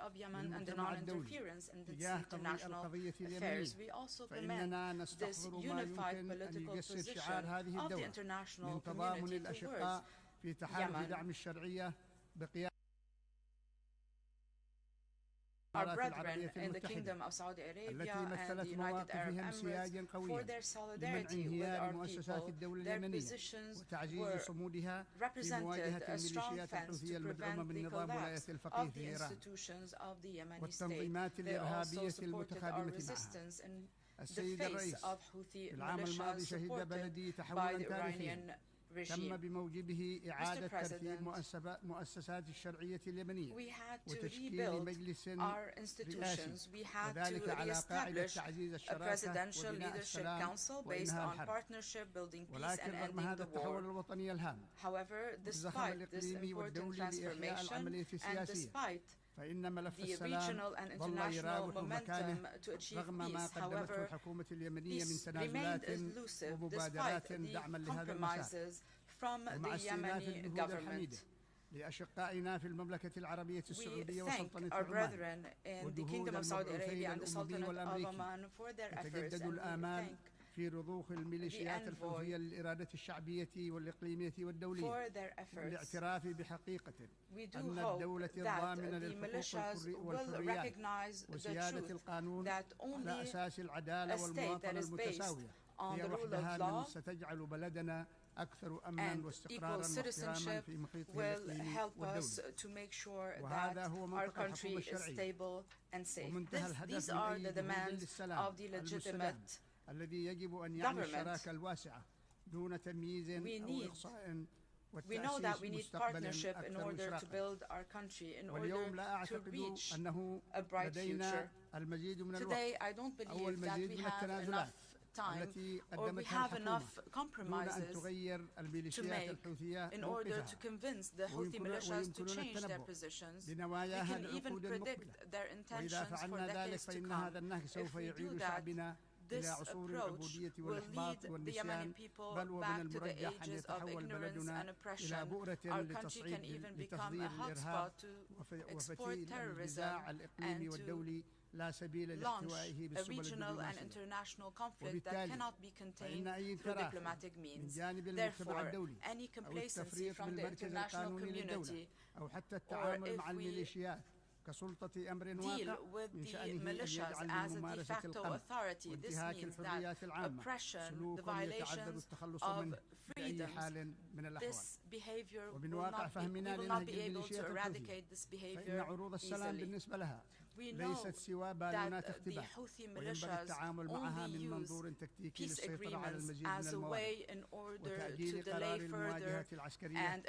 of Yemen and the non-interference in its international affairs. We also commend this unified political position of the international community towards Yemen. Our brethren in the Kingdom of Saudi Arabia and the United Arab Emirates for their solidarity with our people. Their positions were represented a strong fence to prevent the collapse of the institutions of the Yemeni state. They also supported our resistance in the face of Houthi militias supported by the Iranian تم بموجبه إعادة ترتيب مؤسسات الشرعية اليمنية وتشكيل مجلس رئاسي وذلك على قاعدة تعزيز الشراكة وبناء السلام وإنهاء الحرب. ولكن رغم هذا التحول الوطني الهام والزخم الإقليمي والدولي لإحياء العملية السياسية فإن ملف السلام ظل يراوح مكانه رغم ما قدمته الحكومة اليمنية من تنازلات ومبادرات دعما لهذا المسار ومع استئناف الجهود الحميدة لأشقائنا في المملكة العربية السعودية وسلطنة عمان وجهود المبعوثين الأممي والأمريكي يتجدد الآمال في رضوخ الميليشيات الحوثية للإرادة الشعبية والإقليمية والدولية والاعتراف بحقيقة أن الدولة الضامنة للحقوق والحريات وسيادة القانون على أساس العدالة والمواطنة المتساوية هي وحدها من ستجعل بلدنا أكثر أمنا واستقرارا واحتراما في محيطه الإقليمي والدولي. وهذا هو منطق الحكومة الشرعية ومنتهى الهدف من أي جهود للسلام المستدام الذي يجب أن يعني الشراكة الواسعة دون تمييز أو إقصاء وتأسيس مستقبل أكثر إشراقا. واليوم لا أعتقد أنه لدينا المزيد من الوقت أو المزيد من التنازلات التي قدمتها الحكومة دون أن تغير الميليشيات الحوثية موقفها ويمكننا التنبؤ بنواياها للعقود المقبلة. وإذا فعلنا ذلك فإن هذا النهج سوف يعيد شعبنا إلى عصور العبودية والإحباط والنسيان بل ومن المرجح أن يتحول بلدنا إلى بؤرة لتصدير الإرهاب وفتيل النزاع الإقليمي والدولي لا سبيل لاحتوائه بالسبل الدبلوماسية. وبالتالي فإن أي انحراف من جانب المجتمع الدولي أو التفريط بالمركز القانوني للدولة أو حتى التعامل مع الميليشيات كسلطة أمر واقع من شأنه أن يجعل من ممارسة القمع وانتهاك الحريات العامة سلوكا يتعذر التخلص منه بأي حال من الأحوال. ومن واقع فهمنا لنهج الميليشيات الحوثية فإن عروض السلام بالنسبة لها ليست سوى بالونات اختباء وينبغي التعامل معها من منظور تكتيكي للسيطرة على المزيد من الموارد وتأجيل قرار المواجهة العسكرية إلى أن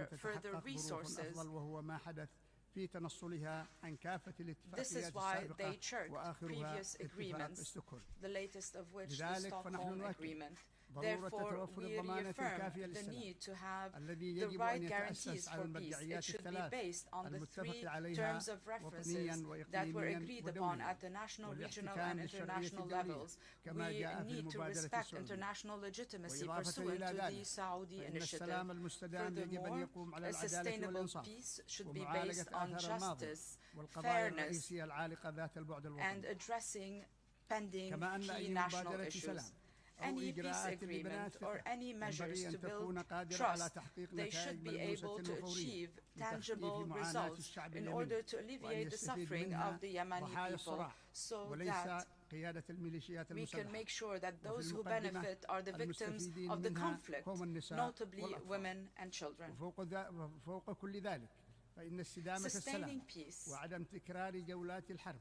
تتحقق ظروف أفضل وهو ما حدث في تنصلها عن كافة الاتفاقيات السابقة وآخرها اتفاق ستوكهولم. لذلك فنحن نؤكد ضرورة توفر الضمانات الكافية للسلام الذي يجب أن يتأسس على المرجعيات الثلاث المتفق عليها وطنيا وإقليميا ودوليا والاحتكام للشرعية الدولية كما جاء في المبادرة السعودية. وإضافة إلى ذلك فإن السلام المستدام يجب أن يقوم على العدالة والإنصاف ومعالجة آثار الماضي والقضايا الرئيسية العالقة ذات البعد الوطني. كما أن أي مبادرة سلام any peace agreement or any measures to build trust, they should be able to achieve tangible results in order to alleviate the suffering of the Yemeni people so that we can make sure that those who benefit are the victims of the conflict, notably women and children. فوق كل ذلك فإن استدامة السلام وعدم تكرار جولات الحرب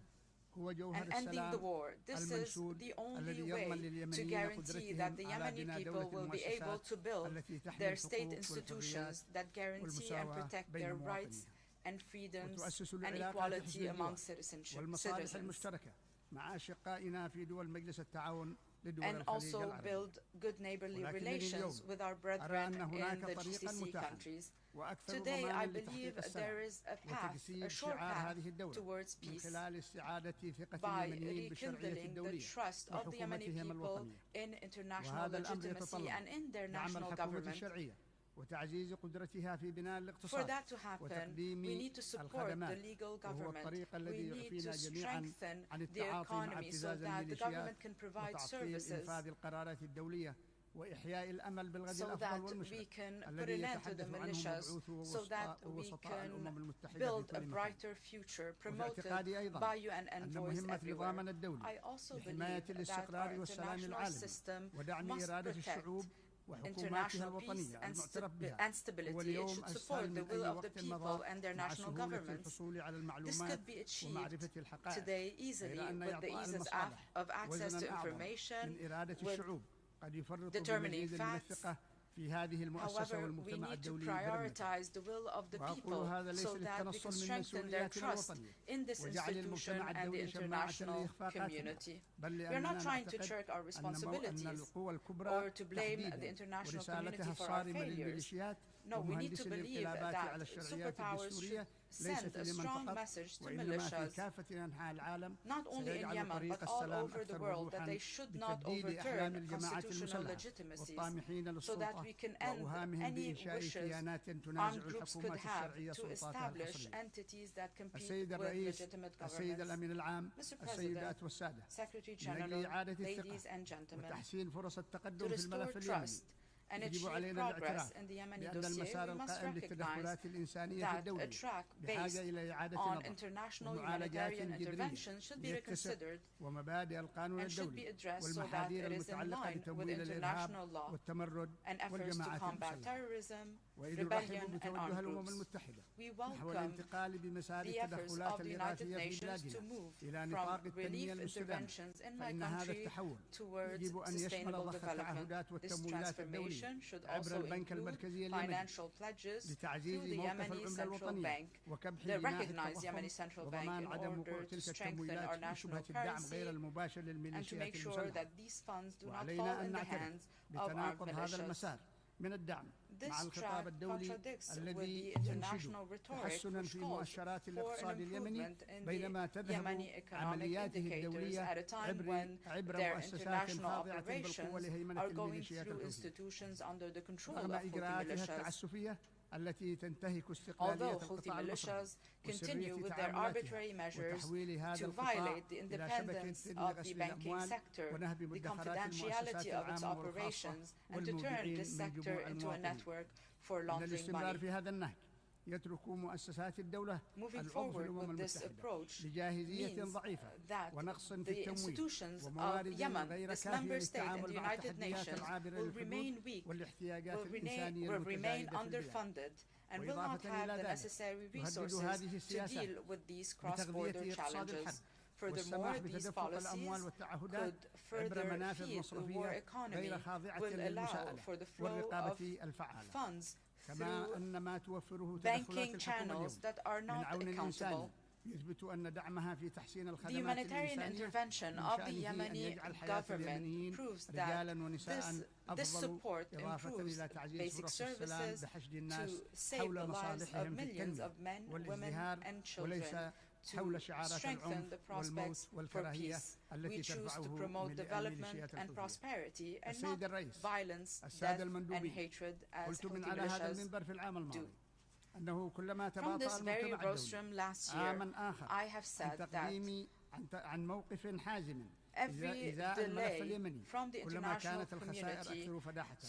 هو جوهر and ending the السلام war. This is المنشود the only الذي يضمن way to لليمنيين guarantee that the قدرتهم على Yemeni بناء people دولة will be able المؤسسات to build التي تحمي their state الحقوق والحريات institutions that guarantee and والمساواة protect بين their مواطنيها rights and freedoms وتؤسس and العلاقات equality حسن among الجوار والمصالح citizens. المشتركة مع أشقائنا في دول مجلس التعاون لدول And الخليج also العربي. build good neighborly relations with our brethren in the GCC countries. Today, I believe there is a path, a short path towards peace by rekindling the trust of the Yemeni people in international legitimacy and in their national government. وتعزيز قدرتها في بناء For الاقتصاد that to happen, we need to support the legal government. We need to strengthen the economy so that the government can provide services إنفاذ القرارات الدولية وإحياء الأمل بالغد so الأفضل that والمشرق we can put الذي an end to the يتحدث عنه militias مبعوث so that we ووسطاء الأمم can المتحدة build في a كل مكان. brighter future promoted أيضا by UN أن envoys مهمة everywhere. نظامنا الدولي I also لحماية believe that الاستقرار our والسلام international العالمي system ودعم must إرادة protect الشعوب وحكوماتها international peace الوطنية and, المعترف بها and stability. It should support the will of the people and their مع national سهولة governments. الحصول على This المعلومات could be achieved ومعرفة الحقائق today easily غير أن with the إعطاء ease المصالح of access to وزناً أعظم information, من إرادة with الشعوب قد يفرط determining بمزيد من facts. الثقة في هذه المؤسسة However, we والمجتمع need to الدولي برمته. prioritize the will of the people هذا ليس so that we can للتنصل من strengthen their مسؤولياتنا trust الوطنية in this وجعل institution المجتمع and the الدولي شماعة international لإخفاقاتنا community. بل We are not لأننا trying to نعتقد shirk our أن responsibilities القوى الكبرى or to blame the تحديداً international community ورسالتها for our الصارمة failures. للميليشيات No, we need to ومهندسي believe الانقلابات that على الشرعيات superpowers الدستورية should ليس send في a اليمن strong فقط message to وإنما في militias, كافة أنحاء العالم not only in سيجعل Yemen طريق but all السلام over the أكثر world, that وضوحاً they should not بتبديد أحلام overturn الجماعات constitutional المسلحة legitimacies والطامحين so that للسلطة we can end وأوهامهم any بإنشاء wishes كيانات armed تنازع groups could الحكومات have الشرعية to سلطاتها establish الحصرية. entities that compete السيد with الرئيس legitimate السيد governments. الأمين العام Mr. President, السيدات والسادة Secretary من أجل General, إعادة ladies الثقة and gentlemen, وتحسين فرص to التقدم في restore الملف اليمني trust and يجب achieve علينا progress الاعتراف in the Yemeni بأن dossier, المسار we must القائم recognize للتدخلات الإنسانية في that a الدولة track بحاجة based إلى إعادة on النظر international ومعالجات humanitarian جذرية intervention should be يتسق reconsidered ومبادئ القانون and should be الدولي addressed so that والمحاذير it is in المتعلقة line with بتمويل international الإرهاب law والتمرد and efforts to والجماعات combat المسلحة. terrorism, وإذ rebellion, نرحب and بتوجه armed الأمم groups. المتحدة We نحو welcome الانتقال بمسار the efforts التدخلات of the United الإغاثية في Nations to بلادنا move إلى from نطاق التنمية relief المستدامة interventions in my فإن هذا country التحول towards يجب أن يشمل sustainable ضخ development. التعهدات This والتمويلات الدولية transformation should عبر also البنك include المركزي اليمني financial pledges through لتعزيز the موقف Yemeni العملة Central الوطنية Bank, وكبح the جناح recognized Yemeni التضخم Central Bank, وضمان in عدم order وقوع to تلك strengthen التمويلات our في national شبهة الدعم غير currency المباشر and to للميليشيات make sure المسلحة. that these funds do not وعلينا fall أن in the نعترف hands of armed بتناقض هذا militias. المسار من الدعم This مع الخطاب track الدولي contradicts with الذي the ينشد international rhetoric تحسنا which في calls مؤشرات for an الاقتصاد اليمني improvement in بينما the تذهب Yemeni economic عملياته indicators الدولية at a time when عبر their مؤسسات international خاضعة بالقوة operations لهيمنة are going الميليشيات through الحوثية. institutions under the control رغم of Houthi إجراءاتها militias. التعسفية التي تنتهك استقلالية Although Houthi القطاع المصري militias continue وسرية with their تعاملاتها arbitrary measures وتحويل هذا to القطاع violate the إلى independence شبكة of the لغسل banking الأموال sector, ونهب the مدخرات confidentiality المؤسسات of its العامة والخاصة operations, and to turn والمودعين this من sector جموع into a المواطنين. network for إن laundering الاستمرار money. في هذا النهج يترك مؤسسات الدولة Moving العضو في forward الأمم with this المتحدة approach لجاهزية means ضعيفة that ونقص في the التمويل institutions of وموارد Yemen, غير this كافية member state in the للتعامل مع United التحديات Nations, العابرة will remain للحدود weak, والاحتياجات will الإنسانية remain المتزايدة في البلاد. underfunded, and will not وإضافة have إلى the ذلك necessary تهدد resources هذه to السياسات deal with these cross-border بتغذية اقتصاد الحرب challenges. Furthermore, والسماح these بتدفق الأموال policies والتعهدات could عبر further منافذ feed the war مصرفية economy, غير خاضعة will allow للمساءلة for the flow of والرقابة الفعالة funds كما through أن ما توفره تدخلات banking الحكومة اليوم channels that are من not عون إنساني accountable. يثبت أن دعمها في تحسين The الخدمات humanitarian الإنسانية intervention من of the شأنه أن Yemeni يجعل حياة government اليمنيين proves that رجالا ونساء this أفضل support إضافة improves إلى تعزيز basic فرص السلام services بحشد to الناس save حول the lives of مصالحهم في millions التنمية of men, women, والازدهار and وليس children حول to شعارات strengthen العنف the والموت prospects for والكراهية peace. التي We choose to ترفعه promote development ميليشيات and الحوثية. prosperity and not السيد الرئيس violence, السادة death, and المندوبين hatred as قلت من Houthi على هذا militias المنبر في العام do. الماضي أنه كلما From تباطأ this very المجتمع rostrum الدولي last year, عاما آخر I have عن said that تقديم عن موقف حازم every delay from the international community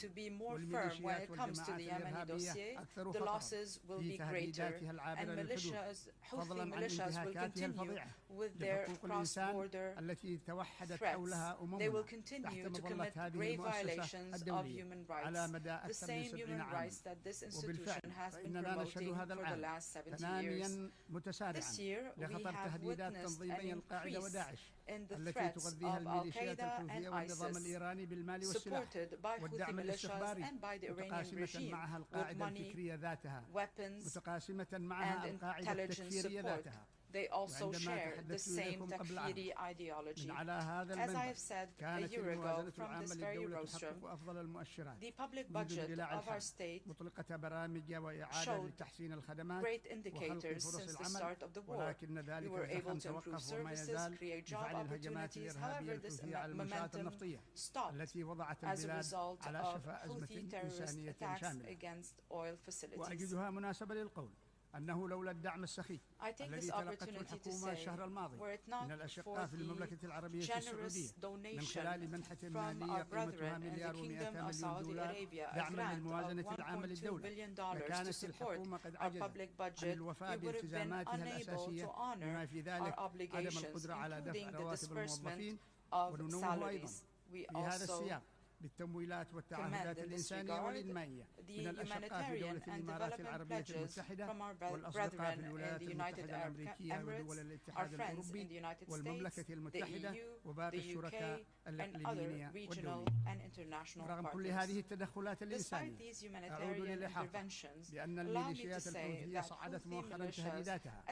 to be more firm when it comes to the Yemeni dossier, the losses will be greater, and Houthi militias will continue with their cross-border threats. They will continue to commit grave violations of human rights, the same human rights that this institution has been promoting for the last 70 years. This year, we have witnessed an increase in the threats of Al-Qaeda and ISIS, supported by Houthi militias and by the Iranian regime with money, weapons, and intelligence support. They also share the same Takfiri ideology. As I have said a year ago from this very rostrum, the public budget of our state showed great indicators since the start of the war. We were able to improve services, create job opportunities. However, this momentum stopped as a result of Houthi terrorist attacks against oil facilities. أنه لولا الدعم السخي الذي تلقته الحكومة الشهر الماضي من الأشقاء في المملكة العربية السعودية من خلال منحة مالية قيمتها $1,200 مليون دعما للموازنة العامة للدولة، لكانت الحكومة قد عجزت عن الوفاء بالتزاماتها الأساسية بما في ذلك عدم القدرة على دفع رواتب الموظفين ونموه أيضا. في هذا السياق بالتمويلات والتعهدات الإنسانية والإنمائية من الأشقاء في دولة الإمارات العربية المتحدة والأصدقاء في الولايات المتحدة الأمريكية ودول الاتحاد الأوروبي والمملكة المتحدة وباقي الشركاء الإقليميين والدوليين. رغم كل هذه التدخلات الإنسانية، أعود للإحاطة بأن الميليشيات الحوثية صعدت مؤخرا تهديداتها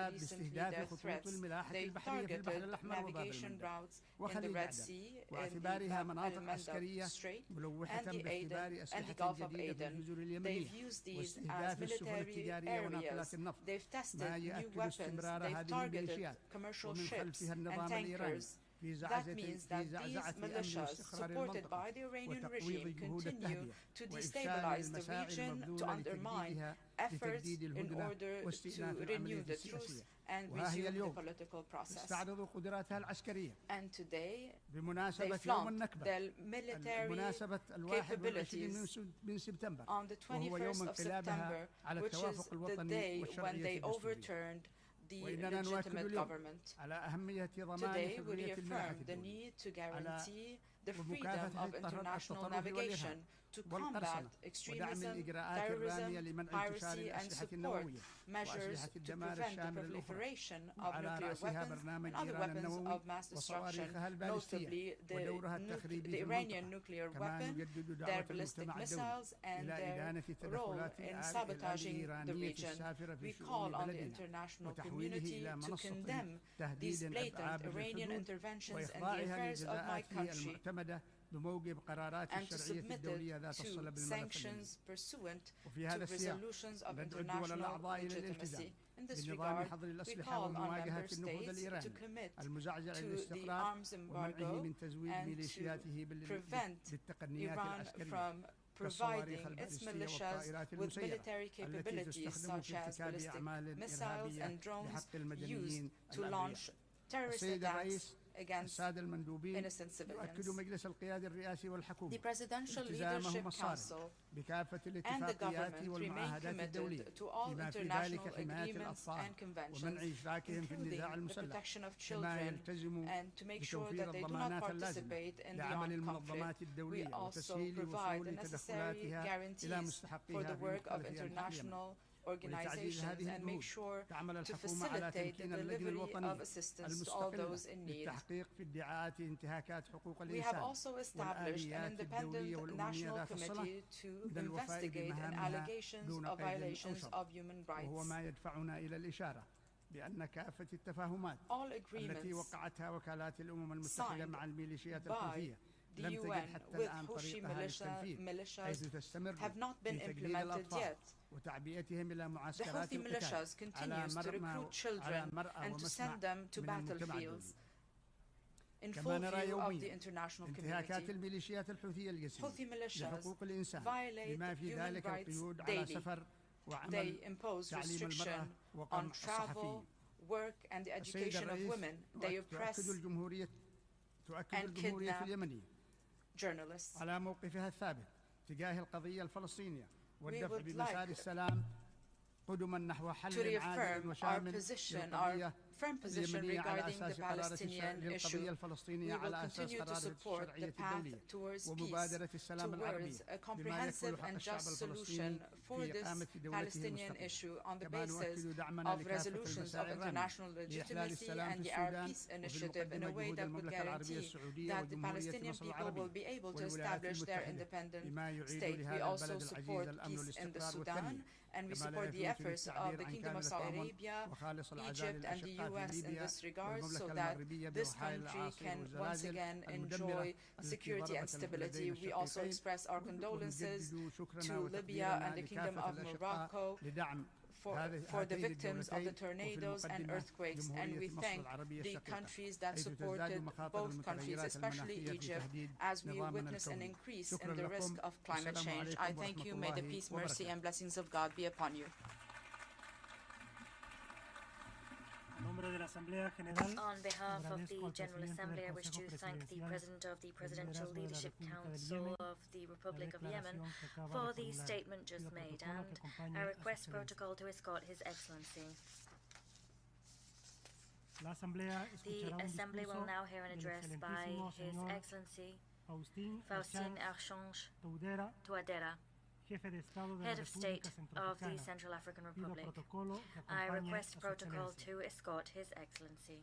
باستهداف خطوط الملاحة البحرية في البحر الأحمر وباب المندب وخليج عدن، واعتبارها مناطق عسكرية ملوحة باختبار أسلحة جديدة في الجزر اليمنية واستهداف السفن التجارية وناقلات النفط، ما يؤكد استمرار هذه الميليشيات ومن خلفها النظام الإيراني في زعزعة أمن واستقرار المنطقة وتقويض جهود التهدئة وإفشال المساعي المبذولة لتجديدها لتجديد الهدنة واستئناف العملية السياسية. وهي اليوم تستعرض قدراتها العسكرية بمناسبة يوم النكبة، بمناسبة 21 من سبتمبر، وهو يوم انقلابها على التوافق الوطني والشرعية الدستورية. وإننا نؤكد اليوم على أهمية ضمان حرية الملاحة الدولية ومكافحة التطرف والإرهاب والقرصنة ودعم الإجراءات الرامية لمنع انتشار الأسلحة النووية وأسلحة الدمار الشامل الأخرى، وعلى رأسها برنامج إيران النووي وصواريخها البالستية ودورها التخريبي في المنطقة. كما نجدد دعوة المجتمع الدولي إلى إدانة التدخلات الإيرانية السافرة في شؤون بلدنا وتحويله إلى منصة تهديد أبعاد الحدود وإخضاعها لجزاءاته المعتمدة بموجب قرارات الشرعية الدولية ذات الصلب الملفي. وفي هذا السياق ندعو الدول الأعضاء إلى الالتزام بنظام حظر الأسلحة ومواجهة النفوذ الإيراني المزعزع للاستقرار ومنعه من تزويد ميليشياته بالتقنيات العسكرية providing its militias with military capabilities such as ballistic missiles and drones used to launch terrorist attacks against innocent civilians. The Presidential Leadership Council and the government remain committed to all international agreements and conventions, including the protection of children, and to make sure that they do not participate in the armed conflict. We also provide the necessary guarantees for the work of international organizations and make sure to facilitate the delivery of assistance to all those in need. We have also established an independent national committee to investigate allegations of violations of human rights. بأن كافة التفاهمات التي وقعتها وكالات الأمم المتحدة مع الميليشيات الحوثية لم تجد حتى الآن طريقها للتنفيذ، حيث تستمر في تجديد الأطفال وتعبئتهم إلى معسكرات القتال على مرأى ومسمع من المجتمع الدولي. كما نرى يوميا انتهاكات الميليشيات الحوثية الجسيمة لحقوق الإنسان، بما في ذلك القيود على سفر وعمل، تعليم المرأة وقمع الصحفيين. work and the education of women. They oppress تؤكد and الجمهورية kidnap اليمنية journalists. على موقفها الثابت تجاه القضية الفلسطينية والدفع would بمسار like السلام قدما نحو to حل عادل reaffirm our وشامل position, our firm position اليمنية على regarding the أساس قرارة Palestinian للقضية issue. الفلسطينية We will على أساس continue to قرارة support the الشرعية path الدولية towards peace, ومبادرة السلام العربية towards a بما comprehensive يكفل حق and الشعب just الفلسطيني solution for في this إقامة دولته Palestinian المستقلة. issue on the كما basis نؤكد دعمنا of لكافة resolutions of المساعي الرامية international لإحلال legitimacy السلام في and the Arab السودان peace وفي initiative in a المقدمة way جهود that would المملكة العربية guarantee السعودية that the وجمهورية Palestinian مصر people العربية will be able to والولايات establish their المتحدة independent بما يعيد state. We لهذا also البلد العزيز support الأمن peace in the والاستقرار Sudan, والتنمية and we كما لا support the يفوتني efforts of التعبير the عن Kingdom كامل of Saudi التضامن Arabia, وخالص العزاء Egypt, and the للأشقاء في US in ليبيا this regard, so والمملكة that المغربية this بوحايل country العاصي can once والزلازل again المدمرة enjoy التي security and ضربت stability. البلدين We also الشقيقين express our condolences ونجدد شكرنا to Libya وتقديرنا and the Kingdom لكافة of الأشقاء Morocco لدعم for the هاتين victims of the الدولتين tornadoes وفي and المقدمة earthquakes, and جمهورية we مصر thank العربية the الشقيقة countries that حيث تزداد supported مخاطر both countries, المتغيرات especially المناخية في Egypt, تهديد as we نظامنا witness an الكوني. increase شكرا in the risk لكم of climate والسلام change. عليكم I ورحمة thank you. May the الله peace, mercy, وبركاته. and blessings of God be upon you. On behalf of the General Assembly, I wish to thank the President of the Presidential Leadership Council of the Republic of Yemen for the statement just made, and I request protocol to escort His Excellency. The Assembly will now hear an address by His Excellency Faustin Archange Touadera, Head of State of the Central African Republic. I request protocol to escort His Excellency.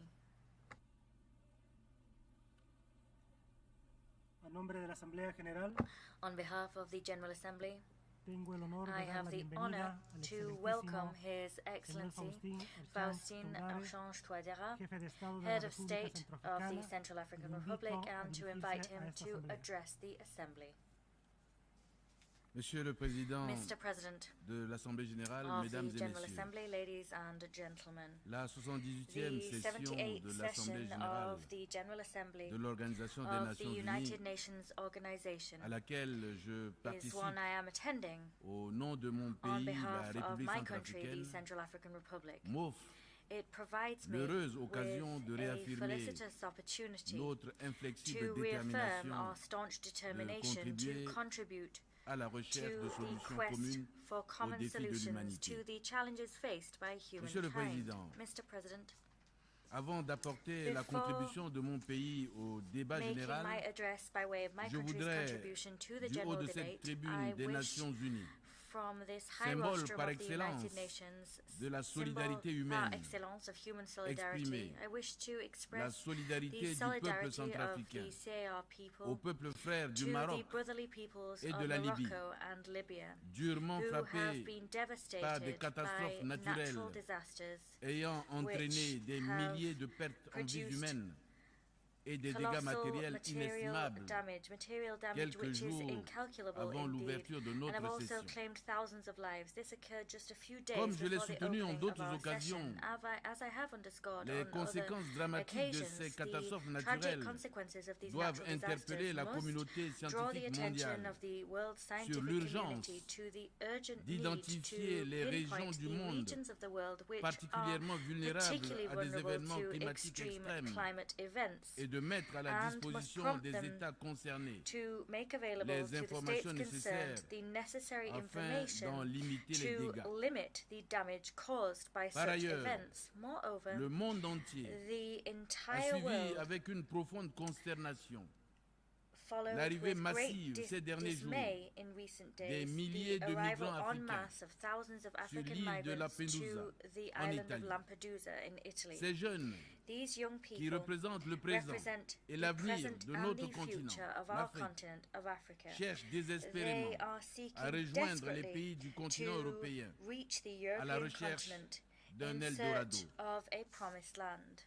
On behalf of the General Assembly, I have the honor to welcome His Excellency Faustin Archange Touadera, Head of State of the Central African Republic, and to invite him to address the Assembly. Monsieur le Président Mr. President de l'Assemblée générale, of Mesdames the et General Messieurs, Assembly, ladies and gentlemen, la 78e the session 78th de l'Assemblée session générale of the General Assembly de l'Organisation des of the Nations United Unies, Nations Organization à laquelle je is participe one I am attending au nom de mon on pays, la behalf of République my country, the centrafricaine, Central African Republic. m'offre It provides me l'heureuse occasion de with a réaffirmer felicitous opportunity notre inflexible to reaffirm détermination our staunch determination to contribute à la recherche to de the solutions quest communes for aux common défis de solutions l'humanité. to the challenges faced by Monsieur le humankind. Président, Mr. President, avant d'apporter la Before contribution de mon pays au débat making général, my address by way of my je country's voudrais, contribution to the du haut general de cette debate, tribune I des wish Nations Unies, from this high symbole rostrum par of the excellence United Nations, de la solidarité symbol humaine, par excellence of human solidarity, exprimer I wish to la express solidarité the du peuple solidarity of centrafricain the CAR people au peuple frère du to Maroc, the brotherly peoples et of de la Libye, Morocco and Libya, durement who have frappés been par devastated des catastrophes by naturelles natural disasters, ayant entraîné which des have milliers de pertes en vies produced humaines et des dégâts colossal matériels material inestimables damage quelques which is jours incalculable avant indeed, l'ouverture de and have notre also session. claimed thousands of lives. This occurred just a few days Comme je l'ai before the soutenu en opening of d'autres our occasions, session. As I have underscored les on conséquences other dramatiques de occasions, ces catastrophes the tragic naturelles consequences of these doivent natural interpeller disasters la must communauté draw the scientifique attention mondiale of the world sur scientific l'urgence community to the urgent need d'identifier to les régions pinpoint du the monde regions of the world which are particulièrement vulnérables particularly à des vulnerable événements to climatiques extreme extrêmes climate events, et de mettre à la and must disposition prompt des them États concernés to make available les to the states informations concerned nécessaires the necessary afin information d'en limiter les to dégâts. limit the damage caused by Par such ailleurs, events. Moreover, le monde entier the a entire suivi world avec une profonde consternation followed l'arrivée with great massive ces derniers jours dismay in recent des days milliers the de arrival migrants en africains masse of thousands of sur African l'île de migrants Lampedusa, to the en island of Italie. Lampedusa in Italy. Ces jeunes These young qui people représentent le présent represent et the l'avenir present de and notre the continent, future of our l'Afrique, continent of Africa. cherchent They désespérément are seeking à rejoindre les desperately pays du continent to européen reach the à la European recherche continent d'un in Eldorado. search of a promised land.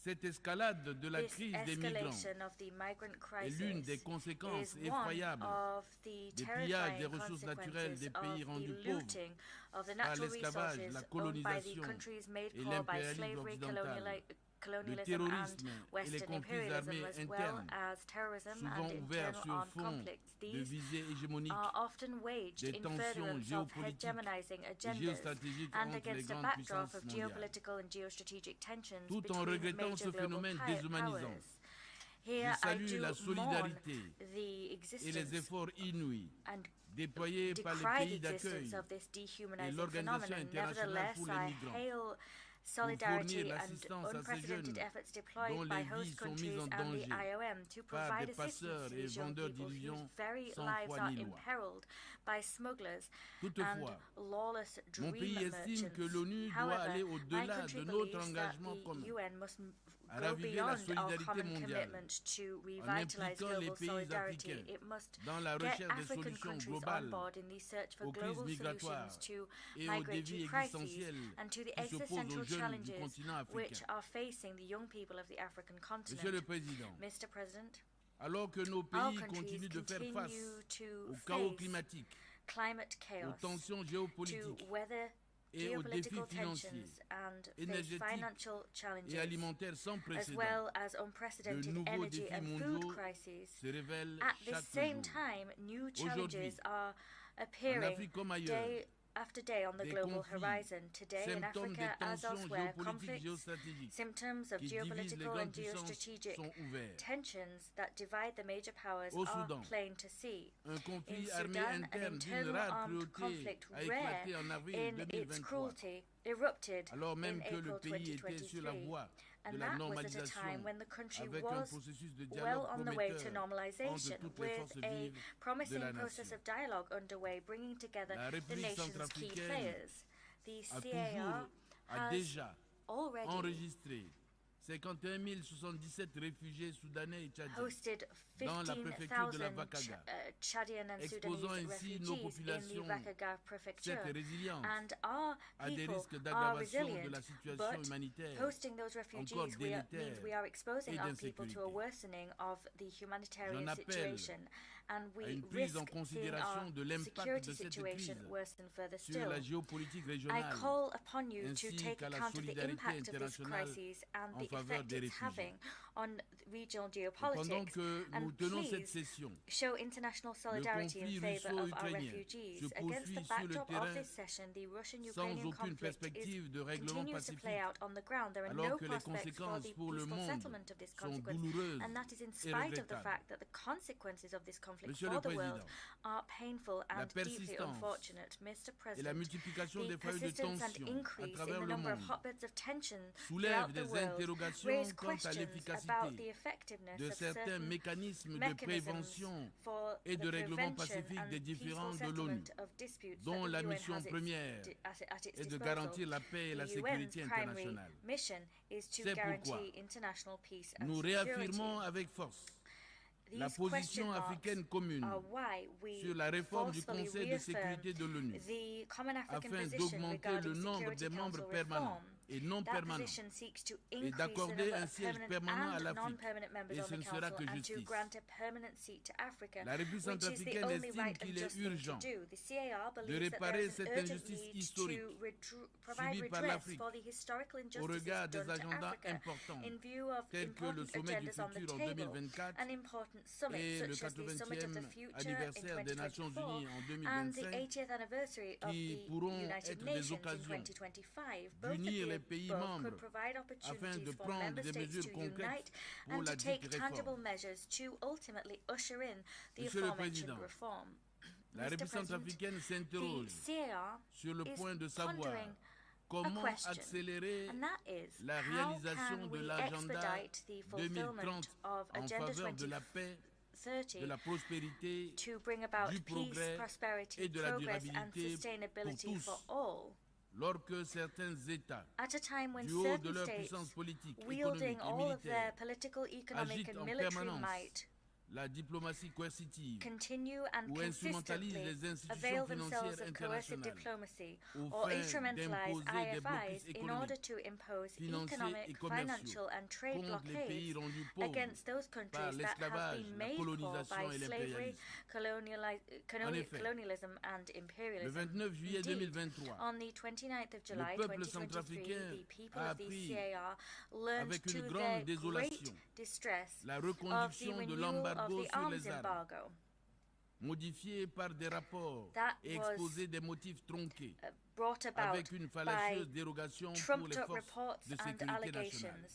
Cette escalade de la This crise des migrants escalation of the migrant est crisis l'une des conséquences is one effroyables of the des pillages des terrifying ressources naturelles consequences des of pays the rendus pauvres looting of the par natural l'esclavage, resources la owned by the colonisation countries made et poor by l'impérialisme slavery, occidental, le colonialism and terrorisme et les Western conflits imperialism, armés as well internes, as terrorism souvent and ouverts internal sur armed fond conflicts. de These visées hégémoniques are often waged des in tensions furtherance of géopolitiques hegemonizing et agendas géostratégiques and entre les against a grandes backdrop puissances of mondiales. geopolitical and geostrategic tensions Tout en between regrettant major ce global phénomène déshumanisant, powers. Here I do mourn the et les efforts inouïs and déployés par les decry the pays d'accueil existence of this et dehumanizing l'Organisation phenomenon. internationale Nevertheless, pour les I migrants hail pour fournir solidarity and l'assistance à ces unprecedented jeunes efforts dont deployed by les host vies sont countries mises en and the danger IOM to par provide des assistance passeurs to et these young vendeurs people whose d'illusions very sans lives foi are ni loi. imperiled by smugglers and Toutefois, lawless mon dream pays estime que merchants. l'ONU doit However, aller my au-delà country de notre believes that engagement the commun UN must à go raviver la beyond our solidarité common mondiale commitment to en revitalize impliquant les global pays solidarity. africains It must dans la get recherche des African solutions countries on globales board in the search for aux crises global migratoires solutions to et aux migratory défis crises existentiels and to the qui se posent aux existential jeunes du challenges continent which africain. are facing the young people of the African continent. Monsieur le Président, Mr. President, alors que nos our pays countries continuent de faire face continue to au chaos face climatique, climate aux chaos, tensions to géopolitiques weather et aux défis geopolitical financiers, tensions and face énergétiques financial challenges, et alimentaires sans as précédent, well as de unprecedented nouveaux energy défis and food mondiaux crises. se révèlent At the chaque same jour. time, new Aujourd'hui, challenges are en appearing Afrique comme ailleurs, day after day on the des global conflits, horizon. Today in symptômes des Africa, as tensions elsewhere, géopolitiques conflicts, géostratégiques symptoms of qui divisent les geopolitical grandes and puissances geostrategic sont ouverts. tensions that divide the major powers Au are Soudan, plain to see. un In conflit armé Sudan, an interne d'une internal rare armed cruauté conflict a rare éclaté en avril in its 2023, cruelty erupted alors in même que le April pays était sur la 2023. voie de And la that was at a normalisation time when the country avec un was processus de well dialogue on the way to prometteur entre normalization, toutes les with forces a vives de promising la process nation. of dialogue underway, bringing together La the République nation's key centrafricaine players. The a CAR has déjà already enregistré 51 077 réfugiés soudanais et tchadiens hosted dans la préfecture de la 15,000 Vakaga, Chadian and exposant Sudanese ainsi nos refugees in the populations Vakaga prefecture. cette résilience And our à des people risques are d'aggravation de resilient, la situation but humanitaire hosting those encore refugees means délétère we are exposing et our people to a d'insécurité. worsening of the humanitarian J'en appelle situation, and à we une prise en risk seeing considération our de l'impact security de cette situation crise worsen further sur still. la géopolitique I régionale call upon you to ainsi take qu'à la account of the solidarité impact of this internationale crisis and en the faveur effect des it's having réfugiés. on regional Et pendant geopolitics. que nous And tenons cette please session, show international le solidarity in conflit favor of our russo-ukrainien refugees. se Against the poursuit sur le backdrop of terrain this session, the sans Russian-Ukrainian aucune conflict perspective de règlement continues to play pacifique, out on the ground. There are alors no que les prospects for conséquences the pour le peaceful monde settlement of this sont consequence, douloureuses and that is in et spite of the regrettables. fact that the consequences of this conflict Monsieur for le the world Président, are painful la and deeply persistance unfortunate. Mr. et la President, multiplication the des foyers de persistence and tension à increase in travers the le number of monde hotbeds of tension soulèvent throughout the des world interrogations raise quant à questions about l'efficacité the effectiveness de of certains certain mécanismes de mechanisms prévention for et the de règlement prevention pacifique and des peaceful différends de l'ONU, settlement of disputes dont that la the UN mission has première at its est de disposal. garantir la paix et la The sécurité UN's primary internationale. mission is to C'est pourquoi guarantee international peace and nous security. réaffirmons avec force la These position question marks africaine commune are why we sur la réforme du forcefully Conseil de reaffirm sécurité de l'ONU the Common African afin position d'augmenter le regarding nombre Security des membres Council permanents reform. et non That permanents position seeks to et increase the d'accorder number un of siège permanent permanent à and l'Afrique. non-permanent members Et on ce the ne sera Council que and to justice. grant a permanent seat to Africa, La République which is the centrafricaine only estime right and qu'il est just thing to urgent do. The CAR de believes that there réparer is an cette urgent injustice need historique to provide subie par redress l'Afrique for the historical au injustices regard des done to agendas Africa importants in view of tels que le important sommet du agendas on the futur en table 2024 and important summits et le such as the Summit of the 80e Future in anniversaire des Nations 2024 Unies en and the 2025 80th anniversary of qui the pourront United être des Nations in occasions 2025. Both d'unir les appear pays both membres could provide afin opportunities de for prendre member des states mesures to concrètes unite pour and la to take dite tangible réforme. measures to ultimately usher in the Monsieur le aforementioned Président, reform. La Mr. République President, centrafricaine the s'interroge CAR sur le is point de savoir pondering comment question, accélérer and that is la how réalisation can de we l'agenda expedite the 2030 fulfillment of en Agenda faveur de la paix, 2030 de la prospérité, to bring about du peace, progrès prosperity, et de la progress and durabilité sustainability pour tous. for all. Lorsque certains États, At a time when du haut de certain leur states, puissance politique, wielding économique et all of their militaire, political, economic agitent and en military permanence might, la diplomatie coercitive continue and ou instrumentalise consistently les institutions avail themselves financières of coercive internationales diplomacy aux or fins instrumentalize d'imposer des blocus IFIs in order économiques, to impose financiers economic, et commerciaux financial and trade contre les pays blockades rendus pauvres against those par countries that have l'esclavage, been la made poor colonisation by et slavery, l'impérialisme. En effet, colonialism and Le imperialism. 29 juillet Indeed, 2023, on the 29th of July peuple 2023, centrafricain the people a of the appris CAR learned avec une to grande their great désolation distress la of the reconduction de renewal of l'embargo the sur arms les armes. embargo. modifié par des rapports et exposé des motifs tronqués, brought about avec une fallacieuse dérogation pour les forces de sécurité nationale.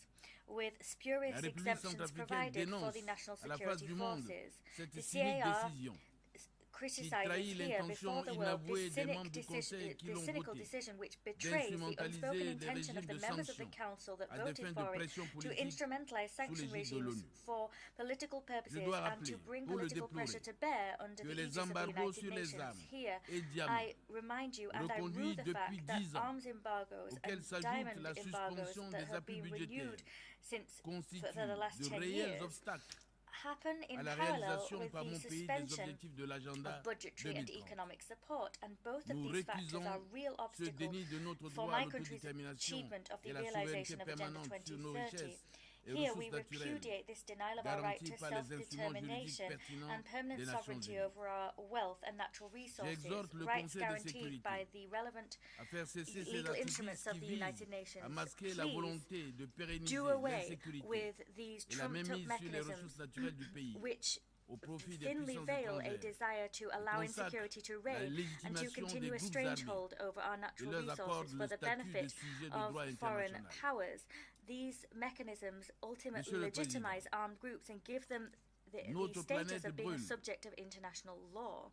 With spurious La République exemptions centrafricaine provided for dénonce the national à la face security du monde forces. cette The cynique CAR décision qui criticizes trahit here l'intention before the world inavouée this des membres du Conseil qui this l'ont cynical voté decision which betrays the unspoken d'instrumentaliser des intention of régimes the de members of the sanctions council that à des voted fins de for it pression to politique instrumentalize sous sanction l'égide de regimes l'ONU. for political Je purposes dois and to rappeler, bring pour le political déplorer, pressure to bear under que the les aegis of the embargos United sur les Nations. armes Here, et diamants I remind you and I rue reconduits the depuis fact that 10 ans, arms embargoes auxquels and s'ajoute diamond la embargoes suspension that des have appuis been budgétaires, renewed since constituent for the last de 10 réels years obstacles happen in à la parallel réalisation with par the mon pays des suspension objectifs de l'agenda of budgetary and 2030. economic support, and both of Nous these factors récusons are real ce obstacles déni de notre for droit à my country's l'autodétermination achievement of et the la realization souveraineté of Agenda permanente sur nos 2030. richesses et Here we ressources naturelles repudiate this denial of our right garanties to par les instruments juridiques self-determination pertinents and permanent des Nations sovereignty Unies. over our wealth and natural resources, J'exhorte le rights Conseil de guaranteed sécurité by the relevant à faire cesser ces legal artifices instruments qui of the visent United Nations. à masquer la Please volonté de pérenniser do away l'insécurité with these et la trumped-up mainmise sur les mechanisms ressources naturelles du pays which au profit des thinly puissances veil a étrangères desire to allow consacrent insecurity to la reign and to légitimation continue des a groupes stranglehold armés over our et natural leur resources accorde for le the statut de benefit sujet de of droit foreign international. powers. These mechanisms ultimately Monsieur le legitimize Président, armed groups and give them the notre status planète of being a brûle. subject of international law.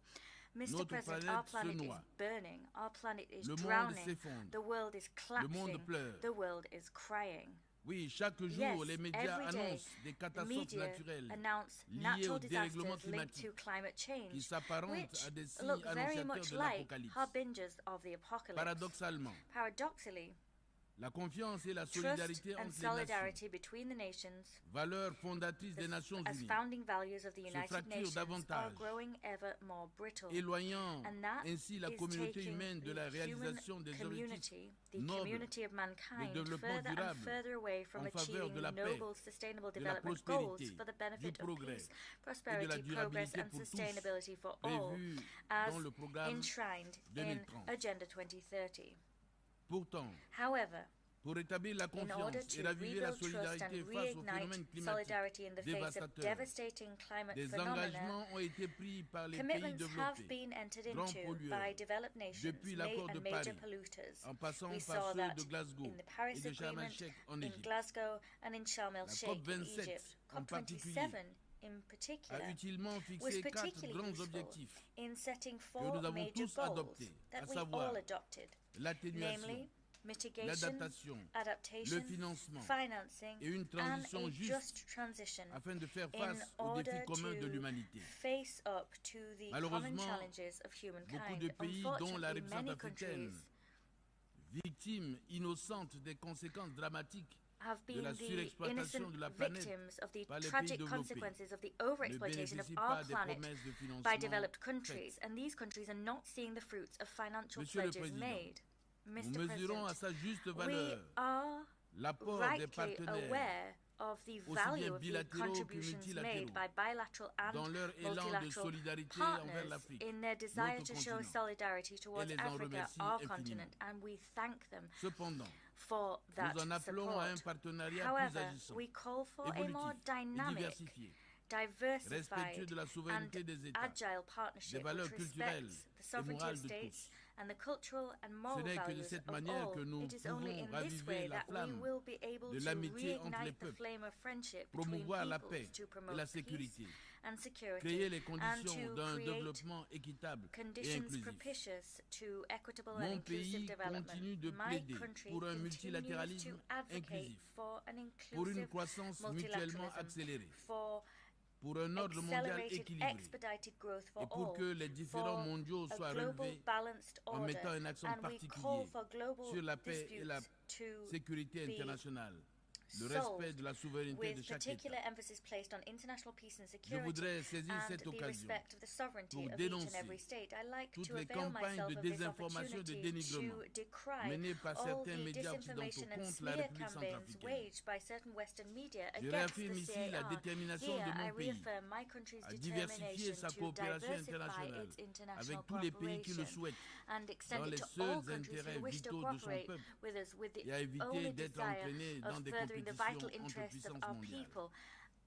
Mr. Notre President, planète our se planet is noie. burning, our planet is Le monde drowning, s'effondre. the world is Le monde collapsing, pleure. the world is crying. Oui, chaque jour, Yes, les médias every day, annoncent des the catastrophes media naturelles announce liées natural au dérèglement disasters linked to climatique climate qui change, s'apparentent which à des signes look very annonciateurs much de like l'apocalypse. harbingers of the apocalypse. Paradoxalement, Paradoxically, la confiance et la trust solidarité and entre les nations, solidarity between the nations, valeurs fondatrices des Nations as Unies, founding values of the United fracturent Nations, are davantage, growing ever more brittle. éloignant And that ainsi la is communauté taking humaine de the la human réalisation des objectifs community, the nobles community of mankind, de développement further and durable further away from en faveur achieving de la paix, noble, sustainable de la development goals prospérité, for the du benefit of progrès peace, et de la prosperity, progress, durabilité and pour tous, sustainability for all, prévus as dans le programme enshrined in 2030. Agenda 2030. Pourtant, However, pour rétablir la in order confiance et to raviver la rebuild trust solidarité and face aux reignite phénomènes climatiques solidarity in the face of dévastateurs, devastating climate des phenomena, engagements ont été pris par les pays commitments have développés, been entered grands into pollueurs, by developed nations depuis l'accord de and major Paris, polluters. en passant We par saw ceux that de Glasgow in the Paris et de Sharm Agreement, el-Sheikh en in Égypte. Glasgow and in Sharm el La Sheikh in COP27 Egypt. en particulier COP27 in a particular utilement was fixé 4 particularly grands useful objectifs in setting que 4 nous avons major tous goals adoptés, that à we savoir all adopted, l'atténuation, namely mitigation, l'adaptation, adaptation, le financement financing, et une and transition a juste just transition afin de faire in face aux défis order communs de to l'humanité. face up to the common Malheureusement, challenges of Beaucoup humankind. de pays, dont la Unfortunately, République many centrafricaine, countries victimes innocentes des conséquences dramatiques have de been la the surexploitation innocent de la planète victims of the par les pays tragic développés, consequences of the ne overexploitation of bénéficient our pas des planet promesses de by financement developed faites. countries, and these countries are not seeing the fruits of financial Monsieur le pledges Président, made. Nous Mr. mesurons à President, sa juste we valeur are l'apport des rightly partenaires aware of the aussi value bien of the bilatéraux que contributions multilatéraux made by bilateral dans and leur élan de multilateral solidarité envers partners l'Afrique, in their desire notre to show continent, solidarity et towards les en Africa, remercie our infiniment. continent, and we thank them Cependant, for that nous en appelons à un support. partenariat plus However, agissant, we call for a more évolutif et dynamic, diversifié, diversified, respectueux de la and souveraineté des États, agile des partnership valeurs which culturelles respects the et sovereignty morales of de states tous. and the cultural and Ce moral n'est que de values cette of manière all. que nous It is only pouvons in this raviver way la that we flamme will be able de to l'amitié entre les reignite the peuples, flame of friendship between promouvoir la peoples, paix to et promote la peace sécurité, and security, créer les and conditions to d'un create développement équitable et conditions inclusif. propitious to equitable and Mon inclusive pays development. continue de My plaider country pour un continues multilatéralisme to advocate inclusif, for an pour une inclusive croissance mutuellement multilateralism, accélérée, for pour un ordre mondial accelerated, équilibré expedited growth for et pour all, que les différents for mondiaux a soient global relevés balanced en order, mettant un accent and we call particulier for global sur la paix et la disputes to sécurité be internationale, le solved respect de la souveraineté de with chaque particular État. emphasis placed on international peace and Je security voudrais saisir and cette the occasion respect of the sovereignty pour of each and dénoncer every state. I like toutes to les avail campagnes myself de of this désinformation et de opportunity dénigrement to decry menées par all certains the médias occidentaux disinformation and contre la smear République campaigns centrafricaine. waged by certain Western media Je against réaffirme the ici la CAR. détermination Here, de I mon pays reaffirm my country's à diversifier determination sa to coopération diversify internationale its international avec tous les pays qui le cooperation souhaitent and extend dans it les to all seuls countries intérêts who wish to vitaux de son cooperate peuple with us with the et à éviter only d'être desire entraîné dans of des furthering the compétitions vital entre interests of puissances our mondiales. people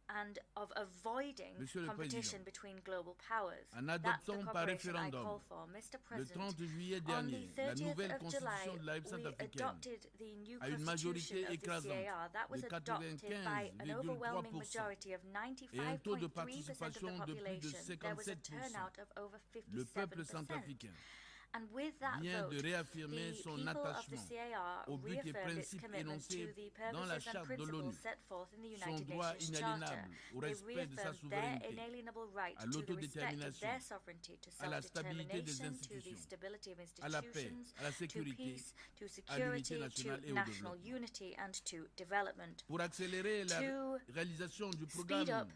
and of avoiding competition between global powers. En That's the adoptant par cooperation I référendum call for. Mr. le President, 30 juillet on the dernier, la 30th nouvelle of July, constitution de la République we centrafricaine adopted the new à une constitution majorité of the écrasante CAR. That was de adopted by an overwhelming 95,3% majority of et un taux de 95.3% of the participation de plus de population. There was a 57%. turnout of over Le peuple 57%. centrafricain And with that vient vote, de réaffirmer the son people of the attachement CAR aux buts et reaffirmed its principes commitment to énoncés the dans la purposes and charte de principles l'ONU, set forth in the son United droit Nations Charter. inaliénable au They respect de sa reaffirmed their souveraineté, inalienable right à to the respect of l'autodétermination, their sovereignty, to à la stabilité des self-determination, to the institutions, stability of à la paix, institutions, à la to sécurité, peace, to à l'unité security, nationale et to au national développement. unity, and to development. Pour accélérer la To réalisation du speed up programme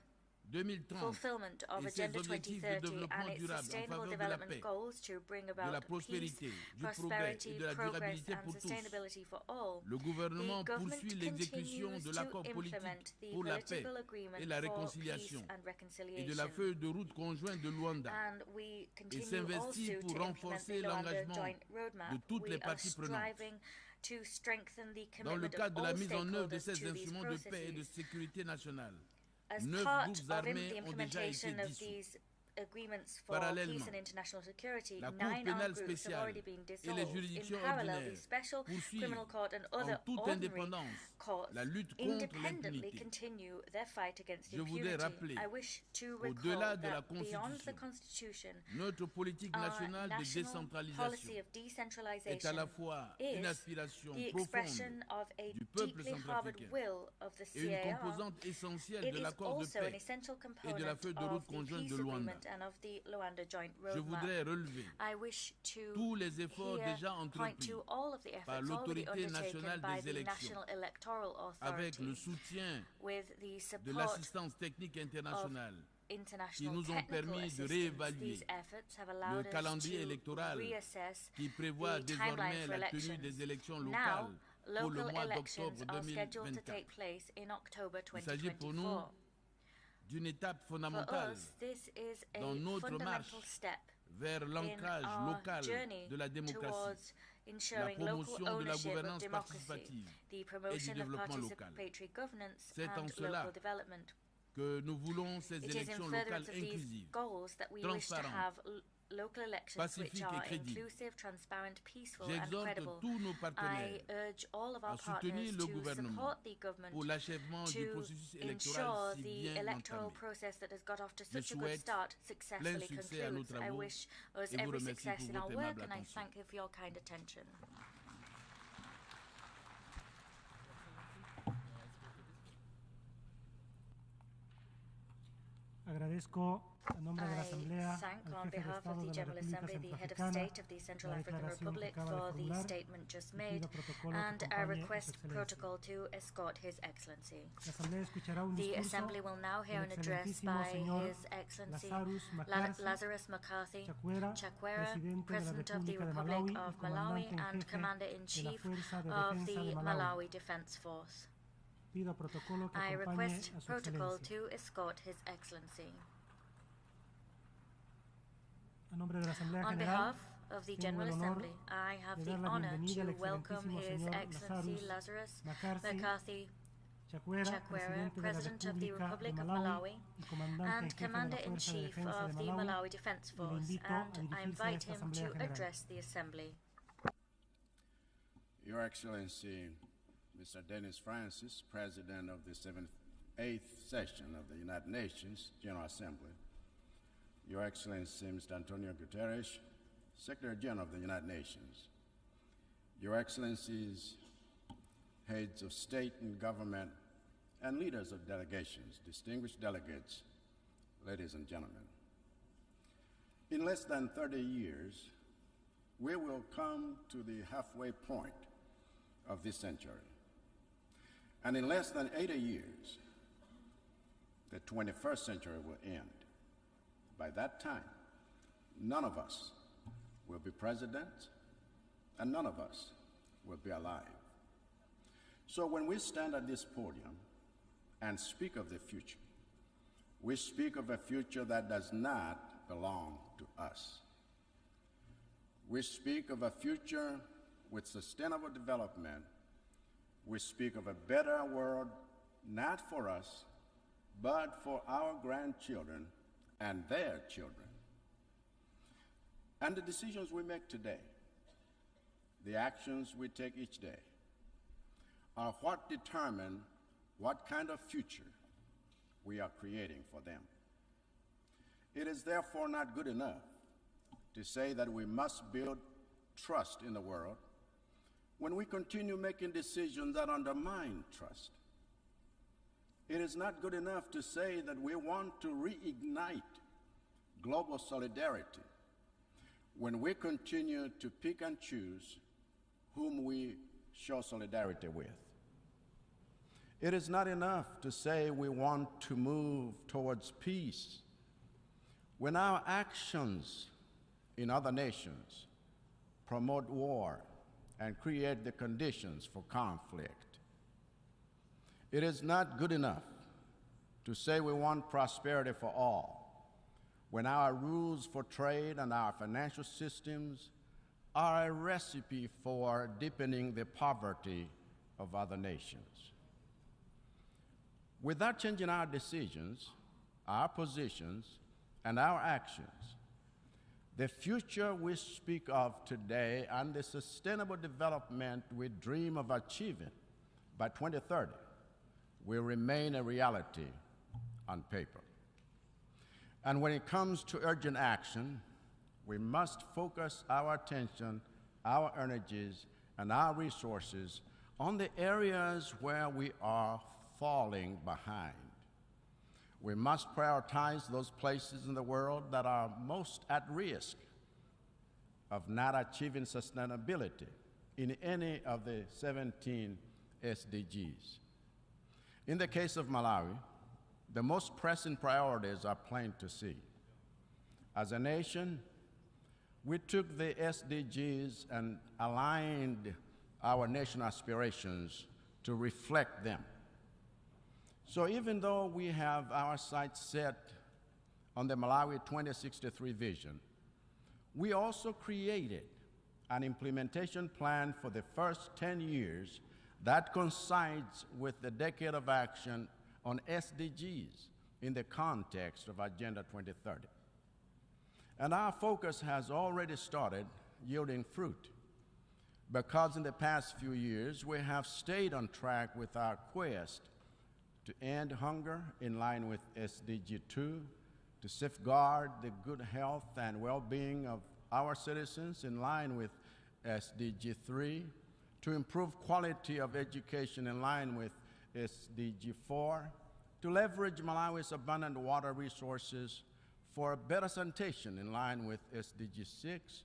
2030 fulfillment of et ses Agenda objectifs de 2030 développement and its durable en sustainable faveur de la development paix, goals to bring de la about peace, prospérité, du progrès prosperity, et de la progress, durabilité and pour tous. sustainability for all. Le gouvernement The government poursuit l'exécution continues de to l'accord implement politique the pour la paix political agreement et la for réconciliation peace and et de la reconciliation. feuille de route conjointe de Luanda And we et continue s'investit also pour to implement renforcer the Luanda l'engagement Joint Roadmap. de toutes We les are parties prenantes. striving to strengthen the Dans le commitment of cadre de la all mise en œuvre de stakeholders ces to these instruments de paix et de processes. sécurité nationale, As 9 part groupes of the armés ont déjà été implementation of dissous. these agreements for Parallèlement, peace and international security, la Cour 9 pénale armed groups have spéciale already been et les dissolved. In juridictions parallel, ordinaires the Special poursuivent Criminal Court and en other toute ordinary indépendance courts la lutte contre independently l'impunité. continue their fight against Je voudrais impunity. rappeler I wish to qu'au-delà recall de la that beyond the Constitution, Constitution, notre politique our nationale de national décentralisation policy of est à decentralization la fois une is aspiration the profonde expression of a du peuple deeply harbored centrafricain will of the et une CAR. composante essentielle It de is l'accord de also an paix essential et de la component feuille de route of the conjointe peace de Luanda. agreement and of the Luanda Joint Je Roadmap. voudrais relever I wish to tous les efforts here déjà point entrepris to all of the par efforts already l'autorité undertaken nationale by des the élections National Electoral avec le Authority soutien with the de support l'assistance technique internationale qui international nous ont technical permis de assistance. réévaluer These efforts have le allowed us calendrier to électoral reassess qui prévoit the désormais timeline for la tenue elections. des élections Now, locales pour le local mois elections d'octobre are scheduled to 2024. take place in October Il s'agit pour nous 2024. d'une étape For fondamentale us, this is a dans notre marche fundamental step vers in l'ancrage our local journey de la démocratie, towards la ensuring local promotion de la ownership of gouvernance democracy, participative the et du promotion of développement local. participatory governance C'est en and cela local development. que nous voulons ces It is in élections locales furtherance of these inclusives, goals that we wish to transparentes, have local elections which pacifiques et are crédibles. inclusive, transparent, peaceful and J'exhorte credible. tous nos I partenaires urge all of à our soutenir partners le to gouvernement support the government pour l'achèvement du to processus ensure électoral si the bien electoral entamé. process that has got off to Je such a good souhaite start plein successfully succès à nos concludes. I travaux wish us et vous every remercie success pour in our votre work aimable and I attention. thank you for your kind attention. Agradezco a nombre de la Asamblea I thank al on jefe de behalf of Estado the de la General República Assembly the Head of Centroafricana State of the Central la African declaración que Republic acaba de for the formular statement just y made pido protocolo que and I acompañe request Su Excelencia. protocol to escort His Excellency. La Asamblea escuchará un The discurso Assembly will now hear an del address excelentísimo by señor His Excellency Lazarus McCarthy Lazarus McCarthy, Chakwera, President of the República de Republic Malawi of y Malawi comandante en and jefe Commander-in-Chief de la Fuerza de of Defensa the de Malawi. Malawi Defense Force. Pido protocolo que I acompañe request a Su protocol Excelencia. to escort His Excellency. A nombre de la Asamblea On General, behalf of the tengo General el honor Assembly, I have de the dar la honor bienvenida to al welcome excelentísimo His señor Excellency Lazarus Lazarus McCarthy Chakwera, Chakwera, Presidente President de of la the República Republic de of Malawi Malawi y Comandante and en Jefe de la Fuerza de Commander-in-Chief Defensa of de the Malawi, Malawi Defense y le Force, invito a and I dirigirse a invite esta him Asamblea to General. address the Assembly. Your Excellency, Mr. Dennis Francis, President of the 8th Session of the United Nations General Assembly, Your Excellency, Mr. Antonio Guterres, Secretary General of the United Nations, Your Excellencies, heads of state and government, and leaders of delegations, distinguished delegates, ladies and gentlemen. In less than 30 years, we will come to the halfway point of this century. And in less than 80 years, the 21st century will end. By that time, none of us will be president, and none of us will be alive. So when we stand at this podium and speak of the future, we speak of a future that does not belong to us. We speak of a future with sustainable development. We speak of a better world, not for us, but for our grandchildren and their children. And the decisions we make today, the actions we take each day, are what determine what kind of future we are creating for them. It is therefore not good enough to say that we must build trust in the world when we continue making decisions that undermine trust. It is not good enough to say that we want to reignite global solidarity when we continue to pick and choose whom we show solidarity with. It is not enough to say we want to move towards peace when our actions in other nations promote war and create the conditions for conflict. It is not good enough to say we want prosperity for all when our rules for trade and our financial systems are a recipe for deepening the poverty of other nations. Without changing our decisions, our positions, and our actions, the future we speak of today and the sustainable development we dream of achieving by 2030 will remain a reality on paper. And when it comes to urgent action, we must focus our attention, our energies, and our resources on the areas where we are falling behind. We must prioritize those places in the world that are most at risk of not achieving sustainability in any of the 17 SDGs. In the case of Malawi, the most pressing priorities are plain to see. As a nation, we took the SDGs and aligned our national aspirations to reflect them. So even though we have our sights set on the Malawi 2063 vision, we also created an implementation plan for the first 10 years that coincides with the decade of action on SDGs in the context of Agenda 2030. And our focus has already started yielding fruit, because in the past few years we have stayed on track with our quest to end hunger in line with SDG 2, to safeguard the good health and well-being of our citizens in line with SDG 3, to improve quality of education in line with SDG 4, to leverage Malawi's abundant water resources for better sanitation in line with SDG 6,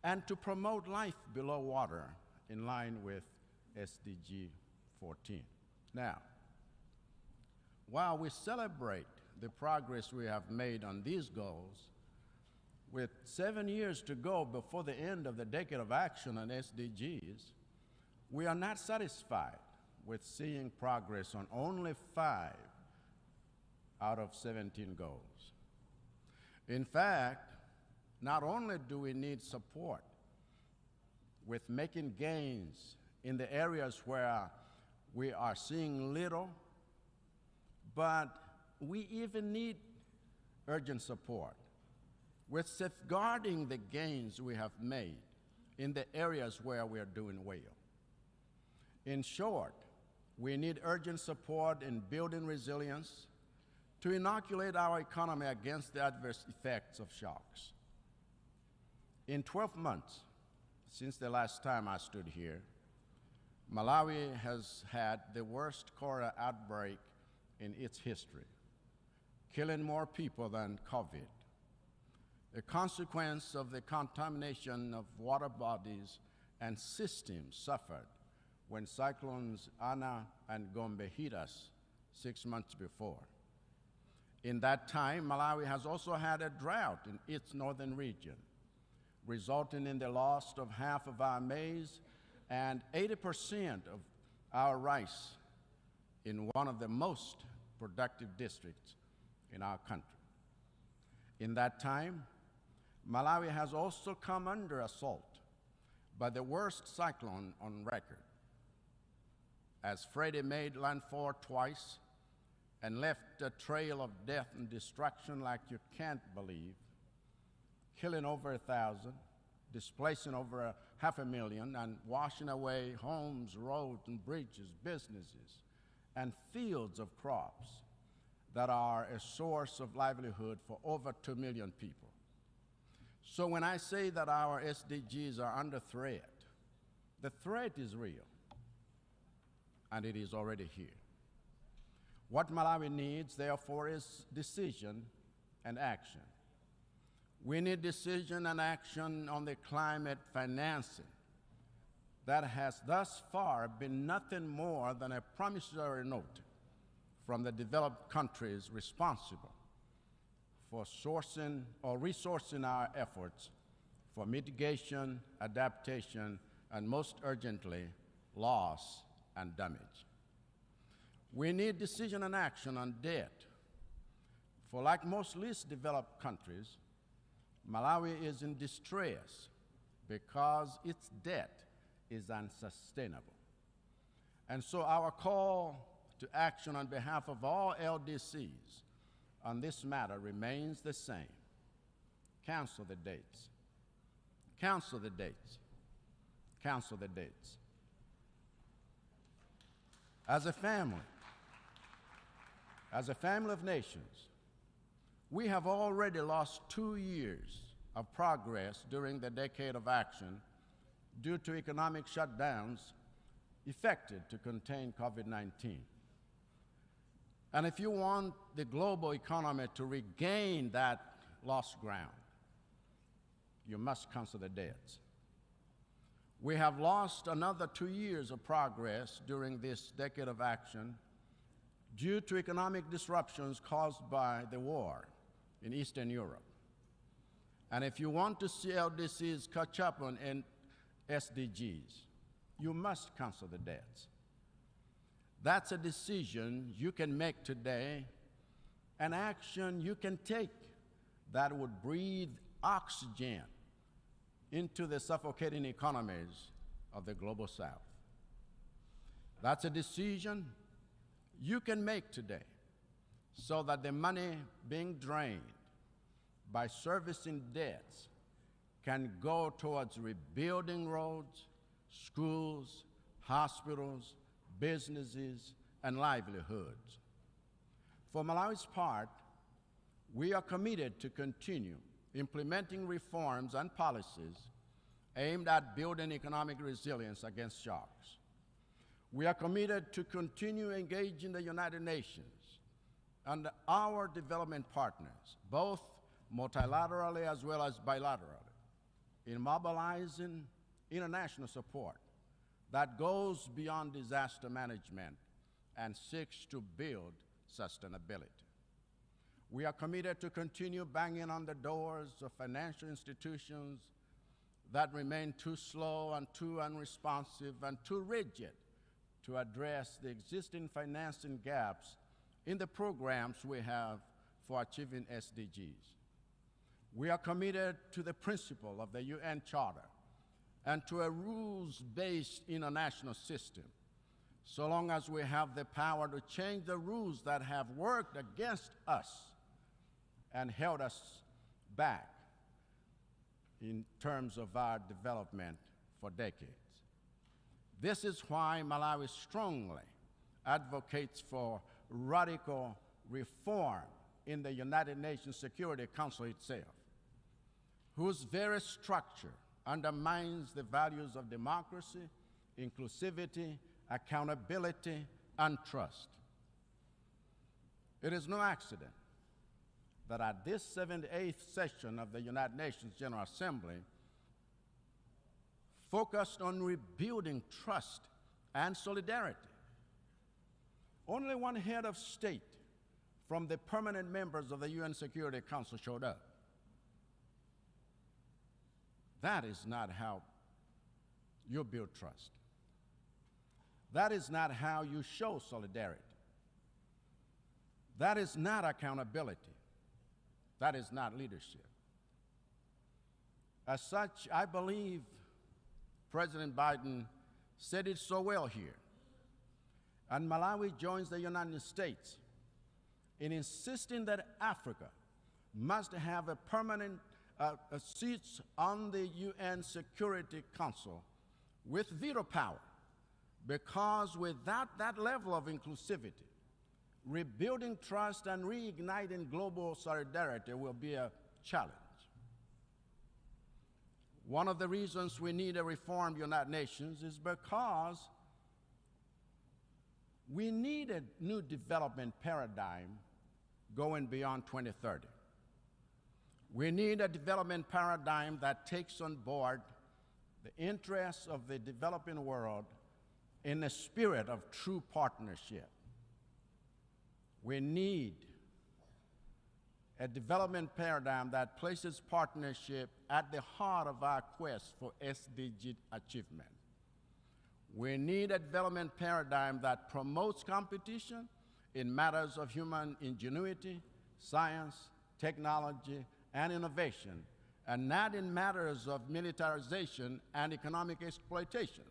and to promote life below water in line with SDG 14. Now, while we celebrate the progress we have made on these goals, with 7 years to go before the end of the decade of action on SDGs, we are not satisfied with seeing progress on only 5 out of 17 goals. In fact, not only do we need support with making gains in the areas where we are seeing little, but we even need urgent support with safeguarding the gains we have made in the areas where we are doing well. In short, we need urgent support in building resilience to inoculate our economy against the adverse effects of shocks. In 12 months since the last time I stood here, Malawi has had the worst cholera outbreak in its history, killing more people than COVID. A consequence of the contamination of water bodies and systems suffered when cyclones Ana and Gombe hit us 6 months before. In that time, Malawi has also had a drought in its northern region, resulting in the loss of half of our maize and 80% of our rice in one of the most productive districts in our country. In that time, Malawi has also come under assault by the worst cyclone on record. As Freddie made landfall twice, and left a trail of death and destruction like you can't believe, killing over 1,000, displacing over 500,000, and washing away homes, roads, and bridges, businesses, and fields of crops that are a source of livelihood for over 2 million people. So when I say that our SDGs are under threat, the threat is real, and it is already here. What Malawi needs, therefore, is decision and action. We need decision and action on the climate financing that has thus far been nothing more than a promissory note from the developed countries responsible for sourcing or resourcing our efforts for mitigation, adaptation, and most urgently, loss and damage. We need decision and action on debt. For like most least developed countries, Malawi is in distress because its debt is unsustainable. And so our call to action on behalf of all LDCs on this matter remains the same. Cancel the dates. Cancel the dates. Cancel the dates. As a family of nations, we have already lost 2 years of progress during the decade of action due to economic shutdowns effected to contain COVID-19. And if you want the global economy to regain that lost ground, you must cancel the debts. We have lost another 2 years of progress during this decade of action due to economic disruptions caused by the war in Eastern Europe. And if you want to see LDCs catch up on SDGs, you must cancel the debts. That's a decision you can make today, an action you can take that would breathe oxygen into the suffocating economies of the global South. That's a decision you can make today so that the money being drained by servicing debts can go towards rebuilding roads, schools, hospitals, businesses, and livelihoods. For Malawi's part, we are committed to continue implementing reforms and policies aimed at building economic resilience against shocks. We are committed to continue engaging the United Nations and our development partners, both multilaterally as well as bilaterally, in mobilizing international support that goes beyond disaster management and seeks to build sustainability. We are committed to continue banging on the doors of financial institutions that remain too slow and too unresponsive and too rigid to address the existing financing gaps in the programs we have for achieving SDGs. We are committed to the principle of the UN Charter and to a rules-based international system, so long as we have the power to change the rules that have worked against us and held us back in terms of our development for decades. This is why Malawi strongly advocates for radical reform in the United Nations Security Council itself, whose very structure undermines the values of democracy, inclusivity, accountability, and trust. It is no accident that at this 78th session of the United Nations General Assembly, focused on rebuilding trust and solidarity, only one head of state from the permanent members of the UN Security Council showed up. That is not how you build trust. That is not how you show solidarity. That is not accountability. That is not leadership. As such, I believe President Biden said it so well here. And Malawi joins the United States in insisting that Africa must have a permanent seat on the UN Security Council with veto power, because without that level of inclusivity, rebuilding trust and reigniting global solidarity will be a challenge. One of the reasons we need a reformed United Nations is because we need a new development paradigm going beyond 2030. We need a development paradigm that takes on board the interests of the developing world in a spirit of true partnership. We need a development paradigm that places partnership at the heart of our quest for SDG achievement. We need a development paradigm that promotes competition in matters of human ingenuity, science, technology, and innovation, and not in matters of militarization and economic exploitation,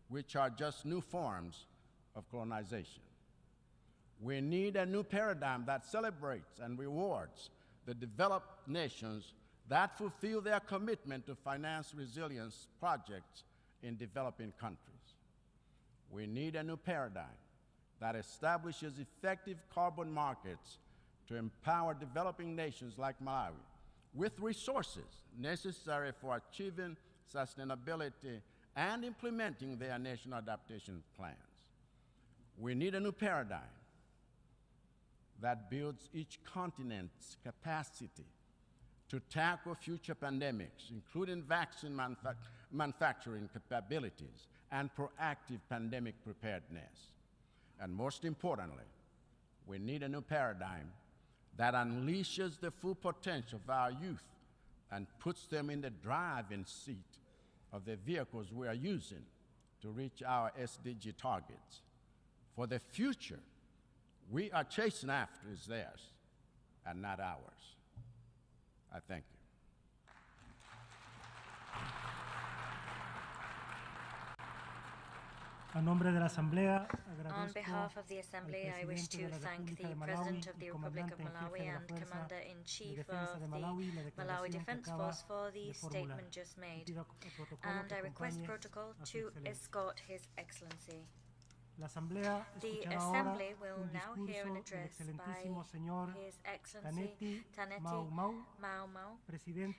which are just new forms of colonization. We need a new paradigm that celebrates and rewards the developed nations that fulfill their commitment to finance resilience projects in developing countries. We need a new paradigm that establishes effective carbon markets to empower developing nations like Malawi with resources necessary for achieving sustainability and implementing their national adaptation plans. We need a new paradigm that builds each continent's capacity to tackle future pandemics, including vaccine manufacturing capabilities and proactive pandemic preparedness. And most importantly, we need a new paradigm that unleashes the full potential of our youth and puts them in the driving seat of the vehicles we are using to reach our SDG targets. For the future we are chasing after is theirs and not ours. I thank you. On behalf of the Assembly, I wish to thank the President of the Republic of Malawi and Commander-in-Chief of the Malawi Defense Force for the statement just made, and I request protocol to escort His Excellency. The Assembly will now hear an address by His Excellency Taneti Mau Mau, President,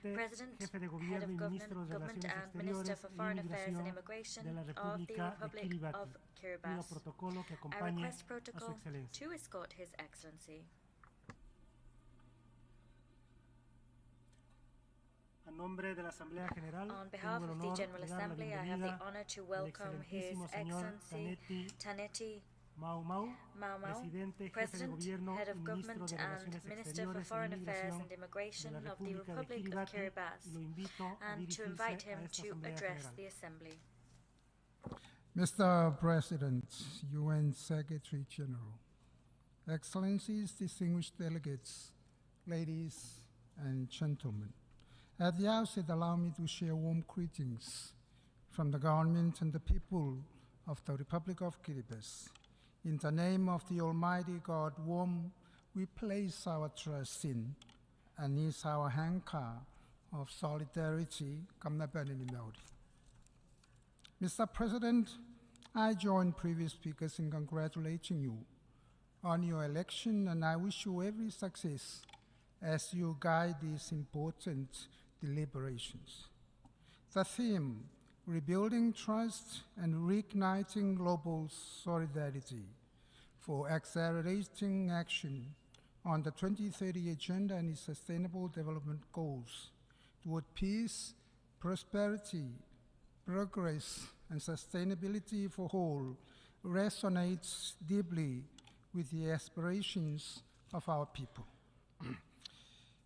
Head of Government and Minister for Foreign Affairs and Immigration of the Republic of Kiribati. I request protocol to escort His Excellency. On behalf of the General Assembly, I have the honor to welcome His Excellency Taneti Mau Mau, President, Head of Government and Minister for Foreign Affairs and Immigration of the Republic of Kiribati, and to invite him to address the Assembly. Mr. President, UN Secretary General, Excellencies, distinguished delegates, ladies and gentlemen. At the outset, allow me to share warm greetings from the government and the people of the Republic of Kiribati. In the name of the Almighty God, whom we place our trust in, and is our anchor of solidarity. Mr. President, I join previous speakers in congratulating you on your election, and I wish you every success as you guide these important deliberations. The theme, rebuilding trust and reigniting global solidarity for accelerating action on the 2030 Agenda and its Sustainable Development Goals toward peace, prosperity, progress, and sustainability for all resonates deeply with the aspirations of our people.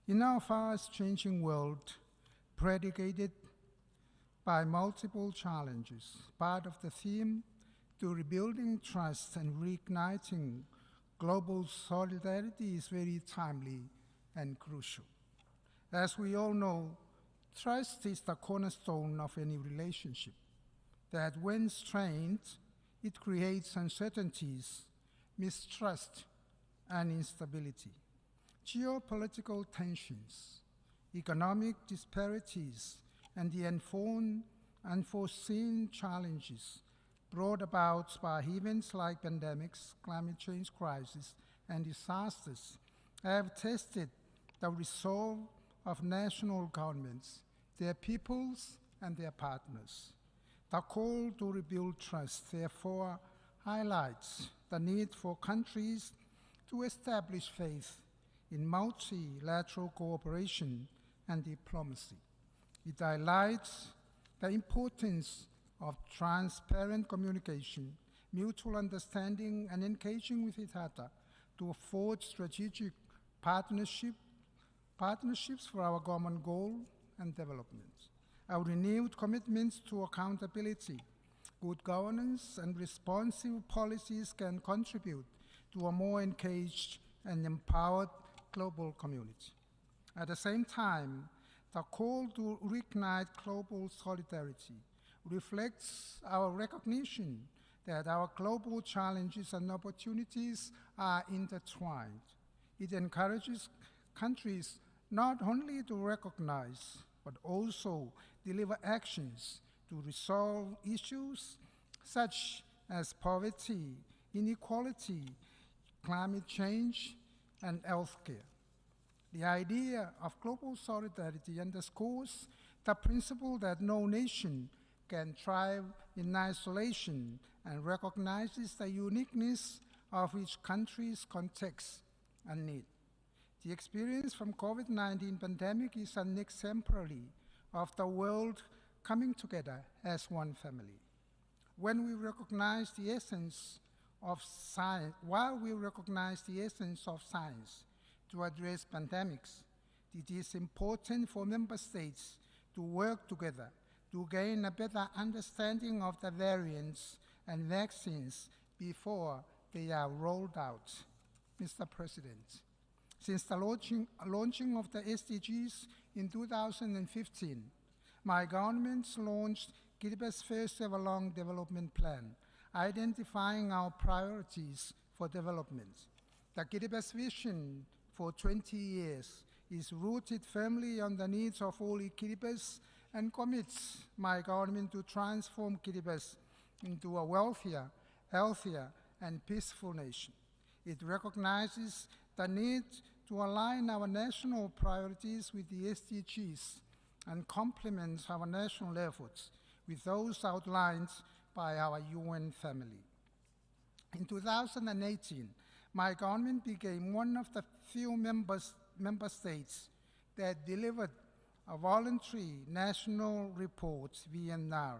In our fast-changing world, predicated by multiple challenges, part of the theme to rebuilding trust and reigniting global solidarity is very timely and crucial. As we all know, trust is the cornerstone of any relationship, that when strained, it creates uncertainties, mistrust, and instability. Geopolitical tensions, economic disparities, and the unforeseen challenges brought about by events like pandemics, climate change crisis, and disasters have tested the resolve of national governments, their peoples, and their partners. The call to rebuild trust, therefore, highlights the need for countries to establish faith in multilateral cooperation and diplomacy. It highlights the importance of transparent communication, mutual understanding, and engaging with each other to forge strategic partnerships for our common goal and development. Our renewed commitments to accountability, good governance, and responsive policies can contribute to a more engaged and empowered global community. At the same time, the call to reignite global solidarity reflects our recognition that our global challenges and opportunities are intertwined. It encourages countries not only to recognize, but also deliver actions to resolve issues such as poverty, inequality, climate change, and healthcare. The idea of global solidarity underscores the principle that no nation can thrive in isolation and recognizes the uniqueness of each country's context and need. The experience from COVID-19 pandemic is an exemplary of the world coming together as one family. When we recognize the essence of science, while we recognize the essence of science to address pandemics, it is important for member states to work together to gain a better understanding of the variants and vaccines before they are rolled out. Mr. President, since the launching of the SDGs in 2015, my government launched Kiriba's first ever long development plan, identifying our priorities for development. The Kiriba's vision for 20 years is rooted firmly on the needs of all Kiribati and commits my government to transform Kiribati into a wealthier, healthier, and peaceful nation. It recognizes the need to align our national priorities with the SDGs and complements our national efforts with those outlined by our UN family. In 2018, my government became one of the few member states that delivered a voluntary national report, VNR,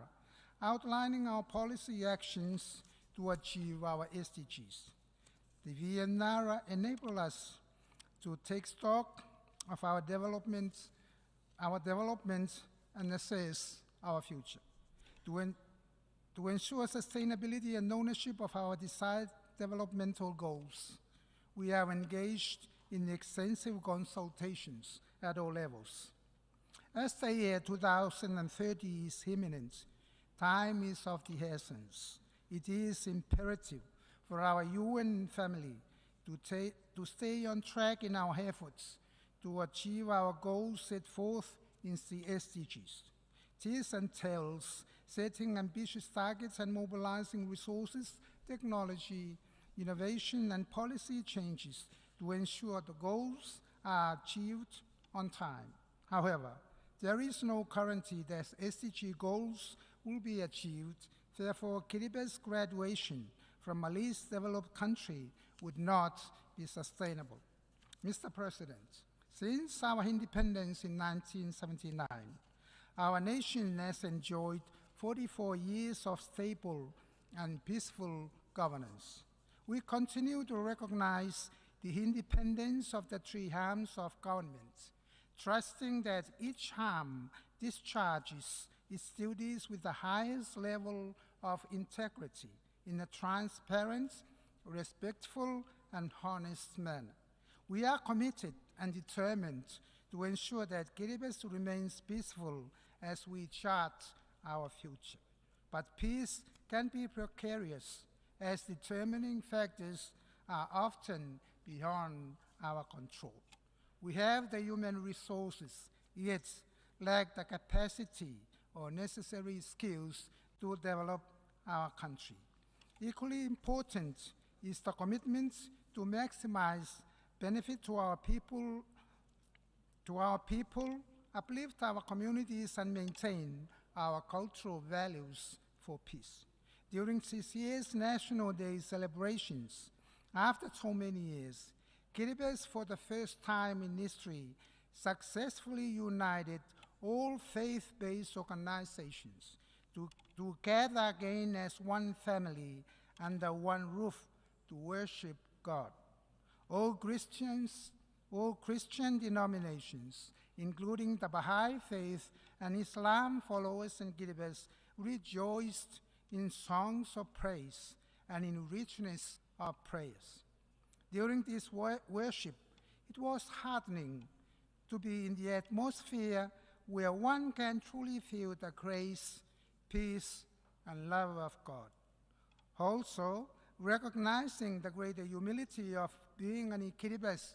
outlining our policy actions to achieve our SDGs. The VNR enabled us to take stock of our development and assess our future. To ensure sustainability and ownership of our desired developmental goals, we have engaged in extensive consultations at all levels. As the year 2030 is imminent, time is of the essence. It is imperative for our UN family to stay on track in our efforts to achieve our goals set forth in the SDGs. This entails setting ambitious targets and mobilizing resources, technology, innovation, and policy changes to ensure the goals are achieved on time. However, there is no guarantee that SDG goals will be achieved. Therefore, Kiribati's graduation from a least developed country would not be sustainable. Mr. President, since our independence in 1979, our nation has enjoyed 44 years of stable and peaceful governance. We continue to recognize the independence of the three arms of government, trusting that each arm discharges its duties with the highest level of integrity in a transparent, respectful, and honest manner. We are committed and determined to ensure that Kiribati remains peaceful as we chart our future. But peace can be precarious, as determining factors are often beyond our control. We have the human resources, yet lack the capacity or necessary skills to develop our country. Equally important is the commitment to maximize benefit to our people, uplift our communities, and maintain our cultural values for peace. During this year's National Day celebrations, after so many years, Kiribati, for the first time in history, successfully united all faith-based organizations to gather again as one family under one roof to worship God. All Christian denominations, including the Baha'i faith and Islam followers in Kiribati, rejoiced in songs of praise and in richness of prayers. During this worship, it was heartening to be in the atmosphere where one can truly feel the grace, peace, and love of God. Also, recognizing the greater humility of being an Kiribati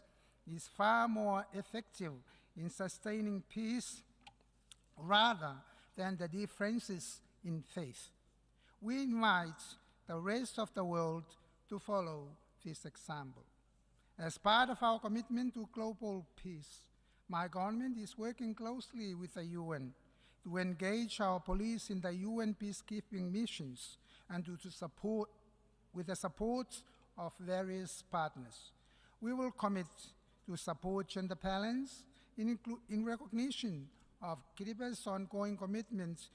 is far more effective in sustaining peace rather than the differences in faith. We invite the rest of the world to follow this example. As part of our commitment to global peace, my government is working closely with the UN to engage our police in the UN peacekeeping missions and with the support of various partners. We will commit to support gender balance in recognition of Kiribati's ongoing commitment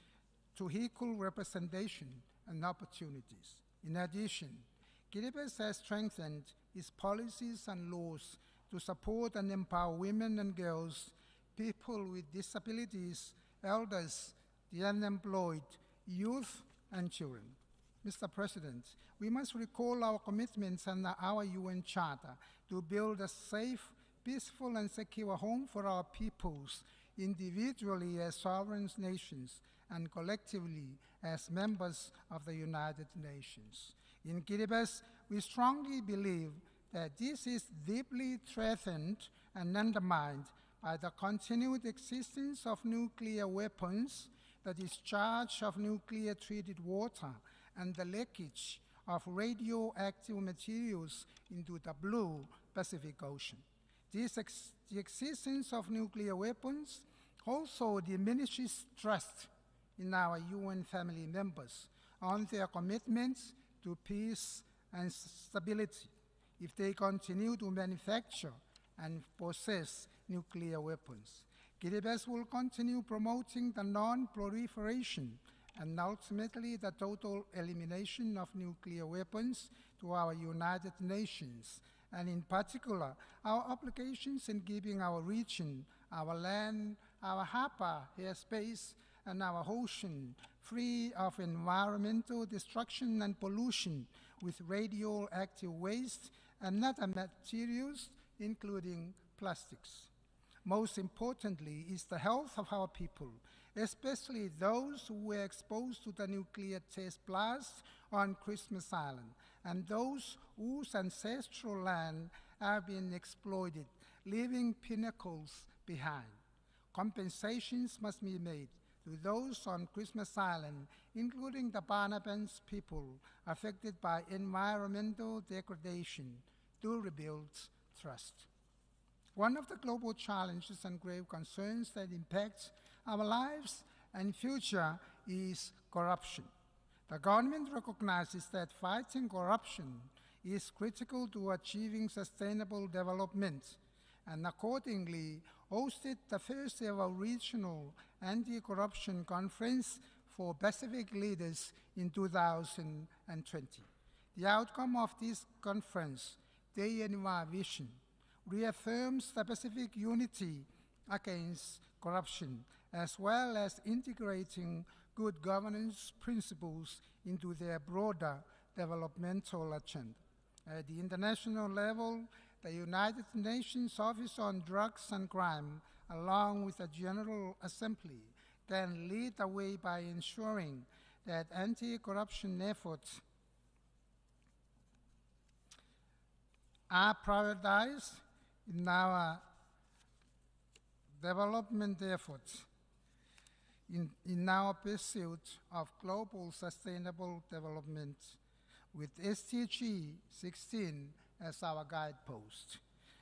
to equal representation and opportunities. In addition, Kiribati has strengthened its policies and laws to support and empower women and girls, people with disabilities, elders, the unemployed, youth, and children. Mr. President, we must recall our commitments under our UN Charter to build a safe, peaceful, and secure home for our peoples, individually as sovereign nations and collectively as members of the United Nations. In Kiribati, we strongly believe that this is deeply threatened and undermined by the continued existence of nuclear weapons, the discharge of nuclear treated water, and the leakage of radioactive materials into the blue Pacific Ocean. The existence of nuclear weapons also diminishes trust in our UN family members on their commitments to peace and stability if they continue to manufacture and possess nuclear weapons. Kiribati will continue promoting the non-proliferation and ultimately the total elimination of nuclear weapons to our United Nations, and in particular, our obligations in keeping our region, our land, our harbor, airspace, and our ocean free of environmental destruction and pollution with radioactive waste and other materials, including plastics. Most importantly is the health of our people, especially those who were exposed to the nuclear test blast on Christmas Island, and those whose ancestral land have been exploited, leaving pinnacles behind. Compensations must be made to those on Christmas Island, including the Banabans people affected by environmental degradation, to rebuild trust. One of the global challenges and grave concerns that impacts our lives and future is corruption. The government recognizes that fighting corruption is critical to achieving sustainable development, and accordingly hosted the first ever regional anti-corruption conference for Pacific leaders in 2020. The outcome of this conference, Day and Vision, reaffirms the Pacific unity against corruption, as well as integrating good governance principles into their broader developmental agenda. At the international level, the United Nations Office on Drugs and Crime, along with the General Assembly, can lead the way by ensuring that anti-corruption efforts are prioritized in our development efforts in our pursuit of global sustainable development with SDG 16 as our guidepost.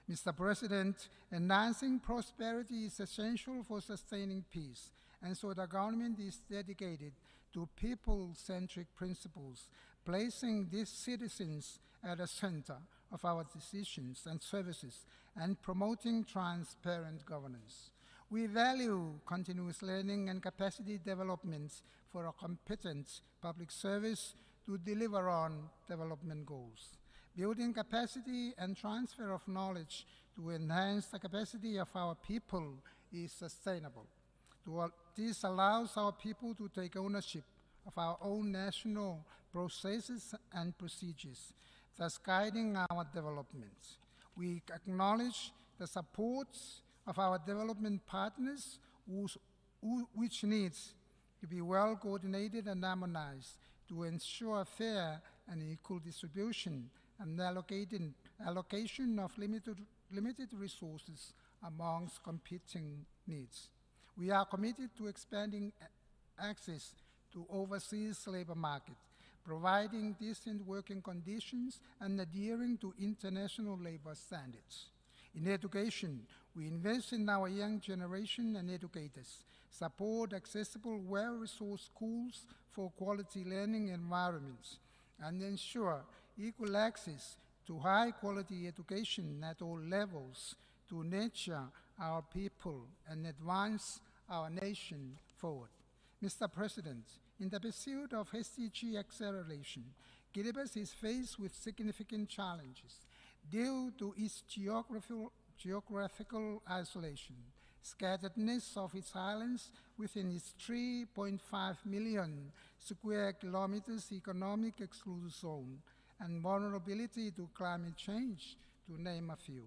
Mr. President, enhancing prosperity is essential for sustaining peace, and so the government is dedicated to people-centric principles, placing these citizens at the center of our decisions and services, and promoting transparent governance. We value continuous learning and capacity development for a competent public service to deliver on development goals. Building capacity and transfer of knowledge to enhance the capacity of our people is sustainable. This allows our people to take ownership of our own national processes and procedures, thus guiding our development. We acknowledge the support of our development partners, which needs to be well coordinated and harmonized to ensure fair and equal distribution and allocation of limited resources amongst competing needs. We are committed to expanding access to overseas labor market, providing decent working conditions and adhering to international labor standards. In education, we invest in our young generation and educators, support accessible, well-resourced schools for quality learning environments, and ensure equal access to high-quality education at all levels to nurture our people and advance our nation forward. Mr. President, in the pursuit of SDG acceleration, Kiribati is faced with significant challenges due to its geographical isolation, scatteredness of its islands within its 3.5 million square kilometers economic exclusive zone, and vulnerability to climate change, to name a few.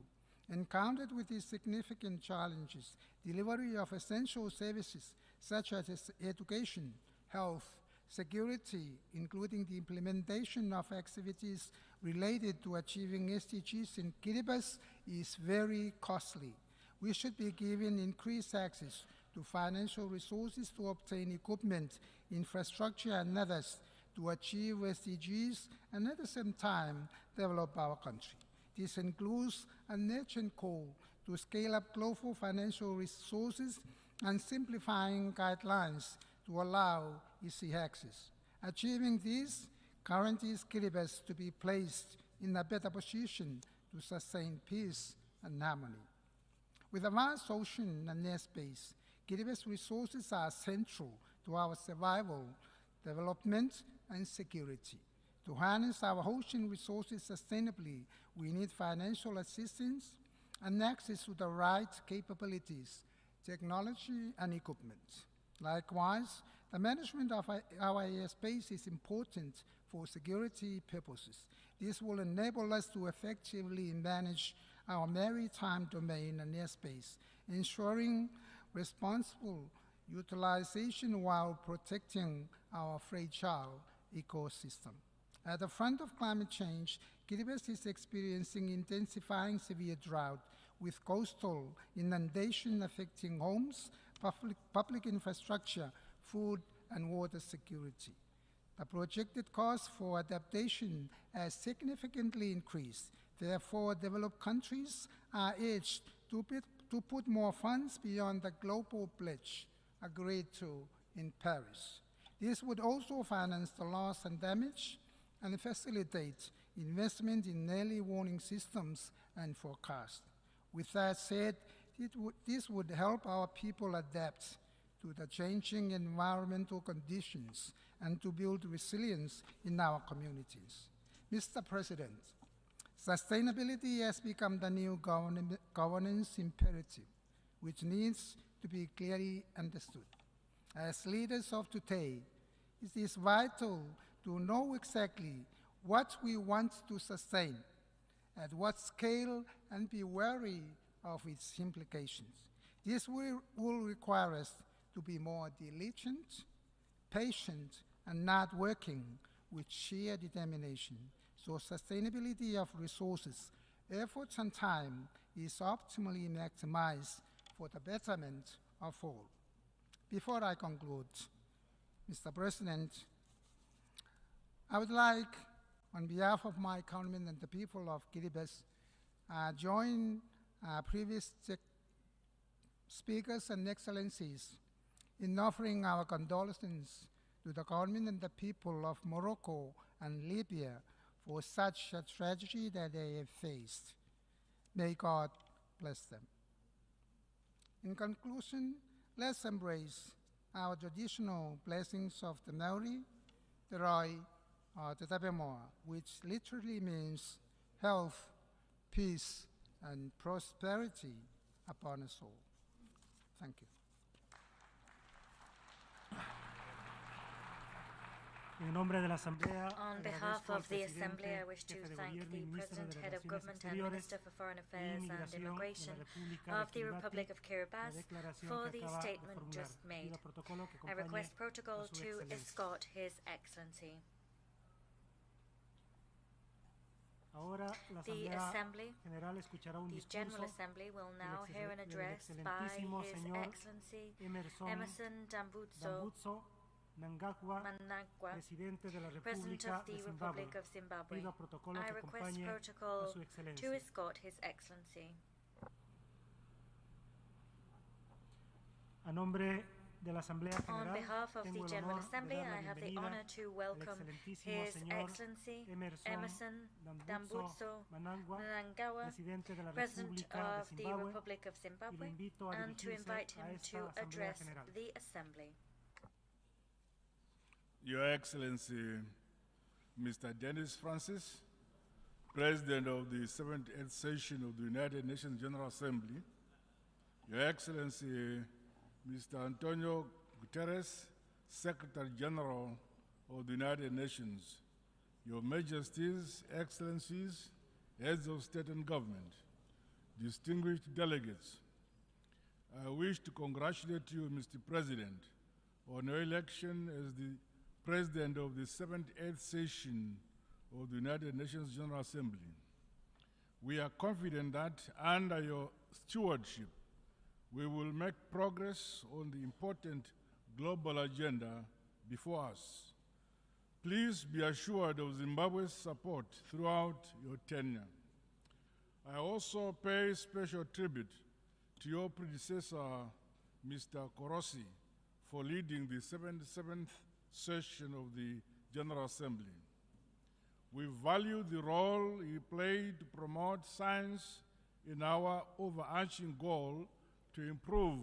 Encountered with these significant challenges, delivery of essential services such as education, health, security, including the implementation of activities related to achieving SDGs in Kiribati, is very costly. We should be given increased access to financial resources to obtain equipment, infrastructure, and others to achieve SDGs and at the same time develop our country. This includes an urgent call to scale up global financial resources and simplifying guidelines to allow easy access. Achieving this guarantees Kiribati to be placed in a better position to sustain peace and harmony. With a vast ocean and airspace, Kiribati's resources are central to our survival, development, and security. To harness our ocean resources sustainably, we need financial assistance and access to the right capabilities, technology, and equipment. Likewise, the management of our airspace is important for security purposes. This will enable us to effectively manage our maritime domain and airspace, ensuring responsible utilization while protecting our fragile ecosystem. At the front of climate change, Kiribati is experiencing intensifying severe drought, with coastal inundation affecting homes, public infrastructure, food, and water security. The projected cost for adaptation has significantly increased. Therefore, developed countries are urged to put more funds beyond the global pledge agreed to in Paris. This would also finance the loss and damage and facilitate investment in early warning systems and forecast. With that said, this would help our people adapt to the changing environmental conditions and to build resilience in our communities. Mr. President, sustainability has become the new governance imperative, which needs to be clearly understood. As leaders of today, it is vital to know exactly what we want to sustain, at what scale, and be wary of its implications. This will require us to be more diligent, patient, and not working with sheer determination, so sustainability of resources efforts and time is optimally maximized for the betterment of all. Before I conclude, Mr. President, I would like, on behalf of my countrymen and the people of Kiribati, join previous speakers and excellencies in offering our condolences to the government and the people of Morocco and Libya for such a tragedy that they have faced. May God bless them. In conclusion, let's embrace our traditional blessings of the Maori, the Roi, or the Tabemoa, which literally means health, peace, and prosperity upon us all. Thank you. On behalf of the Assembly, I wish to thank the President, Head of Government, and Minister for Foreign Affairs and Immigration of the Republic of Kiribati for the statement just made. I request protocol to escort His Excellency. The Assembly, the General Assembly, will now hear an address by His Excellency Emerson Dambudzo Mnangagwa, President of the Republic of Zimbabwe. I request protocol to escort His Excellency. On behalf of the General Assembly, I have the honor to welcome His Excellency Emerson Dambudzo Mnangagwa, President of the Republic of Zimbabwe, and to invite him to address the Assembly. Your Excellency, Mr. Dennis Francis, President of the 78th Session of the United Nations General Assembly, Your Excellency, Mr. Antonio Guterres, Secretary General of the United Nations, Your Majesties, Excellencies, Heads of State and Government, distinguished delegates, I wish to congratulate you, Mr. President, on your election as the President of the 78th Session of the United Nations General Assembly. We are confident that under your stewardship, we will make progress on the important global agenda before us. Please be assured of Zimbabwe's support throughout your tenure. I also pay special tribute to your predecessor, Mr. Korosi, for leading the 77th session of the General Assembly. We value the role he played to promote science in our overarching goal to improve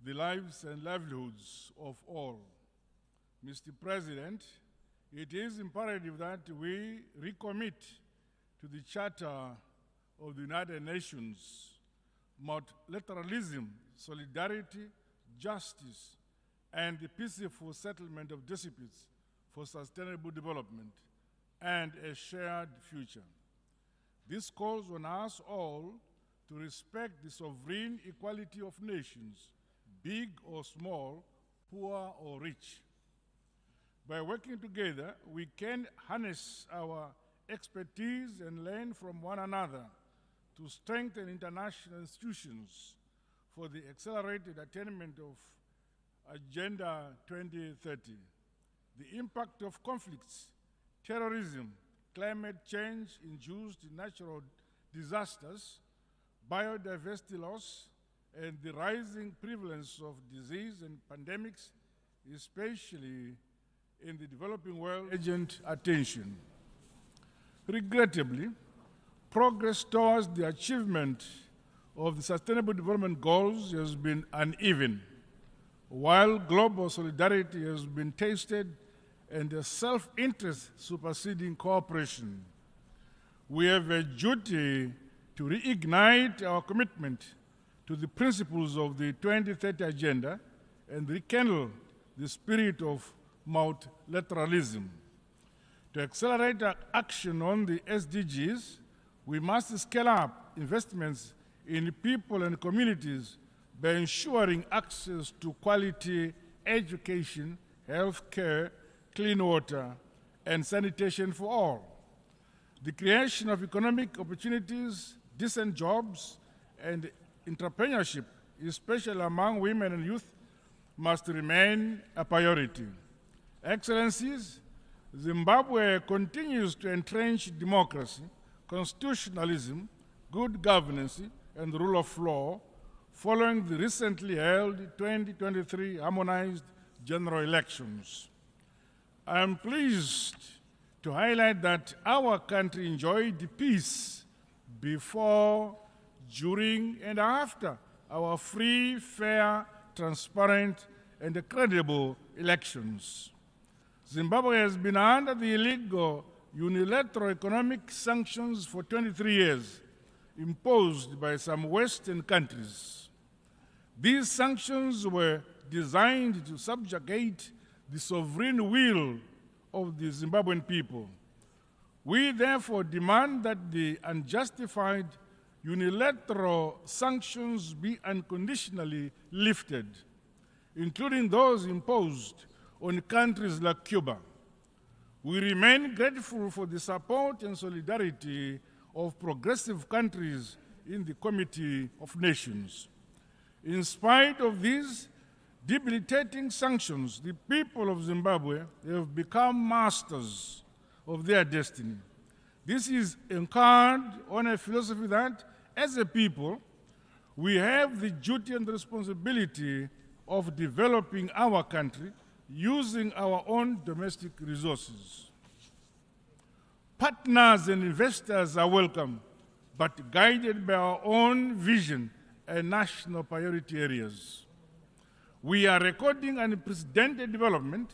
the lives and livelihoods of all. Mr. President, it is imperative that we recommit to the Charter of the United Nations multilateralism, solidarity, justice, and the peaceful settlement of disputes for sustainable development and a shared future. This calls on us all to respect the sovereign equality of nations, big or small, poor or rich. By working together, we can harness our expertise and learn from one another to strengthen international institutions for the accelerated attainment of Agenda 2030. The impact of conflicts, terrorism, climate change-induced natural disasters, biodiversity loss, and the rising prevalence of disease and pandemics, especially in the developing world, urgent attention. Regrettably, progress towards the achievement of the Sustainable Development Goals has been uneven, while global solidarity has been tasted and a self-interest superseding cooperation. We have a duty to reignite our commitment to the principles of the 2030 Agenda and rekindle the spirit of multilateralism. To accelerate our action on the SDGs, we must scale up investments in people and communities by ensuring access to quality education, health care, clean water, and sanitation for all. The creation of economic opportunities, decent jobs, and entrepreneurship, especially among women and youth, must remain a priority. Excellencies, Zimbabwe continues to entrench democracy, constitutionalism, good governance, and the rule of law following the recently held 2023 harmonized general elections. I am pleased to highlight that our country enjoyed peace before, during, and after our free, fair, transparent, and credible elections. Zimbabwe has been under the illegal unilateral economic sanctions for 23 years, imposed by some Western countries. These sanctions were designed to subjugate the sovereign will of the Zimbabwean people. We therefore demand that the unjustified unilateral sanctions be unconditionally lifted, including those imposed on countries like Cuba. We remain grateful for the support and solidarity of progressive countries in the Committee of Nations. In spite of these debilitating sanctions, the people of Zimbabwe have become masters of their destiny. This is anchored on a philosophy that, as a people, we have the duty and responsibility of developing our country using our own domestic resources. Partners and investors are welcome, but guided by our own vision and national priority areas. We are recording unprecedented development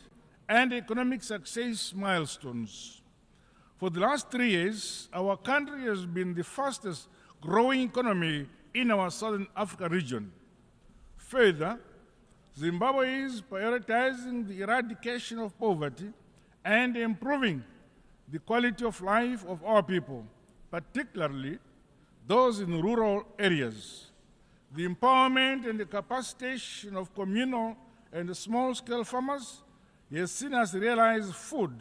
and economic success milestones. For the last 3 years, our country has been the fastest growing economy in our Southern Africa region. Further, Zimbabwe is prioritizing the eradication of poverty and improving the quality of life of our people, particularly those in rural areas. The empowerment and the capacitation of communal and small-scale farmers has seen us realize food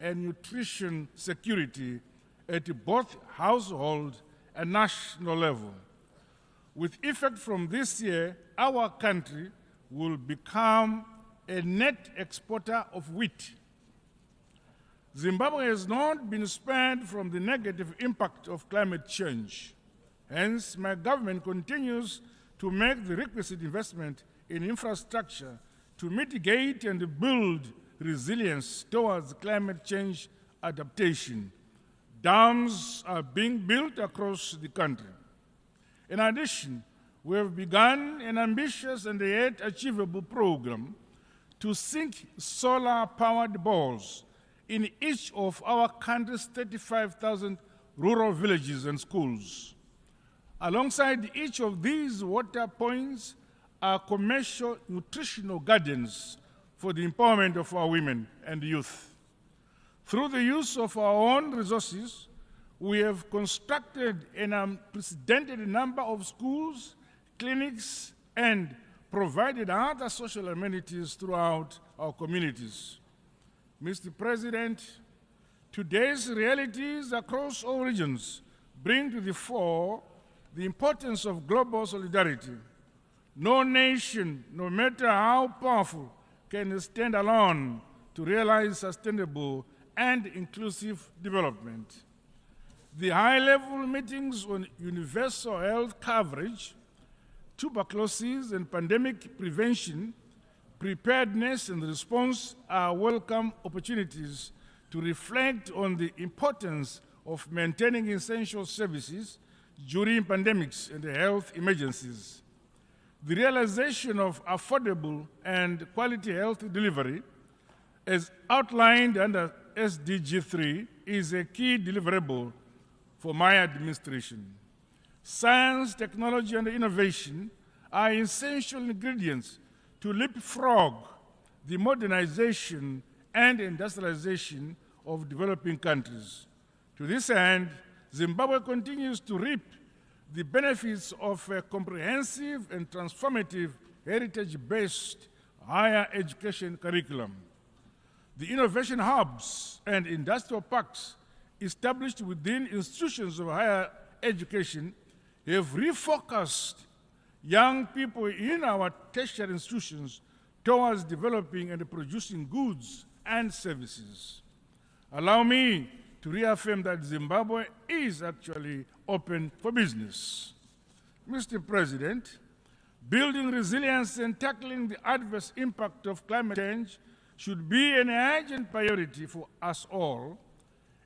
and nutrition security at both household and national level. With effect from this year, our country will become a net exporter of wheat. Zimbabwe has not been spared from the negative impact of climate change. Hence, my government continues to make the requisite investment in infrastructure to mitigate and build resilience towards climate change adaptation. Dams are being built across the country. In addition, we have begun an ambitious and yet achievable program to sink solar-powered balls in each of our country's 35,000 rural villages and schools. Alongside each of these water points are commercial nutritional gardens for the empowerment of our women and youth. Through the use of our own resources, we have constructed an unprecedented number of schools, clinics, and provided other social amenities throughout our communities. Mr. President, today's realities across all regions bring to the fore the importance of global solidarity. No nation, no matter how powerful, can stand alone to realize sustainable and inclusive development. The high-level meetings on universal health coverage, tuberculosis and pandemic prevention, preparedness and response are welcome opportunities to reflect on the importance of maintaining essential services during pandemics and health emergencies. The realization of affordable and quality health delivery, as outlined under SDG 3, is a key deliverable for my administration. Science, technology, and innovation are essential ingredients to leapfrog the modernization and industrialization of developing countries. To this end, Zimbabwe continues to reap the benefits of a comprehensive and transformative heritage-based higher education curriculum. The innovation hubs and industrial parks established within institutions of higher education have refocused young people in our tertiary institutions towards developing and producing goods and services. Allow me to reaffirm that Zimbabwe is actually open for business. Mr. President, building resilience and tackling the adverse impact of climate change should be an urgent priority for us all.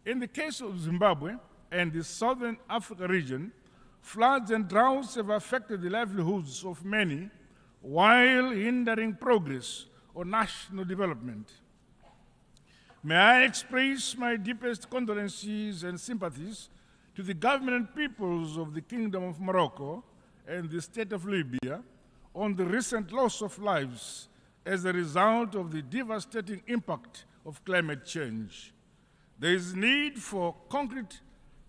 In the case of Zimbabwe and the Southern Africa region, floods and droughts have affected the livelihoods of many while hindering progress or national development. May I express my deepest condolences and sympathies to the government and peoples of the Kingdom of Morocco and the state of Libya on the recent loss of lives as a result of the devastating impact of climate change. There is need for concrete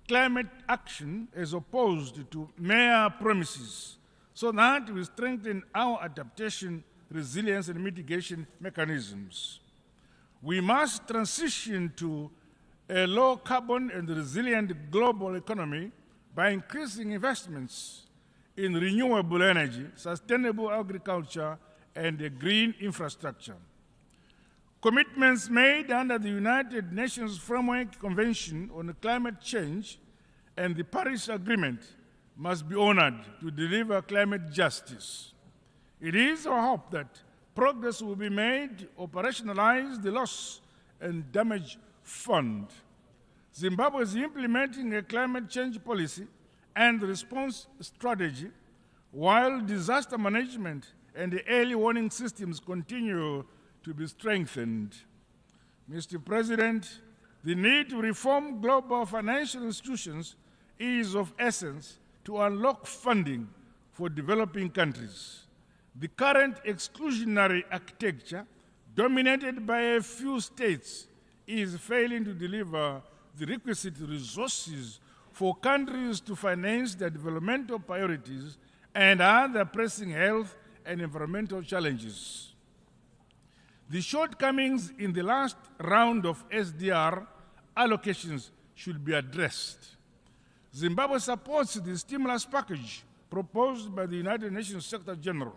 climate action as opposed to mere promises, so that we strengthen our adaptation, resilience, and mitigation mechanisms. We must transition to a low-carbon and resilient global economy by increasing investments in renewable energy, sustainable agriculture, and a green infrastructure. Commitments made under the United Nations Framework Convention on Climate Change and the Paris Agreement must be honored to deliver climate justice. It is our hope that progress will be made to operationalize the loss and damage fund. Zimbabwe is implementing a climate change policy and response strategy, while disaster management and the early warning systems continue to be strengthened. Mr. President, the need to reform global financial institutions is of essence to unlock funding for developing countries. The current exclusionary architecture, dominated by a few states, is failing to deliver the requisite resources for countries to finance their developmental priorities and other pressing health and environmental challenges. The shortcomings in the last round of SDR allocations should be addressed. Zimbabwe supports the stimulus package proposed by the United Nations Secretary General.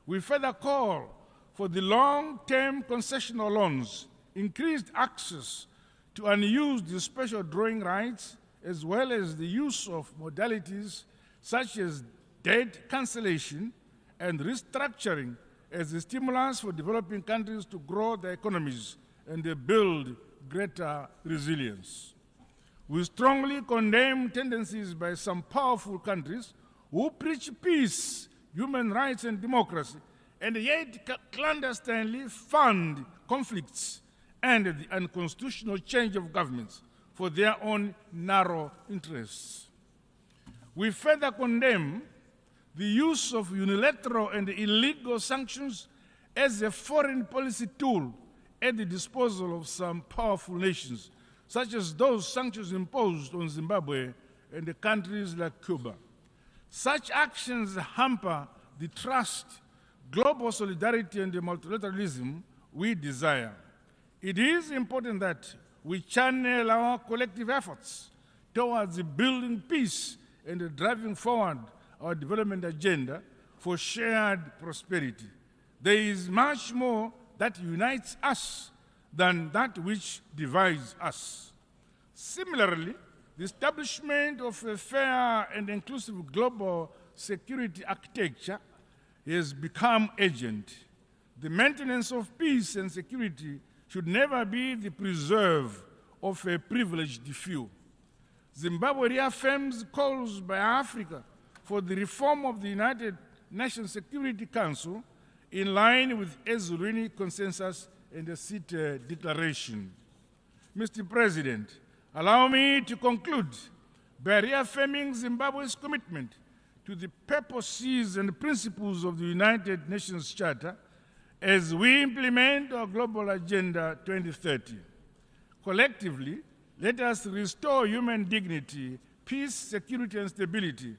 We further call for the long-term concessional loans, increased access to unused special drawing rights, as well as the use of modalities such as debt cancellation and restructuring as a stimulus for developing countries to grow their economies and build greater resilience. We strongly condemn tendencies by some powerful countries who preach peace, human rights, and democracy, and yet clandestinely fund conflicts and the unconstitutional change of governments for their own narrow interests. We further condemn the use of unilateral and illegal sanctions as a foreign policy tool at the disposal of some powerful nations, such as those sanctions imposed on Zimbabwe and the countries like Cuba. Such actions hamper the trust, global solidarity, and the multilateralism we desire. It is important that we channel our collective efforts towards building peace and driving forward our development agenda for shared prosperity. There is much more that unites us than that which divides us. Similarly, the establishment of a fair and inclusive global security architecture has become urgent. The maintenance of peace and security should never be the preserve of a privileged few. Zimbabwe reaffirms calls by Africa for the reform of the United Nations Security Council in line with Al-Alimi consensus and the CITE declaration. Mr. President, allow me to conclude by reaffirming Zimbabwe's commitment to the purposes and principles of the United Nations Charter as we implement our Global Agenda 2030. Collectively, let us restore human dignity, peace, security, and stability,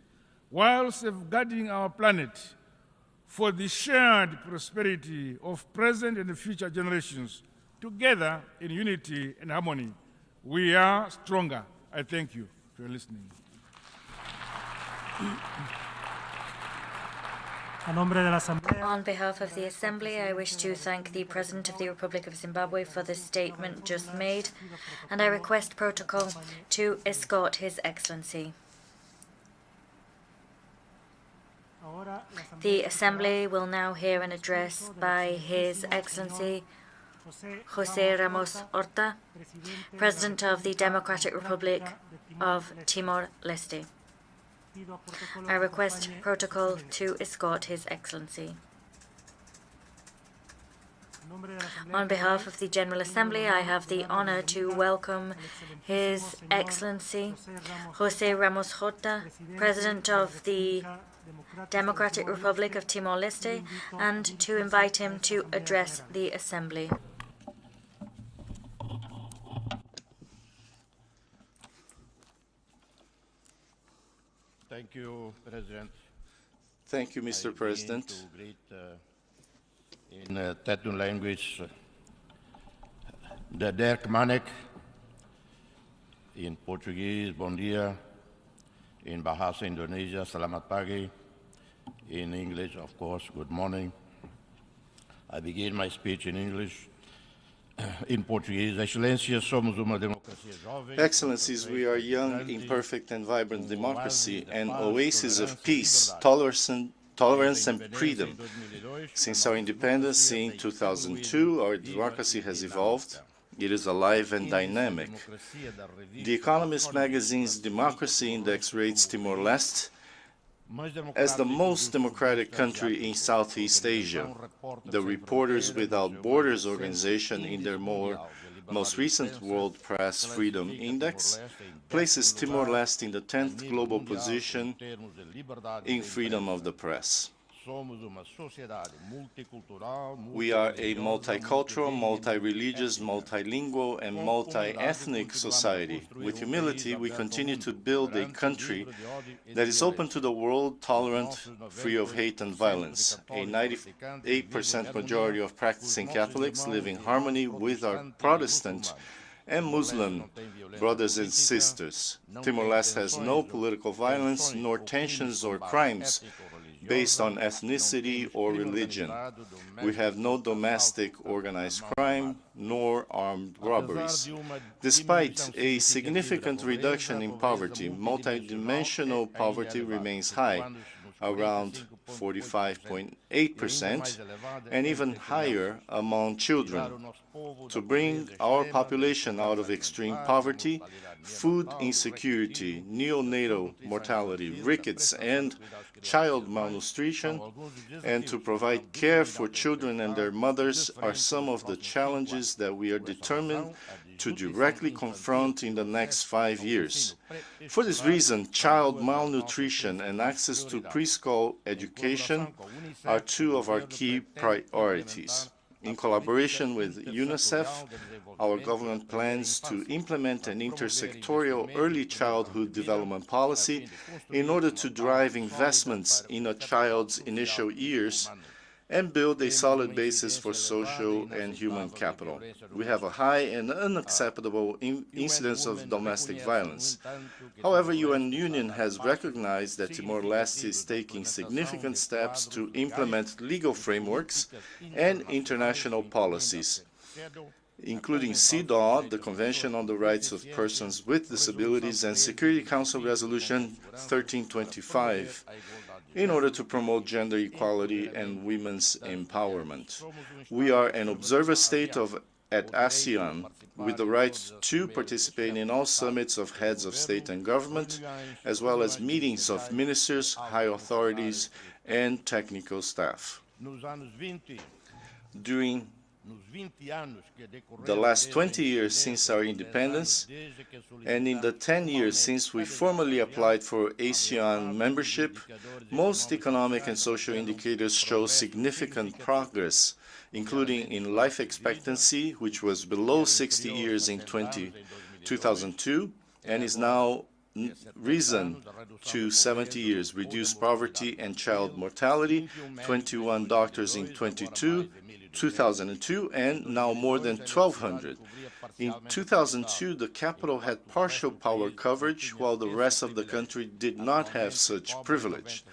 while safeguarding our planet for the shared prosperity of present and future generations, together in unity and harmony. We are stronger. I thank you for listening. On behalf of the Assembly, I wish to thank the President of the Republic of Zimbabwe for the statement just made, and I request protocol to escort His Excellency. The Assembly will now hear an address by His Excellency José Ramos Horta, President of the Democratic Republic of Timor-Leste. I request protocol to escort His Excellency. On behalf of the General Assembly, I have the honor to welcome His Excellency José Ramos Horta, President of the Democratic Republic of Timor-Leste, and to invite him to address the Assembly. Thank you, President. Thank you, Mr. President. In Tetu language, the Dirk Manek. In Portuguese, bom dia. In Bahasa Indonesia, selamat pagi. In English, of course, good morning. I begin my speech in English. In Portuguese, Excelências, somos uma democracia jovem. Excellencies, we are young, imperfect, and vibrant democracy, an oasis of peace, tolerance, and freedom. Since our independence in 2002, our democracy has evolved. It is alive and dynamic. The Economist magazine's Democracy Index rates Timor-Leste as the most democratic country in Southeast Asia. The Reporters Without Borders organization, in their most recent World Press Freedom Index, places Timor-Leste in the 10th global position in freedom of the press. We are a multicultural, multi-religious, multilingual, and multi-ethnic society. With humility, we continue to build a country that is open to the world, tolerant, free of hate and violence. A 98% majority of practicing Catholics live in harmony with our Protestant and Muslim brothers and sisters. Timor-Leste has no political violence, nor tensions or crimes based on ethnicity or religion. We have no domestic organized crime, nor armed robberies. Despite a significant reduction in poverty, multidimensional poverty remains high, around 45.8%, and even higher among children. To bring our population out of extreme poverty, food insecurity, neonatal mortality, rickets, and child malnutrition, and to provide care for children and their mothers are some of the challenges that we are determined to directly confront in the next 5 years. For this reason, child malnutrition and access to preschool education are two of our key priorities. In collaboration with UNICEF, our government plans to implement an intersectoral early childhood development policy in order to drive investments in a child's initial years and build a solid basis for social and human capital. We have a high and unacceptable incidence of domestic violence. However, UN Union has recognized that Timor-Leste is taking significant steps to implement legal frameworks and international policies, including CEDAW, the Convention on the Rights of Persons with Disabilities, and Security Council Resolution 1325, in order to promote gender equality and women's empowerment. We are an observer state at ASEAN, with the right to participate in all summits of heads of state and government, as well as meetings of ministers, high authorities, and technical staff. During the last 20 years since our independence, and in the 10 years since we formally applied for ASEAN membership, most economic and social indicators show significant progress, including in life expectancy, which was below 60 years in 2002 and is now risen to 70 years, reduced poverty and child mortality, 21 doctors in 2002, and now more than 1,200. In 2002, the capital had partial power coverage, while the rest of the country did not have such privilege.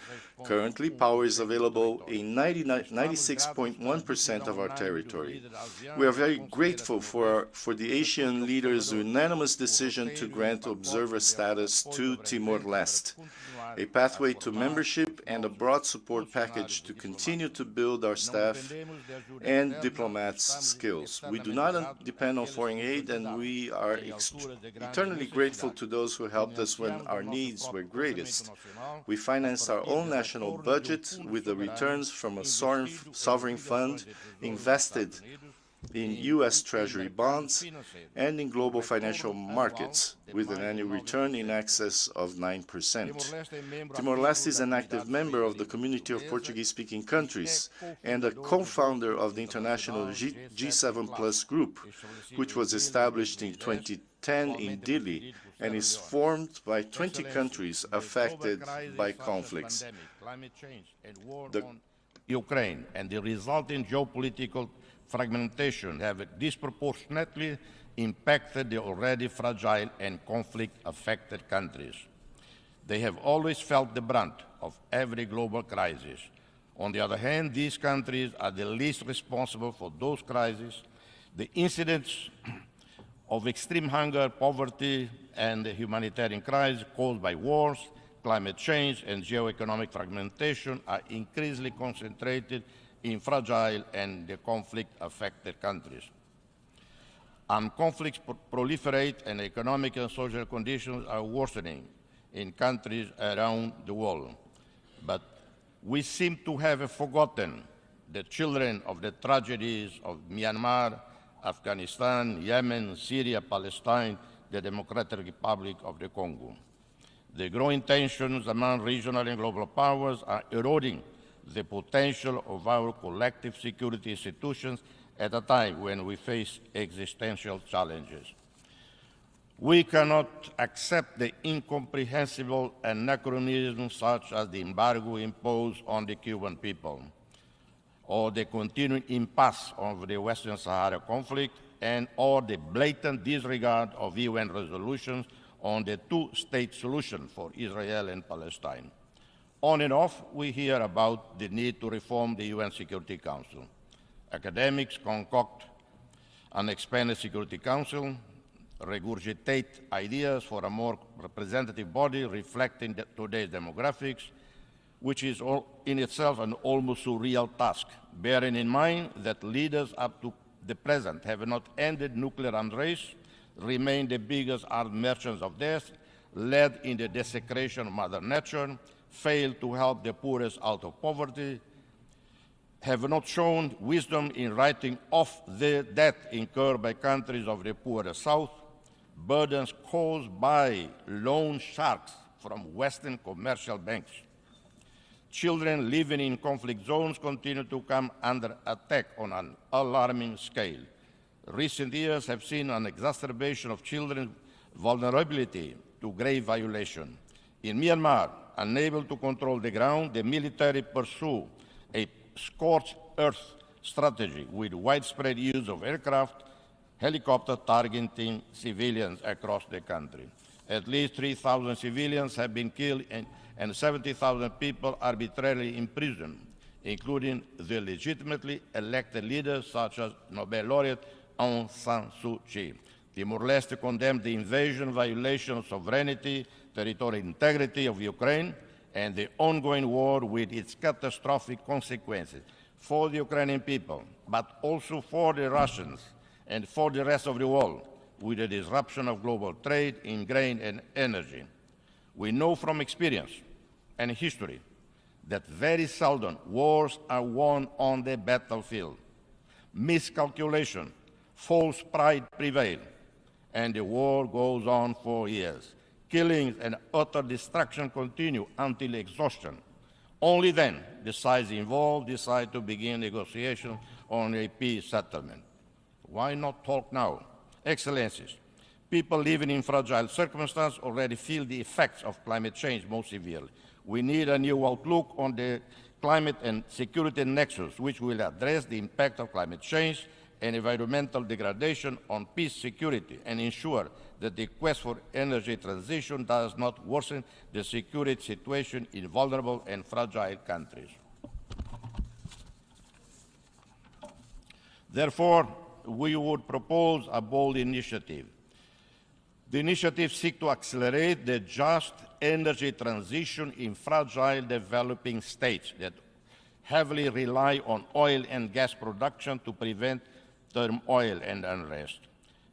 Currently, power is available in 96.1% of our territory. We are very grateful for the Asian leaders' unanimous decision to grant observer status to Timor-Leste, a pathway to membership and a broad support package to continue to build our staff and diplomats' skills. We do not depend on foreign aid, and we are eternally grateful to those who helped us when our needs were greatest. We financed our own national budget with the returns from a sovereign fund invested in U.S. Treasury bonds and in global financial markets, with an annual return in excess of 9%. Timor-Leste is an active member of the community of Portuguese-speaking countries and a co-founder of the international G7+ group, which was established in 2010 in Dili and is formed by 20 countries affected by conflicts. Ukraine and the resulting geopolitical fragmentation have disproportionately impacted the already fragile and conflict-affected countries. They have always felt the brunt of every global crisis. On the other hand, these countries are the least responsible for those crises. The incidents of extreme hunger, poverty, and the humanitarian crisis caused by wars, climate change, and geoeconomic fragmentation are increasingly concentrated in fragile and conflict-affected countries. Conflicts proliferate and economic and social conditions are worsening in countries around the world. But we seem to have forgotten the children of the tragedies of Myanmar, Afghanistan, Yemen, Syria, Palestine, the Democratic Republic of the Congo. The growing tensions among regional and global powers are eroding the potential of our collective security institutions at a time when we face existential challenges. We cannot accept the incomprehensible anachronisms such as the embargo imposed on the Cuban people, or the continuing impasse of the Western Sahara conflict, or the blatant disregard of UN resolutions on the two-state solution for Israel and Palestine. On and off, we hear about the need to reform the UN Security Council. Academics concoct an expanded Security Council, regurgitate ideas for a more representative body reflecting today's demographics, which is in itself an almost surreal task, bearing in mind that leaders up to the present have not ended nuclear arms race, remain the biggest arms merchants of death, led in the desecration of Mother Nature, failed to help the poorest out of poverty, have not shown wisdom in writing off the debt incurred by countries of the poorer South, burdens caused by loan sharks from Western commercial banks. Children living in conflict zones continue to come under attack on an alarming scale. Recent years have seen an exacerbation of children's vulnerability to grave violation. In Myanmar, unable to control the ground, the military pursue a scorched earth strategy with widespread use of aircraft, helicopter targeting civilians across the country. At least 3,000 civilians have been killed and 70,000 people arbitrarily imprisoned, including the legitimately elected leaders such as Nobel laureate Aung San Suu Kyi. Timor-Leste condemned the invasion, violation of sovereignty, territorial integrity of Ukraine, and the ongoing war with its catastrophic consequences for the Ukrainian people, but also for the Russians and for the rest of the world, with the disruption of global trade in grain and energy. We know from experience and history that very seldom wars are won on the battlefield. Miscalculation, false pride prevail, and the war goes on for years. Killings and utter destruction continue until exhaustion. Only then the sides involved decide to begin negotiations on a peace settlement. Why not talk now? Excellencies, People living in fragile circumstances already feel the effects of climate change most severely. We need a new outlook on the climate and security nexus, which will address the impact of climate change and environmental degradation on peace, security, and ensure that the quest for energy transition does not worsen the security situation in vulnerable and fragile countries. Therefore, we would propose a bold initiative. The initiative seeks to accelerate the just energy transition in fragile developing states that heavily rely on oil and gas production to prevent turmoil and unrest.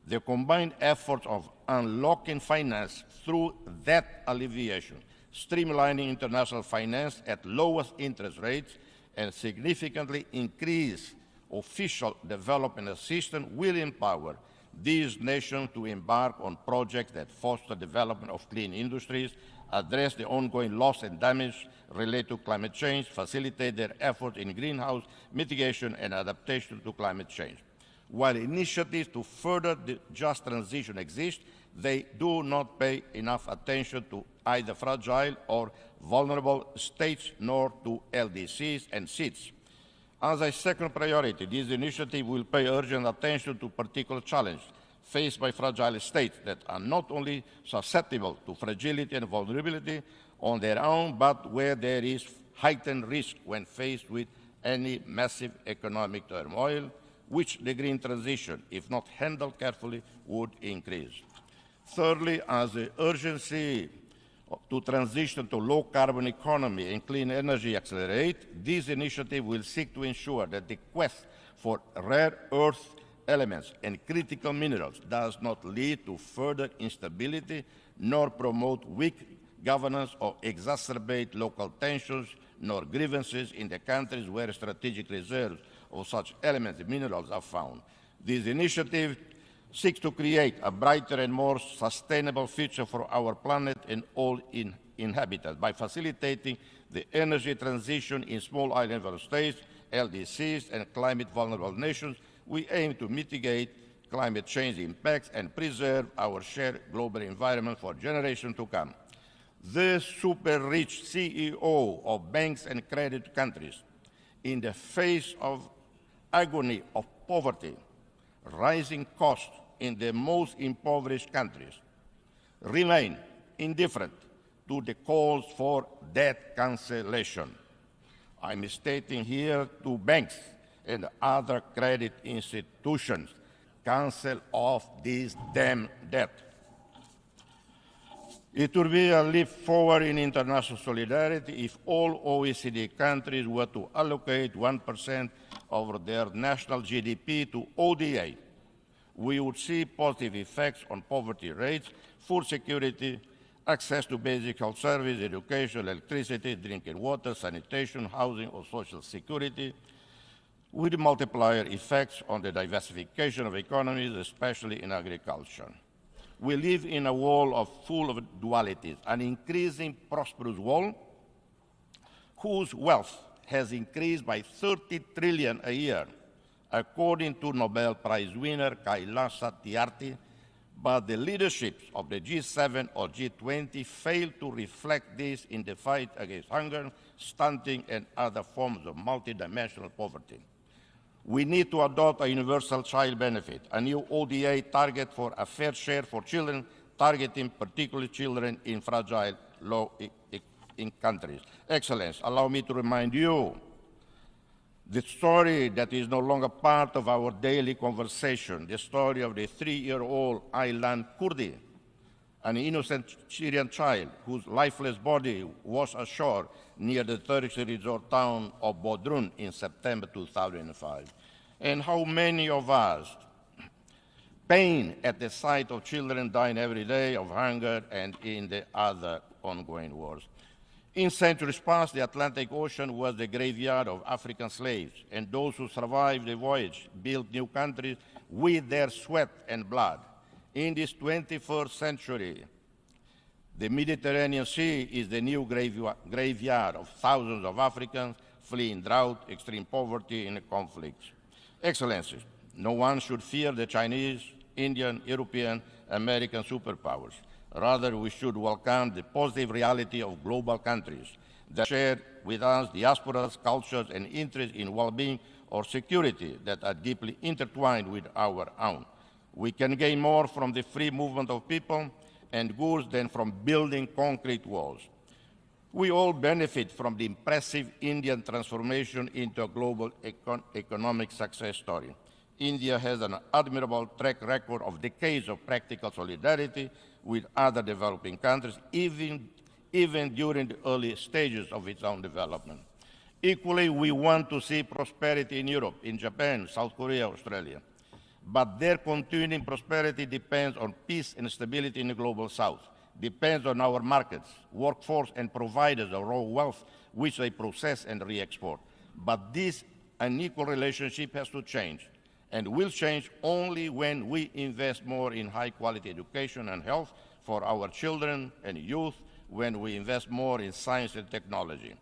The combined efforts of unlocking finance through debt alleviation, streamlining international finance at lowest interest rates, and significantly increase official development assistance will empower these nations to embark on projects that foster development of clean industries, address the ongoing loss and damage related to climate change, facilitate their efforts in greenhouse mitigation and adaptation to climate change. While initiatives to further the just transition exist, they do not pay enough attention to either fragile or vulnerable states nor to LDCs and SIDS. As a second priority, this initiative will pay urgent attention to particular challenges faced by fragile states that are not only susceptible to fragility and vulnerability on their own, but where there is heightened risk when faced with any massive economic turmoil, which the green transition, if not handled carefully, would increase. Thirdly, as the urgency to transition to low-carbon economy and clean energy accelerate, this initiative will seek to ensure that the quest for rare earth elements and critical minerals does not lead to further instability, nor promote weak governance or exacerbate local tensions, nor grievances in the countries where strategic reserves of such elements and minerals are found. This initiative seeks to create a brighter and more sustainable future for our planet and all inhabitants by facilitating the energy transition in small island states, LDCs, and climate-vulnerable nations. We aim to mitigate climate change impacts and preserve our shared global environment for generations to come. The super-rich CEO of banks and credit countries, in the face of agony of poverty, rising costs in the most impoverished countries, remain indifferent to the calls for debt cancellation. I'm stating here to banks and other credit institutions, cancel off this damn debt. It would be a leap forward in international solidarity if all OECD countries were to allocate 1% of their national GDP to ODA. We would see positive effects on poverty rates, food security, access to basic health services, education, electricity, drinking water, sanitation, housing, or social security, with multiplier effects on the diversification of economies, especially in agriculture. We live in a world full of dualities, an increasing prosperous world whose wealth has increased by 30 trillion a year, according to Nobel Prize winner Kailash Satyarthi, but the leaderships of the G7 or G20 fail to reflect this in the fight against hunger, stunting, and other forms of multidimensional poverty. We need to adopt a universal child benefit, a new ODA target for a fair share for children, targeting particularly children in fragile, low-income countries. Excellence, allow me to remind you the story that is no longer part of our daily conversation, the story of the 3-year-old Aylan Kurdi, an innocent Syrian child whose lifeless body was ashore near the Turkish resort town of Bodrum in September 2005. And how many of us pain at the sight of children dying every day of hunger and in the other ongoing wars. In centuries past, the Atlantic Ocean was the graveyard of African slaves, and those who survived the voyage built new countries with their sweat and blood. In this 21st century, the Mediterranean Sea is the new graveyard of thousands of Africans fleeing drought, extreme poverty, and conflicts. Excellencies, no one should fear the Chinese, Indian, European, American superpowers. Rather, we should welcome the positive reality of global countries that share with us diasporas, cultures, and interests in well-being or security that are deeply intertwined with our own. We can gain more from the free movement of people and goods than from building concrete walls. We all benefit from the impressive Indian transformation into a global economic success story. India has an admirable track record of decades of practical solidarity with other developing countries, even during the early stages of its own development. Equally, we want to see prosperity in Europe, in Japan, South Korea, Australia. But their continuing prosperity depends on peace and stability in the global South, depends on our markets, workforce, and providers of raw wealth, which they process and re-export. But this unequal relationship has to change, and will change only when we invest more in high-quality education and health for our children and youth, when we invest more in science and technology.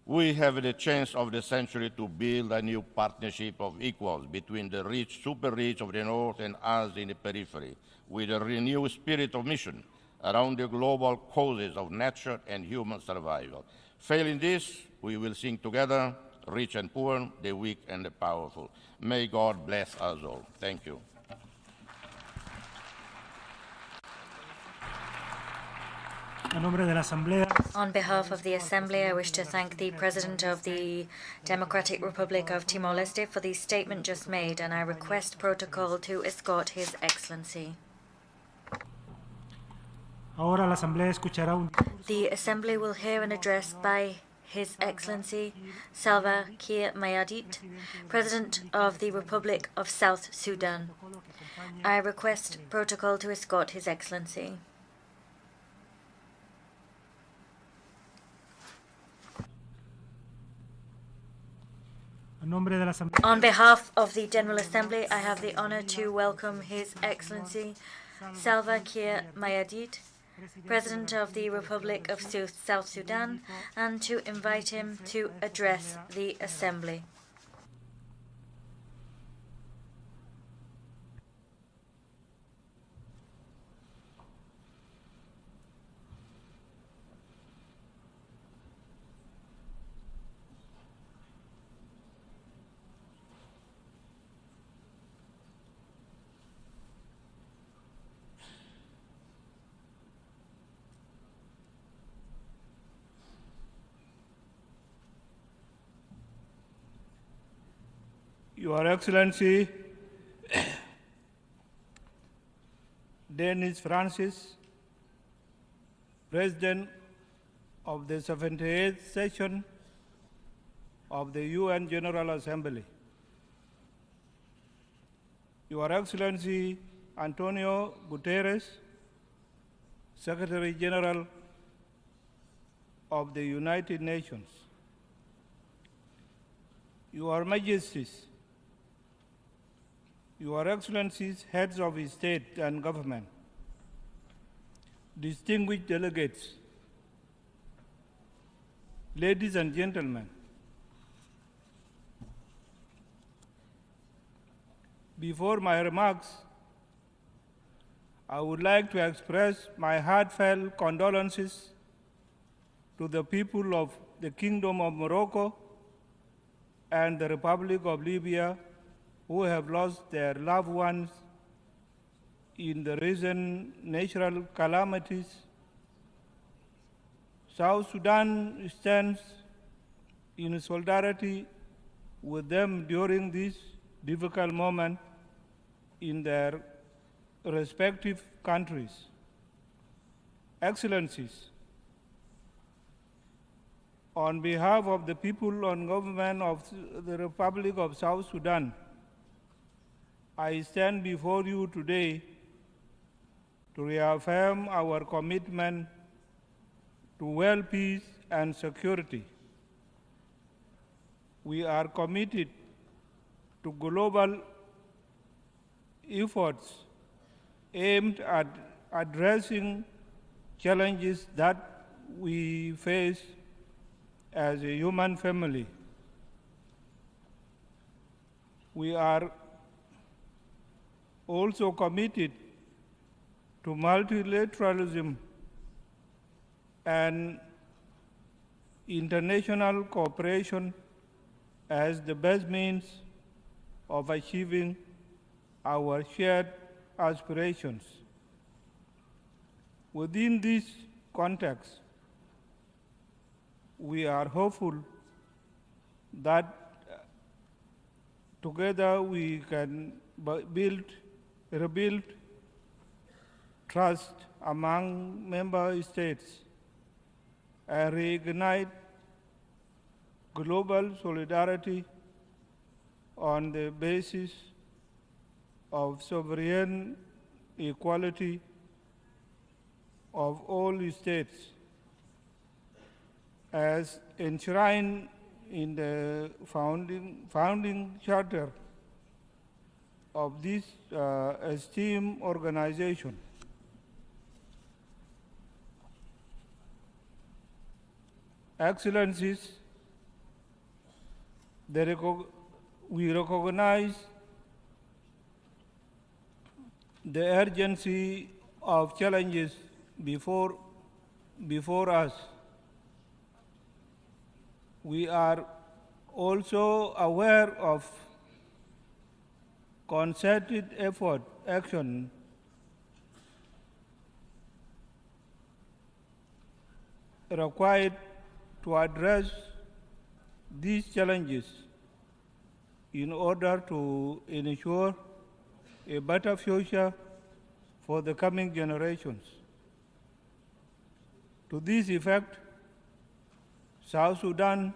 We have the chance of the century to build a new partnership of equals between the rich, super rich of the North and us in the periphery, with a renewed spirit of mission around the global causes of nature and human survival. Failing this, we will sink together, rich and poor, the weak and the powerful. May God bless us all. Thank you. On behalf of the Assembly, I wish to thank the President of the Democratic Republic of Timor-Leste for the statement just made, and I request protocol to escort His Excellency. The Assembly will hear an address by His Excellency Salva Kiir Mayardit, President of the Republic of South Sudan. I request protocol to escort His Excellency. On behalf of the General Assembly, I have the honor to welcome His Excellency Salva Kiir Mayardit, President of the Republic of South Sudan, and to invite him to address the Assembly. Your Excellency, Denis Francis, President of the 78th session of the UN General Assembly. Your Excellency, Antonio Guterres, Secretary General of the United Nations. Your Majesties, Your Excellencies, heads of state and government, distinguished delegates, ladies and gentlemen, before my remarks, I would like to express my heartfelt condolences to the people of the Kingdom of Morocco and the Republic of Libya who have lost their loved ones in the recent natural calamities. South Sudan stands in solidarity with them during this difficult moment in their respective countries. Excellencies, on behalf of the people and government of the Republic of South Sudan, I stand before you today to reaffirm our commitment to world peace and security. We are committed to global efforts aimed at addressing challenges that we face as a human family. We are also committed to multilateralism and international cooperation as the best means of achieving our shared aspirations. Within this context, we are hopeful that together we can rebuild trust among member states and reignite global solidarity on the basis of sovereign equality of all states as enshrined in the founding charter of this esteemed organization. Excellencies, we recognize the urgency of challenges before us. We are also aware of concerted action required to address these challenges in order to ensure a better future for the coming generations. To this effect, South Sudan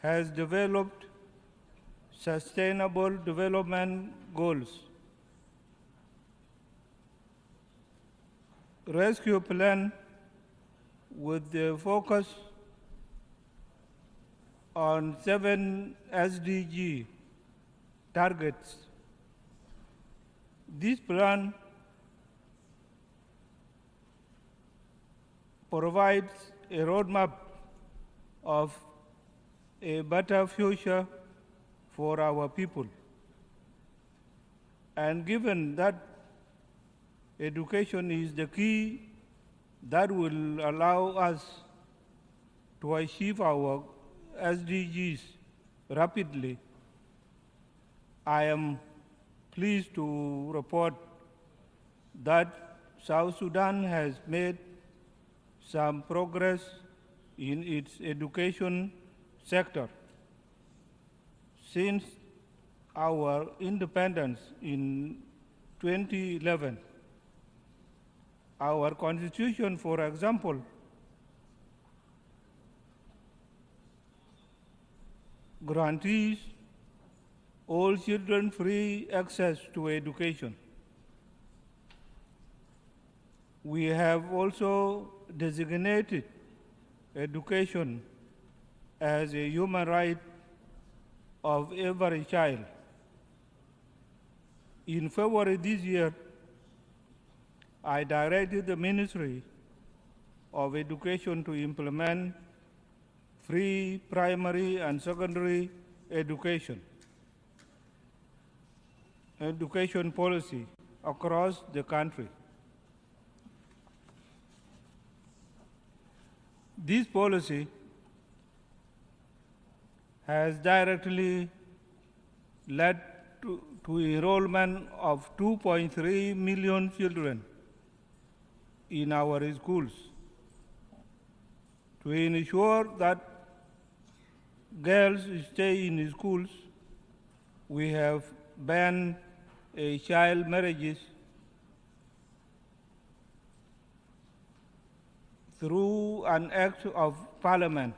has developed sustainable development goals, rescue plan with the focus on 7 SDG targets. This plan provides a roadmap of a better future for our people. And given that education is the key that will allow us to achieve our SDGs rapidly, I am pleased to report that South Sudan has made some progress in its education sector. Since our independence in 2011, our constitution, for example, guarantees all children free access to education. We have also designated education as a human right of every child. In February this year, I directed the Ministry of Education to implement free primary and secondary education policy across the country. This policy has directly led to enrollment of 2.3 million children in our schools. To ensure that girls stay in schools, we have banned child marriages through an act of parliament.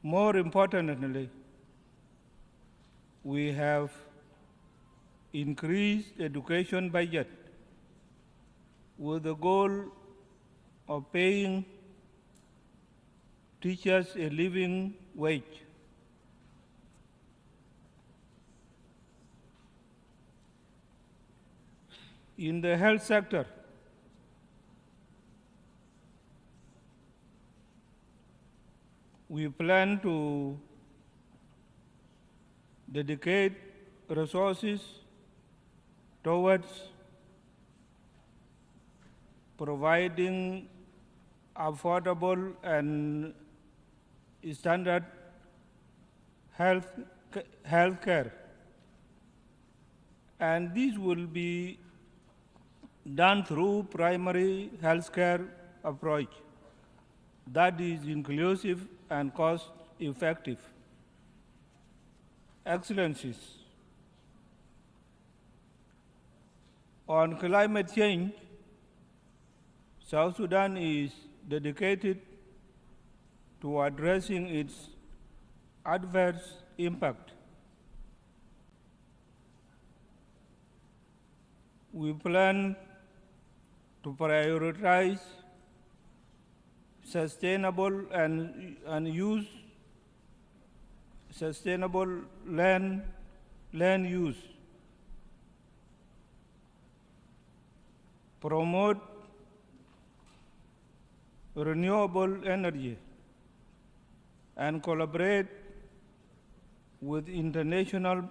More importantly, we have increased education budget with the goal of paying teachers a living wage. In the health sector, we plan to dedicate resources towards providing affordable and standard health care. And this will be done through primary health care approach that is inclusive and cost-effective. Excellencies, on climate change, South Sudan is dedicated to addressing its adverse impact. We plan to prioritize sustainable sustainable land use, promote renewable energy, and collaborate with international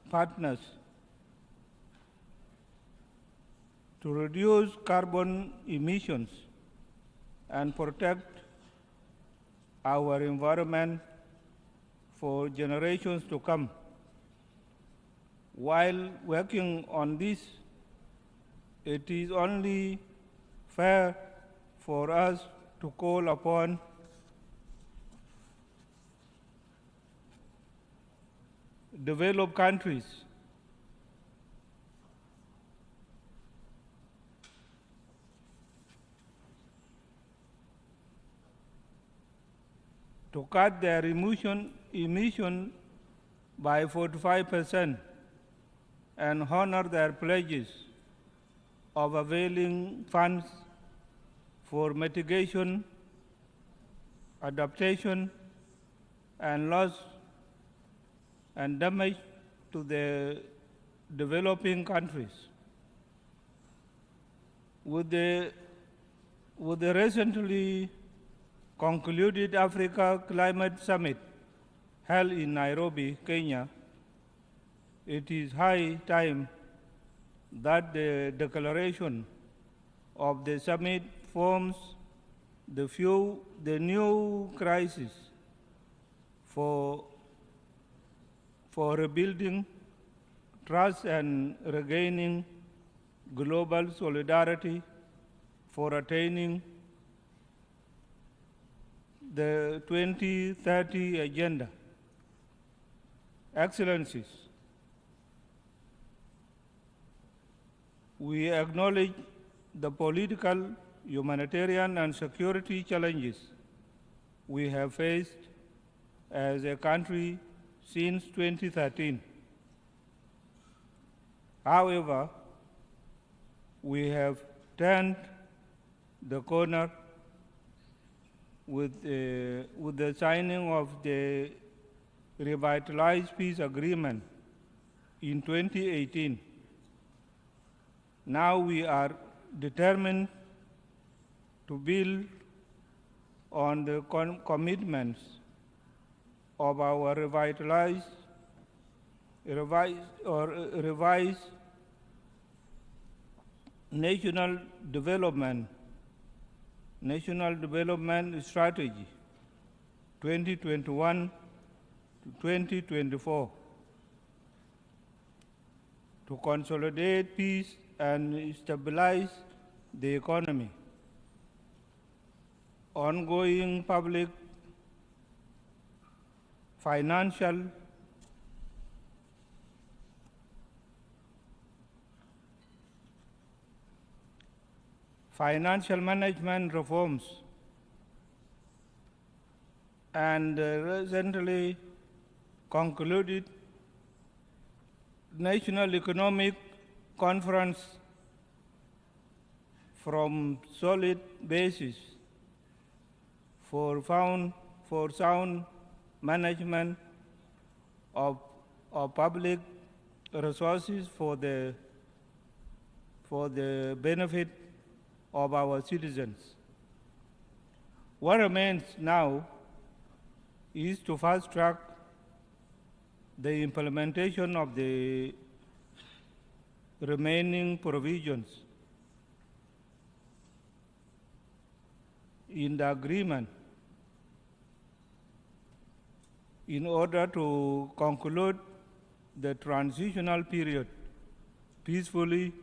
partners to reduce carbon emissions and protect our environment for generations to come. While working on this, it is only fair for us to call upon developed countries to cut their emission by 45% and honor their pledges of availing funds for mitigation, adaptation, and loss and damage to the developing countries. With the recently concluded Africa Climate Summit held in Nairobi, Kenya, it is high time that the declaration of the summit forms the new crisis for rebuilding trust and regaining global solidarity for attaining the 2030 Agenda. Excellencies, we acknowledge the political, humanitarian, and security challenges we have faced as a country since 2013. However, we have turned the corner with the signing of the revitalized peace agreement in 2018. Now we are determined to build on the commitments of our revised national development strategy 2021 to 2024 to consolidate peace and stabilize the economy. Ongoing public, financial, management reforms and recently concluded National Economic Conference from solid basis for sound management of public resources for the benefit of our citizens. What remains now is to fast-track the implementation of the remaining provisions in the agreement in order to conclude the transitional period peacefully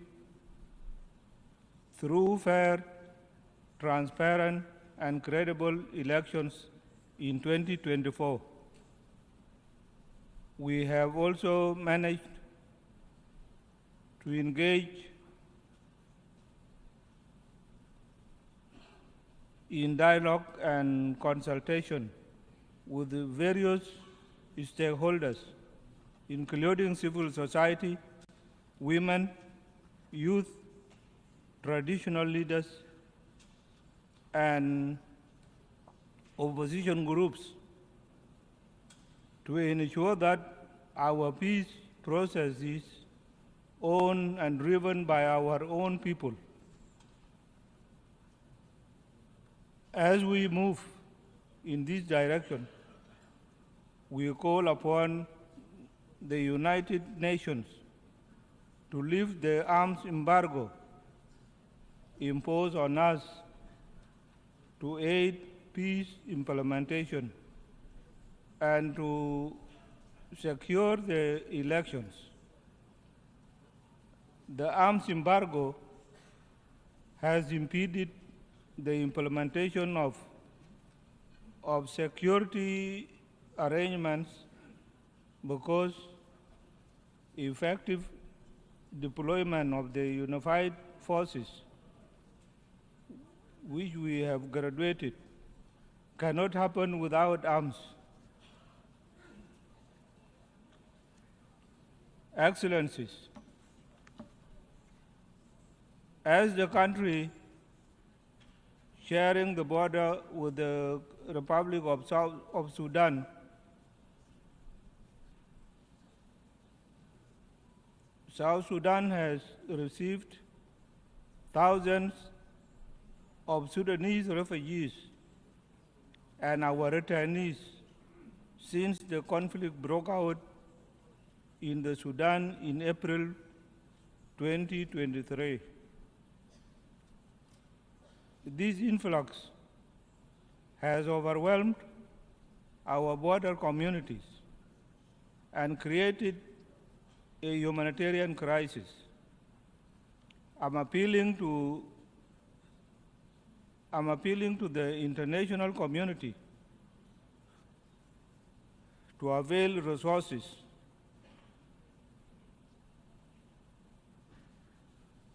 through fair, transparent, and credible elections in 2024. We have also managed to engage in dialogue and consultation with the various stakeholders, including civil society, women, youth, traditional leaders, and opposition groups to ensure that our peace process is owned and driven by our own people. As we move in this direction, we call upon the United Nations to lift the arms embargo imposed on us to aid peace implementation and to secure the elections. The arms embargo has impeded the implementation of security arrangements because effective deployment of the unified forces, which we have graduated, cannot happen without arms. Excellencies, as the country sharing the border with the Republic of Sudan, South Sudan has received thousands of Sudanese refugees and our returnees since the conflict broke out in the Sudan in April 2023. This influx has overwhelmed our border communities and created a humanitarian crisis. I'm appealing to the international community to avail resources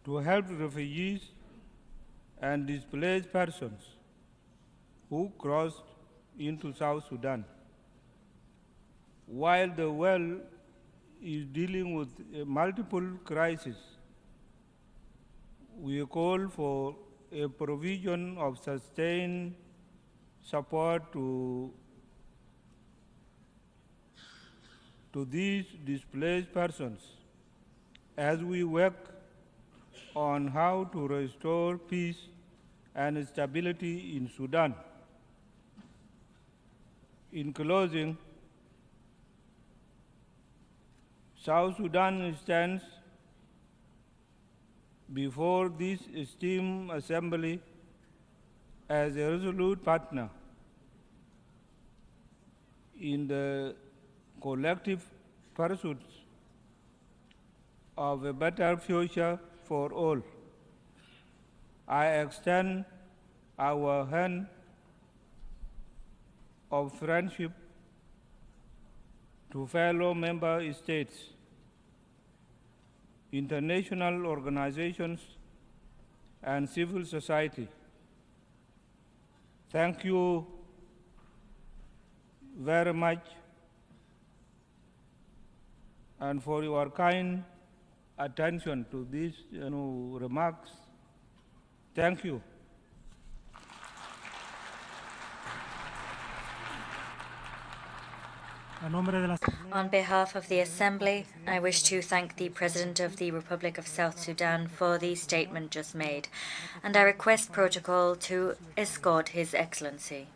to help refugees and displaced persons who crossed into South Sudan. While the world is dealing with multiple crises, we call for a provision of sustained support to these displaced persons as we work on how to restore peace and stability in Sudan. In closing, South Sudan stands before this esteemed assembly as a resolute partner in the collective pursuit of a better future for all. I extend our hand of friendship to fellow member states, international organizations, and civil society. Thank you very much and for your kind attention to these remarks. Thank you. On behalf of the Assembly, I wish to thank the President of the Republic of South Sudan for the statement just made, and I request protocol to escort His Excellency.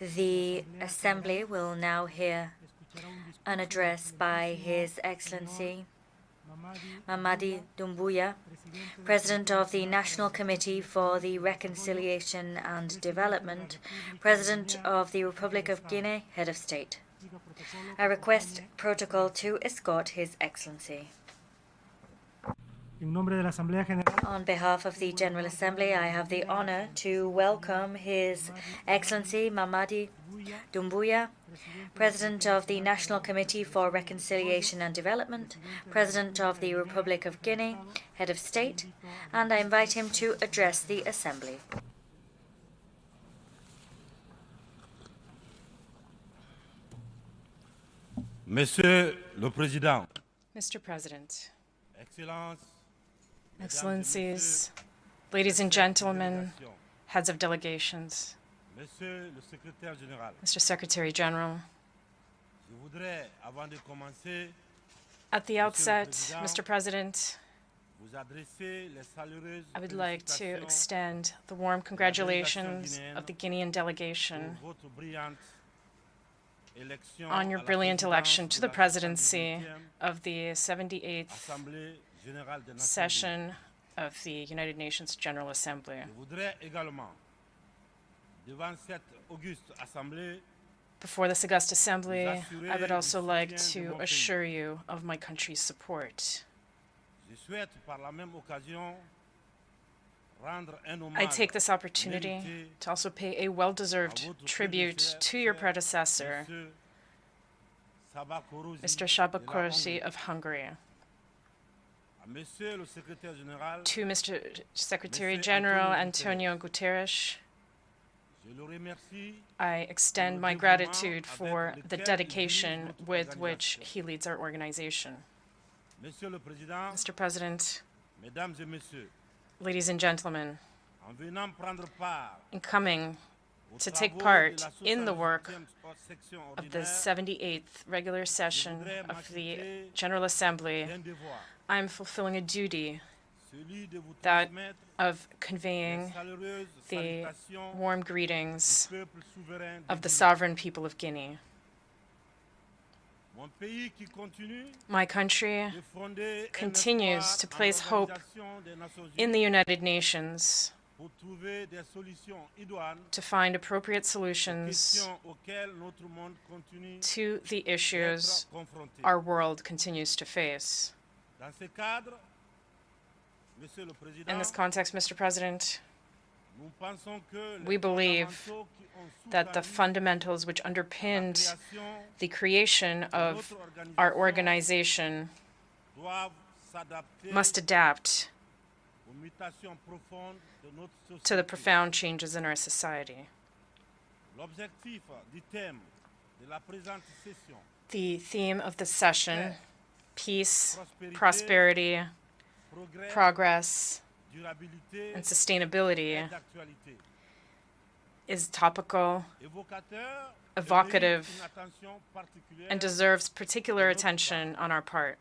The Assembly will now hear an address by His Excellency, Mamadi Doumbouya, President of the National Committee for the Reconciliation and Development, President of the Republic of Guinea, Head of State. I request protocol to escort His Excellency. On behalf of the General Assembly, I have the honor to welcome His Excellency Mamadi Doumbouya, President of the National Committee for Reconciliation and Development, President of the Republic of Guinea, Head of State, and I invite him to address the Assembly. Monsieur le Président, Mr. President, Excellences, Excellencies, ladies and gentlemen, heads of delegations, Monsieur le Secrétaire Général, Mr. Secretary General, je voudrais, avant de commencer, at the outset, Mr. President, vous adresser les chaleureuses I would like to extend the warm congratulations of the Guinean delegation pour votre brillante élection on your à la brilliant election to the présidence presidency de la of the 78th Assemblée générale des Nations Unies. session of the United Nations General Assembly. Je voudrais également, devant cette auguste assemblée, Before this august assembly, I would also like to assure you of my country's support. je souhaite par la même occasion rendre un hommage I take this opportunity mérité to also pay a well-deserved tribute to your predecessor, Mr. Szabakorsi of Hungary. Monsieur le Secrétaire Général, To Mr. Secretary General Antonio Guterres, je le remercie I extend my gratitude for the dedication with which he leads our organization. Monsieur le Président, Mr. President, Mesdames et Messieurs, ladies and gentlemen, en venant prendre part in coming aux to take travaux part de la in the work 78e section of the ordinaire, 78th regular session of the General Assembly, d'un devoir, I'm fulfilling a duty, celui de vous that transmettre of les conveying chaleureuses the salutations warm greetings du peuple souverain de of the Guinée. sovereign people of Guinea. Mon pays qui continue My country de fonder un continues espoir to en place hope l'Organisation des Nations in Unies the United Nations pour trouver des solutions idoines to find appropriate aux solutions questions auxquelles notre monde continue to the issues d'être confronté. our world continues to face. Dans ce cadre, Monsieur le Président, In this context, Mr. President, nous pensons que les we believe fondamentaux qui ont that the sous-tendu fundamentals which la underpinned création the creation de of notre our organisation organization doivent s'adapter must adapt aux mutations profondes de notre société. to the profound changes in our society. L'objectif du thème de la présente session, The theme of the session, peace, prospérité, prosperity, progrès, progress, durabilité and sustainability, et d'actualité. is topical, Évocateur et evocative, mérite une attention particulière. and deserves particular attention on our part.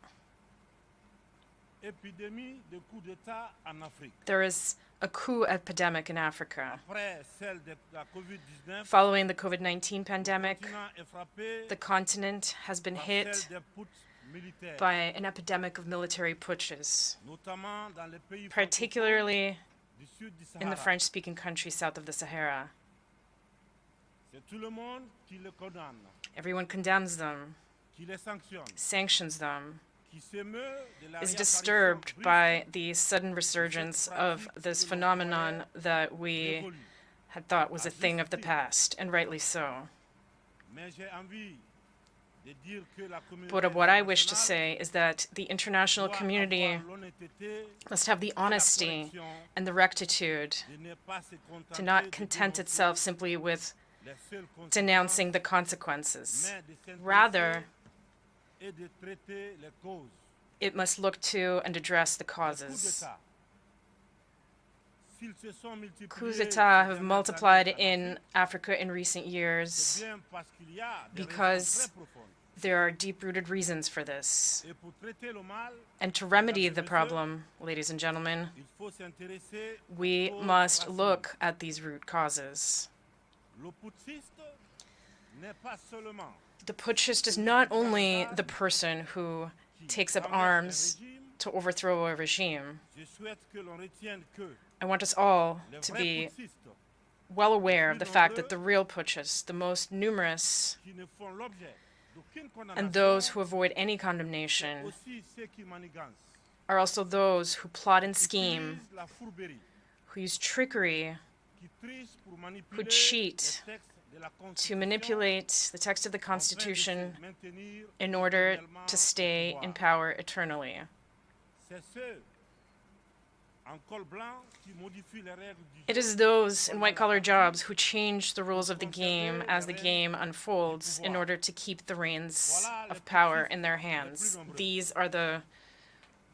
Épidémie de coup d'État en Afrique. There is a coup epidemic in Africa. Après celle de la COVID-19, Following the COVID-19 pandemic, le continent est frappé the continent has been par hit celle des putsch militaires, by an epidemic of military putschs, notamment dans les pays particularly francophones du sud du in the Sahara. French-speaking countries south of the Sahara. C'est tout le monde qui les condamne, Everyone condemns them, qui les sanctionne, sanctions them, qui s'émeut de la is réapparition disturbed brusque by the sudden resurgence of this phenomenon that we révolue. had thought was a thing of the past, and rightly so. Mais j'ai envie de dire que la communauté But what I wish to internationale say is that the international doit community avoir l'honnêteté must have the et la honesty correction and the rectitude de ne pas se to contenter not de content dénoncer itself simply with les seules conséquences, denouncing the consequences. mais de s'intéresser Rather, et de traiter les causes. it must look to and address the Les coups causes. d'État, s'ils se sont multipliés Coups ces d'etat have dernières multiplied années en in Afrique, Africa in recent c'est years bien parce qu'il y a des raisons because très profondes. there are deep-rooted reasons for this. Et pour traiter le mal, And to remedy the problem, ladies and gentlemen, il faut s'intéresser we aux must racines. look at these root causes. Le putschiste n'est pas seulement The putschist is not only the person who qui takes up renverse un arms régime, to overthrow a regime. I want us all to be well aware of the fact that the real putschists, the most numerous, and those who avoid any condemnation, are also those who plot and scheme, who use trickery, who cheat to manipulate the text of the Constitution in order to stay in power eternally. It is those in white-collar jobs who change the rules of the game as the game unfolds in order to keep the reins of power in their hands. These are the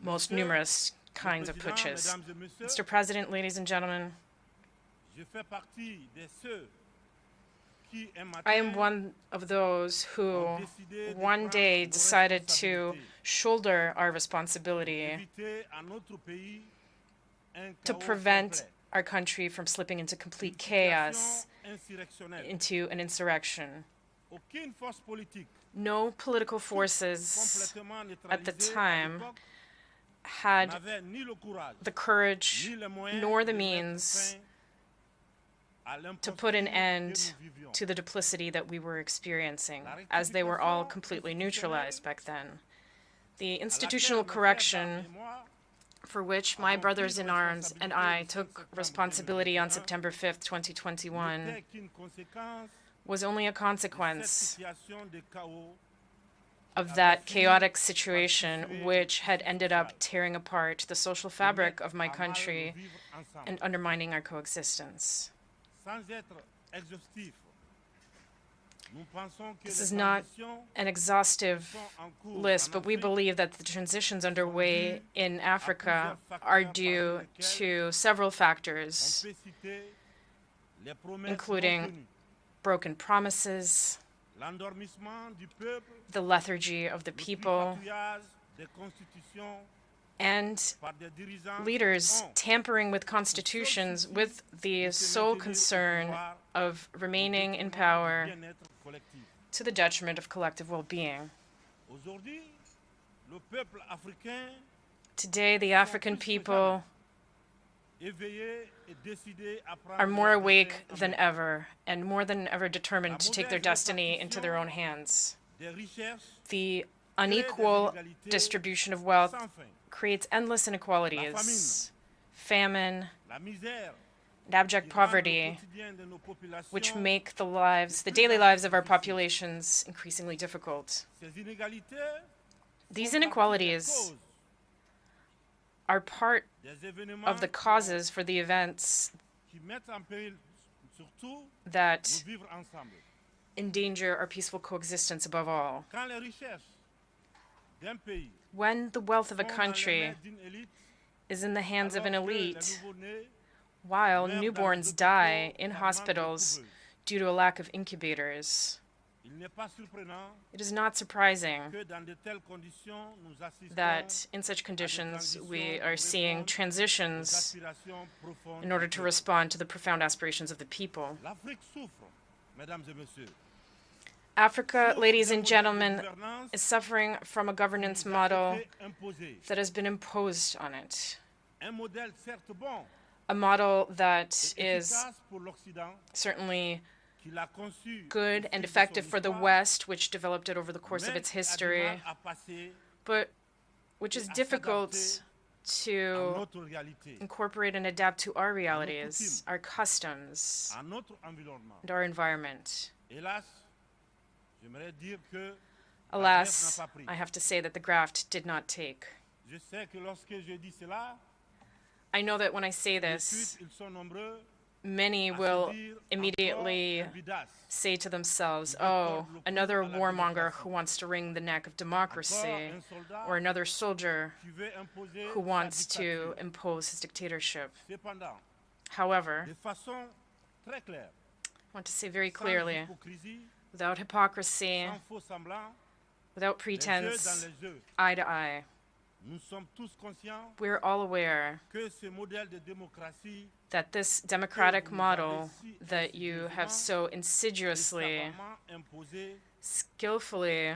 most numerous kinds of putsches. Mr. President, ladies and gentlemen, I am one of those who one day decided to shoulder our responsibility to prevent our country from slipping into complete chaos, into an insurrection. No political forces at the time had the courage nor the means to put an end to the duplicity that we were experiencing, as they were all completely neutralized back then. The institutional correction for which my brothers in arms and I took responsibility on September 5th, 2021, was only a consequence of that chaotic situation which had ended up tearing apart the social fabric of my country and undermining our coexistence. This is not an exhaustive list, but we believe that the transitions underway in Africa are due to several factors, including broken promises, the lethargy of the people, and leaders tampering with constitutions with the sole concern of remaining in power to the detriment of collective well-being. Today, the African people are more awake than ever and more than ever determined to take their destiny into their own hands. The unequal distribution of wealth creates endless inequalities, famine, and abject poverty, which make the daily lives of our populations increasingly difficult. These inequalities are part of the causes for the events that endanger our peaceful coexistence above all. When the wealth of a country is in the hands of an elite, while newborns die in hospitals due to a lack of incubators, it is not surprising that in such conditions we are seeing transitions in order to respond to the profound aspirations of the people. Africa, ladies and gentlemen, is suffering from a governance model that has been imposed on it. A model that is certainly good and effective for the West, which developed it over the course of its history, but which is difficult to incorporate and adapt to our realities, our customs, and our environment. Alas, I have to say that the graft did not take. I know that when I say this, many will immediately say to themselves, oh, another warmonger who wants to wring the neck of democracy, or another soldier who wants to impose his dictatorship. However, I want to say very clearly, without hypocrisy, without pretense, eye to eye, we're all aware that this democratic model that you have so insidiously, skillfully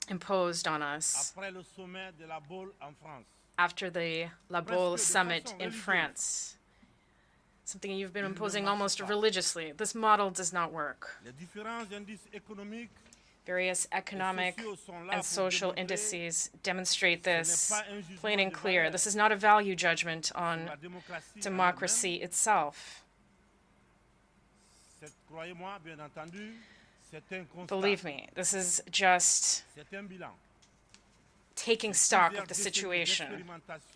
imposed on us after the La Baule summit in France, something you've been imposing almost religiously. This model does not work. Various economic and social indices demonstrate this plain and clear. This is not a value judgment on democracy itself. Believe me, this is just taking stock of the situation.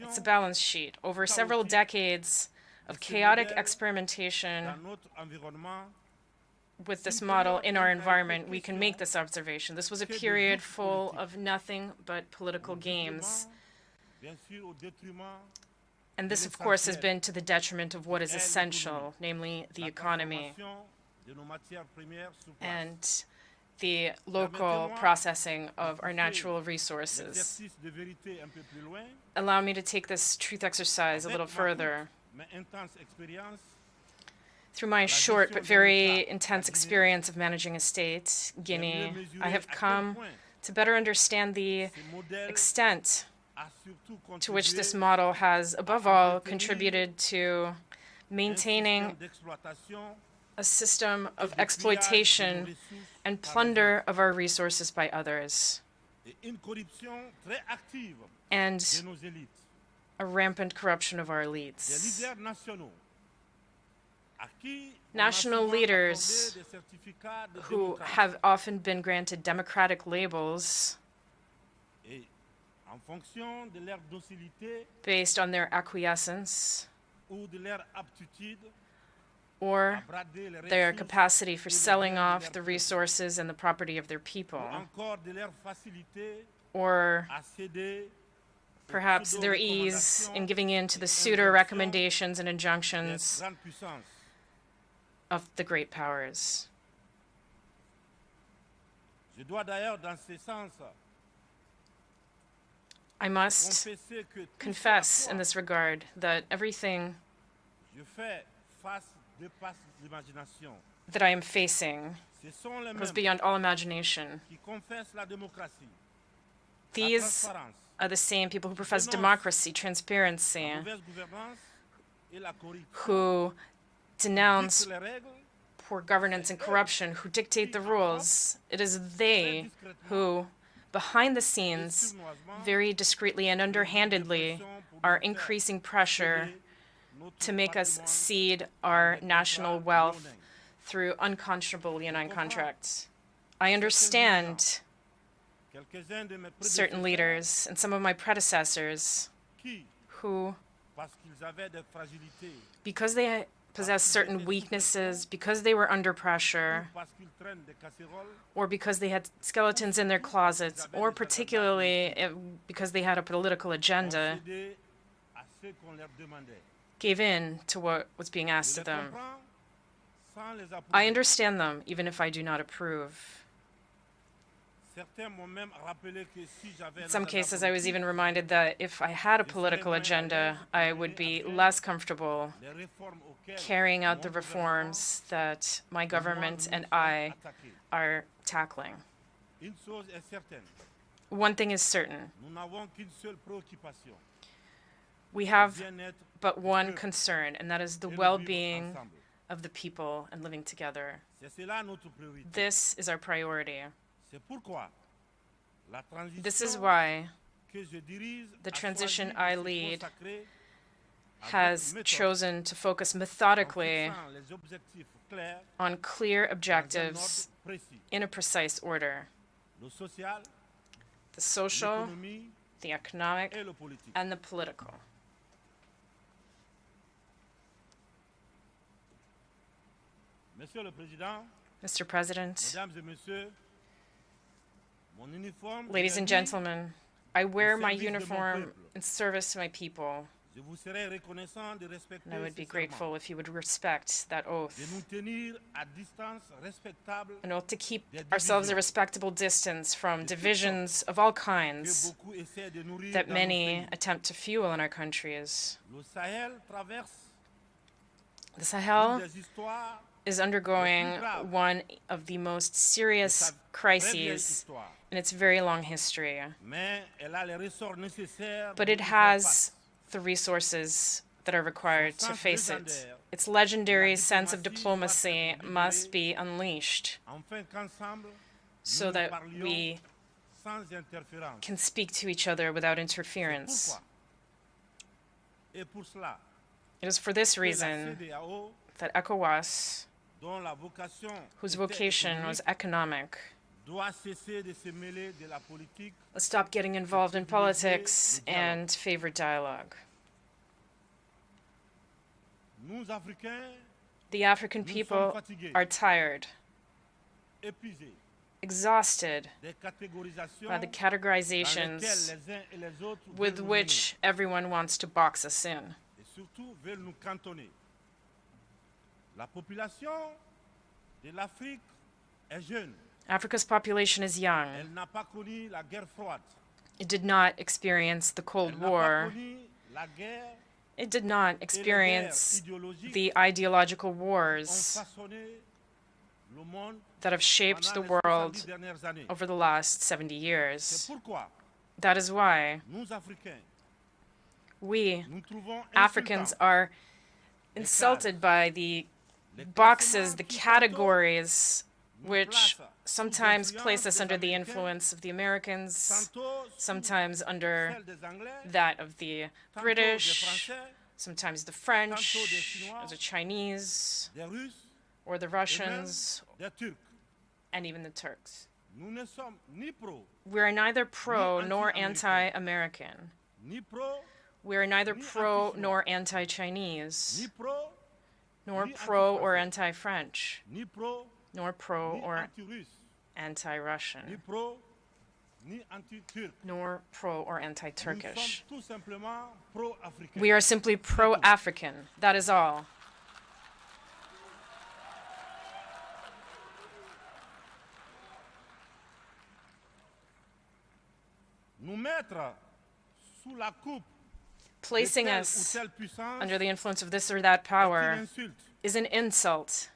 It's a balance sheet. Over several decades of chaotic experimentation with this model in our environment, we can make this observation. This was a period full of nothing but political games. And this, of course, has been to the detriment of what is essential, namely the economy and the local processing of our natural resources. Allow me to take this truth exercise a little further. Through my short but very intense experience of managing a state, Guinea, I have come to better understand the extent to which this model has, above all, contributed to maintaining a system of exploitation and plunder of our resources by others, and a rampant corruption of our elites. National leaders who have often been granted democratic labels based on their acquiescence or their capacity for selling off the resources and the property of their people, or perhaps their ease in giving in to the pseudo recommendations and injunctions of the great powers. I must confess in this regard that everything that I am facing goes beyond all imagination. These are the same people who profess democracy, transparency, who denounce poor governance and corruption, who dictate the rules. It is they who, behind the scenes, very discreetly and underhandedly, are increasing pressure to make us cede our national wealth through unconscionable leonine contracts. I understand certain leaders and some of my predecessors who, because they possessed certain weaknesses, because they were under pressure, or because they had skeletons in their closets, or particularly because they had a political agenda, gave in to what was being asked of them. I understand them, even if I do not approve. In some cases, I was even reminded that if I had a political agenda, I would be less comfortable carrying out the reforms that my government and I are tackling. One thing is certain. We have but one concern, and that is the well-being of the people and living together. This is our priority. This is why the transition I lead has chosen to focus methodically on clear objectives in a precise order: the social, the economic, and the political. Mr. President, ladies and gentlemen, I wear my uniform in service to my people, and I would be grateful if you would respect that oath. An oath to keep ourselves a respectable distance from divisions of all kinds that many attempt to fuel in our countries. The Sahel is undergoing one of the most serious crises in its very long history. But it has the resources that are required to face it. Its legendary sense of diplomacy must be unleashed so that we can speak to each other without interference. It is for this reason that ECOWAS, whose vocation was economic, stop getting involved in politics and favor dialogue. The African people are tired, exhausted by the categorizations with which everyone wants to box us in. Africa's population is young. It did not experience the Cold War. It did not experience the ideological wars that have shaped the world over the last 70 years. That is why we, Africans, are insulted by the boxes, the categories, which sometimes place us under the influence of the Americans, sometimes under that of the British, sometimes the French, or the Chinese, or the Russians, and even the Turks. We are neither pro nor anti-American. We are neither pro nor anti-Chinese, nor pro or anti-French, nor pro or anti-Russian, nor pro or anti-Turkish. We are simply pro-African. That is all. Placing us under the influence of this or that power is an insult.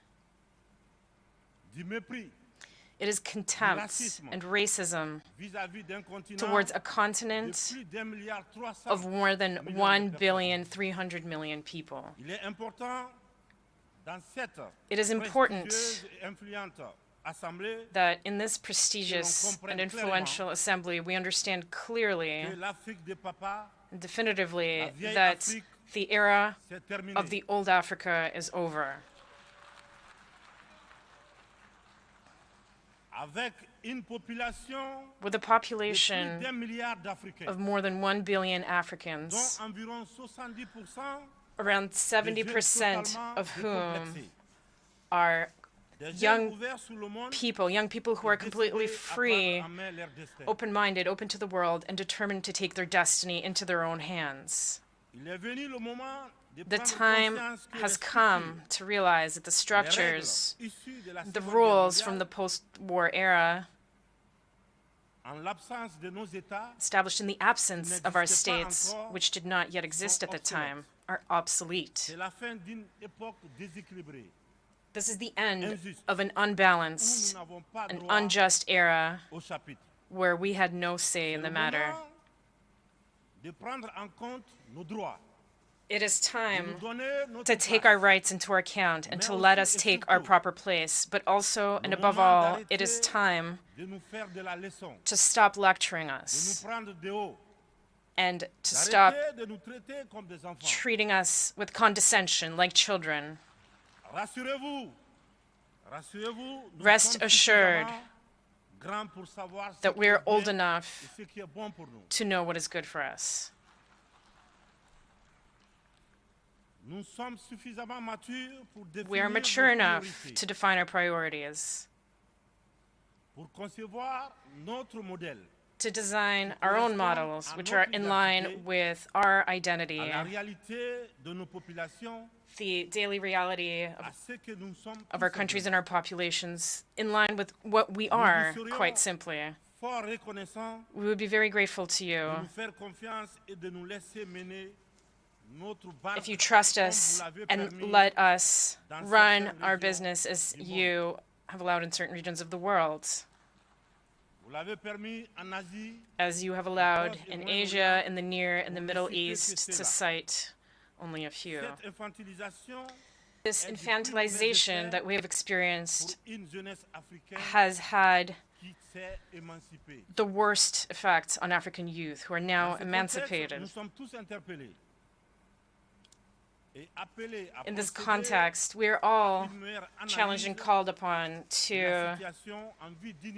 It is contempt and racism towards a continent of more than 1,300,000,000 people. It is important that in this prestigious and influential assembly we understand clearly and definitively that the era of the old Africa is over. With a population of more than 1 billion Africans, around 70% of whom are young people who are completely free, open-minded, open to the world, and determined to take their destiny into their own hands. The time has come to realize that the structures, the rules from the post-war era, established in the absence of our states, which did not yet exist at the time, are obsolete. This is the end of an unbalanced and unjust era where we had no say in the matter. It is time to take our rights into account and to let us take our proper place. But also, and above all, it is time to stop lecturing us and to stop treating us with condescension like children. Rest assured that we're old enough to know what is good for us. We are mature enough to define our priorities, to design our own models, which are in line with our identity, the daily reality of our countries and our populations, in line with what we are, quite simply. We would be very grateful to you if you trust us and let us run our business as you have allowed in certain regions of the world, as you have allowed in Asia, in the Near and the Middle East, to cite only a few. This infantilization that we have experienced has had the worst effects on African youth who are now emancipated. In this context, we are all challenged and called upon to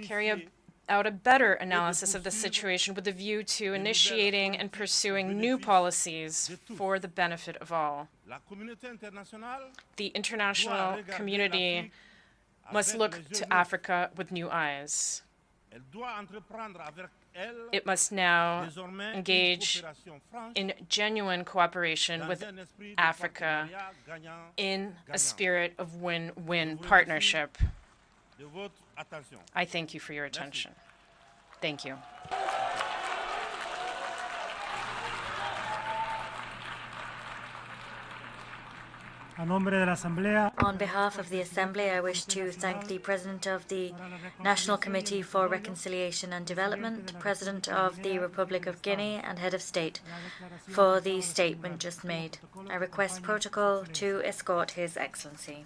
carry out a better analysis of the situation with a view to initiating and pursuing new policies for the benefit of all. The international community must look to Africa with new eyes. It must now engage in genuine cooperation with Africa in a spirit of win-win partnership. I thank you for your attention. Thank you. On behalf of the Assembly, I wish to thank the President of the National Committee for Reconciliation and Development, President of the Republic of Guinea, and Head of State for the statement just made. I request protocol to escort His Excellency.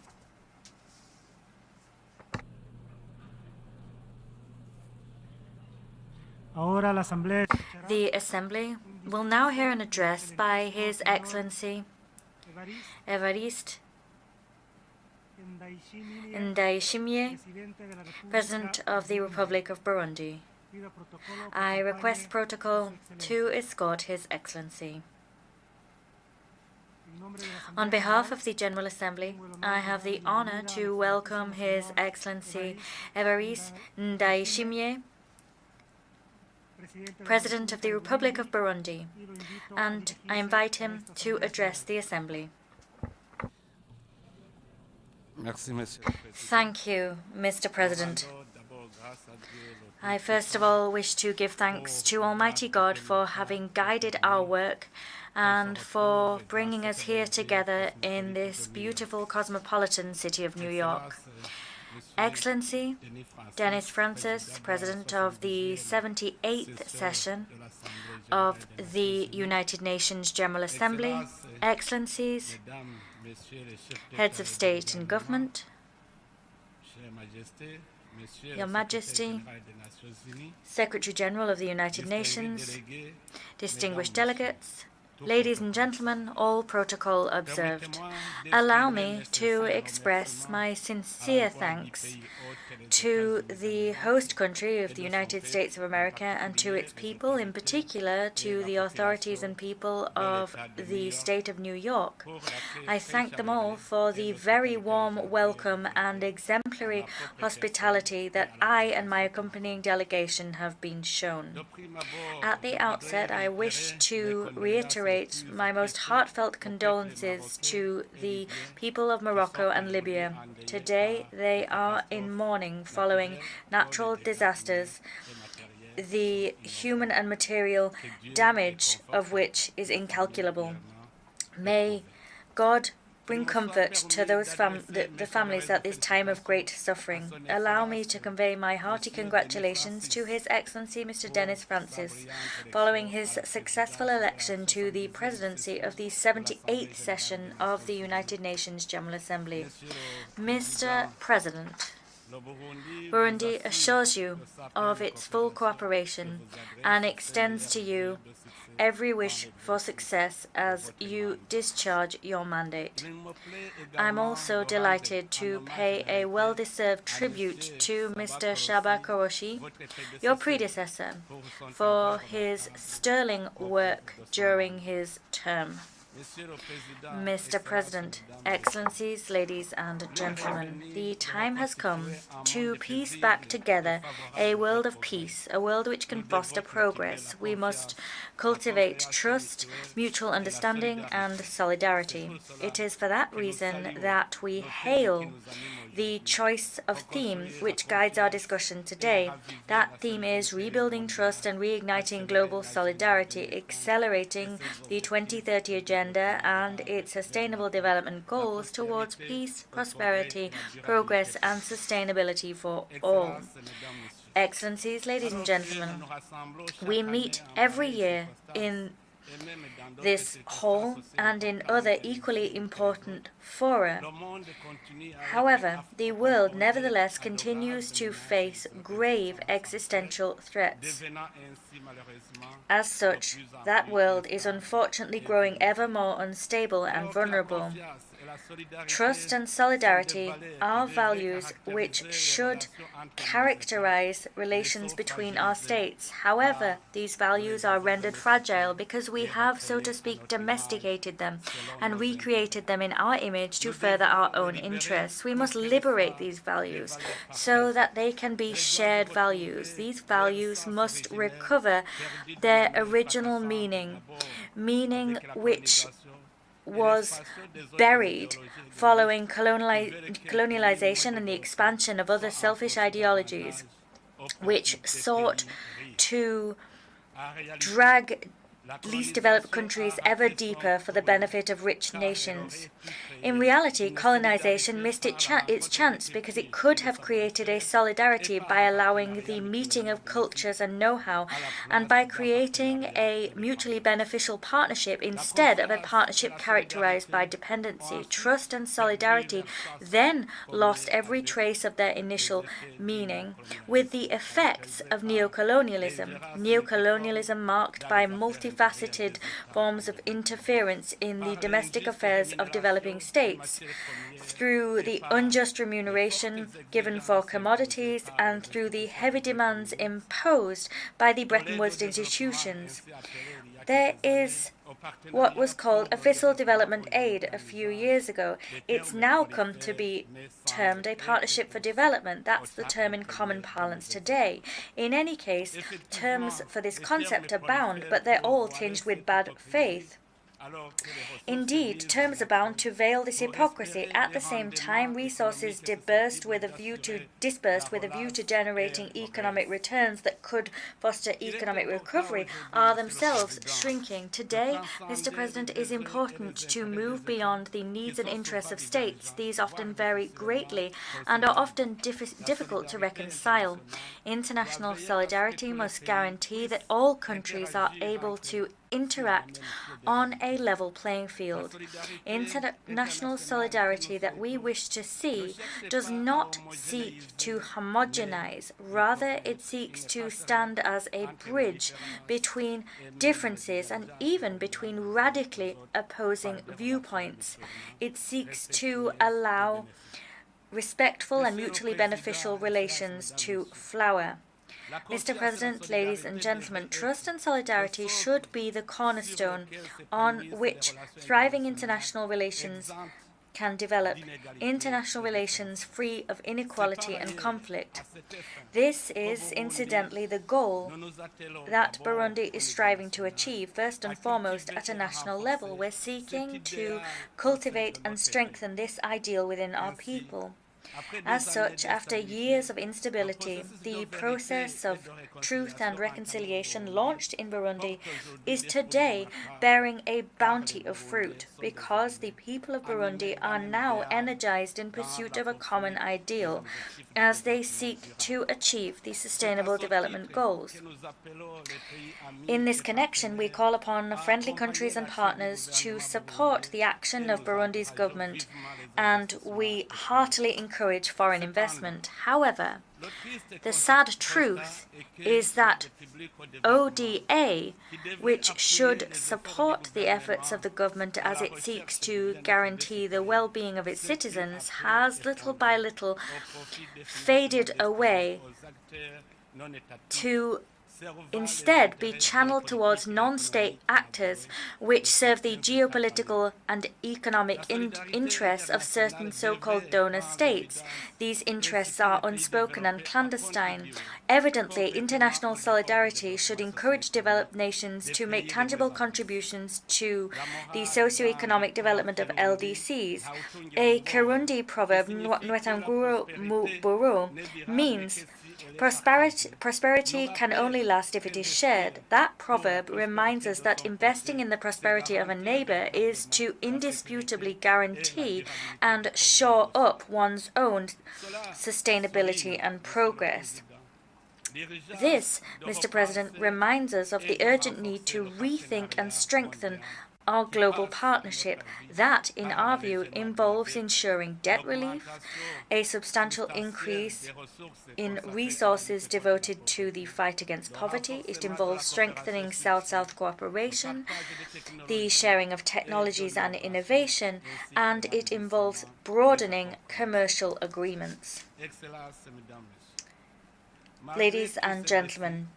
The Assembly will now hear an address by His Excellency Evariste Ndayishimiye, President of the Republic of Burundi. I request protocol to escort His Excellency. On behalf of the General Assembly, I have the honor to welcome His Excellency Evariste Ndayishimiye, President of the Republic of Burundi, and I invite him to address the Assembly. Thank you, Mr. President. I first of all wish to give thanks to Almighty God for having guided our work and for bringing us here together in this beautiful cosmopolitan city of New York. Excellency Denis Francis, President of the 78th session of the United Nations General Assembly, Excellencies, Heads of State and Government, Your Majesty, Secretary General of the United Nations, distinguished delegates, ladies and gentlemen, all protocol observed. Allow me to express my sincere thanks to the host country of the United States of America and to its people, in particular to the authorities and people of the state of New York. I thank them all for the very warm welcome and exemplary hospitality that I and my accompanying delegation have been shown. At the outset, I wish to reiterate my most heartfelt condolences to the people of Morocco and Libya. Today, they are in mourning following natural disasters, the human and material damage of which is incalculable. May God bring comfort to those the families at this time of great suffering. Allow me to convey my hearty congratulations to His Excellency Mr. Denis Francis, following his successful election to the presidency of the 78th session of the United Nations General Assembly. Mr. President, Burundi assures you of its full cooperation and extends to you every wish for success as you discharge your mandate. I'm also delighted to pay a well-deserved tribute to Mr. Shaba Koroshi, your predecessor, for his sterling work during his term. Mr. President, Excellencies, ladies and gentlemen, the time has come to piece back together a world of peace, a world which can foster progress. We must cultivate trust, mutual understanding, and solidarity. It is for that reason that we hail the choice of theme which guides our discussion today. That theme is rebuilding trust and reigniting global solidarity, accelerating the 2030 Agenda agenda and its sustainable development goals towards peace, prosperity, progress, and sustainability for all. Excellencies, ladies and gentlemen, we meet every year in this hall and in other equally important fora. However, the world nevertheless continues to face grave existential threats. As such, that world is unfortunately growing ever more unstable and vulnerable. Trust and solidarity are values which should characterize relations between our states. However, these values are rendered fragile because we have, so to speak, domesticated them and recreated them in our image to further our own interests. We must liberate these values so that they can be shared values. These values must recover their original meaning which was buried following colonialization and the expansion of other selfish ideologies, which sought to drag least developed countries ever deeper for the benefit of rich nations. In reality, colonization missed its chance because it could have created a solidarity by allowing the meeting of cultures and know-how, and by creating a mutually beneficial partnership instead of a partnership characterized by dependency. Trust and solidarity then lost every trace of their initial meaning, with the effects of neocolonialism. Neocolonialism marked by multifaceted forms of interference in the domestic affairs of developing states, through the unjust remuneration given for commodities and through the heavy demands imposed by the Bretton Woods institutions. There is what was called official development aid a few years ago. It's now come to be termed a partnership for development. That's the term in common parlance today. In any case, terms for this concept abound, but they're all tinged with bad faith. Indeed, terms abound to veil this hypocrisy. At the same time, resources dispersed with a view to generating economic returns that could foster economic recovery are themselves shrinking. Today, Mr. President, it is important to move beyond the needs and interests of states. These often vary greatly and are often difficult to reconcile. International solidarity must guarantee that all countries are able to interact on a level playing field. International solidarity that we wish to see does not seek to homogenize. Rather, it seeks to stand as a bridge between differences and even between radically opposing viewpoints. It seeks to allow respectful and mutually beneficial relations to flower. Mr. President, ladies and gentlemen, trust and solidarity should be the cornerstone on which thriving international relations can develop, international relations free of inequality and conflict. This is, incidentally, the goal that Burundi is striving to achieve, first and foremost at a national level. We're seeking to cultivate and strengthen this ideal within our people. As such, after years of instability, the process of truth and reconciliation launched in Burundi is today bearing a bounty of fruit, because the people of Burundi are now energized in pursuit of a common ideal as they seek to achieve the Sustainable Development Goals. In this connection, we call upon friendly countries and partners to support the action of Burundi's government, and we heartily encourage foreign investment. However, the sad truth is that ODA, which should support the efforts of the government as it seeks to guarantee the well-being of its citizens, has little by little faded away to instead be channeled towards non-state actors which serve the geopolitical and economic interests of certain so-called donor states. These interests are unspoken and clandestine. Evidently, international solidarity should encourage developed nations to make tangible contributions to the socio-economic development of LDCs. A Kirundi proverb, Nwetanguro Muburo, means Prosperity can only last if it is shared. That proverb reminds us that investing in the prosperity of a neighbor is to indisputably guarantee and shore up one's own sustainability and progress. This, Mr. President, reminds us of the urgent need to rethink and strengthen our global partnership. That, in our view, involves ensuring debt relief, a substantial increase in resources devoted to the fight against poverty. It involves strengthening South-South cooperation, the sharing of technologies and innovation, and it involves broadening commercial agreements. Ladies and gentlemen,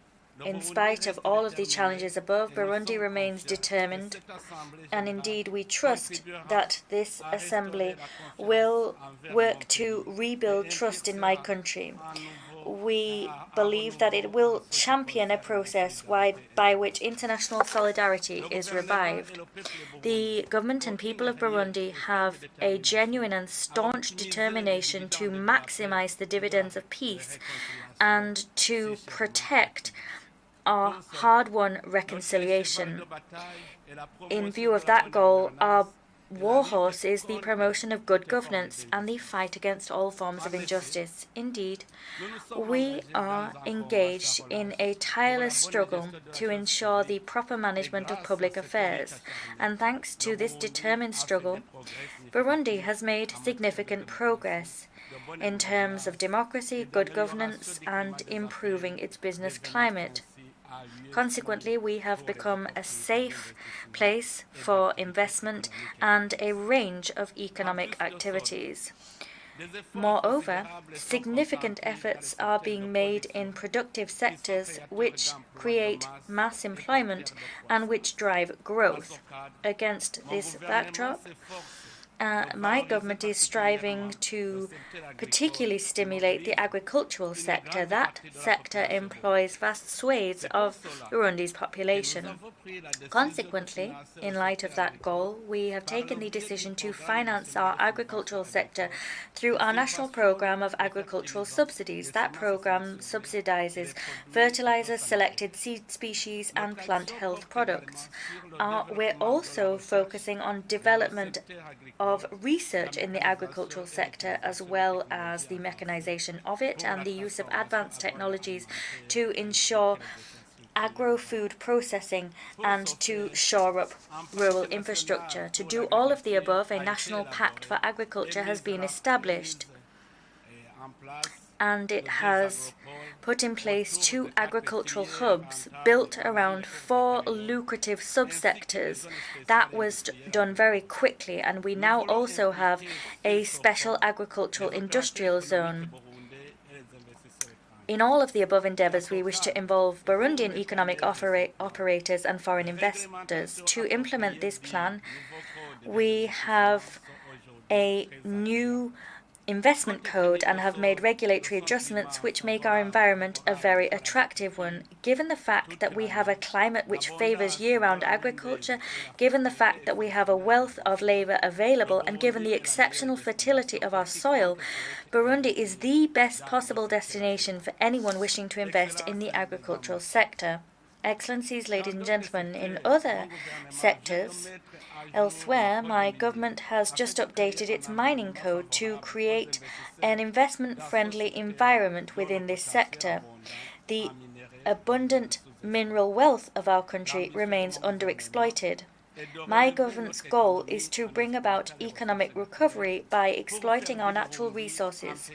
in spite of all of the challenges above, Burundi remains determined, and indeed we trust that this Assembly will work to rebuild trust in my country. We believe that it will champion a process by which international solidarity is revived. The government and people of Burundi have a genuine and staunch determination to maximize the dividends of peace and to protect our hard-won reconciliation. In view of that goal, our warhorse is the promotion of good governance and the fight against all forms of injustice. Indeed, we are engaged in a tireless struggle to ensure the proper management of public affairs, and thanks to this determined struggle, Burundi has made significant progress in terms of democracy, good governance, and improving its business climate. Consequently, we have become a safe place for investment and a range of economic activities. Moreover, significant efforts are being made in productive sectors which create mass employment and which drive growth. Against this backdrop, my government is striving to particularly stimulate the agricultural sector. That sector employs vast swathes of Burundi's population. Consequently, in light of that goal, we have taken the decision to finance our agricultural sector through our national program of agricultural subsidies. That program subsidizes fertilizers, selected seed species, and plant health products. We're also focusing on development of research in the agricultural sector, as well as the mechanization of it and the use of advanced technologies to ensure agro-food processing and to shore up rural infrastructure. To do all of the above, a national pact for agriculture has been established, and it has put in place 2 agricultural hubs built around 4 lucrative subsectors. That was done very quickly, and we now also have a special agricultural industrial zone. In all of the above endeavors, we wish to involve Burundian economic operators and foreign investors. To implement this plan, we have a new investment code and have made regulatory adjustments which make our environment a very attractive one. Given the fact that we have a climate which favors year-round agriculture, given the fact that we have a wealth of labor available, and given the exceptional fertility of our soil, Burundi is the best possible destination for anyone wishing to invest in the agricultural sector. Excellencies, ladies and gentlemen, in other sectors elsewhere, my government has just updated its mining code to create an investment-friendly environment within this sector. The abundant mineral wealth of our country remains underexploited. My government's goal is to bring about economic recovery by exploiting our natural resources.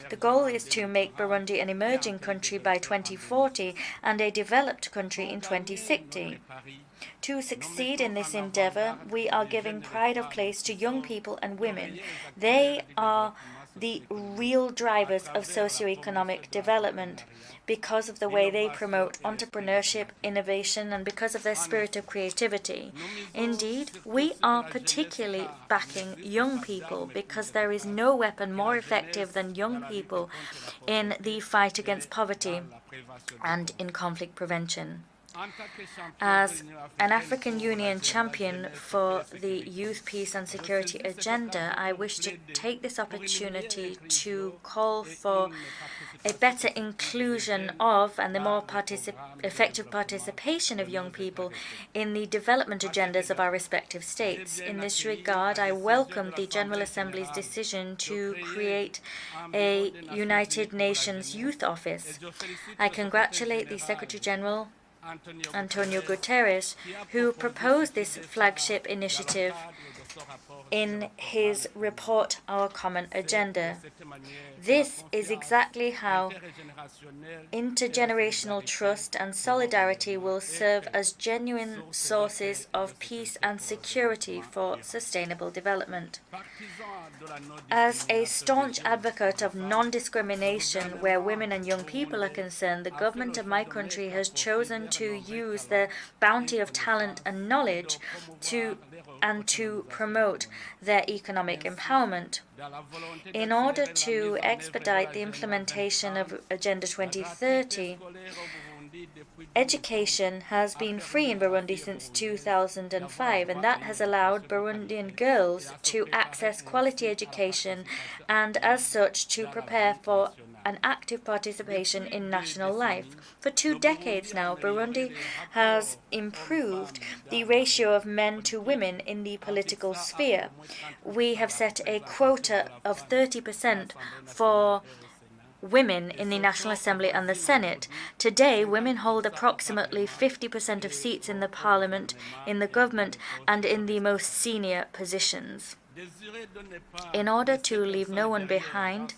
The goal is to make Burundi an emerging country by 2040 and a developed country in 2060. To succeed in this endeavor, we are giving pride of place to young people and women. They are the real drivers of socioeconomic development because of the way they promote entrepreneurship, innovation, and because of their spirit of creativity. Indeed, we are particularly backing young people because there is no weapon more effective than young people in the fight against poverty and in conflict prevention. As an African Union champion for the Youth, Peace and Security agenda, I wish to take this opportunity to call for a better inclusion of and the more effective participation of young people in the development agendas of our respective states. In this regard, I welcome the General Assembly's decision to create a United Nations Youth Office. I congratulate the Secretary General, Antonio Guterres, who proposed this flagship initiative in his report, Our Common Agenda. This is exactly how intergenerational trust and solidarity will serve as genuine sources of peace and security for sustainable development. As a staunch advocate of non-discrimination where women and young people are concerned, the government of my country has chosen to use the bounty of talent and knowledge to promote their economic empowerment. In order to expedite the implementation of Agenda 2030, education has been free in Burundi since 2005, and that has allowed Burundian girls to access quality education and, as such, to prepare for an active participation in national life. For 2 decades now, Burundi has improved the ratio of men to women in the political sphere. We have set a quota of 30% for women in the National Assembly and the Senate. Today, women hold approximately 50% of seats in the parliament, in the government, and in the most senior positions. In order to leave no one behind,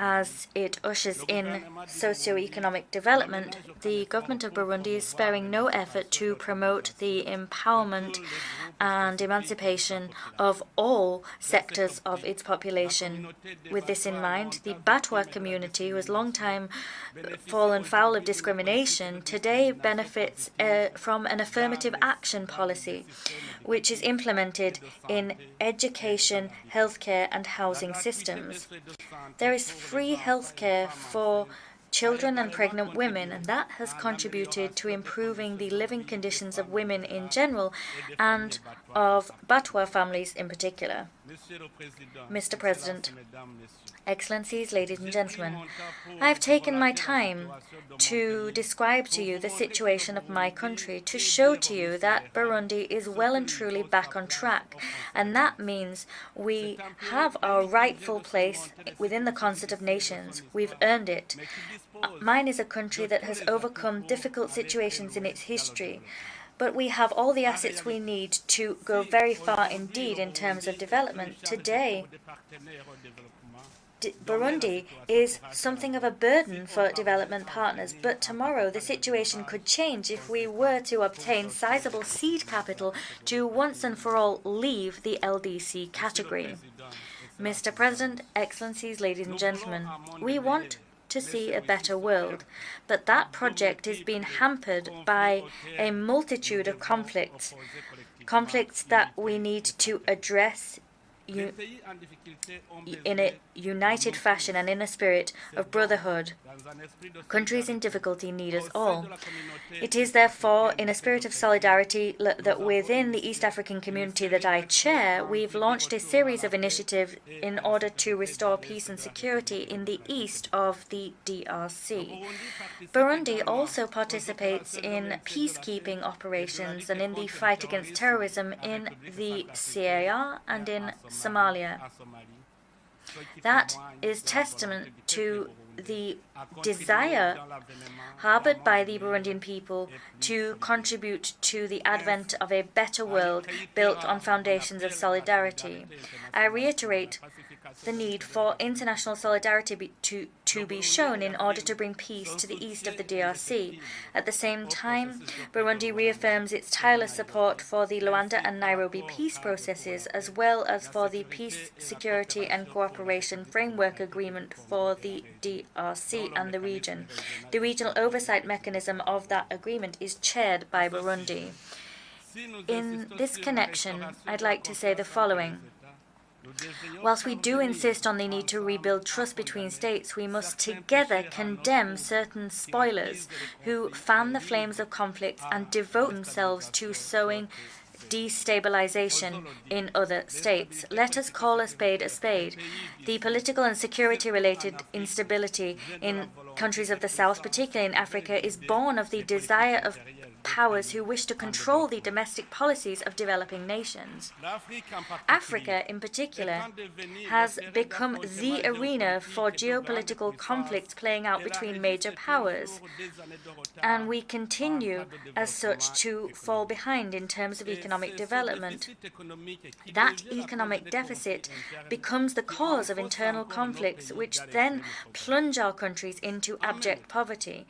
as it ushers in socio-economic development, the government of Burundi is sparing no effort to promote the empowerment and emancipation of all sectors of its population. With this in mind, the Batwa community, who has long time fallen foul of discrimination, today benefits from an affirmative action policy, which is implemented in education, healthcare, and housing systems. There is free healthcare for children and pregnant women, and that has contributed to improving the living conditions of women in general and of Batwa families in particular. Mr. President, Excellencies, ladies and gentlemen, I have taken my time to describe to you the situation of my country, to show to you that Burundi is well and truly back on track, and that means we have our rightful place within the concert of nations. We've earned it. Mine is a country that has overcome difficult situations in its history, but we have all the assets we need to go very far indeed in terms of development. Today, Burundi is something of a burden for development partners, but tomorrow the situation could change if we were to obtain sizable seed capital to once and for all leave the LDC category. Mr. President, Excellencies, ladies and gentlemen, we want to see a better world, but that project is being hampered by a multitude of conflicts that we need to address in a united fashion and in a spirit of brotherhood. Countries in difficulty need us all. It is therefore in a spirit of solidarity that within the East African community that I chair, we've launched a series of initiatives in order to restore peace and security in the east of the DRC. Burundi also participates in peacekeeping operations and in the fight against terrorism in the CAR and in Somalia. That is testament to the desire harbored by the Burundian people to contribute to the advent of a better world built on foundations of solidarity. I reiterate the need for international solidarity to be shown in order to bring peace to the east of the DRC. At the same time, Burundi reaffirms its tireless support for the Luanda and Nairobi peace processes, as well as for the Peace, Security and Cooperation Framework Agreement for the DRC and the region. The regional oversight mechanism of that agreement is chaired by Burundi. In this connection, I'd like to say the following. Whilst we do insist on the need to rebuild trust between states, we must together condemn certain spoilers who fan the flames of conflict and devote themselves to sowing destabilization in other states. Let us call a spade a spade. The political and security-related instability in countries of the South, particularly in Africa, is born of the desire of powers who wish to control the domestic policies of developing nations. Africa, in particular, has become the arena for geopolitical conflicts playing out between major powers, and we continue, as such, to fall behind in terms of economic development. That economic deficit becomes the cause of internal conflicts, which then plunge our countries into abject poverty.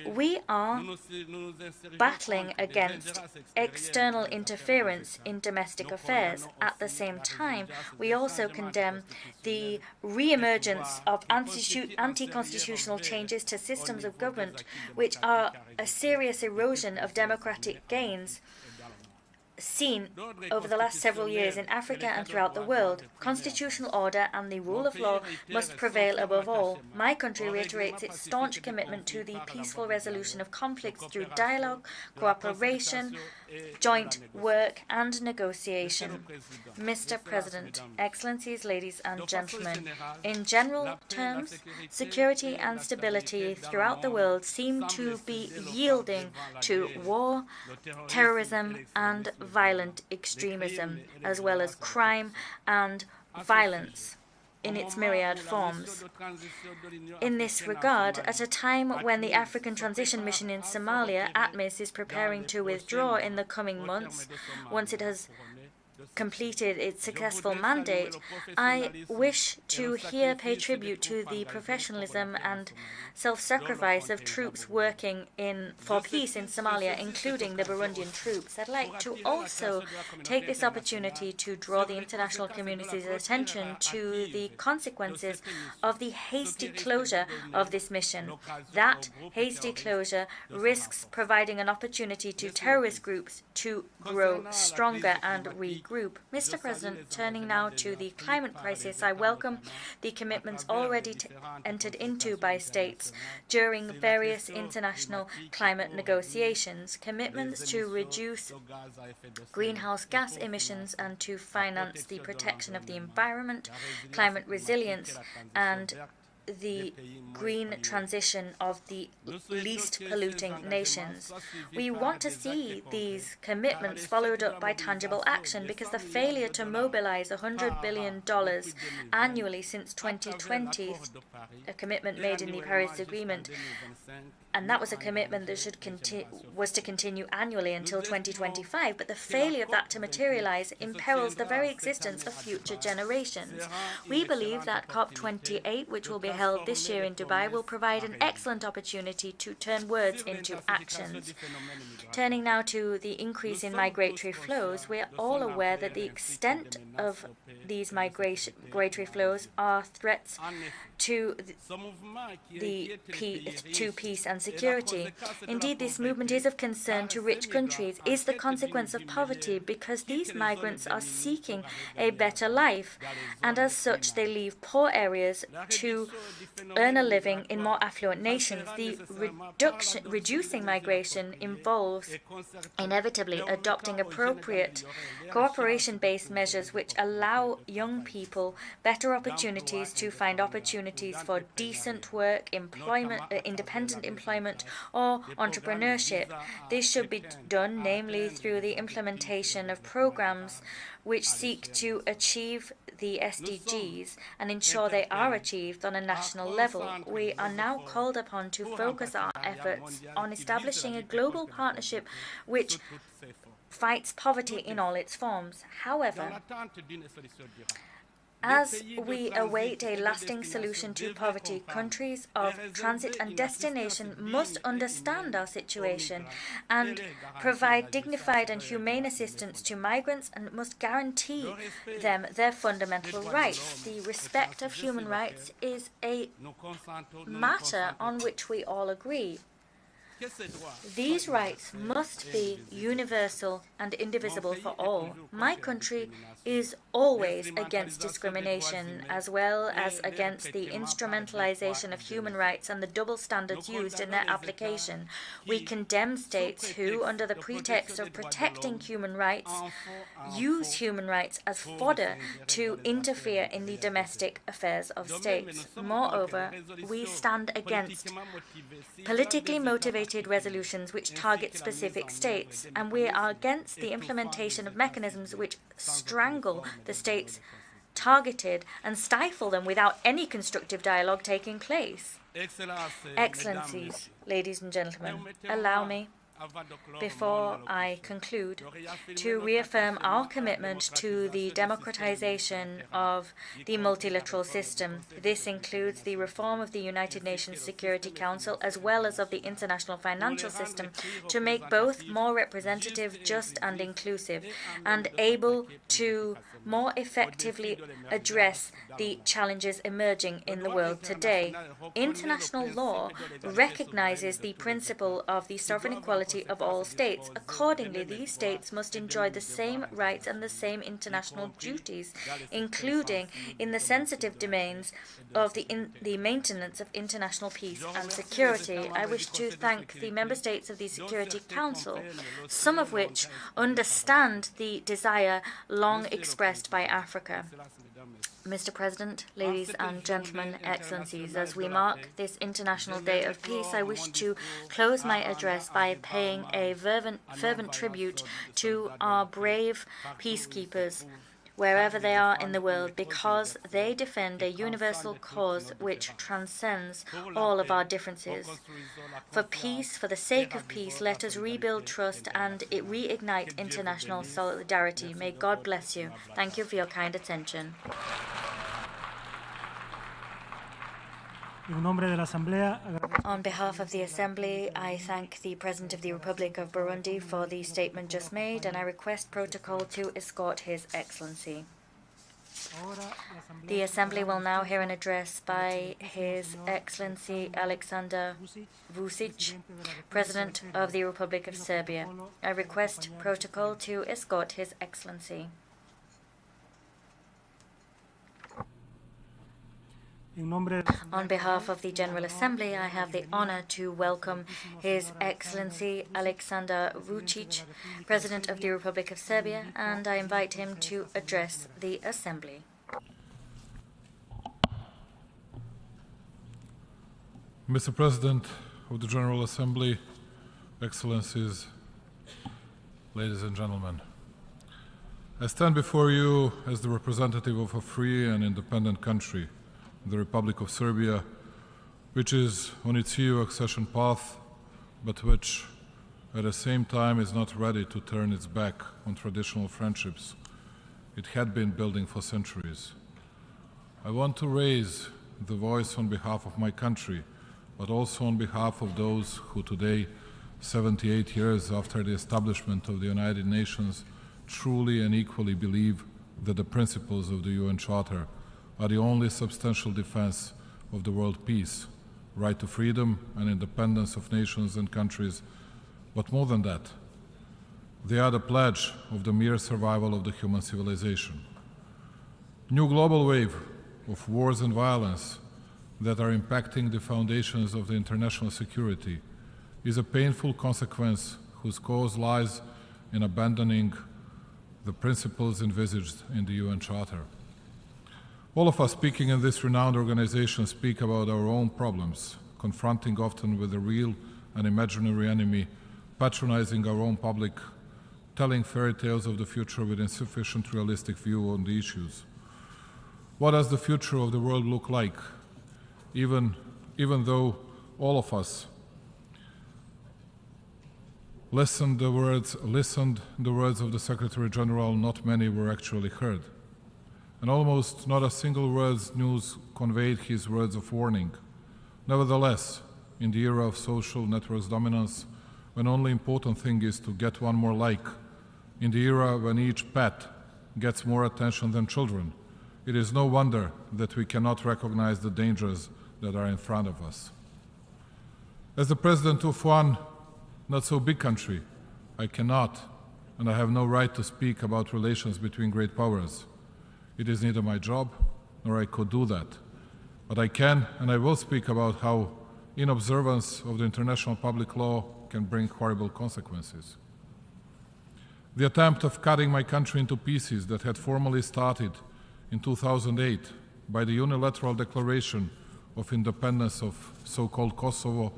We are battling against external interference in domestic affairs. At the same time, we also condemn the re-emergence of anti-constitutional changes to systems of government, which are a serious erosion of democratic gains seen over the last several years in Africa and throughout the world. Constitutional order and the rule of law must prevail above all. My country reiterates its staunch commitment to the peaceful resolution of conflicts through dialogue, cooperation, joint work and negotiation. Mr. President, Excellencies, ladies and gentlemen, in general terms, security and stability throughout the world seem to be yielding to war, terrorism and violent extremism, as well as crime and violence in its myriad forms. In this regard, at a time when the African Transition Mission in Somalia, ATMIS, is preparing to withdraw in the coming months, once it has completed its successful mandate, I wish to here pay tribute to the professionalism and self-sacrifice of troops working for peace in Somalia, including the Burundian troops. I'd like to also take this opportunity to draw the international community's attention to the consequences of the hasty closure of this mission. That hasty closure risks providing an opportunity to terrorist groups to grow stronger and regroup. Mr. President, turning now to the climate crisis, I welcome the commitments already entered into by states during various international climate negotiations, commitments to reduce greenhouse gas emissions and to finance the protection of the environment, climate resilience, and the green transition of the least polluting nations. We want to see these commitments followed up by tangible action, because the failure to mobilize $100 billion annually since 2020, a commitment made in the Paris Agreement, and that was a commitment that was to continue annually until 2025, but the failure of that to materialize imperils the very existence of future generations. We believe that COP28, which will be held this year in Dubai, will provide an excellent opportunity to turn words into actions. Turning now to the increase in migratory flows, we are all aware that the extent of these migratory flows are threats to peace and security. Indeed, this movement is of concern to rich countries, is the consequence of poverty, because these migrants are seeking a better life, and as such they leave poor areas to earn a living in more affluent nations. The reducing migration involves inevitably adopting appropriate cooperation-based measures which allow young people better opportunities to find opportunities for decent work, employment, independent employment, or entrepreneurship. This should be done, namely, through the implementation of programs which seek to achieve the SDGs and ensure they are achieved on a national level. We are now called upon to focus our efforts on establishing a global partnership which fights poverty in all its forms. However, as we await a lasting solution to poverty, countries of transit and destination must understand our situation and provide dignified and humane assistance to migrants, and must guarantee them their fundamental rights. The respect of human rights is a matter on which we all agree. These rights must be universal and indivisible for all. My country is always against discrimination, as well as against the instrumentalization of human rights and the double standards used in their application. We condemn states who, under the pretext of protecting human rights, use human rights as fodder to interfere in the domestic affairs of states. Moreover, we stand against politically motivated resolutions which target specific states, and we are against the implementation of mechanisms which strangle the states targeted and stifle them without any constructive dialogue taking place. Excellencies, ladies and gentlemen, allow me, before I conclude, to reaffirm our commitment to the democratization of the multilateral system. This includes the reform of the United Nations Security Council as well as of the international financial system to make both more representative, just and inclusive, and able to more effectively address the challenges emerging in the world today. International law recognizes the principle of the sovereign equality of all states. Accordingly, these states must enjoy the same rights and the same international duties, including in the sensitive domains of the maintenance of international peace and security. I wish to thank the member states of the Security Council, some of which understand the desire long expressed by Africa. Mr. President, ladies and gentlemen, excellencies, as we mark this International Day of Peace, I wish to close my address by paying a fervent tribute to our brave peacekeepers, wherever they are in the world, because they defend a universal cause which transcends all of our differences. For peace, for the sake of peace, let us rebuild trust and reignite international solidarity. May God bless you. Thank you for your kind attention. On behalf of the Assembly, I thank the President of the Republic of Burundi for the statement just made, and I request protocol to escort His Excellency. The Assembly will now hear an address by His Excellency Alexander Vučić, President of the Republic of Serbia. I request protocol to escort His Excellency. On behalf of the General Assembly, I have the honor to welcome His Excellency Alexander Vučić, President of the Republic of Serbia, and I invite him to address the Assembly. Mr. President of the General Assembly, Excellencies, ladies and gentlemen, I stand before you as the representative of a free and independent country, the Republic of Serbia, which is on its EU accession path, but which at the same time is not ready to turn its back on traditional friendships it had been building for centuries. I want to raise the voice on behalf of my country, but also on behalf of those who today, 78 years after the establishment of the United Nations, truly and equally believe that the principles of the UN Charter are the only substantial defense of the world peace, right to freedom and independence of nations and countries, but more than that, they are the pledge of the mere survival of the human civilization. New global wave of wars and violence that are impacting the foundations of the international security is a painful consequence whose cause lies in abandoning the principles envisaged in the UN Charter. All of us speaking in this renowned organization speak about our own problems, confronting often with a real and imaginary enemy, patronizing our own public, telling fairy tales of the future with insufficient realistic view on the issues. What does the future of the world look like? Even though all of us listened the words of the Secretary General, not many were actually heard. And almost not a single word's news conveyed his words of warning. Nevertheless, in the era of social networks dominance, when only important thing is to get one more like, in the era when each pet gets more attention than children, it is no wonder that we cannot recognize the dangers that are in front of us. As the president of one not so big country, I cannot and I have no right to speak about relations between great powers. It is neither my job nor I could do that. But I can and I will speak about how inobservance of the international public law can bring horrible consequences. The attempt of cutting my country into pieces that had formally started in 2008 by the unilateral declaration of independence of so-called Kosovo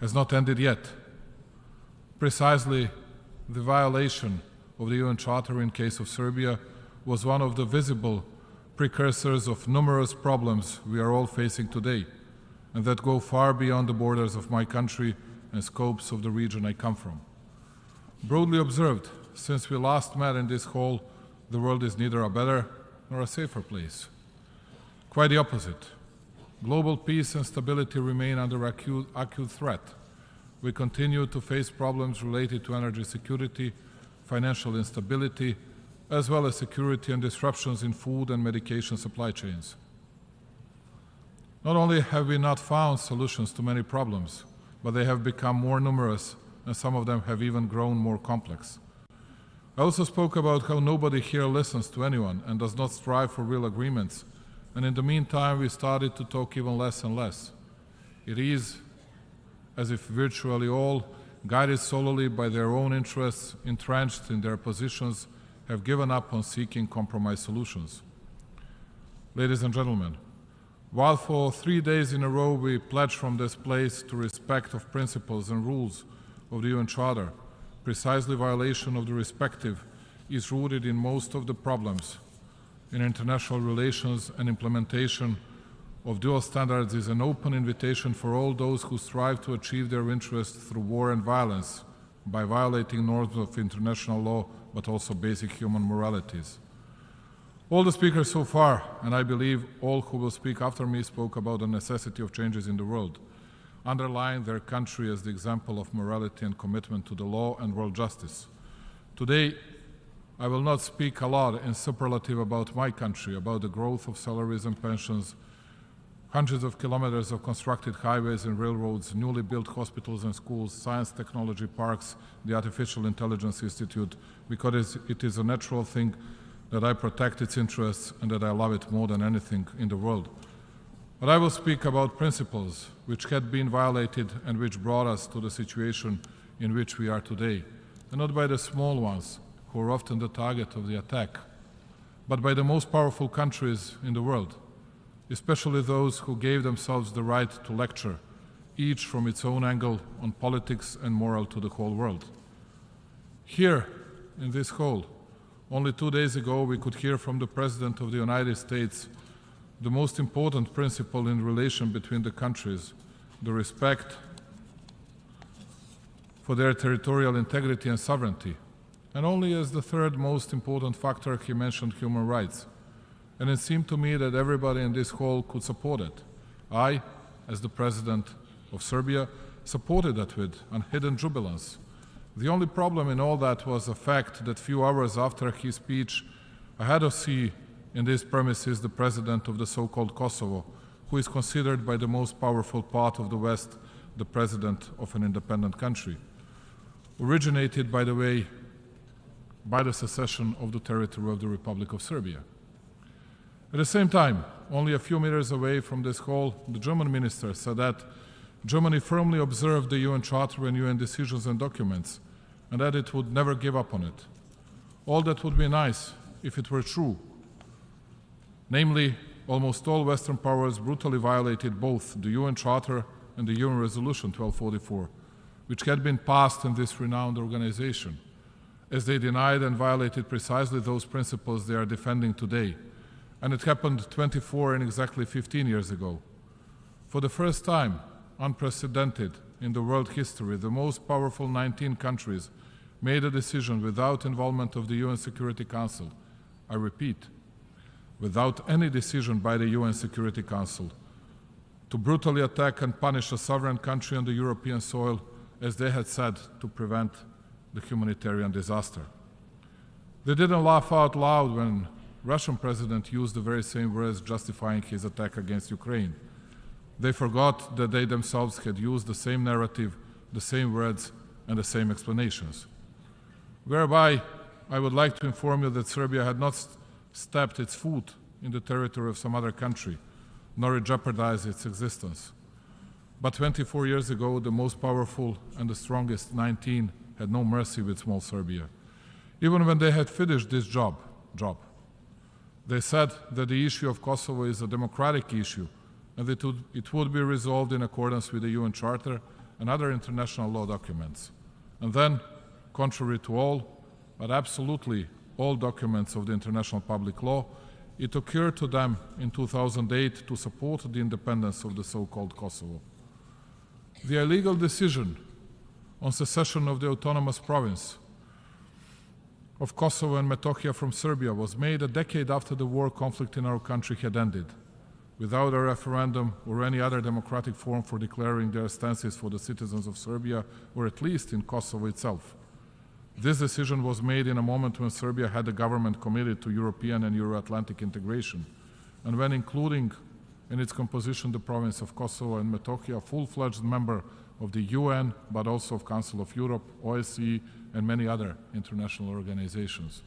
has not ended yet. Precisely the violation of the UN Charter in case of Serbia was one of the visible precursors of numerous problems we are all facing today, and that go far beyond the borders of my country and scopes of the region I come from. Broadly observed, since we last met in this hall, the world is neither a better nor a safer place. Quite the opposite. Global peace and stability remain under acute threat. We continue to face problems related to energy security, financial instability, as well as security and disruptions in food and medication supply chains. Not only have we not found solutions to many problems, but they have become more numerous, and some of them have even grown more complex. I also spoke about how nobody here listens to anyone and does not strive for real agreements, and in the meantime we started to talk even less and less. It is as if virtually all, guided solely by their own interests, entrenched in their positions, have given up on seeking compromise solutions. Ladies and gentlemen, while for 3 days in a row we pledge from this place to respect of principles and rules of the UN Charter, precisely violation of the respective is rooted in most of the problems. In international relations and implementation of dual standards is an open invitation for all those who strive to achieve their interests through war and violence by violating norms of international law, but also basic human moralities. All the speakers so far, and I believe all who will speak after me, spoke about the necessity of changes in the world, underlying their country as the example of morality and commitment to the law and world justice. Today, I will not speak a lot in superlative about my country, about the growth of salaries and pensions, hundreds of kilometers of constructed highways and railroads, newly built hospitals and schools, science technology parks, the Artificial Intelligence Institute, because it is a natural thing that I protect its interests and that I love it more than anything in the world. But I will speak about principles which had been violated and which brought us to the situation in which we are today, and not by the small ones, who are often the target of the attack, but by the most powerful countries in the world, especially those who gave themselves the right to lecture, each from its own angle on politics and moral to the whole world. Here, in this hall, only 2 days ago we could hear from the President of the United States the most important principle in relation between the countries, the respect for their territorial integrity and sovereignty. And only as the third most important factor he mentioned human rights. And it seemed to me that everybody in this hall could support it. I, as the President of Serbia, supported that with unhidden jubilance. The only problem in all that was the fact that few hours after his speech, I had to see in these premises the President of the so-called Kosovo, who is considered by the most powerful part of the West the President of an independent country. Originated, by the way, by the secession of the territory of the Republic of Serbia. At the same time, only a few meters away from this hall, the German minister said that Germany firmly observed the UN Charter and UN decisions and documents, and that it would never give up on it. All that would be nice if it were true. Namely, almost all Western powers brutally violated both the UN Charter and the UN Resolution 1244, which had been passed in this renowned organization, as they denied and violated precisely those principles they are defending today. And it happened 24 and exactly 15 years ago. For the first time, unprecedented in the world history, the most powerful 19 countries made a decision without involvement of the UN Security Council. I repeat, without any decision by the UN Security Council, to brutally attack and punish a sovereign country on the European soil, as they had said, to prevent the humanitarian disaster. They didn't laugh out loud when Russian president used the very same words justifying his attack against Ukraine. They forgot that they themselves had used the same narrative, the same words and the same explanations. Whereby, I would like to inform you that Serbia had not stepped its foot in the territory of some other country, nor jeopardized its existence. But 24 years ago, the most powerful and the strongest 19 had no mercy with small Serbia. Even when they had finished this job, they said that the issue of Kosovo is a democratic issue and that it would be resolved in accordance with the UN Charter and other international law documents. And then, contrary to all, but absolutely all documents of the international public law, it occurred to them in 2008 to support the independence of the so-called Kosovo. The illegal decision on secession of the autonomous province of Kosovo and Metohija from Serbia was made a decade after the war conflict in our country had ended, without a referendum or any other democratic form for declaring their stances for the citizens of Serbia, or at least in Kosovo itself. This decision was made in a moment when Serbia had a government committed to European and Euro-Atlantic integration, and when including in its composition the province of Kosovo and Metohija, a full-fledged member of the UN, but also of Council of Europe, OSCE, and many other international organizations.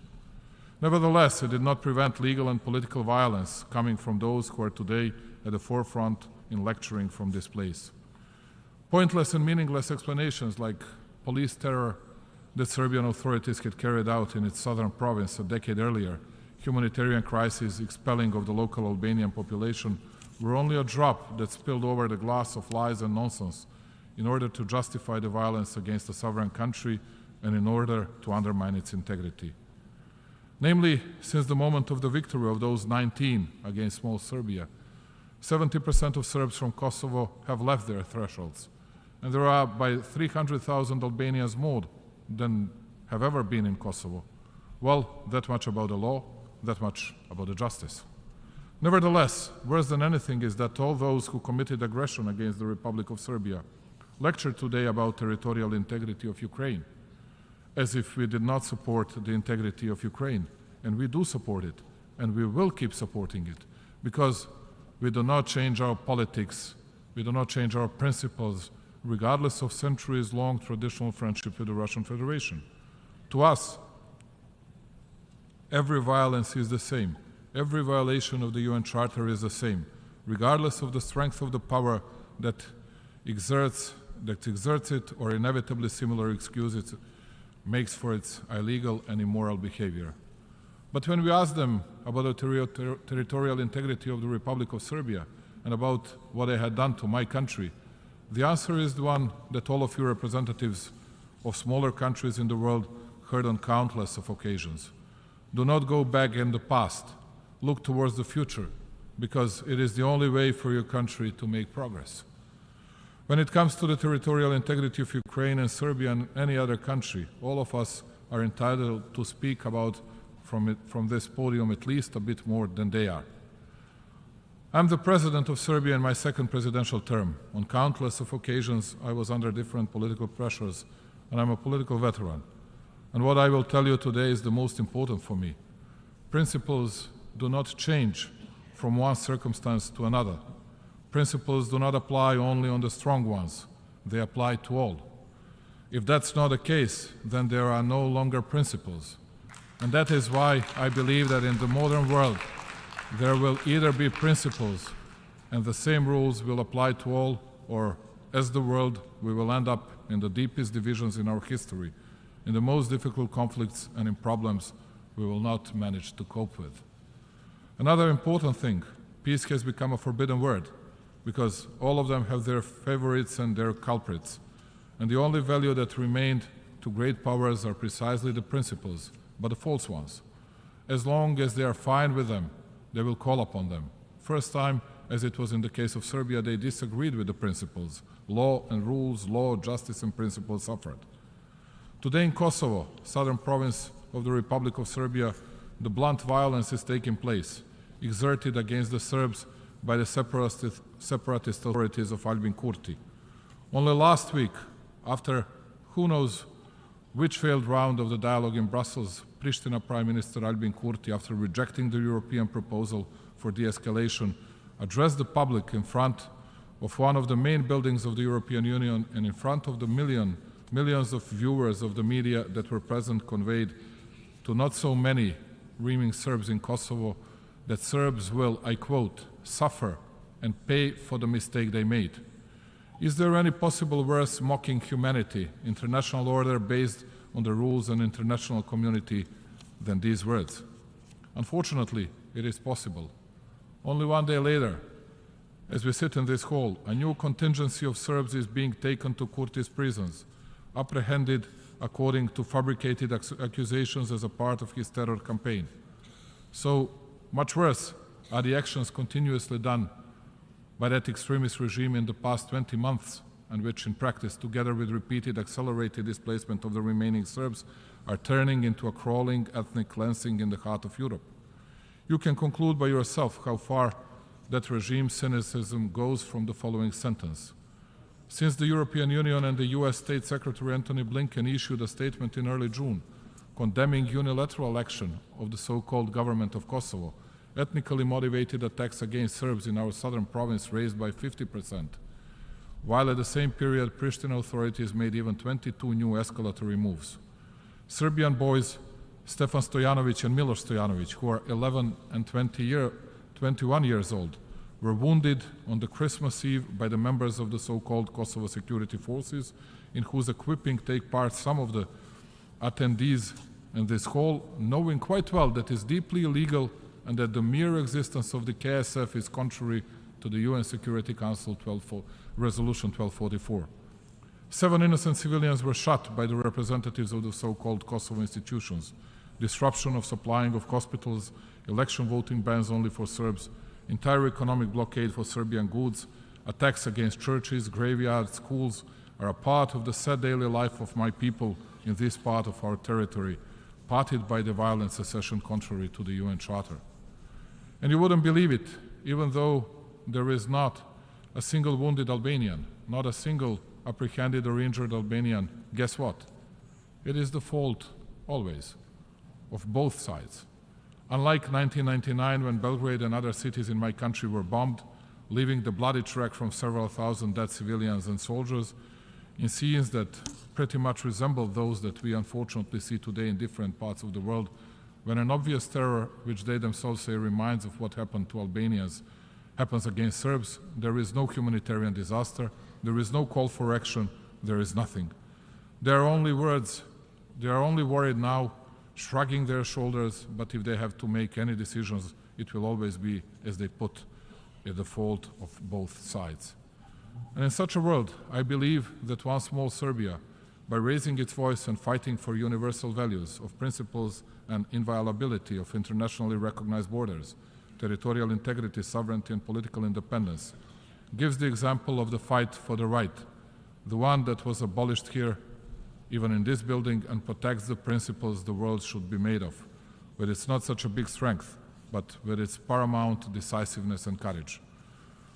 Nevertheless, it did not prevent legal and political violence coming from those who are today at the forefront in lecturing from this place. Pointless and meaningless explanations like police terror that Serbian authorities had carried out in its southern province a decade earlier, humanitarian crisis, expelling of the local Albanian population, were only a drop that spilled over the glass of lies and nonsense in order to justify the violence against a sovereign country and in order to undermine its integrity. Namely, since the moment of the victory of those 19 against small Serbia, 70% of Serbs from Kosovo have left their thresholds, and there are by 300,000 Albanians more than have ever been in Kosovo. Well, that much about the law, that much about the justice. Nevertheless, worse than anything is that all those who committed aggression against the Republic of Serbia lectured today about territorial integrity of Ukraine, as if we did not support the integrity of Ukraine. And we do support it, and we will keep supporting it, because we do not change our politics, we do not change our principles, regardless of centuries-long traditional friendship with the Russian Federation. To us, every violence is the same. Every violation of the UN Charter is the same, regardless of the strength of the power that exerts it or inevitably similar excuses makes for its illegal and immoral behavior. But when we ask them about the territorial integrity of the Republic of Serbia and about what they had done to my country, the answer is the one that all of you representatives of smaller countries in the world heard on countless of occasions. Do not go back in the past. Look towards the future, because it is the only way for your country to make progress. When it comes to the territorial integrity of Ukraine and Serbia and any other country, all of us are entitled to speak about from this podium at least a bit more than they are. I'm the president of Serbia in my second presidential term. On countless of occasions, I was under different political pressures, and I'm a political veteran. And what I will tell you today is the most important for me. Principles do not change from one circumstance to another. Principles do not apply only on the strong ones. They apply to all. If that's not the case, then there are no longer principles. And that is why I believe that in the modern world, there will either be principles and the same rules will apply to all, or as the world, we will end up in the deepest divisions in our history, in the most difficult conflicts and in problems we will not manage to cope with. Another important thing, peace has become a forbidden word, because all of them have their favorites and their culprits. And the only value that remained to great powers are precisely the principles, but the false ones. As long as they are fine with them, they will call upon them. First time, as it was in the case of Serbia, they disagreed with the principles. Law and rules, law, justice and principles suffered. Today in Kosovo, southern province of the Republic of Serbia, the blunt violence is taking place, exerted against the Serbs by the separatist authorities of Albin Kurti. Only last week, after who knows which failed round of the dialogue in Brussels, Pristina Prime Minister Albin Kurti, after rejecting the European proposal for de-escalation, addressed the public in front of one of the main buildings of the European Union and in front of the millions millions of viewers of the media that were present conveyed to not so many reaming Serbs in Kosovo that Serbs will, I quote, suffer and pay for the mistake they made. Is there any possible worse mocking humanity, international order based on the rules and international community than these words? Unfortunately, it is possible. Only one day later, as we sit in this hall, a new contingency of Serbs is being taken to Kurtis prisons, apprehended according to fabricated accusations as a part of his terror campaign. So much worse are the actions continuously done by that extremist regime in the past 20 months, and which in practice, together with repeated accelerated displacement of the remaining Serbs, are turning into a crawling ethnic cleansing in the heart of Europe. You can conclude by yourself how far that regime's cynicism goes from the following sentence. Since the European Union and the US State Secretary Antony Blinken issued a statement in early June condemning unilateral action of the so-called government of Kosovo, ethnically motivated attacks against Serbs in our southern province raised by 50%, while at the same period Pristina authorities made even 22 new escalatory moves. Serbian boys Stefan Stojanovic and Miloš Stojanovic, who are 11 and 21 years old, were wounded on the Christmas Eve by the members of the so-called Kosovo security forces, in whose equipping take part some of the attendees in this hall, knowing quite well that it is deeply illegal and that the mere existence of the KSF is contrary to the UN Security Council Resolution 1244. 7 innocent civilians were shot by the representatives of the so-called Kosovo institutions. Disruption of supplying of hospitals, election voting bans only for Serbs, entire economic blockade for Serbian goods, attacks against churches, graveyards, schools are a part of the sad daily life of my people in this part of our territory, parted by the violent secession contrary to the UN Charter. And you wouldn't believe it, even though there is not a single wounded Albanian, not a single apprehended or injured Albanian, guess what? It is the fault, always, of both sides. Unlike 1999, when Belgrade and other cities in my country were bombed, leaving the bloody track from several thousand dead civilians and soldiers, in scenes that pretty much resemble those that we unfortunately see today in different parts of the world, when an obvious terror, which they themselves say reminds of what happened to Albanians, happens against Serbs, there is no humanitarian disaster, there is no call for action, there is nothing. They are only words, they are only worried now, shrugging their shoulders, but if they have to make any decisions, it will always be, as they put, at the fault of both sides. And in such a world, I believe that one small Serbia, by raising its voice and fighting for universal values of principles and inviolability of internationally recognized borders, territorial integrity, sovereignty, and political independence, gives the example of the fight for the right, the one that was abolished here, even in this building, and protects the principles the world should be made of, with its not such a big strength, but with its paramount decisiveness and courage.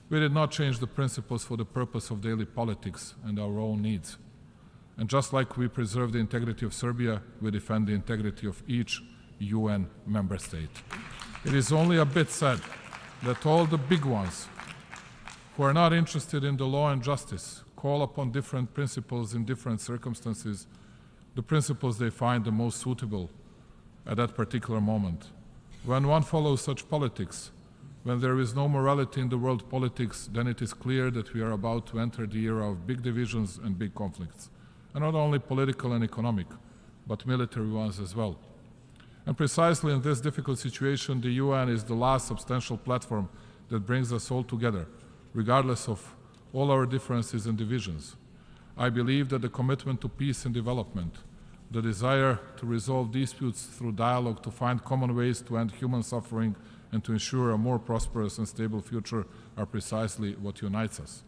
We did not change the principles for the purpose of daily politics and our own needs. And just like we preserve the integrity of Serbia, we defend the integrity of each UN member state. It is only a bit sad that all the big ones who are not interested in the law and justice call upon different principles in different circumstances, the principles they find the most suitable at that particular moment. When one follows such politics, when there is no morality in the world politics, then it is clear that we are about to enter the era of big divisions and big conflicts. And not only political and economic, but military ones as well. And precisely in this difficult situation, the UN is the last substantial platform that brings us all together, regardless of all our differences and divisions. I believe that the commitment to peace and development, the desire to resolve disputes through dialogue, to find common ways to end human suffering and to ensure a more prosperous and stable future are precisely what unites us.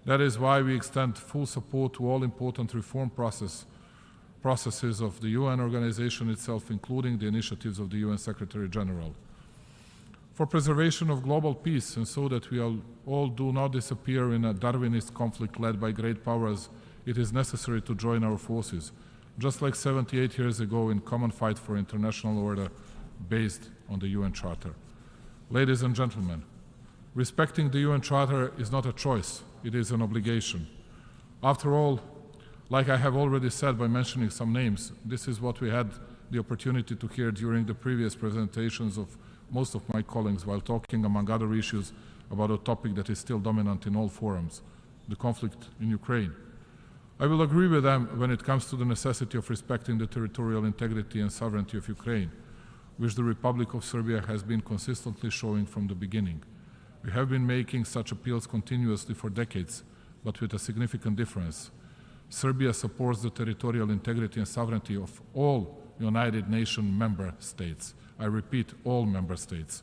That is why we extend full support to all important reform processes of the UN organization itself, including the initiatives of the UN Secretary General. For preservation of global peace, and so that we all do not disappear in a Darwinist conflict led by great powers, it is necessary to join our forces, just like 78 years ago in common fight for international order based on the UN Charter. Ladies and gentlemen, respecting the UN Charter is not a choice, it is an obligation. After all, Like I have already said by mentioning some names, this is what we had the opportunity to hear during the previous presentations of most of my colleagues while talking, among other issues, about a topic that is still dominant in all forums, the conflict in Ukraine. I will agree with them when it comes to the necessity of respecting the territorial integrity and sovereignty of Ukraine, which the Republic of Serbia has been consistently showing from the beginning. We have been making such appeals continuously for decades, but with a significant difference. Serbia supports the territorial integrity and sovereignty of all United Nations member states. I repeat, all member states.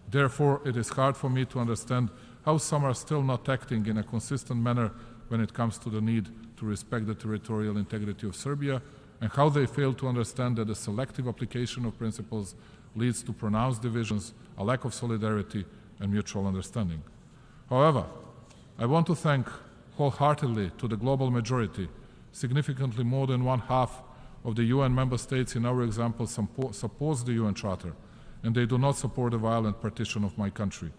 Therefore, it is hard for me to understand how some are still not acting in a consistent manner when it comes to the need to respect the territorial integrity of Serbia, and how they fail to understand that the selective application of principles leads to pronounced divisions, a lack of solidarity, and mutual understanding. However, I want to thank wholeheartedly to the global majority, significantly more than 1/2 of the UN member states in our example supports the UN Charter, and they do not support the violent partition of my country.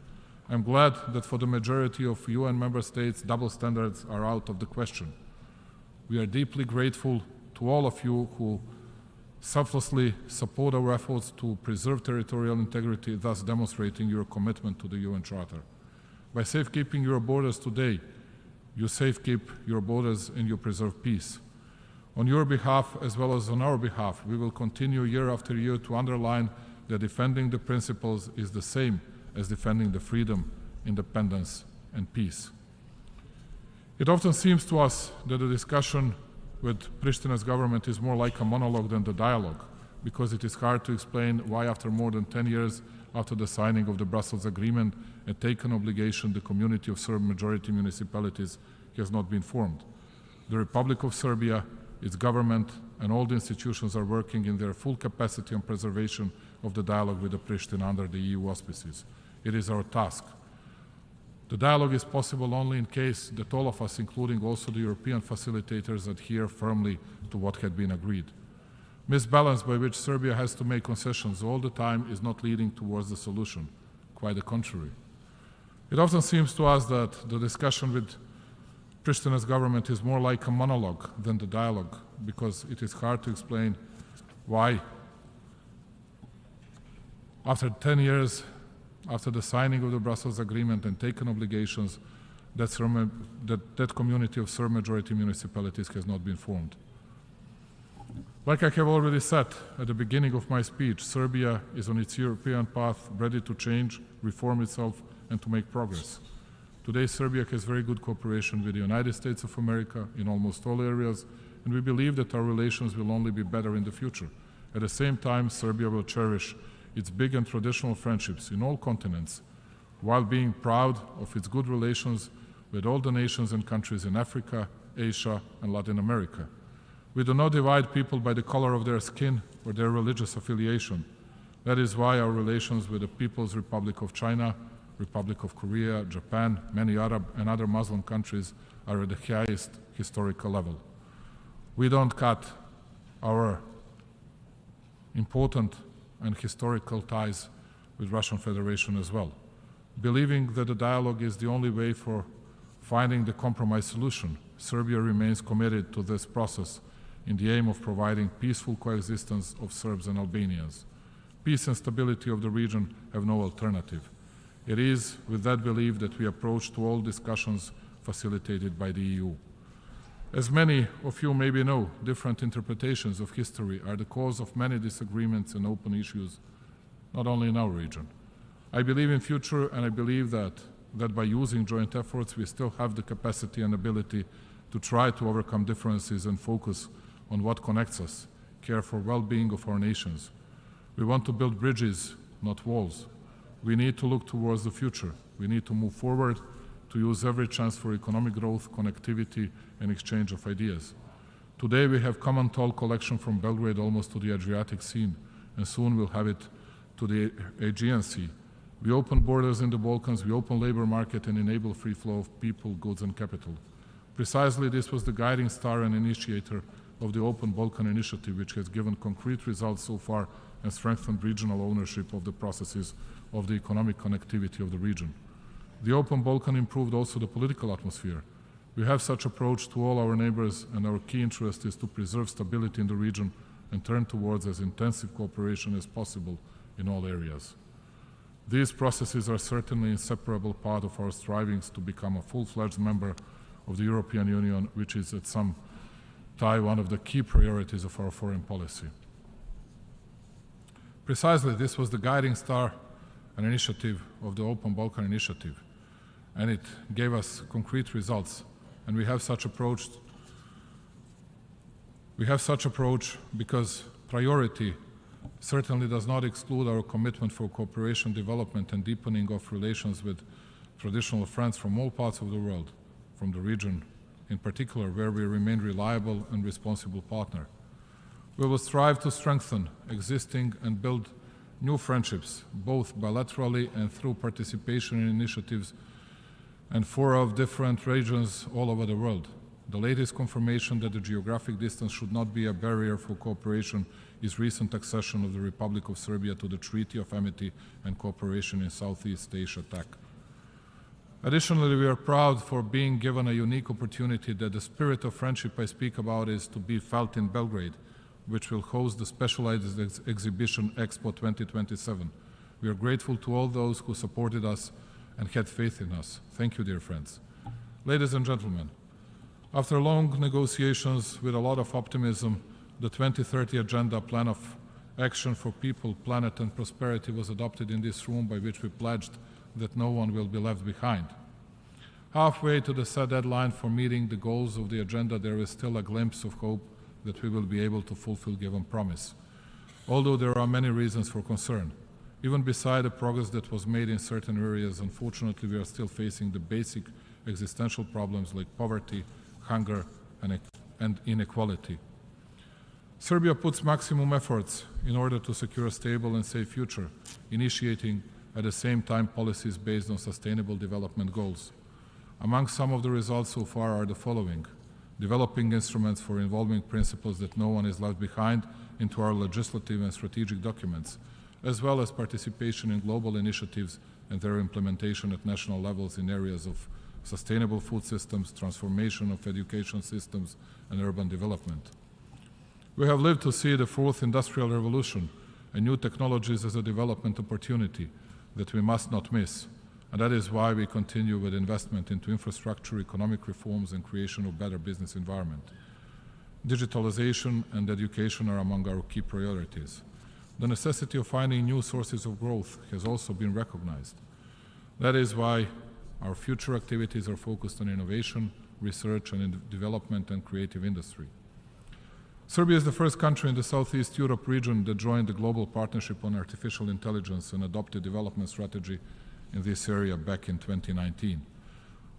I'm glad that for the majority of UN member states, double standards are out of the question. We are deeply grateful to all of you who selflessly support our efforts to preserve territorial integrity, thus demonstrating your commitment to the UN Charter. By safekeeping your borders today, you safekeep your borders and you preserve peace. On your behalf, as well as on our behalf, we will continue year after year to underline that defending the principles is the same as defending the freedom, independence, and peace. It often seems to us that the discussion with Prishtina's government is more like a monologue than the dialogue, because it is hard to explain why after more than 10 years after the signing of the Brussels Agreement and taken obligation, the community of Serb majority municipalities has not been formed. The Republic of Serbia, its government, and all the institutions are working in their full capacity on preservation of the dialogue with the Pristina under the EU auspices. It is our task. The dialogue is possible only in case that all of us, including also the European facilitators, adhere firmly to what had been agreed. Misbalance by which Serbia has to make concessions all the time is not leading towards the solution, quite the contrary. It often seems to us that the discussion with Prishtina's government is more like a monologue than the dialogue, because it is hard to explain why, after 10 years after the signing of the Brussels Agreement and taken obligations, that community of Serb majority municipalities has not been formed. Like I have already said at the beginning of my speech, Serbia is on its European path, ready to change, reform itself, and to make progress. Today, Serbia has very good cooperation with the United States of America in almost all areas, and we believe that our relations will only be better in the future. At the same time, Serbia will cherish its big and traditional friendships in all continents, while being proud of its good relations with all the nations and countries in Africa, Asia, and Latin America. We do not divide people by the color of their skin or their religious affiliation. That is why our relations with the People's Republic of China, Republic of Korea, Japan, many Arab and other Muslim countries are at the highest historical level. We don't cut our important and historical ties with Russian Federation as well. Believing that the dialogue is the only way for finding the compromise solution, Serbia remains committed to this process in the aim of providing peaceful coexistence of Serbs and Albanians. Peace and stability of the region have no alternative. It is with that belief that we approach to all discussions facilitated by the EU. As many of you maybe know, different interpretations of history are the cause of many disagreements and open issues, not only in our region. I believe in future, and I believe that by using joint efforts, we still have the capacity and ability to try to overcome differences and focus on what connects us, care for well-being of our nations. We want to build bridges, not walls. We need to look towards the future. We need to move forward, to use every chance for economic growth, connectivity, and exchange of ideas. Today we have common toll collection from Belgrade almost to the Adriatic Sea, and soon we'll have it to the Aegean Sea. We open borders in the Balkans, we open labor market and enable free flow of people, goods, and capital. Precisely this was the guiding star and initiator of the Open Balkan Initiative, which has given concrete results so far and strengthened regional ownership of the processes of the economic connectivity of the region. The Open Balkan improved also the political atmosphere. We have such approach to all our neighbors, and our key interest is to preserve stability in the region and turn towards as intensive cooperation as possible in all areas. These processes are certainly an inseparable part of our strivings to become a full-fledged member of the European Union, which is at some time one of the key priorities of our foreign policy. Precisely, this was the guiding star and initiative of the Open Balkan Initiative, and it gave us concrete results. And we have such approach because priority certainly does not exclude our commitment for cooperation, development, and deepening of relations with traditional friends from all parts of the world, from the region in particular, where we remain reliable and responsible partner. We will strive to strengthen existing and build new friendships, both bilaterally and through participation in initiatives and fora of different regions all over the world. The latest confirmation that the geographic distance should not be a barrier for cooperation is recent accession of the Republic of Serbia to the Treaty of Amity and Cooperation in Southeast Asia TAC. Additionally, we are proud for being given a unique opportunity that the spirit of friendship I speak about is to be felt in Belgrade, which will host the specialized exhibition Expo 2027. We are grateful to all those who supported us and had faith in us. Thank you, dear friends. Ladies and gentlemen, after long negotiations with a lot of optimism, the 2030 Agenda Plan of Action for People, Planet and Prosperity was adopted in this room, by which we pledged that no one will be left behind. Halfway to the set deadline for meeting the goals of the agenda, there is still a glimpse of hope that we will be able to fulfill given promise. Although there are many reasons for concern, even beside the progress that was made in certain areas, unfortunately we are still facing the basic existential problems like poverty, hunger, and inequality. Serbia puts maximum efforts in order to secure a stable and safe future, initiating at the same time policies based on sustainable development goals. Among some of the results so far are the following: developing instruments for involving principles that no one is left behind into our legislative and strategic documents, as well as participation in global initiatives and their implementation at national levels in areas of sustainable food systems, transformation of education systems, and urban development. We have lived to see the fourth industrial revolution and new technologies as a development opportunity that we must not miss, and that is why we continue with investment into infrastructure, economic reforms, and creation of better business environment. Digitalization and education are among our key priorities. The necessity of finding new sources of growth has also been recognized. That is why our future activities are focused on innovation, research and development, and creative industry. Serbia is the first country in the Southeast Europe region that joined the Global Partnership on Artificial Intelligence and adopted development strategy in this area back in 2019.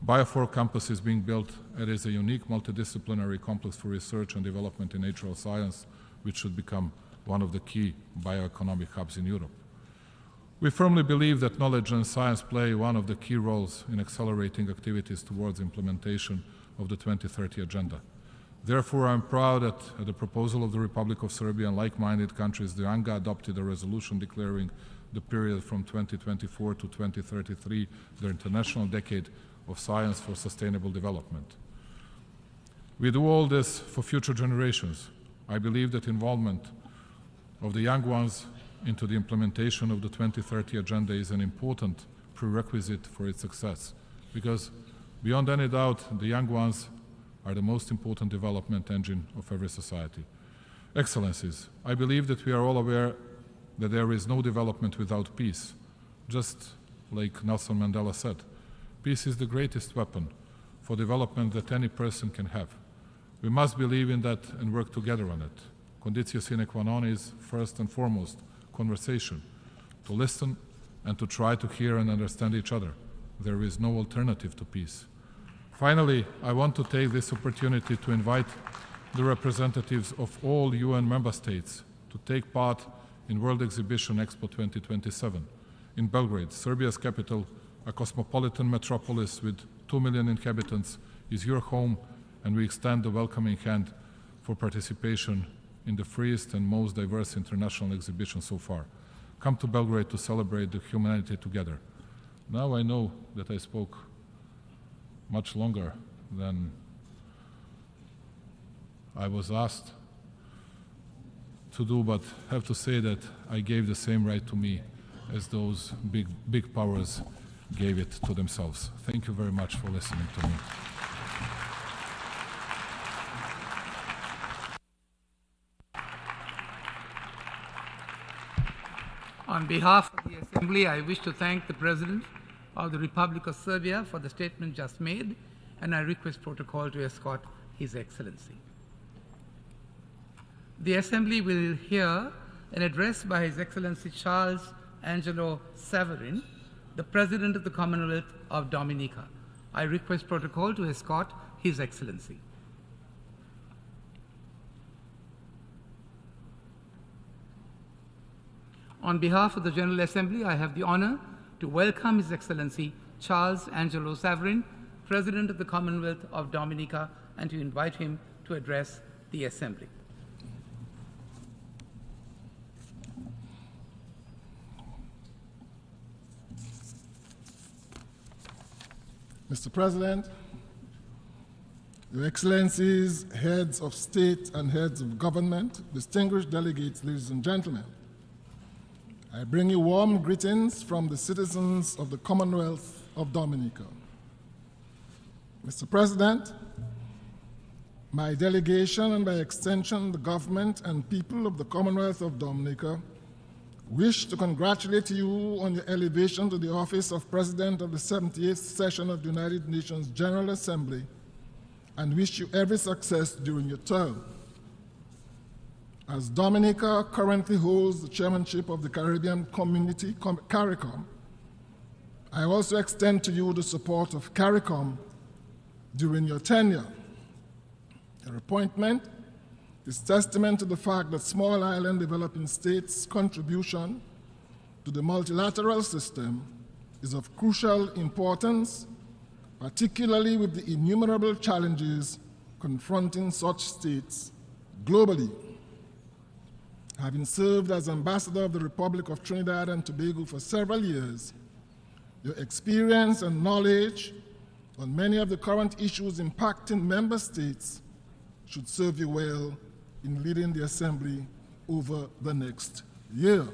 Bio4 campus is being built. It is a unique multidisciplinary complex for research and development in natural science, which should become one of the key bioeconomic hubs in Europe. We firmly believe that knowledge and science play one of the key roles in accelerating activities towards implementation of the 2030 Agenda. Therefore, I am proud that at the proposal of the Republic of Serbia and like-minded countries, the UNGA adopted a resolution declaring the period from 2024 to 2033 the International Decade of Science for Sustainable Development. We do all this for future generations. I believe that involvement of the young ones into the implementation of the 2030 Agenda is an important prerequisite for its success, because beyond any doubt, the young ones are the most important development engine of every society. Excellencies, I believe that we are all aware that there is no development without peace. Just like Nelson Mandela said, peace is the greatest weapon for development that any person can have. We must believe in that and work together on it. Conditio sine qua non is first and foremost conversation, to listen and to try to hear and understand each other. There is no alternative to peace. Finally, I want to take this opportunity to invite the representatives of all UN member states to take part in World Exhibition Expo 2027 in Belgrade, Serbia's capital, a cosmopolitan metropolis with 2 million inhabitants, is your home, and we extend the welcoming hand for participation in the freest and most diverse international exhibition so far. Come to Belgrade to celebrate the humanity together. Now I know that I spoke much longer than I was asked to do, but have to say that I gave the same right to me as those big powers gave it to themselves. Thank you very much for listening to me. On behalf of the Assembly, I wish to thank the President of the Republic of Serbia for the statement just made, and I request protocol to escort His Excellency. The Assembly will hear an address by His Excellency Charles Angelo Saverin, the President of the Commonwealth of Dominica. I request protocol to escort His Excellency. On behalf of the General Assembly, I have the honor to welcome His Excellency Charles Angelo Saverin, President of the Commonwealth of Dominica, and to invite him to address the Assembly. Mr. President, Your Excellencies, heads of state and heads of government, distinguished delegates, ladies and gentlemen, I bring you warm greetings from the citizens of the Commonwealth of Dominica. Mr. President, my delegation and by extension the government and people of the Commonwealth of Dominica wish to congratulate you on your elevation to the office of President of the 78th session of the United Nations General Assembly and wish you every success during your term. As Dominica currently holds the chairmanship of the Caribbean Community, CARICOM, I also extend to you the support of CARICOM during your tenure. Your appointment is testament to the fact that small island developing states' contribution to the multilateral system is of crucial importance, particularly with the innumerable challenges confronting such states globally. Having served as ambassador of the Republic of Trinidad and Tobago for several years, your experience and knowledge on many of the current issues impacting member states should serve you well in leading the Assembly over the next year.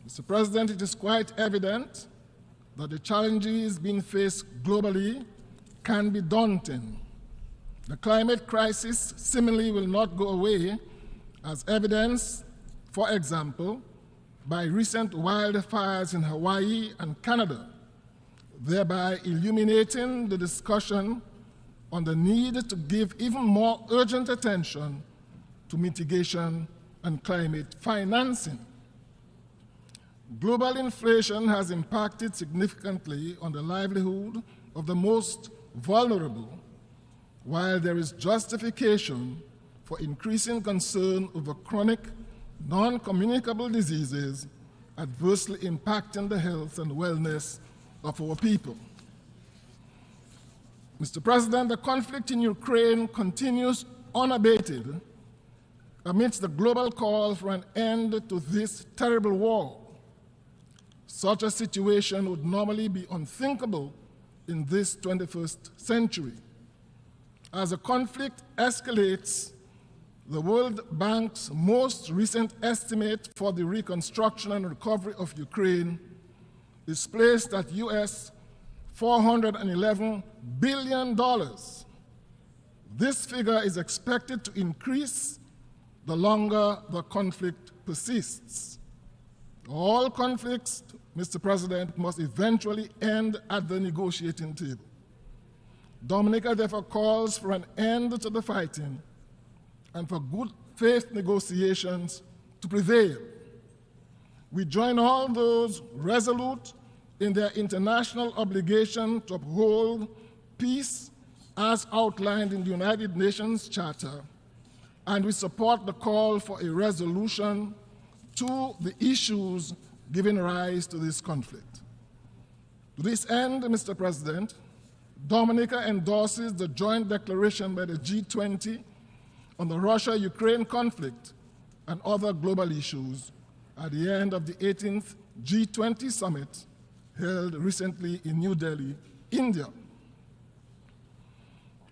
Mr. President, it is quite evident that the challenges being faced globally can be daunting. The climate crisis similarly will not go away, as evidenced, for example, by recent wildfires in Hawaii and Canada, thereby illuminating the discussion on the need to give even more urgent attention to mitigation and climate financing. Global inflation has impacted significantly on the livelihood of the most vulnerable, while there is justification for increasing concern over chronic, non-communicable diseases adversely impacting the health and wellness of our people. Mr. President, the conflict in Ukraine continues unabated amidst the global call for an end to this terrible war. Such a situation would normally be unthinkable in this 21st century. As the conflict escalates, the World Bank's most recent estimate for the reconstruction and recovery of Ukraine is placed at US $411 billion. This figure is expected to increase the longer the conflict persists. All conflicts, Mr. President, must eventually end at the negotiating table. Dominica therefore calls for an end to the fighting and for good faith negotiations to prevail. We join all those resolute in their international obligation to uphold peace as outlined in the United Nations Charter, and we support the call for a resolution to the issues giving rise to this conflict. To this end, Mr. President, Dominica endorses the joint declaration by the G20 on the Russia-Ukraine conflict and other global issues at the end of the 18th G20 summit held recently in New Delhi, India.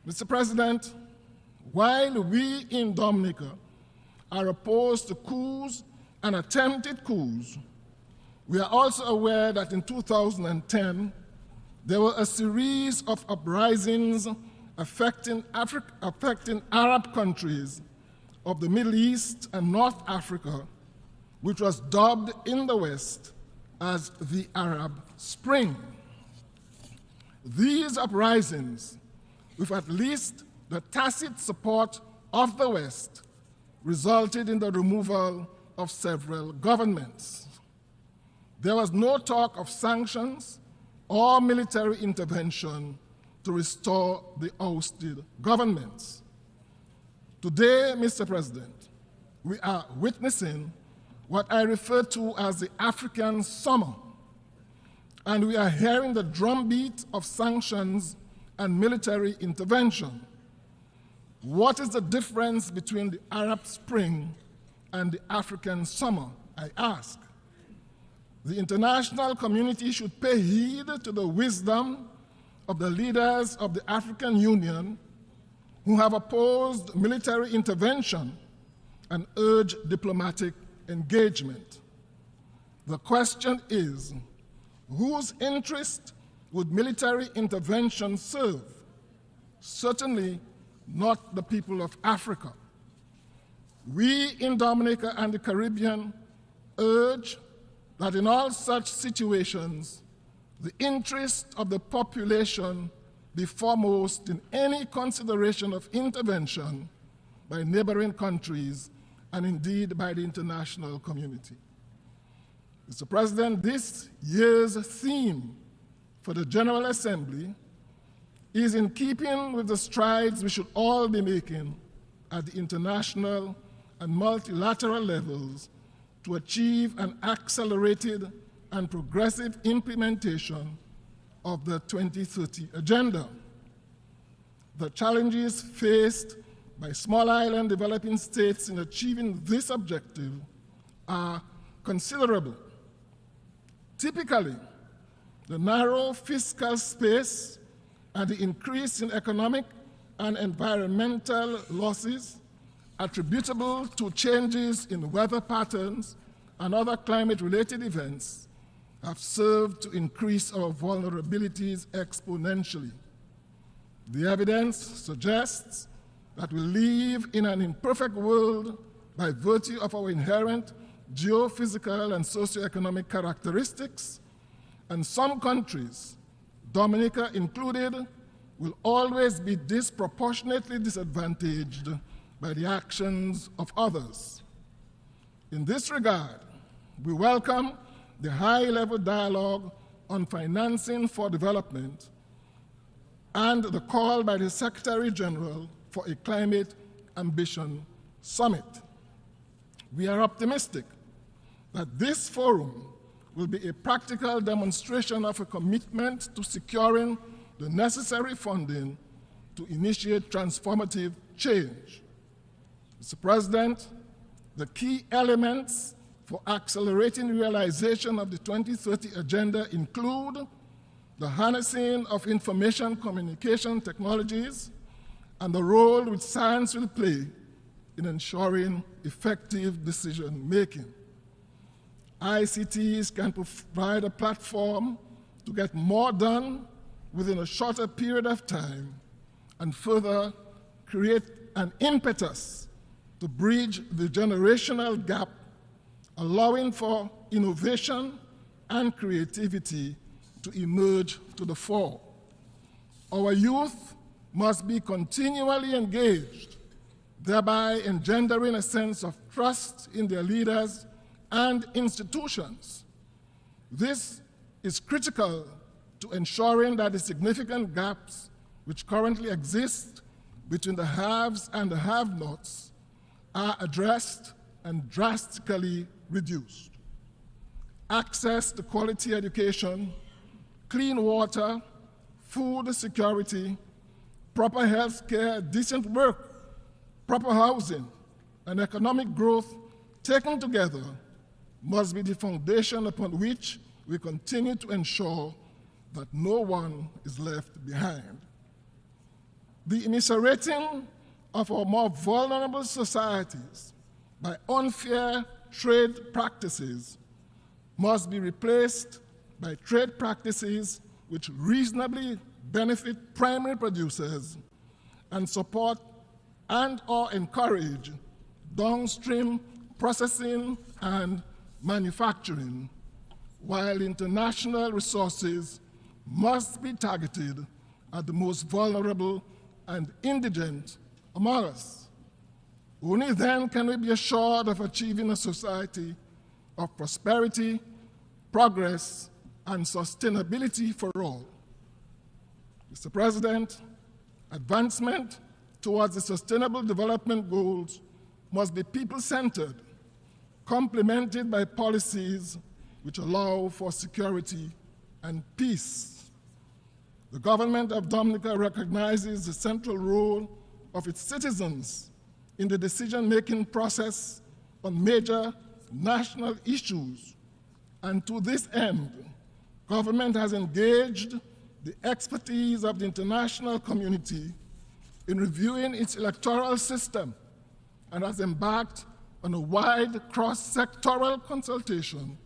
Mr. President, while we in Dominica are opposed to coups and attempted coups, we are also aware that in 2010, there were a series of uprisings affecting Arab countries of the Middle East and North Africa, which was dubbed in the West as the Arab Spring. These uprisings, with at least the tacit support of the West, resulted in the removal of several governments. There was no talk of sanctions or military intervention to restore the ousted governments. Today, Mr. President, we are witnessing what I refer to as the African summer, and we are hearing the drumbeat of sanctions and military intervention. What is the difference between the Arab Spring and the African summer, I ask? The international community should pay heed to the wisdom of the leaders of the African Union who have opposed military intervention and urged diplomatic engagement. The question is, whose interest would military intervention serve? Certainly not the people of Africa. We in Dominica and the Caribbean urge that in all such situations, the interest of the population be foremost in any consideration of intervention by neighboring countries and indeed by the international community. Mr. President, this year's theme for the General Assembly is in keeping with the strides we should all be making at the international and multilateral levels to achieve an accelerated and progressive implementation of the 2030 Agenda. The challenges faced by small island developing states in achieving this objective are considerable. Typically, the narrow fiscal space and the increase in economic and environmental losses attributable to changes in weather patterns and other climate-related events have served to increase our vulnerabilities exponentially. The evidence suggests that we live in an imperfect world by virtue of our inherent geophysical and socioeconomic characteristics, and some countries, Dominica included, will always be disproportionately disadvantaged by the actions of others. In this regard, we welcome the high-level dialogue on financing for development and the call by the Secretary General for a Climate Ambition Summit. We are optimistic that this forum will be a practical demonstration of a commitment to securing the necessary funding to initiate transformative change. Mr. President, the key elements for accelerating realization of the 2030 Agenda include the harnessing of information communication technologies and the role which science will play in ensuring effective decision-making. ICTs can provide a platform to get more done within a shorter period of time and further create an impetus to bridge the generational gap, allowing for innovation and creativity to emerge to the fore. Our youth must be continually engaged, thereby engendering a sense of trust in their leaders and institutions. This is critical to ensuring that the significant gaps which currently exist between the haves and the have-nots are addressed and drastically reduced. Access to quality education, clean water, food security, proper health care, decent work, proper housing, and economic growth taken together must be the foundation upon which we continue to ensure that no one is left behind. The immiserating of our more vulnerable societies by unfair trade practices must be replaced by trade practices which reasonably benefit primary producers and support and/or encourage downstream processing and manufacturing, while international resources must be targeted at the most vulnerable and indigent among us. Only then can we be assured of achieving a society of prosperity, progress, and sustainability for all. Mr. President, advancement towards the Sustainable Development Goals must be people-centered, complemented by policies which allow for security and peace. The government of Dominica recognizes the central role of its citizens in the decision-making process on major national issues, and to this end, government has engaged the expertise of the international community in reviewing its electoral system and has embarked on a wide cross-sectoral consultation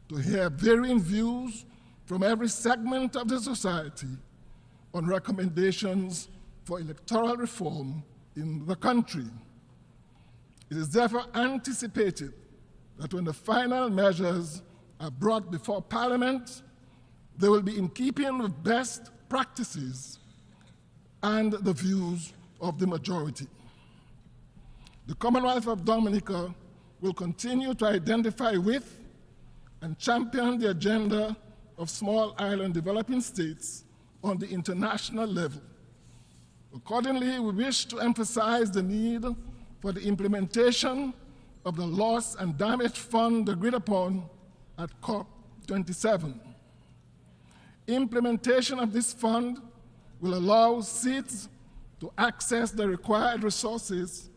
to hear varying views from every segment of the society on recommendations for electoral reform in the country. It is therefore anticipated that when the final measures are brought before Parliament, they will be in keeping with best practices and the views of the majority. The Commonwealth of Dominica will continue to identify with and champion the agenda of small island developing states on the international level. Accordingly, we wish to emphasize the need for the implementation of the Loss and Damage Fund agreed upon at COP27. Implementation of this fund will allow SEEDs to access the required resources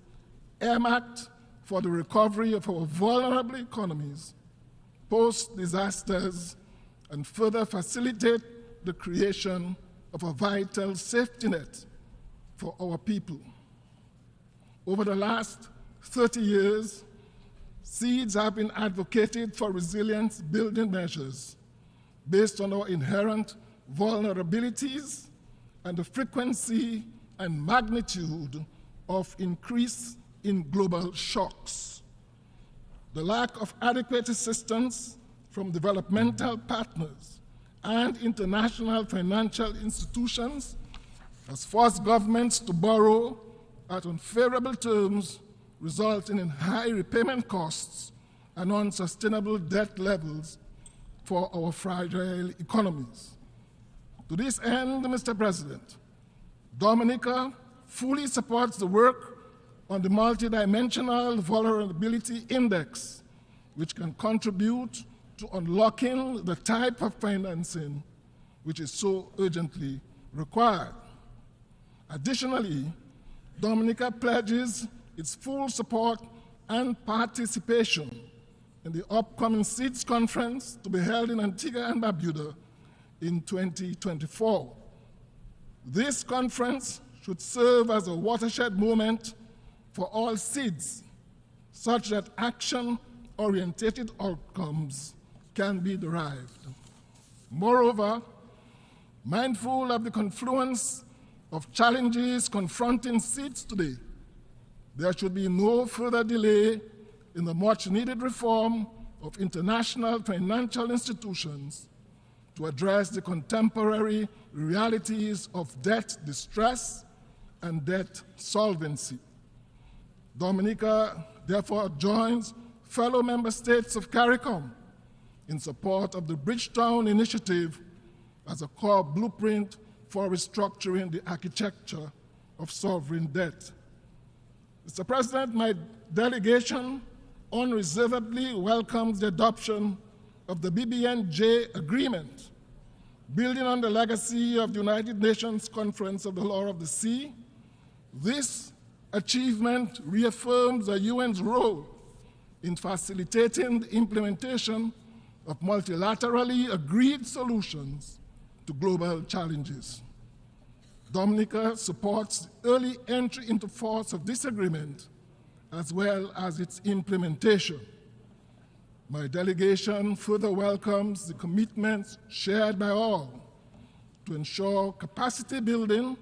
earmarked for the recovery of our vulnerable economies post-disasters and further facilitate the creation of a vital safety net for our people. Over the last 30 years, SEEDs have been advocated for resilience-building measures based on our inherent vulnerabilities and the frequency and magnitude of increase in global shocks. The lack of adequate assistance from developmental partners and international financial institutions has forced governments to borrow at unfavorable terms, resulting in high repayment costs and unsustainable debt levels for our fragile economies. To this end, Mr. President, Dominica fully supports the work on the Multidimensional Vulnerability Index, which can contribute to unlocking the type of financing which is so urgently required. Additionally, Dominica pledges its full support and participation in the upcoming SEEDS conference to be held in Antigua and Barbuda in 2024. This conference should serve as a watershed moment for all SEEDS, such that action-oriented outcomes can be derived. Moreover, mindful of the confluence of challenges confronting SEEDS today, there should be no further delay in the much-needed reform of international financial institutions to address the contemporary realities of debt distress and debt solvency. Dominica therefore joins fellow member states of CARICOM in support of the Bridgetown Initiative as a core blueprint for restructuring the architecture of sovereign debt. Mr. President, my delegation unreservedly welcomes the adoption of the BBNJ agreement, building on the legacy of the United Nations Conference of the Law of the Sea. This achievement reaffirms the UN's role in facilitating the implementation of multilaterally agreed solutions to global challenges. Dominica supports the early entry into force of this agreement as well as its implementation. My delegation further welcomes the commitments shared by all to ensure capacity building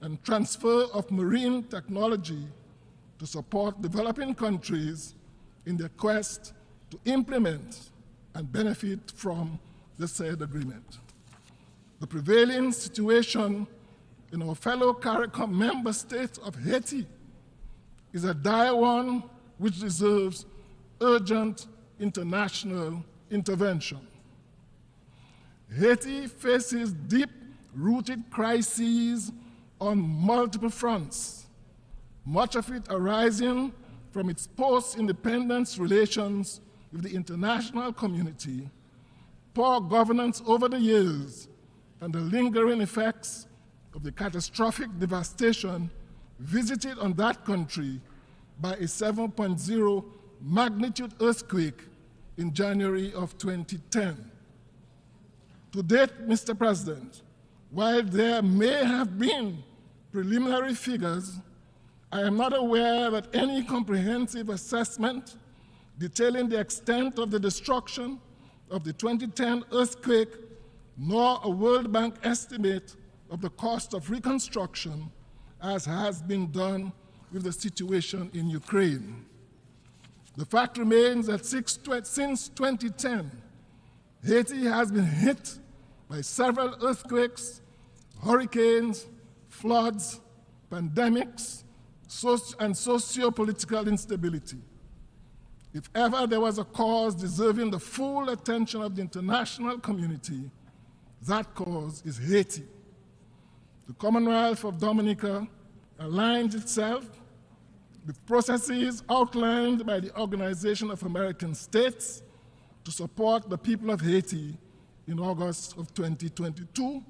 and transfer of marine technology to support developing countries in their quest to implement and benefit from the said agreement. The prevailing situation in our fellow CARICOM member state of Haiti is a dire one which deserves urgent international intervention. Haiti faces deep-rooted crises on multiple fronts, much of it arising from its post-independence relations with the international community, poor governance over the years, and the lingering effects of the catastrophic devastation visited on that country by a 7.0 magnitude earthquake in January of 2010. To date, Mr. President, while there may have been preliminary figures, I am not aware that any comprehensive assessment detailing the extent of the destruction of the 2010 earthquake, nor a World Bank estimate of the cost of reconstruction, as has been done with the situation in Ukraine. The fact remains that since 2010, Haiti has been hit by several earthquakes, hurricanes, floods, pandemics, and socio-political instability. If ever there was a cause deserving the full attention of the international community, that cause is Haiti. The Commonwealth of Dominica aligns itself with processes outlined by the Organization of American States to support the people of Haiti in August of 2022,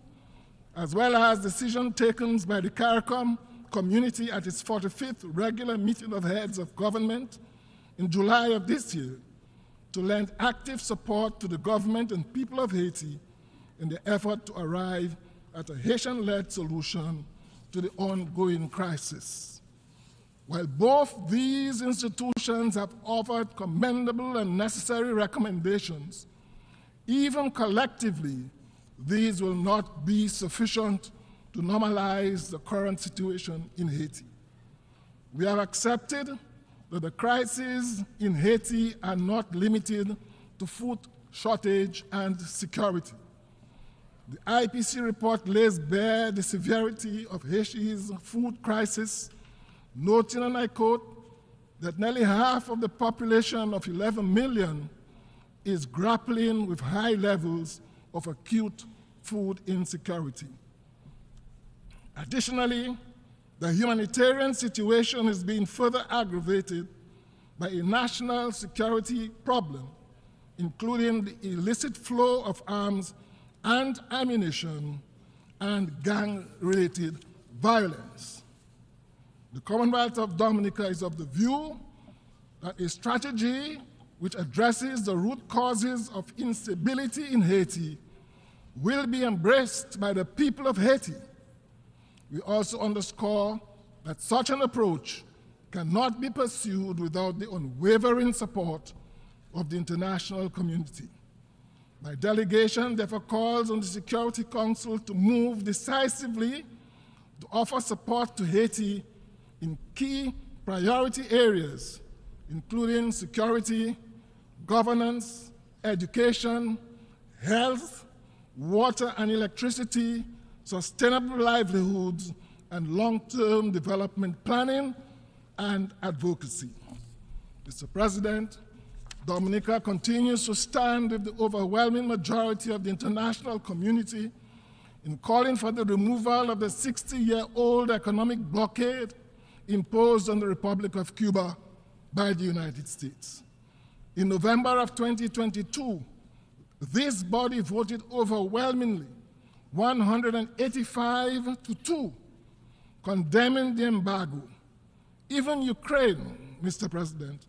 as well as decisions taken by the CARICOM community at its 45th regular meeting of heads of government in July of this year to lend active support to the government and people of Haiti in the effort to arrive at a Haitian-led solution to the ongoing crisis. While both these institutions have offered commendable and necessary recommendations, even collectively, these will not be sufficient to normalize the current situation in Haiti. We have accepted that the crises in Haiti are not limited to food shortage and security. The IPC report lays bare the severity of Haiti's food crisis, noting, and I quote, that nearly half of the population of 11 million is grappling with high levels of acute food insecurity. Additionally, the humanitarian situation is being further aggravated by a national security problem, including the illicit flow of arms and ammunition and gang-related violence. The Commonwealth of Dominica is of the view that a strategy which addresses the root causes of instability in Haiti will be embraced by the people of Haiti. We also underscore that such an approach cannot be pursued without the unwavering support of the international community. My delegation therefore calls on the Security Council to move decisively to offer support to Haiti in key priority areas, including security, governance, education, health, water and electricity, sustainable livelihoods, and long-term development planning and advocacy. Mr. President, Dominica continues to stand with the overwhelming majority of the international community in calling for the removal of the 60-year-old economic blockade imposed on the Republic of Cuba by the United States. In November of 2022, this body voted overwhelmingly 185-2, condemning the embargo. Even Ukraine, Mr. President,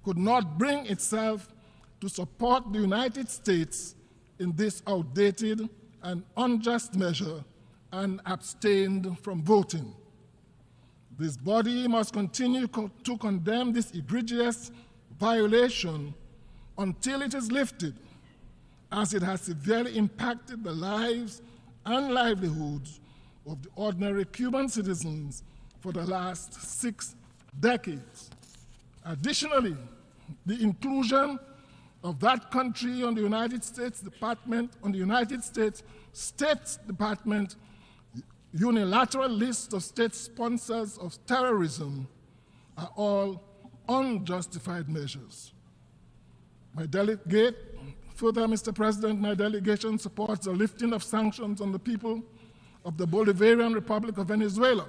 could not bring itself to support the United States in this outdated and unjust measure and abstained from voting. This body must continue to condemn this egregious violation until it is lifted, as it has severely impacted the lives and livelihoods of the ordinary Cuban citizens for the last 6 decades. Additionally, the inclusion of that country on the United States State Department unilateral list of state sponsors of terrorism are all unjustified measures. Further, Mr. President, my delegation supports the lifting of sanctions on the people of the Bolivarian Republic of Venezuela.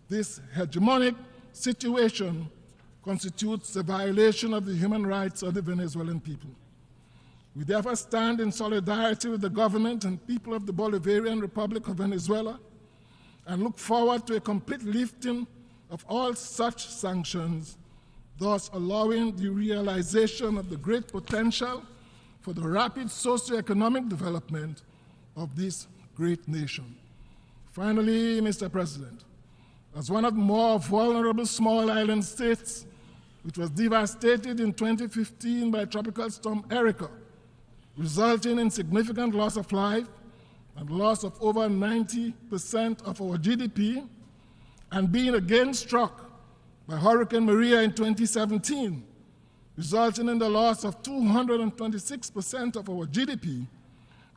This hegemonic situation constitutes a violation of the human rights of the Venezuelan people. We therefore stand in solidarity with the government and people of the Bolivarian Republic of Venezuela and look forward to a complete lifting of all such sanctions, thus allowing the realization of the great potential for the rapid socio-economic development of this great nation. Finally, Mr. President, as one of the more vulnerable small island states, which was devastated in 2015 by Tropical Storm Erika, resulting in significant loss of life and loss of over 90% of our GDP, and being again struck by Hurricane Maria in 2017, resulting in the loss of 226% of our GDP,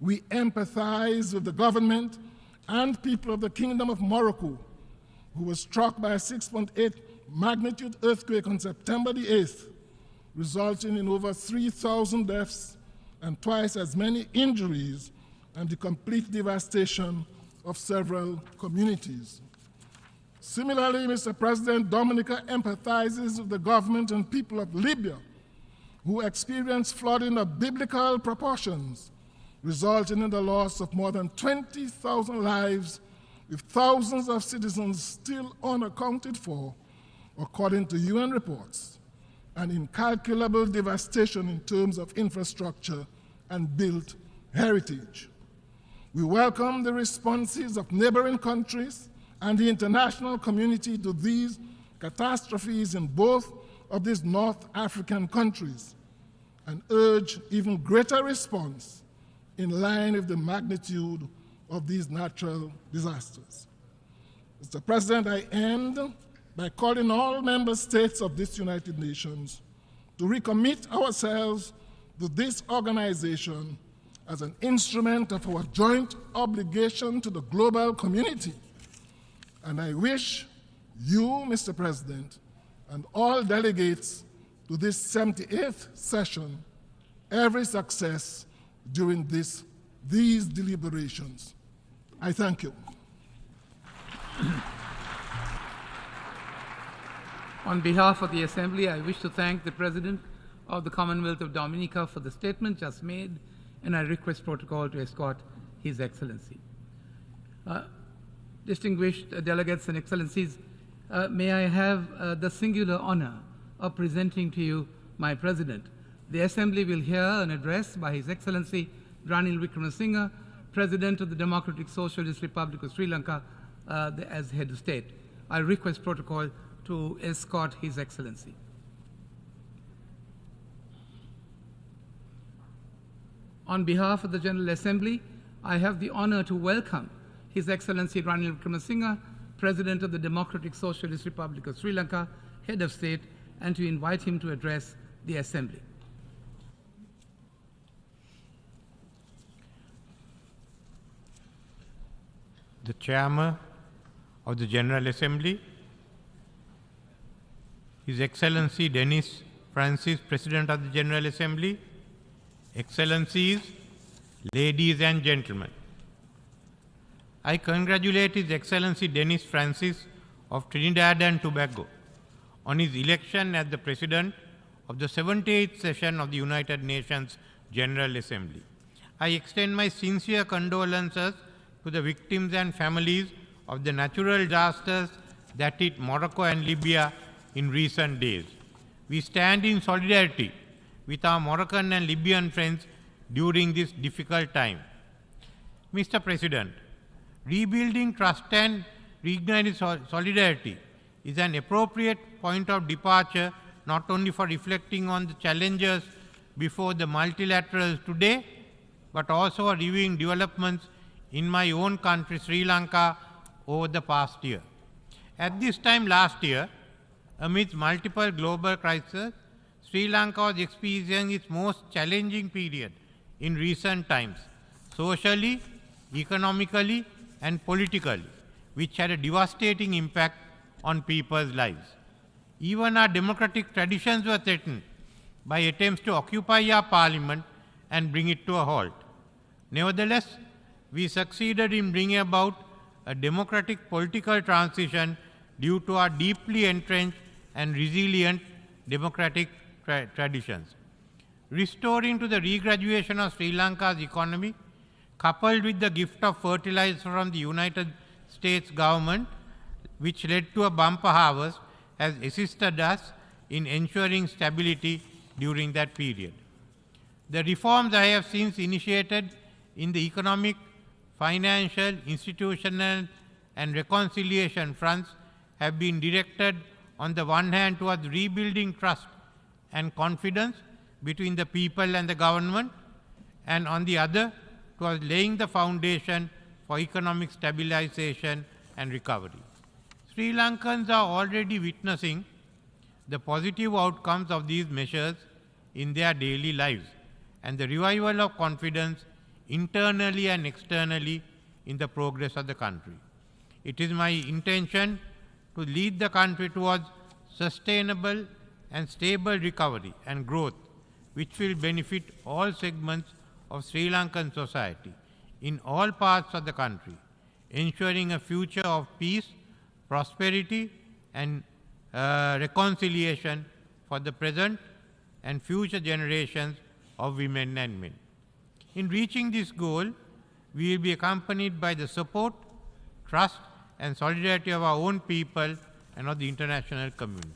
we empathize with the government and people of the Kingdom of Morocco, who was struck by a 6.8 magnitude earthquake on September the 8th, resulting in over 3,000 deaths and twice as many injuries and the complete devastation of several communities. Similarly, Mr. President, Dominica empathizes with the government and people of Libya, who experienced flooding of biblical proportions, resulting in the loss of more than 20,000 lives, with thousands of citizens still unaccounted for, according to UN reports, and incalculable devastation in terms of infrastructure and built heritage. We welcome the responses of neighboring countries and the international community to these catastrophes in both of these North African countries, and urge even greater response in line with the magnitude of these natural disasters. Mr. President, I end by calling all member states of this United Nations to recommit ourselves to this organization as an instrument of our joint obligation to the global community. And I wish you, Mr. President, and all delegates to this 78th session every success during these deliberations. I thank you. On behalf of the Assembly, I wish to thank the President of the Commonwealth of Dominica for the statement just made, and I request protocol to escort His Excellency. Distinguished delegates and excellencies, may I have the singular honor of presenting to you my President. The Assembly will hear an address by His Excellency Ranil Wickremesinghe, President of the Democratic Socialist Republic of Sri Lanka, as head of state. I request protocol to escort His Excellency. On behalf of the General Assembly, I have the honor to welcome His Excellency Ranil Wickremesinghe, President of the Democratic Socialist Republic of Sri Lanka, head of state, and to invite him to address the Assembly. The Chairman of the General Assembly, His Excellency Dennis Francis, President of the General Assembly, Excellencies, ladies and gentlemen, I congratulate His Excellency Dennis Francis of Trinidad and Tobago on his election as the President of the 78th session of the United Nations General Assembly. I extend my sincere condolences to the victims and families of the natural disasters that hit Morocco and Libya in recent days. We stand in solidarity with our Moroccan and Libyan friends during this difficult time. Mr. President, Rebuilding trust and reigniting solidarity is an appropriate point of departure not only for reflecting on the challenges before the multilaterals today, but also for reviewing developments in my own country, Sri Lanka, over the past year. At this time last year, amidst multiple global crises, Sri Lanka was experiencing its most challenging period in recent times, socially, economically, and politically, which had a devastating impact on people's lives. Even our democratic traditions were threatened by attempts to occupy our parliament and bring it to a halt. Nevertheless, we succeeded in bringing about a democratic political transition due to our deeply entrenched and resilient democratic traditions. Restoring to the regraduation of Sri Lanka's economy, coupled with the gift of fertilizer from the United States government, which led to a bumper harvest, has assisted us in ensuring stability during that period. The reforms I have since initiated in the economic, financial, institutional, and reconciliation fronts have been directed on the one hand towards rebuilding trust and confidence between the people and the government, and on the other towards laying the foundation for economic stabilization and recovery. Sri Lankans are already witnessing the positive outcomes of these measures in their daily lives and the revival of confidence internally and externally in the progress of the country. It is my intention to lead the country towards sustainable and stable recovery and growth, which will benefit all segments of Sri Lankan society in all parts of the country, ensuring a future of peace, prosperity, and reconciliation for the present and future generations of women and men. In reaching this goal, we will be accompanied by the support, trust, and solidarity of our own people and of the international community.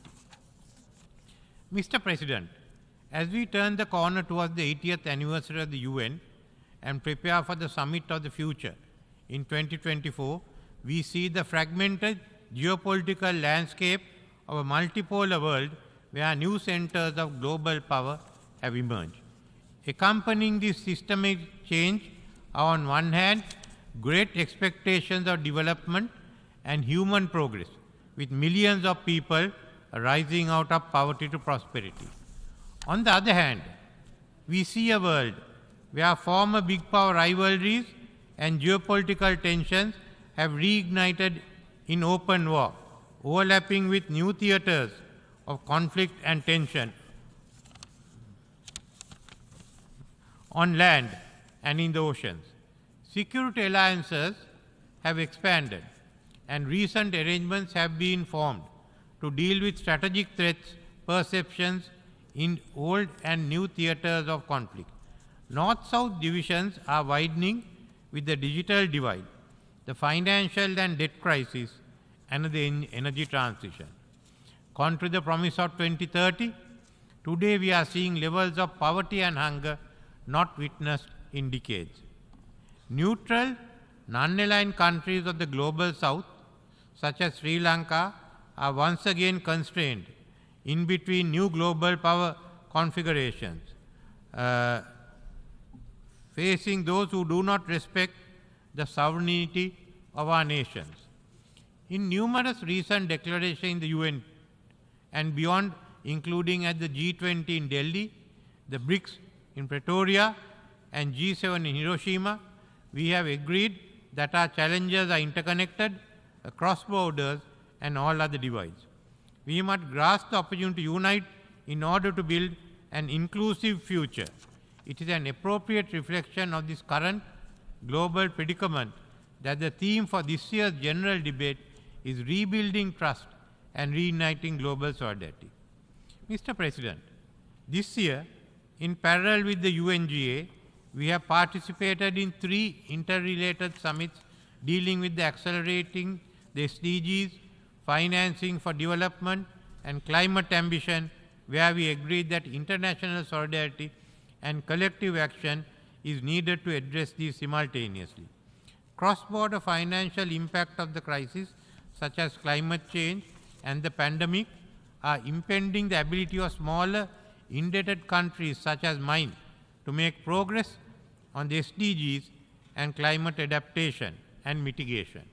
Mr. President, as we turn the corner towards the 80th anniversary of the UN and prepare for the Summit of the Future in 2024, we see the fragmented geopolitical landscape of a multipolar world where new centers of global power have emerged. Accompanying this systemic change are on one hand great expectations of development and human progress, with millions of people rising out of poverty to prosperity. On the other hand, we see a world where former big power rivalries and geopolitical tensions have reignited in open war, overlapping with new theaters of conflict and tension on land and in the oceans. Security alliances have expanded, and recent arrangements have been formed to deal with strategic threats, perceptions in old and new theaters of conflict. North-South divisions are widening with the digital divide, the financial and debt crisis, and the energy transition. Contrary to the promise of 2030, today we are seeing levels of poverty and hunger not witnessed in decades. Neutral, non-aligned countries of the global south, such as Sri Lanka, are once again constrained in between new global power configurations, facing those who do not respect the sovereignty of our nations. In numerous recent declarations in the UN and beyond, including at the G20 in Delhi, the BRICS in Pretoria, and G7 in Hiroshima, we have agreed that our challenges are interconnected across borders and all other divides. We must grasp the opportunity to unite in order to build an inclusive future. It is an appropriate reflection of this current global predicament that the theme for this year's general debate is rebuilding trust and reuniting global solidarity. Mr. President, this year, in parallel with the UNGA, we have participated in 3 interrelated summits dealing with the accelerating the SDGs, financing for development, and climate ambition, where we agreed that international solidarity and collective action is needed to address these simultaneously. cross-border financial impact of the crisis, such as climate change and the pandemic, are impeding the ability of smaller, indebted countries such as mine to make progress on the SDGs and climate adaptation and mitigation.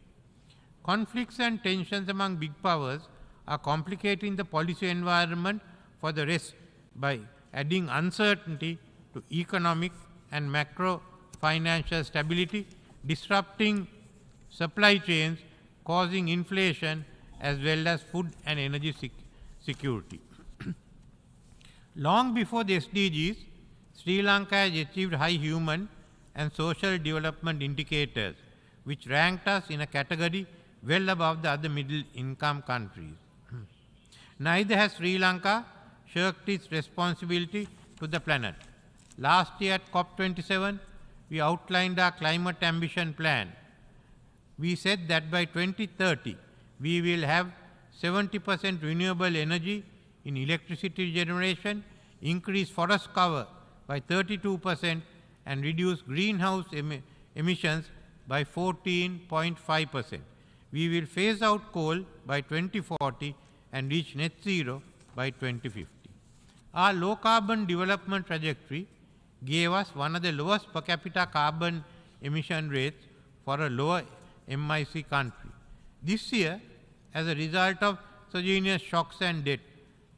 Conflicts and tensions among big powers are complicating the policy environment for the rest by adding uncertainty to economic and macro financial stability, disrupting supply chains, causing inflation, as well as food and energy security. Long before the SDGs, Sri Lanka has achieved high human and social development indicators, which ranked us in a category well above the other middle-income countries. Neither has Sri Lanka shirked its responsibility to the planet. Last year at COP27, we outlined our climate ambition plan. We said that by 2030, we will have 70% renewable energy in electricity generation, increase forest cover by 32%, and reduce greenhouse emissions by 14.5%. We will phase out coal by 2040 and reach net zero by 2050. Our low carbon development trajectory gave us one of the lowest per capita carbon emission rates for a lower MIC country. This year, as a result of exogenous shocks and debt,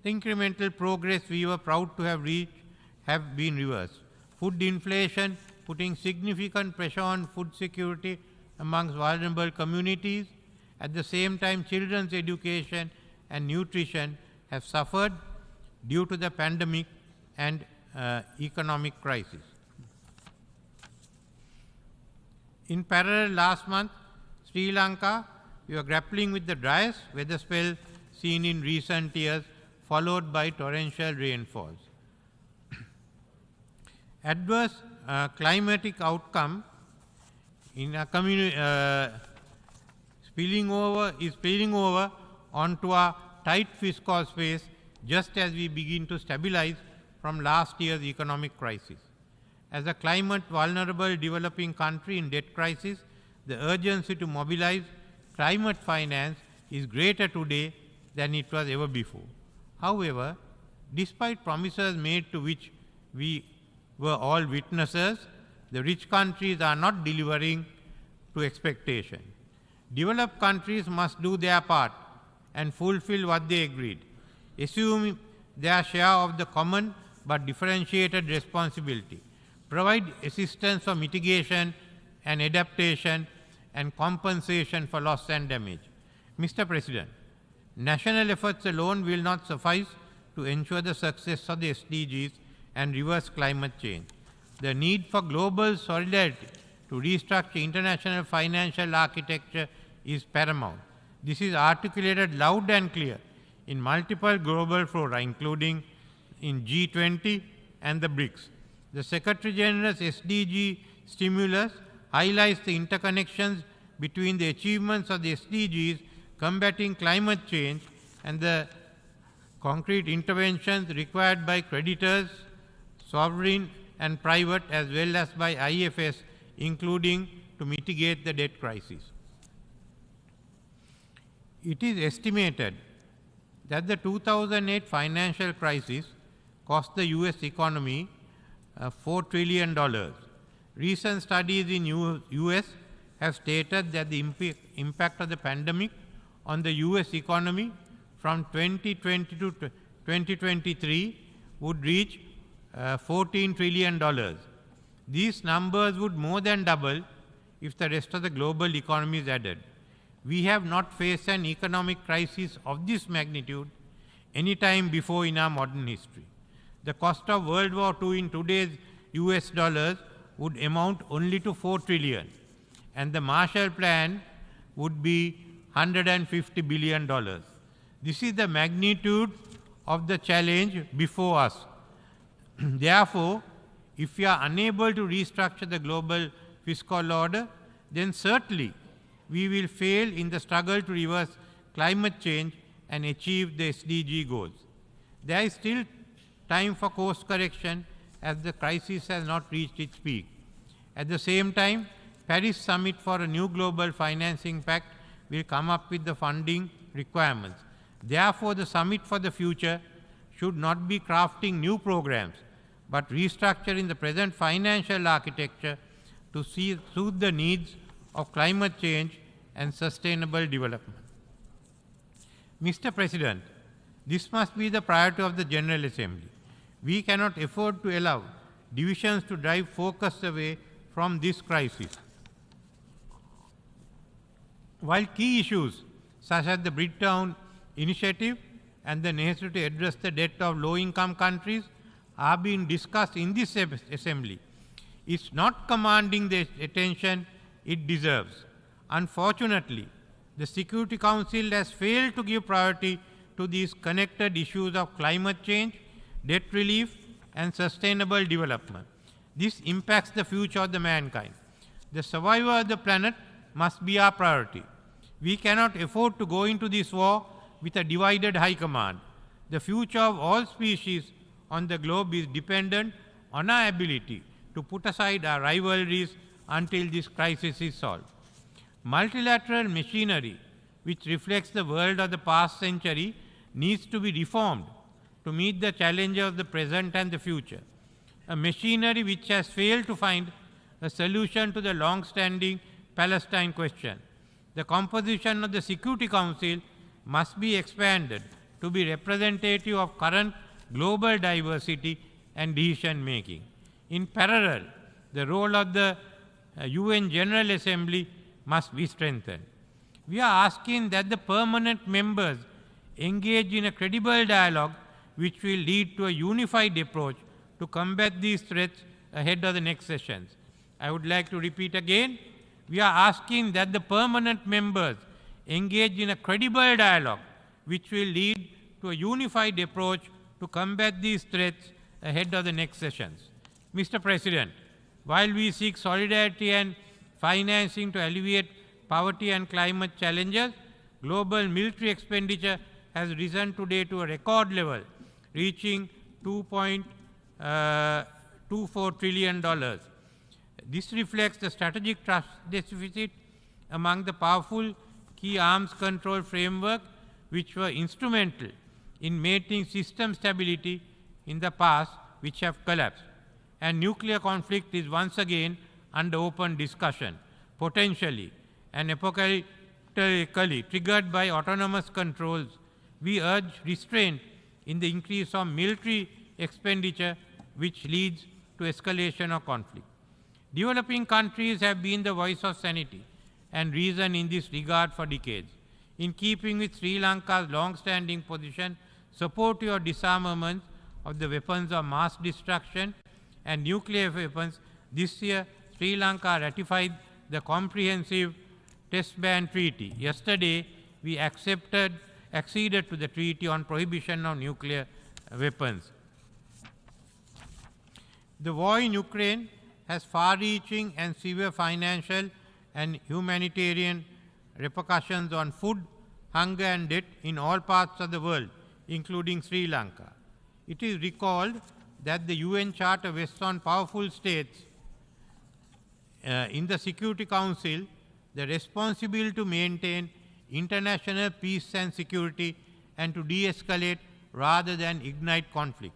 the incremental progress we were proud to have reached have been reversed. Food inflation putting significant pressure on food security amongst vulnerable communities. At the same time, children's education and nutrition have suffered due to the pandemic and economic crisis. In parallel, last month, Sri Lanka, we were grappling with the driest weather spell seen in recent years, followed by torrential rainfalls. Adverse climatic outcome in a spilling over onto our tight fiscal space just as we begin to stabilize from last year's economic crisis. As a climate vulnerable developing country in debt crisis, the urgency to mobilize climate finance is greater today than it was ever before. However, despite promises made to which we were all witnesses, the rich countries are not delivering to expectation. Developed countries must do their part and fulfill what they agreed, assume their share of the common but differentiated responsibility, provide assistance for mitigation and adaptation and compensation for loss and damage. Mr. President, national efforts alone will not suffice to ensure the success of the SDGs and reverse climate change. The need for global solidarity to restructure international financial architecture is paramount. This is articulated loud and clear in multiple global fora, including in G20 and the BRICS. The Secretary General's SDG stimulus highlights the interconnections between the achievements of the SDGs, combating climate change, and the concrete interventions required by creditors, sovereign and private, as well as by IFS, including to mitigate the debt crisis. It is estimated that the 2008 financial crisis cost the US economy $4 trillion. Recent studies in US have stated that the impact of the pandemic on the US economy from 2020 to 2023 would reach $14 trillion. These numbers would more than double if the rest of the global economy is added. We have not faced an economic crisis of this magnitude any time before in our modern history. The cost of World War II in today's US dollars would amount only to $4 trillion, and the Marshall Plan would be $150 billion. This is the magnitude of the challenge before us. Therefore, if we are unable to restructure the global fiscal order, then certainly we will fail in the struggle to reverse climate change and achieve the SDG goals. There is still time for course correction as the crisis has not reached its peak. At the same time, Paris Summit for a new global financing pact will come up with the funding requirements. Therefore, the Summit for the Future should not be crafting new programs, but restructuring the present financial architecture to suit the needs of climate change and sustainable development. Mr. President, this must be the priority of the General Assembly. We cannot afford to allow divisions to drive focus away from this crisis. While key issues such as the Bridgetown Initiative and the necessity to address the debt of low-income countries are being discussed in this Assembly, it's not commanding the attention it deserves. Unfortunately, the Security Council has failed to give priority to these connected issues of climate change, debt relief, and sustainable development. This impacts the future of the mankind. The survival of the planet must be our priority. We cannot afford to go into this war with a divided high command. The future of all species on the globe is dependent on our ability to put aside our rivalries until this crisis is solved. Multilateral machinery, which reflects the world of the past century, needs to be reformed to meet the challenges of the present and the future. A machinery which has failed to find a solution to the long-standing Palestine question. The composition of the Security Council must be expanded to be representative of current global diversity and decision-making. In parallel, the role of the UN General Assembly must be strengthened. We are asking that the permanent members engage in a credible dialogue which will lead to a unified approach to combat these threats ahead of the next sessions. I would like to repeat again, we are asking that the permanent members engage in a credible dialogue which will lead to a unified approach to combat these threats ahead of the next sessions. Mr. President, while we seek solidarity and financing to alleviate poverty and climate challenges, global military expenditure has risen today to a record level, reaching $2.24 trillion. This reflects the strategic trust deficit among the powerful key arms control framework which were instrumental in maintaining system stability in the past, which have collapsed. And nuclear conflict is once again under open discussion, potentially and apocalyptically triggered by autonomous controls. We urge restraint in the increase of military expenditure which leads to escalation of conflict. Developing countries have been the voice of sanity and reason in this regard for decades. In keeping with Sri Lanka's long-standing position, supportive of disarmament of the weapons of mass destruction and nuclear weapons, this year Sri Lanka ratified the Comprehensive Test Ban Treaty. Yesterday, we acceded to the Treaty on Prohibition of Nuclear Weapons. The war in Ukraine has far-reaching and severe financial and humanitarian repercussions on food, hunger and debt in all parts of the world, including Sri Lanka. It is recalled that the UN Charter vests on powerful states in the Security Council the responsibility to maintain international peace and security and to de-escalate rather than ignite conflict.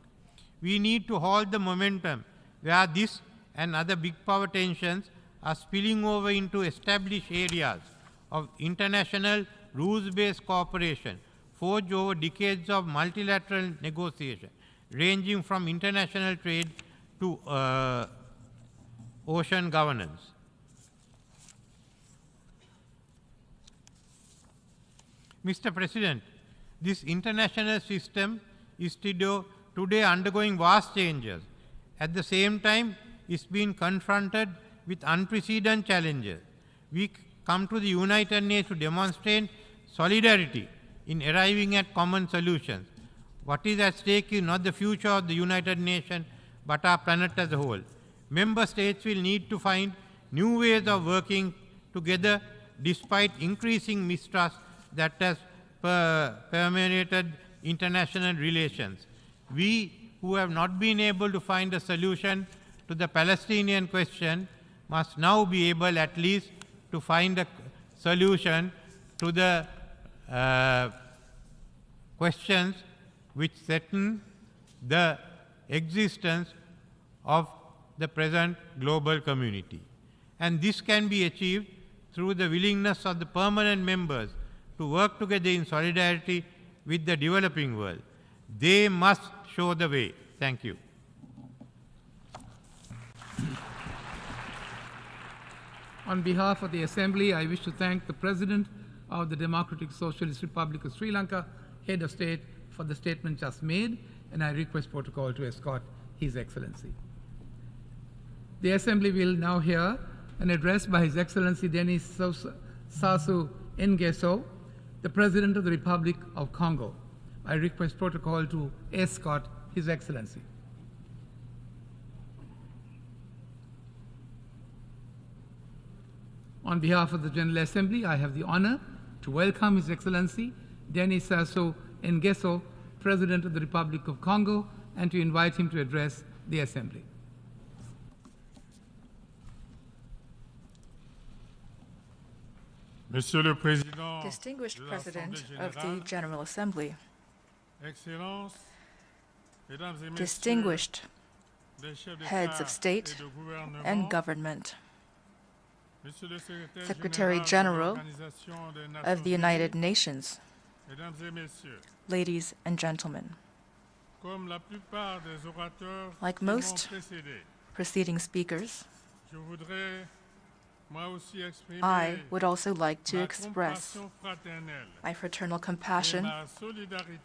We need to halt the momentum where this and other big power tensions are spilling over into established areas of international rules-based cooperation forged over decades of multilateral negotiation, ranging from international trade to ocean governance. Mr. President, this international system is today undergoing vast changes. At the same time, it's been confronted with unprecedented challenges. We come to the United Nations to demonstrate solidarity in arriving at common solutions. What is at stake is not the future of the United Nations, but our planet as a whole. Member states will need to find new ways of working together despite increasing mistrust that has permeated international relations. We who have not been able to find a solution to the Palestinian question must now be able at least to find a solution to the questions which threaten the existence of the present global community. And this can be achieved through the willingness of the permanent members to work together in solidarity with the developing world. They must show the way. Thank you. On behalf of the Assembly, I wish to thank the President of the Democratic Socialist Republic of Sri Lanka, Head of State, for the statement just made, and I request protocol to escort His Excellency. The Assembly will now hear an address by His Excellency Denis Sassou Nguesso, the President of the Republic of Congo. I request protocol to escort His Excellency. On behalf of the General Assembly, I have the honor to welcome His Excellency Denis Sassou Nguesso, President of the Republic of Congo, and to invite him to address the Assembly. Monsieur le Président, Distinguished President of the General Assembly, distinguished heads of state and government, Secretary General of the United Nations, ladies and gentlemen. Like most preceding speakers, I would also like to express my fraternal compassion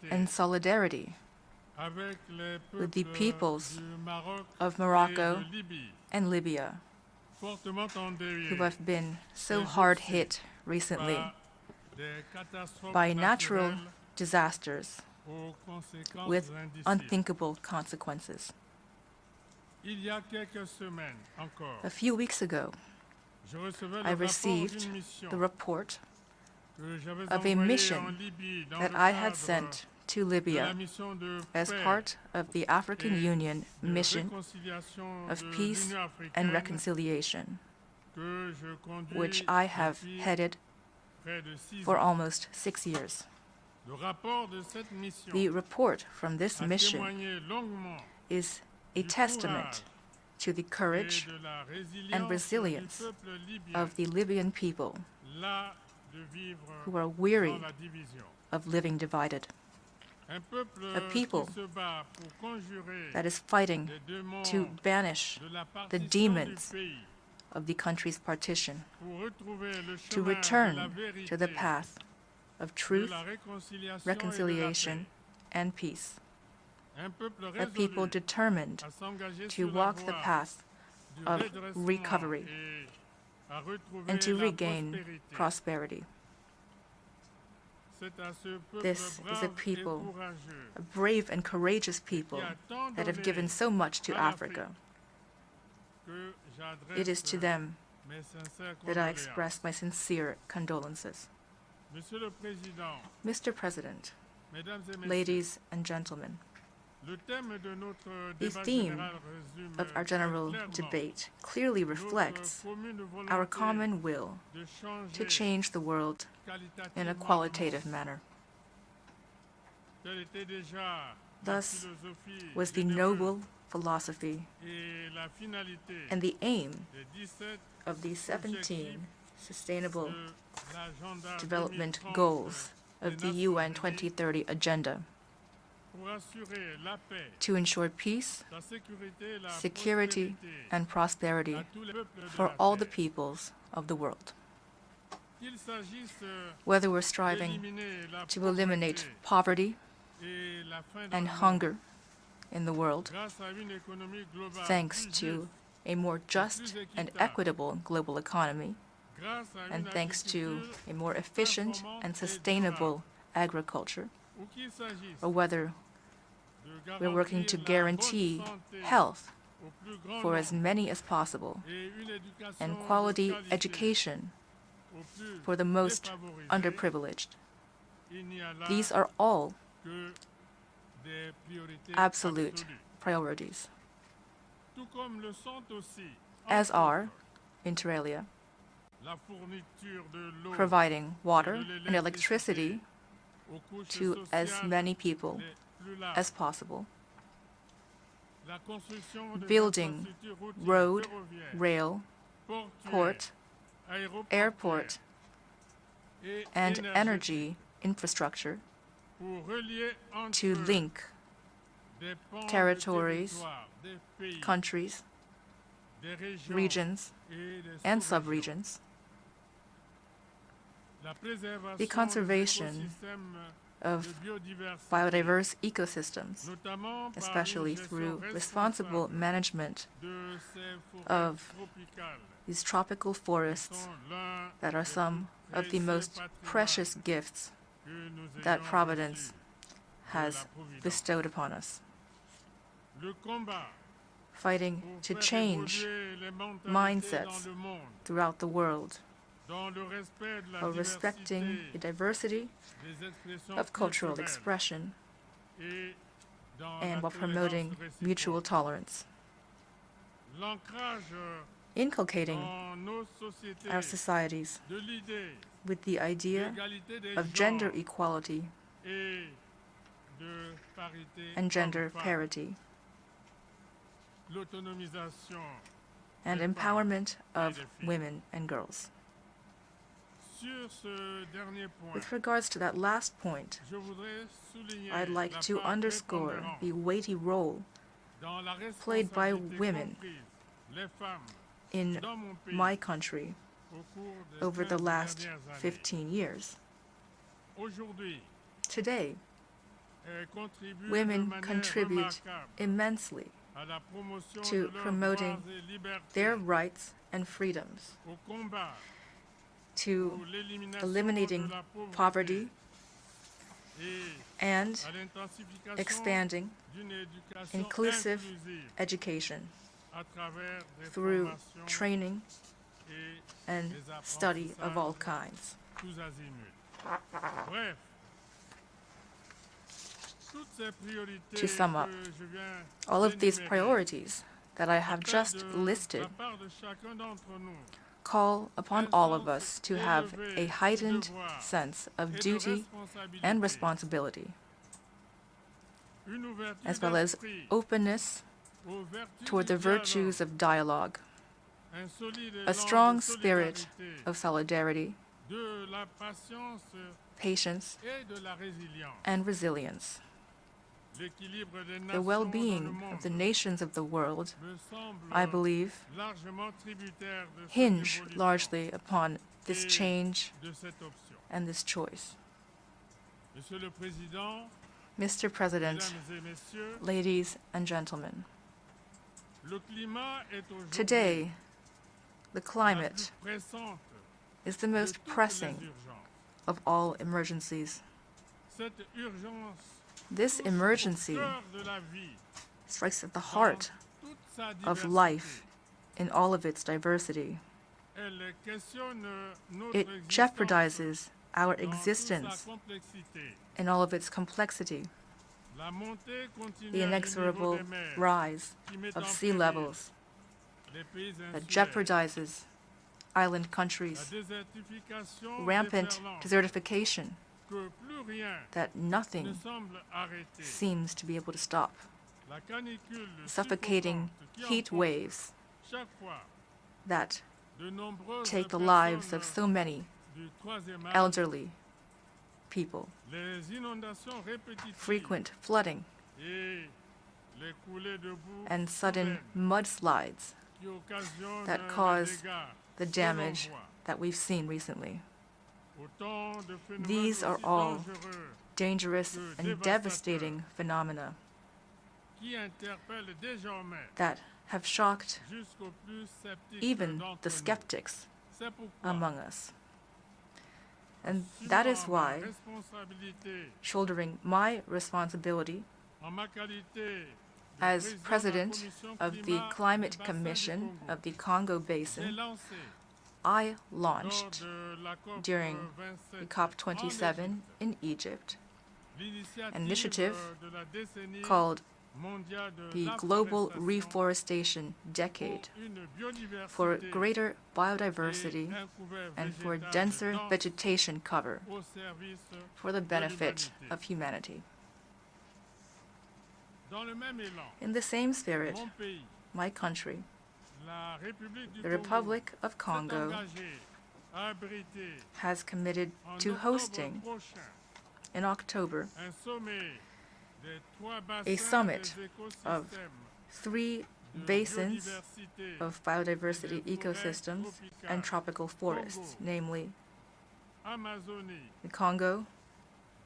and solidarity with the peoples of Morocco and Libya, who have been so hard hit recently by natural disasters with unthinkable consequences. A few weeks ago, I received the report of a mission that I had sent to Libya as part of the African Union mission of peace and reconciliation, which I have headed for almost 6 years. The report from this mission is a testament to the courage and resilience of the Libyan people, who are weary of living divided. A people that is fighting to banish the demons of the country's partition, to return to the path of truth, reconciliation, and peace. A people determined to walk the path of recovery and to regain prosperity. This is a people, a brave and courageous people that have given so much to Africa. It is to them that I express my sincere condolences. Mr. President, ladies and gentlemen, the theme of our general debate clearly reflects our common will to change the world in a qualitative manner. Thus was the noble philosophy and the aim of the 17 Sustainable Development Goals of the UN 2030 Agenda, to ensure peace, security, and prosperity for all the peoples of the world. Whether we're striving to eliminate poverty and hunger in the world, thanks to a more just and equitable global economy, and thanks to a more efficient and sustainable agriculture, or whether we're working to guarantee health for as many as possible and quality education for the most underprivileged. These are all absolute priorities, as are inter alia, providing water and electricity to as many people as possible, building road, rail, port, airport, and energy infrastructure to link territories, countries, regions, and subregions. The conservation of biodiverse ecosystems, especially through responsible management of these tropical forests that are some of the most precious gifts that Providence has bestowed upon us. Fighting to change mindsets throughout the world, while respecting the diversity of cultural expression and while promoting mutual tolerance. Inculcating our societies with the idea of gender equality and gender parity, and empowerment of women and girls. With regards to that last point, I'd like to underscore the weighty role played by women in my country over the last 15 years. Today, women contribute immensely to promoting their rights and freedoms, to eliminating poverty and expanding inclusive education through training and study of all kinds. To sum up, all of these priorities that I have just listed call upon all of us to have a heightened sense of duty and responsibility, as well as openness toward the virtues of dialogue, a strong spirit of solidarity, patience, and resilience. The well-being of the nations of the world, I believe, hinge largely upon this change and this choice. Mr. President, ladies and gentlemen, today, the climate is the most pressing of all emergencies. This emergency strikes at the heart of life in all of its diversity. It jeopardizes our existence in all of its complexity. The inexorable rise of sea levels that jeopardizes island countries, rampant desertification that nothing seems to be able to stop, suffocating heat waves that take the lives of so many elderly people, frequent flooding, and sudden mudslides that cause the damage that we've seen recently. These are all dangerous and devastating phenomena that have shocked even the skeptics among us. And that is why, shouldering my responsibility as President of the Climate Commission of the Congo Basin, I launched, during the COP27 in Egypt, an initiative called the Global Reforestation Decade, for greater biodiversity and for denser vegetation cover for the benefit of humanity. In the same spirit, my country, the Republic of Congo, has committed to hosting in October a summit of 3 basins of biodiversity ecosystems and tropical forests, namely the Congo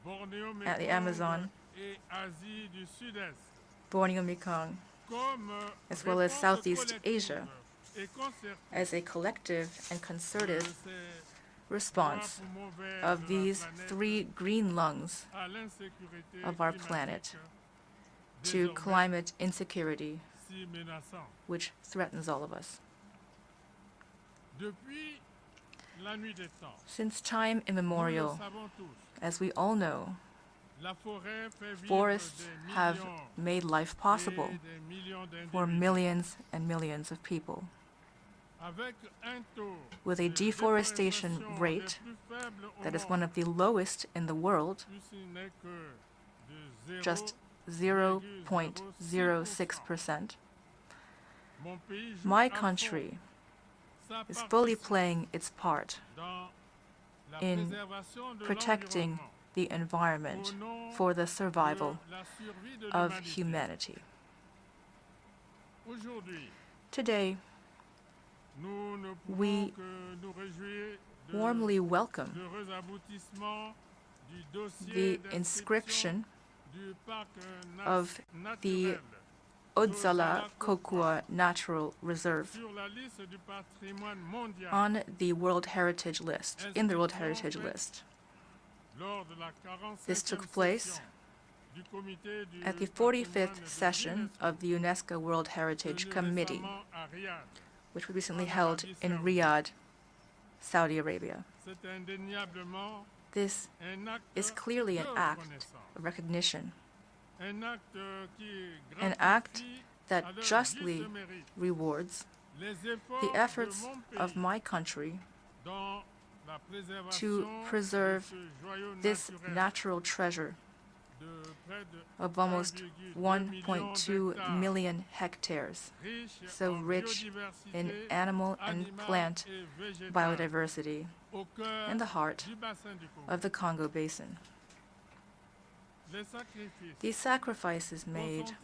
and the Amazon, Borneo-Mekong, as well as Southeast Asia, as a collective and concerted response of these 3 green lungs of our planet to climate insecurity, which threatens all of us. Since time immemorial, as we all know, forests have made life possible for millions and millions of people. With a deforestation rate that is one of the lowest in the world, just 0.06%, my country is fully playing its part in protecting the environment for the survival of humanity. Today, we warmly welcome the inscription of the Odzala-Kokwa Natural Reserve on the World Heritage List, in the World Heritage List. This took place at the 45th session of the UNESCO World Heritage Committee, which was recently held in Riyadh, Saudi Arabia. This is clearly an act of recognition, an act that justly rewards the efforts of my country to preserve this natural treasure of almost 1.2 million hectares, so rich in animal and plant biodiversity in the heart of the Congo Basin. These sacrifices made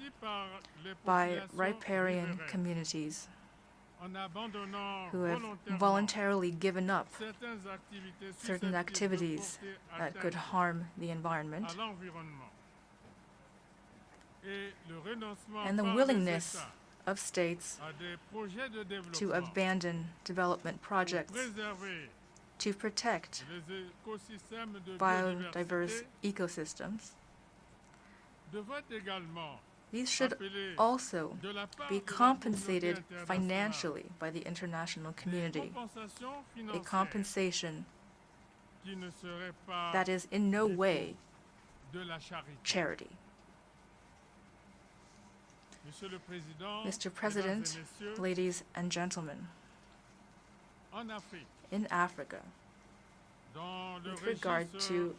by riparian communities who have voluntarily given up certain activities that could harm the environment, and the willingness of states to abandon development projects to protect biodiverse ecosystems. These should also be compensated financially by the international community, a compensation that is in no way charity. Mr. President, ladies and gentlemen, in Africa, with regard to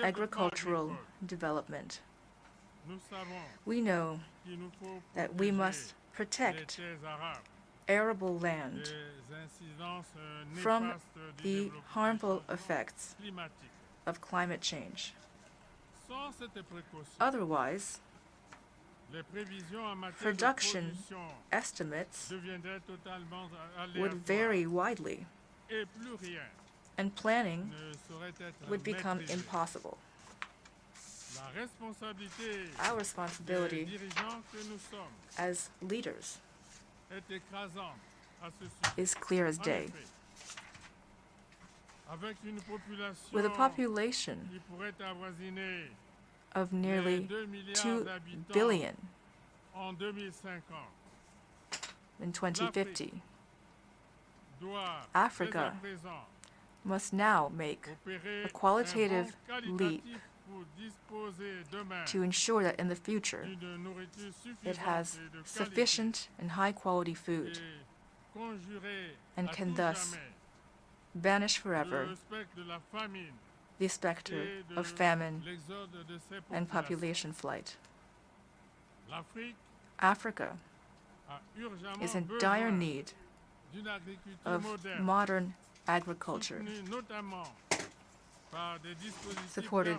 agricultural development, we know that we must protect arable land from the harmful effects of climate change. Otherwise, production estimates would vary widely, and planning would become impossible. Our responsibility as leaders is clear as day. With a population of nearly 2 billion in 2050, Africa must now make a qualitative leap to ensure that in the future it has sufficient and high-quality food and can thus banish forever the specter of famine and population flight. Africa is in dire need of modern agriculture, supported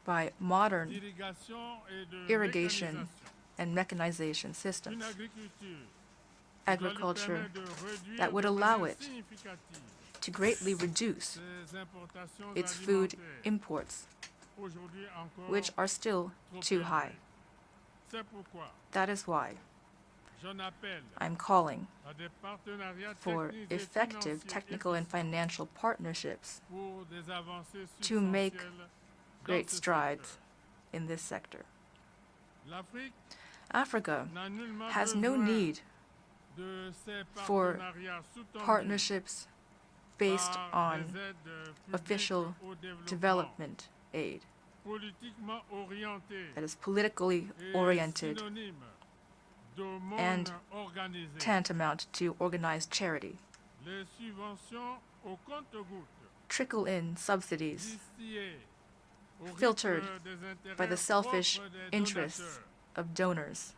by modern irrigation and mechanization systems. Agriculture that would allow it to greatly reduce its food imports, which are still too high. That is why I'm calling for effective technical and financial partnerships to make great strides in this sector. Africa has no need for partnerships based on official development aid that is politically oriented and tantamount to organized charity. Trickle-in subsidies filtered by the selfish interests of donors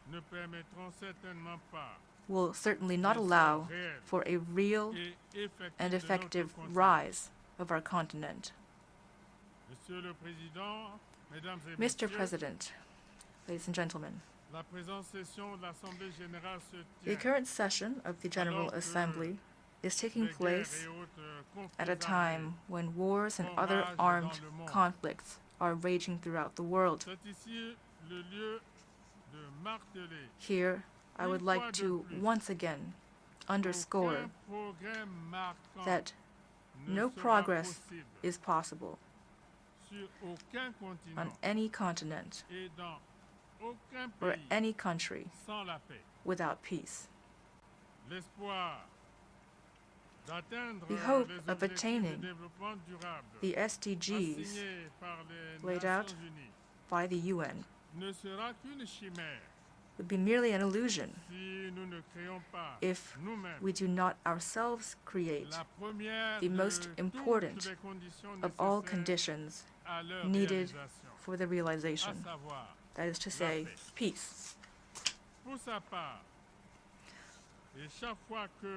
will certainly not allow for a real and effective rise of our continent. Mr. President, ladies and gentlemen, the current session of the General Assembly is taking place at a time when wars and other armed conflicts are raging throughout the world. Here, I would like to once again underscore that no progress is possible on any continent or any country without peace. The hope of attaining the SDGs laid out by the UN would be merely an illusion if we do not ourselves create the most important of all conditions needed for the realization, that is to say, peace.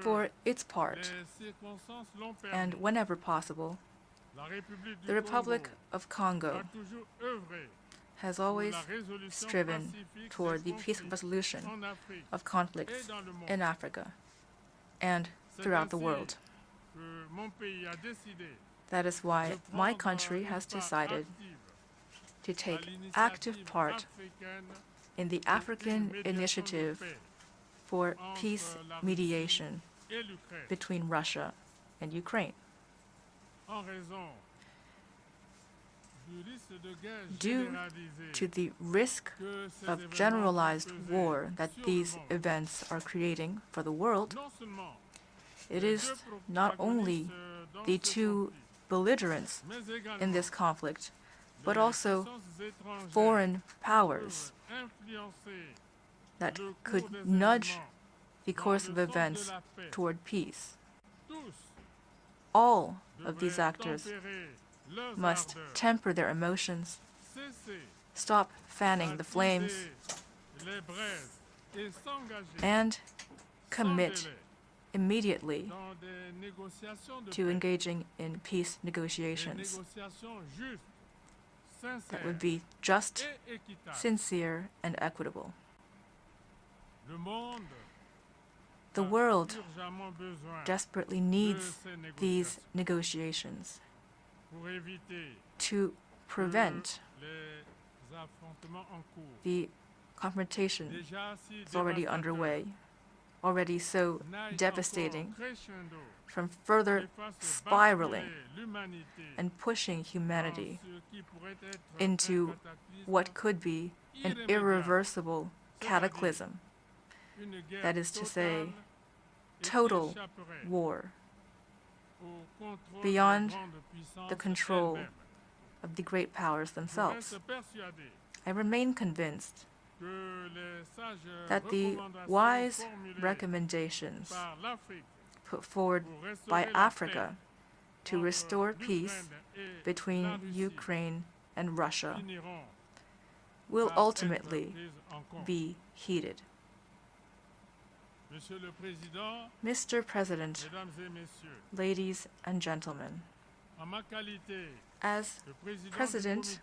For its part, and whenever possible, the Republic of Congo has always striven toward the peaceful resolution of conflicts in Africa and throughout the world. That is why my country has decided to take active part in the African Initiative for Peace Mediation between Russia and Ukraine. Due to the risk of generalized war that these events are creating for the world, it is not only the two belligerents in this conflict, but also foreign powers that could nudge the course of events toward peace. All of these actors must temper their emotions, stop fanning the flames, and commit immediately to engaging in peace negotiations that would be just, sincere, and equitable. The world desperately needs these negotiations to prevent the confrontation that's already underway, already so devastating, from further spiraling and pushing humanity into what could be an irreversible cataclysm. That is to say, total war beyond the control of the great powers themselves. I remain convinced that the wise recommendations put forward by Africa to restore peace between Ukraine and Russia will ultimately be heeded. Mr. President, ladies and gentlemen, as President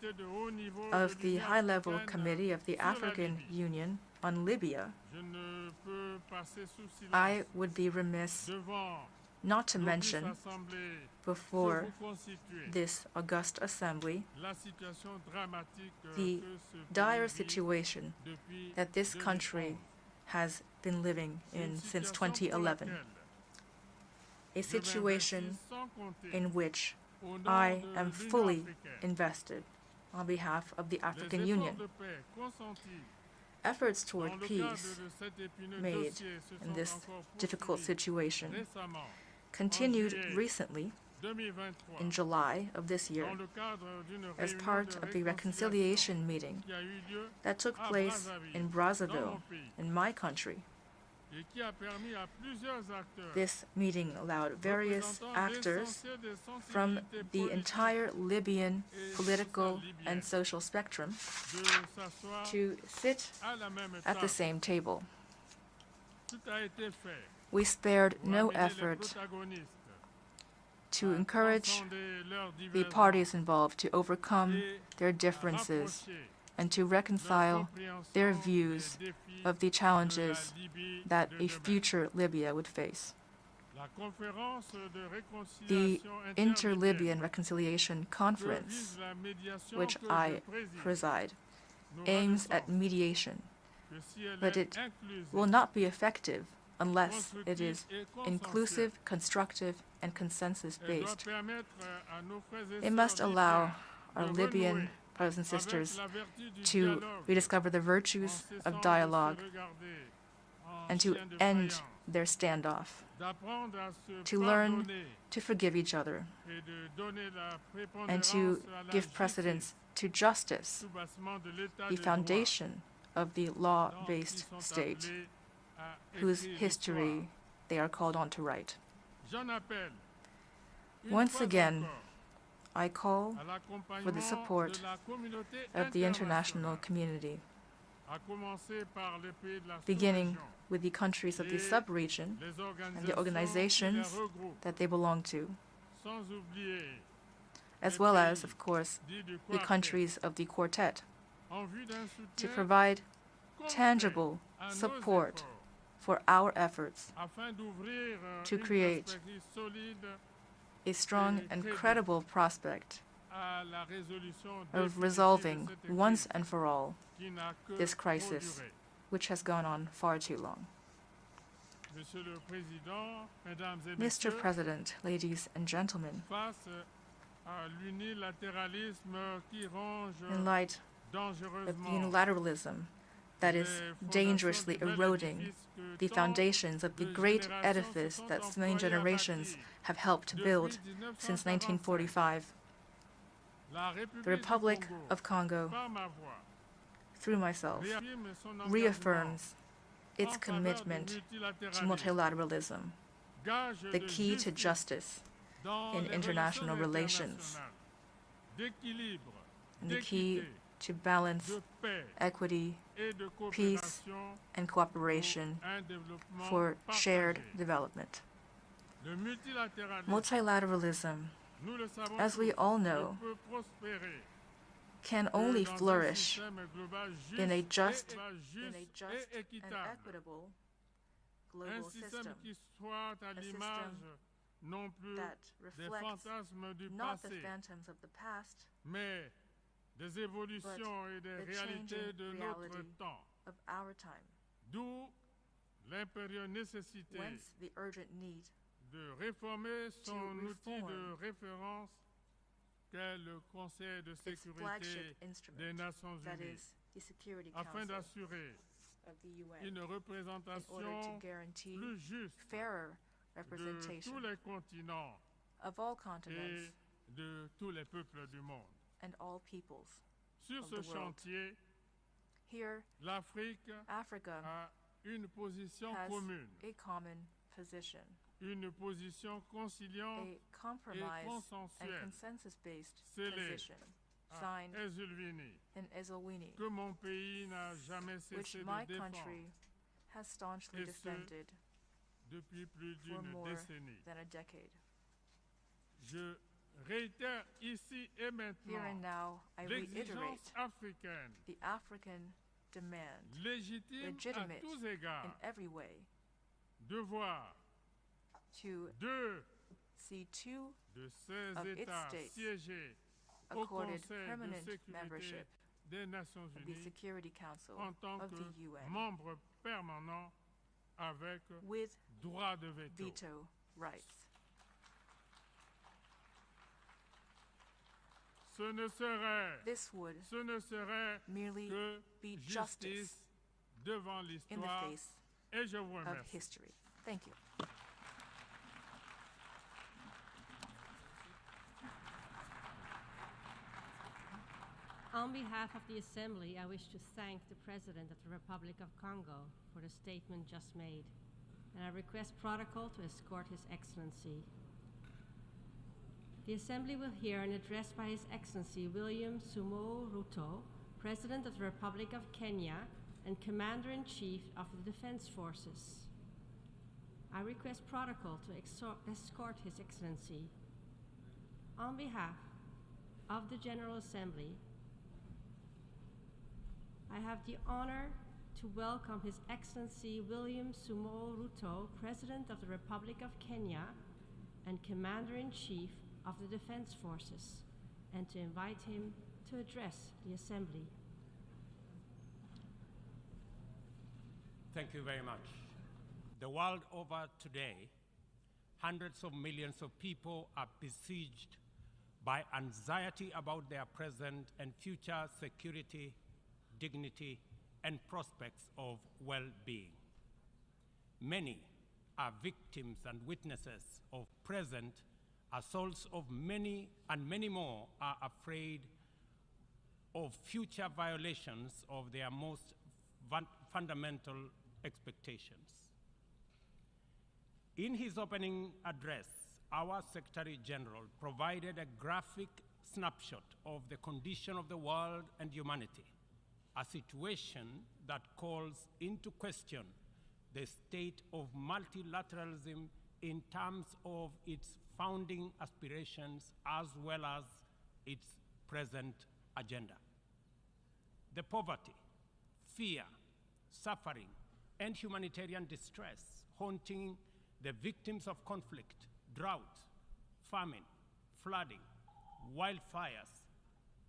of the High-Level Committee of the African Union on Libya, I would be remiss not to mention before this august assembly the dire situation that this country has been living in since 2011, a situation in which I am fully invested on behalf of the African Union. Efforts toward peace made in this difficult situation continued recently in July of this year as part of the reconciliation meeting that took place in Brazzaville, in my country. This meeting allowed various actors from the entire Libyan political and social spectrum to sit at the same table. We spared no effort to encourage the parties involved to overcome their differences and to reconcile their views of the challenges that a future Libya would face. The Inter-Libyan Reconciliation Conference, which I preside, aims at mediation, but it will not be effective unless it is inclusive, constructive, and consensus-based. It must allow our Libyan brothers and sisters to rediscover the virtues of dialogue and to end their standoff, to learn to forgive each other, and to give precedence to justice, the foundation of the law-based state, whose history they are called on to write. Once again, I call for the support of the international community, beginning with the countries of the sub-region and the organizations that they belong to, as well as, of course, the countries of the Quartet, to provide tangible support for our efforts to create a strong and credible prospect of resolving once and for all this crisis, which has gone on far too long. Mr. President, ladies and gentlemen, in light of unilateralism that is dangerously eroding the foundations of the great edifice that so many generations have helped to build since 1945, the Republic of Congo, through myself, reaffirms its commitment to multilateralism, the key to justice in international relations, and the key to balance, equity, peace, and cooperation for shared development. Multilateralism, as we all know, can only flourish in a just and equitable global system, a system that reflects not the phantoms of the past, but the changing reality of our time. Whence the urgent need de réformer son outil de référence qu'est le Conseil de sécurité des Nations Unies, afin d'assurer une représentation plus juste de tous les continents et de tous les peuples du monde. and all peoples Sur of ce the world. chantier, Here, Africa a une position has commune, a common position, une position conciliante a compromise et and consensuelle consensus-based scellée position à signed Ezulvini, in Al-Alimi, que mon pays n'a jamais which cessé my de défendre country has staunchly Et ce, defended depuis plus for d'une more décennie. than a decade. Je réitère ici et Here and maintenant now, I l'exigence reiterate africaine, the African demand, légitime à legitimate tous in égards, every way, de voir to deux see two de ces of its États states siéger au accorded Conseil de permanent sécurité membership des Nations of the Unies Security Council en tant of que the UN membre permanent avec with droit de veto. veto rights. Ce ne serait merely que be justice justice devant in the l'histoire face et je vous of remercie. history. Thank you. On behalf of the Assembly, I wish to thank the President of the Republic of Congo for the statement just made, and I request protocol to escort His Excellency. The Assembly will hear an address by His Excellency William Sumo Ruto, President of the Republic of Kenya and Commander-in-Chief of the Defense Forces. I request protocol to escort His Excellency. On behalf of the General Assembly, I have the honor to welcome His Excellency William Sumo Ruto, President of the Republic of Kenya and Commander-in-Chief of the Defense Forces, and to invite him to address the Assembly. Thank you very much. The world over today, hundreds of millions of people are besieged by anxiety about their present and future security, dignity, and prospects of well-being. Many are victims and witnesses of present assaults of many, and many more are afraid of future violations of their most fundamental expectations. In his opening address, our Secretary General provided a graphic snapshot of the condition of the world and humanity, a situation that calls into question the state of multilateralism in terms of its founding aspirations as well as its present agenda. The poverty, fear, suffering, and humanitarian distress haunting the victims of conflict, drought, famine, flooding, wildfires,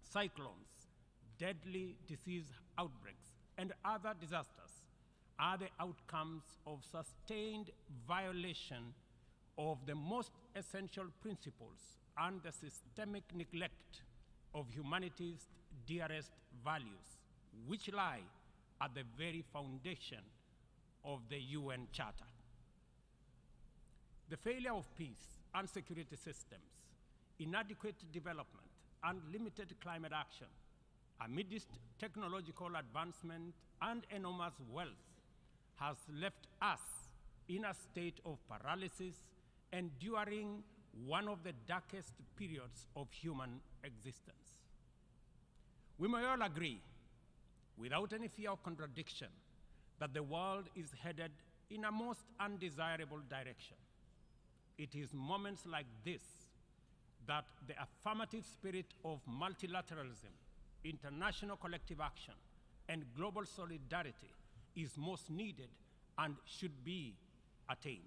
cyclones, deadly disease outbreaks, and other disasters are the outcomes of sustained violation of the most essential principles and the systemic neglect of humanity's dearest values, which lie at the very foundation of the UN Charter. The failure of peace and security systems, inadequate development, and limited climate action amidst technological advancement and enormous wealth has left us in a state of paralysis, enduring one of the darkest periods of human existence. We may all agree, without any fear of contradiction, that the world is headed in a most undesirable direction. It is moments like this that the affirmative spirit of multilateralism, international collective action, and global solidarity is most needed and should be attained.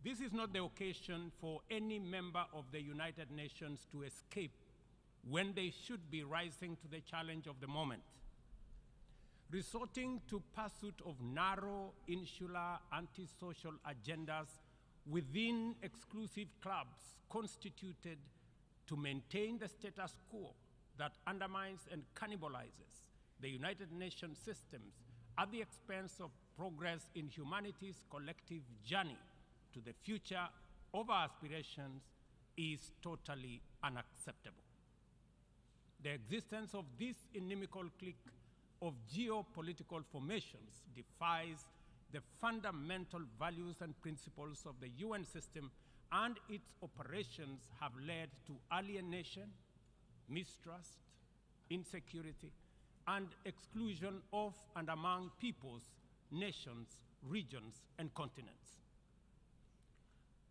This is not the occasion for any member of the United Nations to escape when they should be rising to the challenge of the moment. Resorting to pursuit of narrow, insular, antisocial agendas within exclusive clubs constituted to maintain the status quo that undermines and cannibalizes the United Nations systems at the expense of progress in humanity's collective journey to the future of our aspirations is totally unacceptable. The existence of this inimical clique of geopolitical formations defies the fundamental values and principles of the UN system, and its operations have led to alienation, mistrust, insecurity, and exclusion of and among peoples, nations, regions, and continents.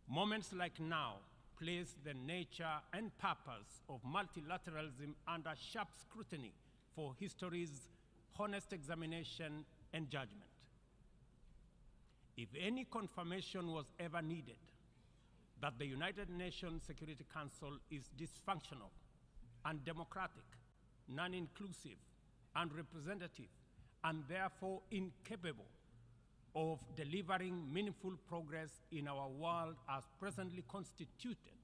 Moments like now place the nature and purpose of multilateralism under sharp scrutiny for history's honest examination and judgment. If any confirmation was ever needed that the United Nations Security Council is dysfunctional, undemocratic, non-inclusive, unrepresentative, and therefore incapable of delivering meaningful progress in our world as presently constituted,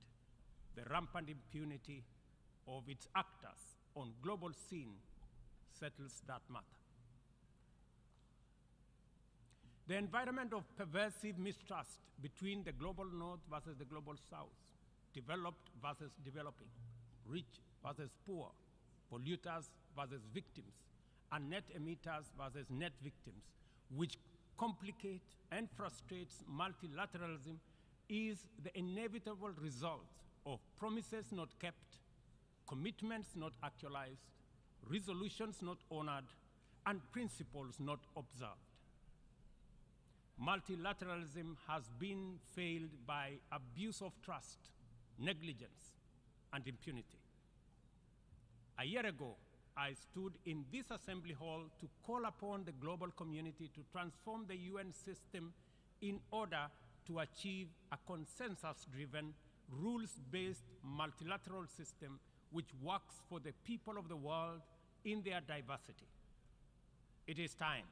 the rampant impunity of its actors on global scene settles that matter. The environment of pervasive mistrust between the global north versus the global south, developed versus developing, rich versus poor, polluters versus victims, and net emitters versus net victims, which complicate and frustrates multilateralism, is the inevitable result of promises not kept, commitments not actualized, resolutions not honored, and principles not observed. Multilateralism has been failed by abuse of trust, negligence, and impunity. A year ago, I stood in this assembly hall to call upon the global community to transform the UN system in order to achieve a consensus-driven, rules-based multilateral system which works for the people of the world in their diversity. It is time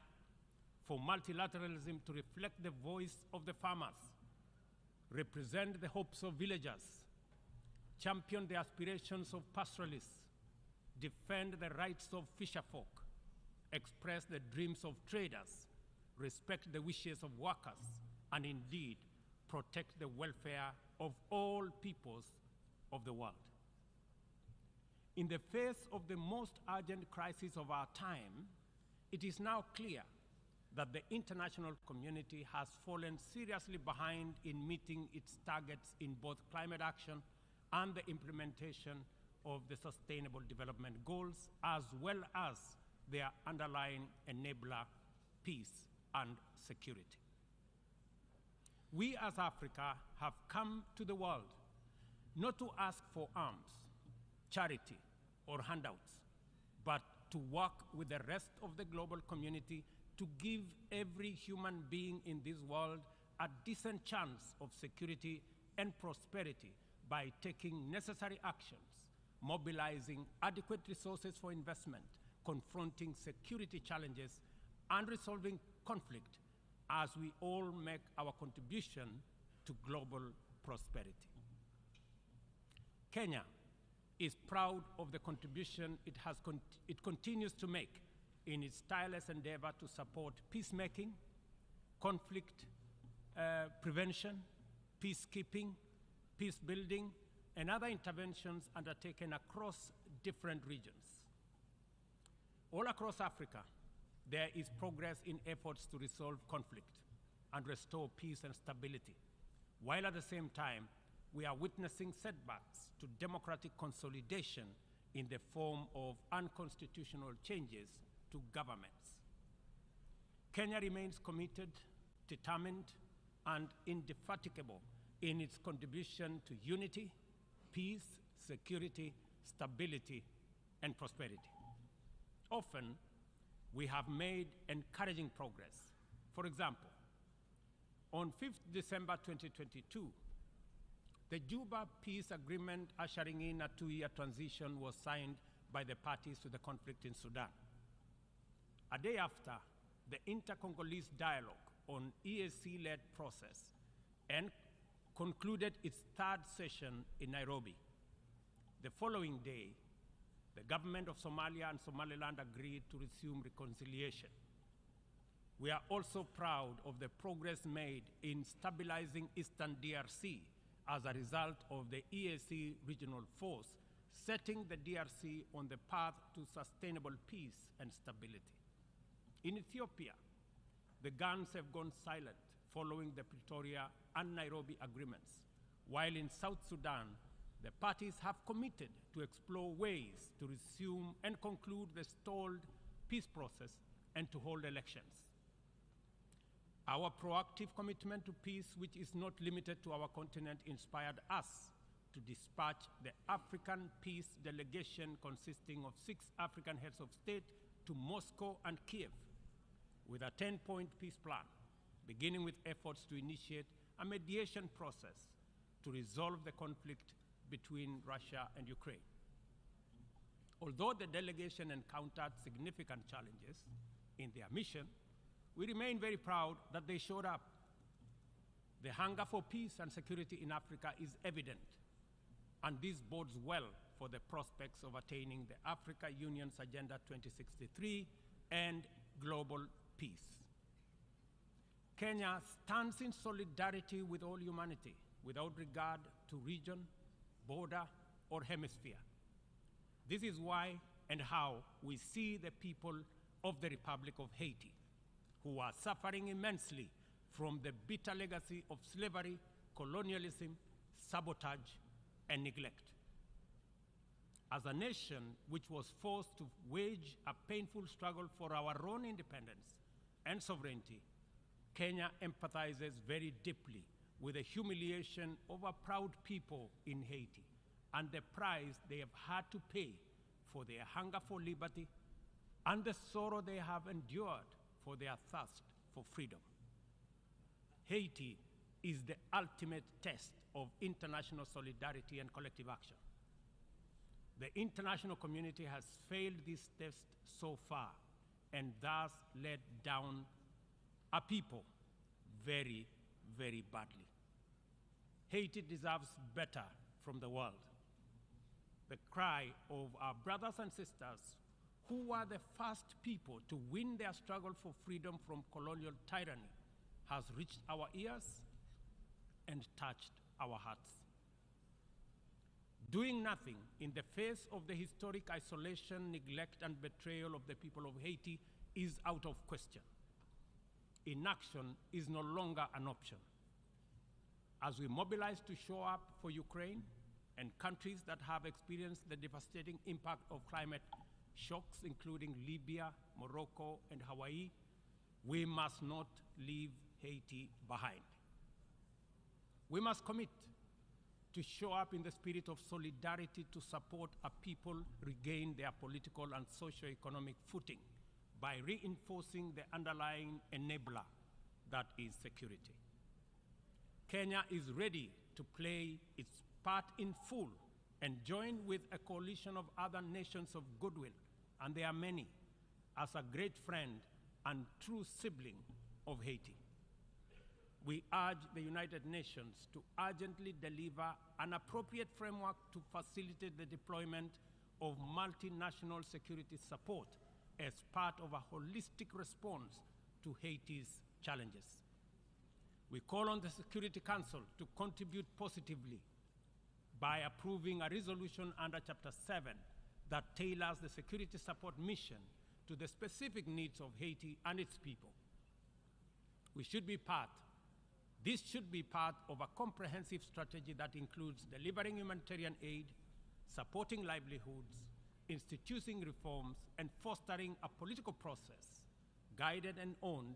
for multilateralism to reflect the voice of the farmers, represent the hopes of villagers, champion the aspirations of pastoralists, defend the rights of fisherfolk, express the dreams of traders, respect the wishes of workers, and indeed protect the welfare of all peoples of the world. In the face of the most urgent crisis of our time, it is now clear that the international community has fallen seriously behind in meeting its targets in both climate action and the implementation of the Sustainable Development Goals, as well as their underlying enabler, peace and security. We as Africa have come to the world not to ask for arms, charity, or handouts, but to work with the rest of the global community to give every human being in this world a decent chance of security and prosperity by taking necessary actions, mobilizing adequate resources for investment, confronting security challenges, and resolving conflict as we all make our contribution to global prosperity. Kenya is proud of the contribution it continues to make in its tireless endeavor to support peacemaking, conflict prevention, peacekeeping, peace building, and other interventions undertaken across different regions. All across Africa, there is progress in efforts to resolve conflict and restore peace and stability, while at the same time, we are witnessing setbacks to democratic consolidation in the form of unconstitutional changes to governments. Kenya remains committed, determined, and indefatigable in its contribution to unity, peace, security, stability, and prosperity. Often, we have made encouraging progress. For example, on 5th December 2022, the Juba Peace Agreement ushering in a 2-year transition was signed by the parties to the conflict in Sudan. A day after, the Inter-Congolese Dialogue on EAC-led process and concluded its 3rd session in Nairobi. The following day, the government of Somalia and Somaliland agreed to resume reconciliation. We are also proud of the progress made in stabilizing Eastern DRC as a result of the EAC regional force setting the DRC on the path to sustainable peace and stability. In Ethiopia, the guns have gone silent following the Pretoria and Nairobi agreements, while in South Sudan, the parties have committed to explore ways to resume and conclude the stalled peace process and to hold elections. Our proactive commitment to peace, which is not limited to our continent, inspired us to dispatch the African Peace Delegation consisting of 6 African heads of state to Moscow and Kiev with a 10-point peace plan, beginning with efforts to initiate a mediation process to resolve the conflict between Russia and Ukraine. Although the delegation encountered significant challenges in their mission, we remain very proud that they showed up. The hunger for peace and security in Africa is evident, and this bodes well for the prospects of attaining the Africa Union's Agenda 2063 and global peace. Kenya stands in solidarity with all humanity without regard to region, border, or hemisphere. This is why and how we see the people of the Republic of Haiti, who are suffering immensely from the bitter legacy of slavery, colonialism, sabotage, and neglect. As a nation which was forced to wage a painful struggle for our own independence and sovereignty, Kenya empathizes very deeply with the humiliation of our proud people in Haiti and the price they have had to pay for their hunger for liberty and the sorrow they have endured for their thirst for freedom. Haiti is the ultimate test of international solidarity and collective action. The international community has failed this test so far and thus let down a people very, very badly. Haiti deserves better from the world. The cry of our brothers and sisters who were the first people to win their struggle for freedom from colonial tyranny has reached our ears and touched our hearts. Doing nothing in the face of the historic isolation, neglect, and betrayal of the people of Haiti is out of question. Inaction is no longer an option. As we mobilize to show up for Ukraine and countries that have experienced the devastating impact of climate shocks, including Libya, Morocco, and Hawaii, we must not leave Haiti behind. We must commit to show up in the spirit of solidarity to support a people regain their political and socio-economic footing by reinforcing the underlying enabler that is security. Kenya is ready to play its part in full and join with a coalition of other nations of goodwill, and there are many, as a great friend and true sibling of Haiti. We urge the United Nations to urgently deliver an appropriate framework to facilitate the deployment of multinational security support as part of a holistic response to Haiti's challenges. We call on the Security Council to contribute positively by approving a resolution under Chapter 7 that tailors the security support mission to the specific needs of Haiti and its people. This should be part of a comprehensive strategy that includes delivering humanitarian aid, supporting livelihoods, instituting reforms, and fostering a political process guided and owned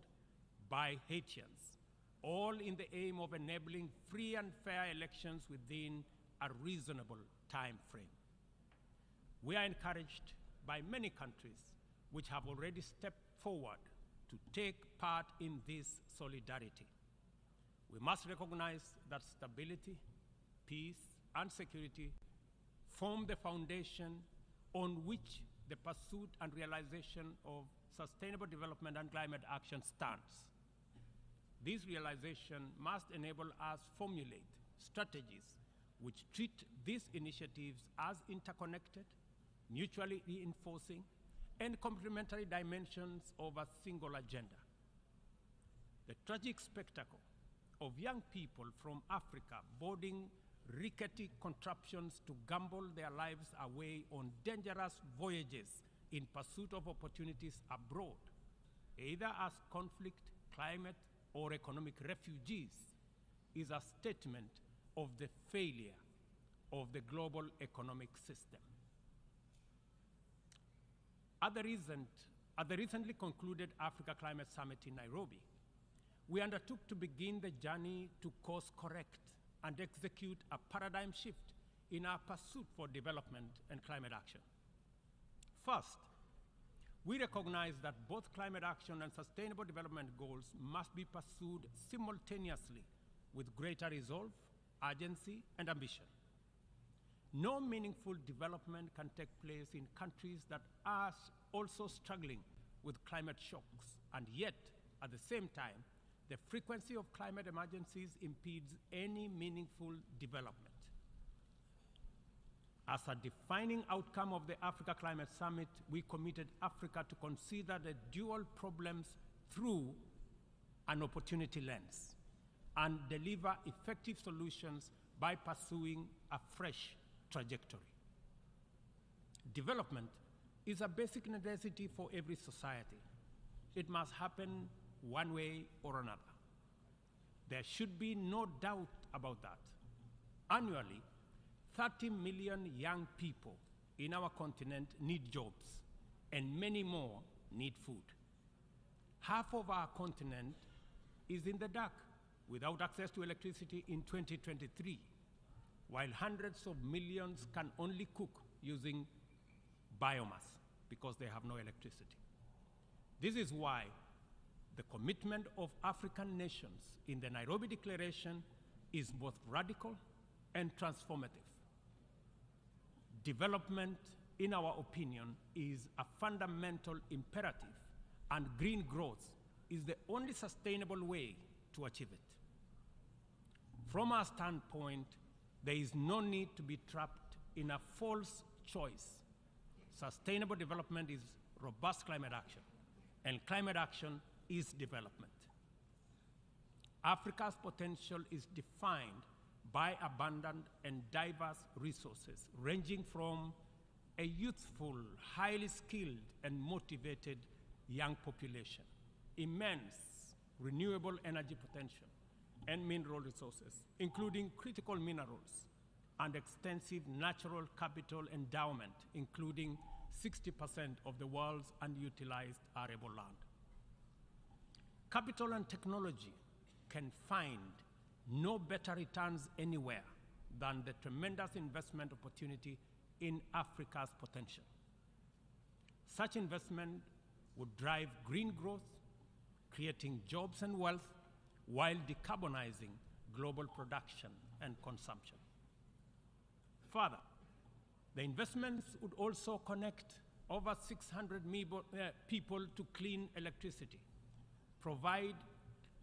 by Haitians, all in the aim of enabling free and fair elections within a reasonable time frame. We are encouraged by many countries which have already stepped forward to take part in this solidarity. We must recognize that stability, peace, and security form the foundation on which the pursuit and realization of sustainable development and climate action stands. This realization must enable us formulate strategies which treat these initiatives as interconnected, mutually reinforcing, and complementary dimensions of a single agenda. The tragic spectacle of young people from Africa boarding rickety contraptions to gamble their lives away on dangerous voyages in pursuit of opportunities abroad, either as conflict, climate, or economic refugees, is a statement of the failure of the global economic system. At the recently concluded Africa Climate Summit in Nairobi, we undertook to begin the journey to course correct and execute a paradigm shift in our pursuit for development and climate action. First, we recognize that both climate action and sustainable development goals must be pursued simultaneously with greater resolve, urgency, and ambition. No meaningful development can take place in countries that are also struggling with climate shocks, and yet, at the same time, the frequency of climate emergencies impedes any meaningful development. As a defining outcome of the Africa Climate Summit, we committed Africa to consider the dual problems through an opportunity lens and deliver effective solutions by pursuing a fresh trajectory. Development is a basic necessity for every society. It must happen one way or another. There should be no doubt about that. Annually, 30 million young people in our continent need jobs, and many more need food. Half of our continent is in the dark without access to electricity in 2023, while hundreds of millions can only cook using biomass because they have no electricity. This is why the commitment of African nations in the Nairobi Declaration is both radical and transformative. Development, in our opinion, is a fundamental imperative, and green growth is the only sustainable way to achieve it. From our standpoint, there is no need to be trapped in a false choice. Sustainable development is robust climate action, and climate action is development. Africa's potential is defined by abundant and diverse resources, ranging from a youthful, highly skilled, and motivated young population, immense renewable energy potential, and mineral resources, including critical minerals, and extensive natural capital endowment, including 60% of the world's unutilized arable land. Capital and technology can find no better returns anywhere than the tremendous investment opportunity in Africa's potential. Such investment would drive green growth, creating jobs and wealth, while decarbonizing global production and consumption. Further, the investments would also connect over 600 people to clean electricity, provide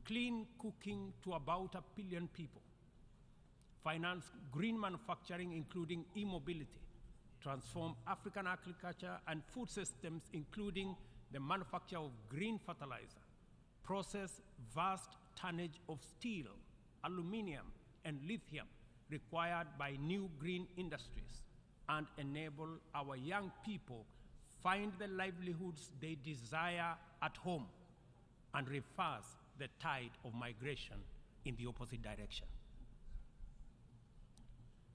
clean cooking to about 1 billion people, finance green manufacturing, including e-mobility, transform African agriculture and food systems, including the manufacture of green fertilizer, process vast tonnage of steel, aluminum, and lithium required by new green industries, and enable our young people find the livelihoods they desire at home, and reverse the tide of migration in the opposite direction.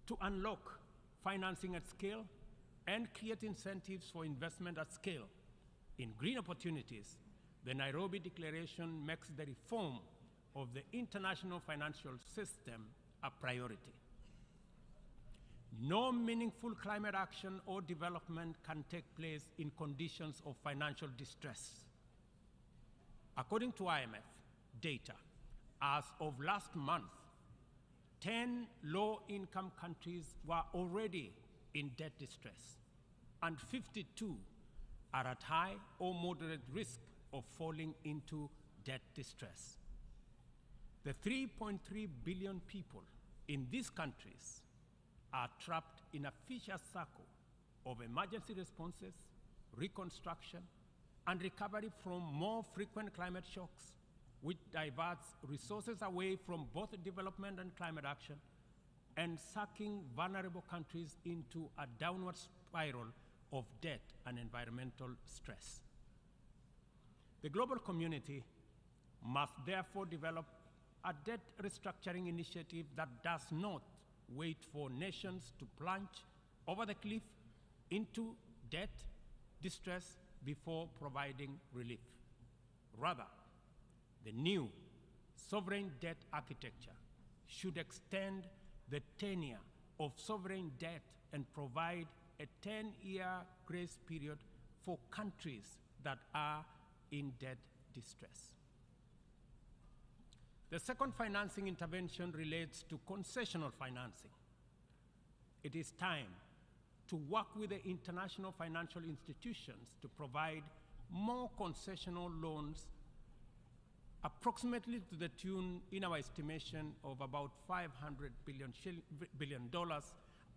To unlock financing at scale and create incentives for investment at scale in green opportunities, the Nairobi Declaration makes the reform of the international financial system a priority. No meaningful climate action or development can take place in conditions of financial distress. According to IMF data, as of last month, 10 low-income countries were already in debt distress, and 52 are at high or moderate risk of falling into debt distress. The 3.3 billion people in these countries are trapped in a vicious circle of emergency responses, reconstruction, and recovery from more frequent climate shocks, which diverts resources away from both development and climate action, and sucking vulnerable countries into a downward spiral of debt and environmental stress. The global community must therefore develop a debt restructuring initiative that does not wait for nations to plunge over the cliff into debt distress before providing relief. Rather, the new sovereign debt architecture should extend the tenure of sovereign debt and provide a 10-year grace period for countries that are in debt distress. The second financing intervention relates to concessional financing. It is time to work with the international financial institutions to provide more concessional loans, approximately to the tune, in our estimation, of about $500 billion,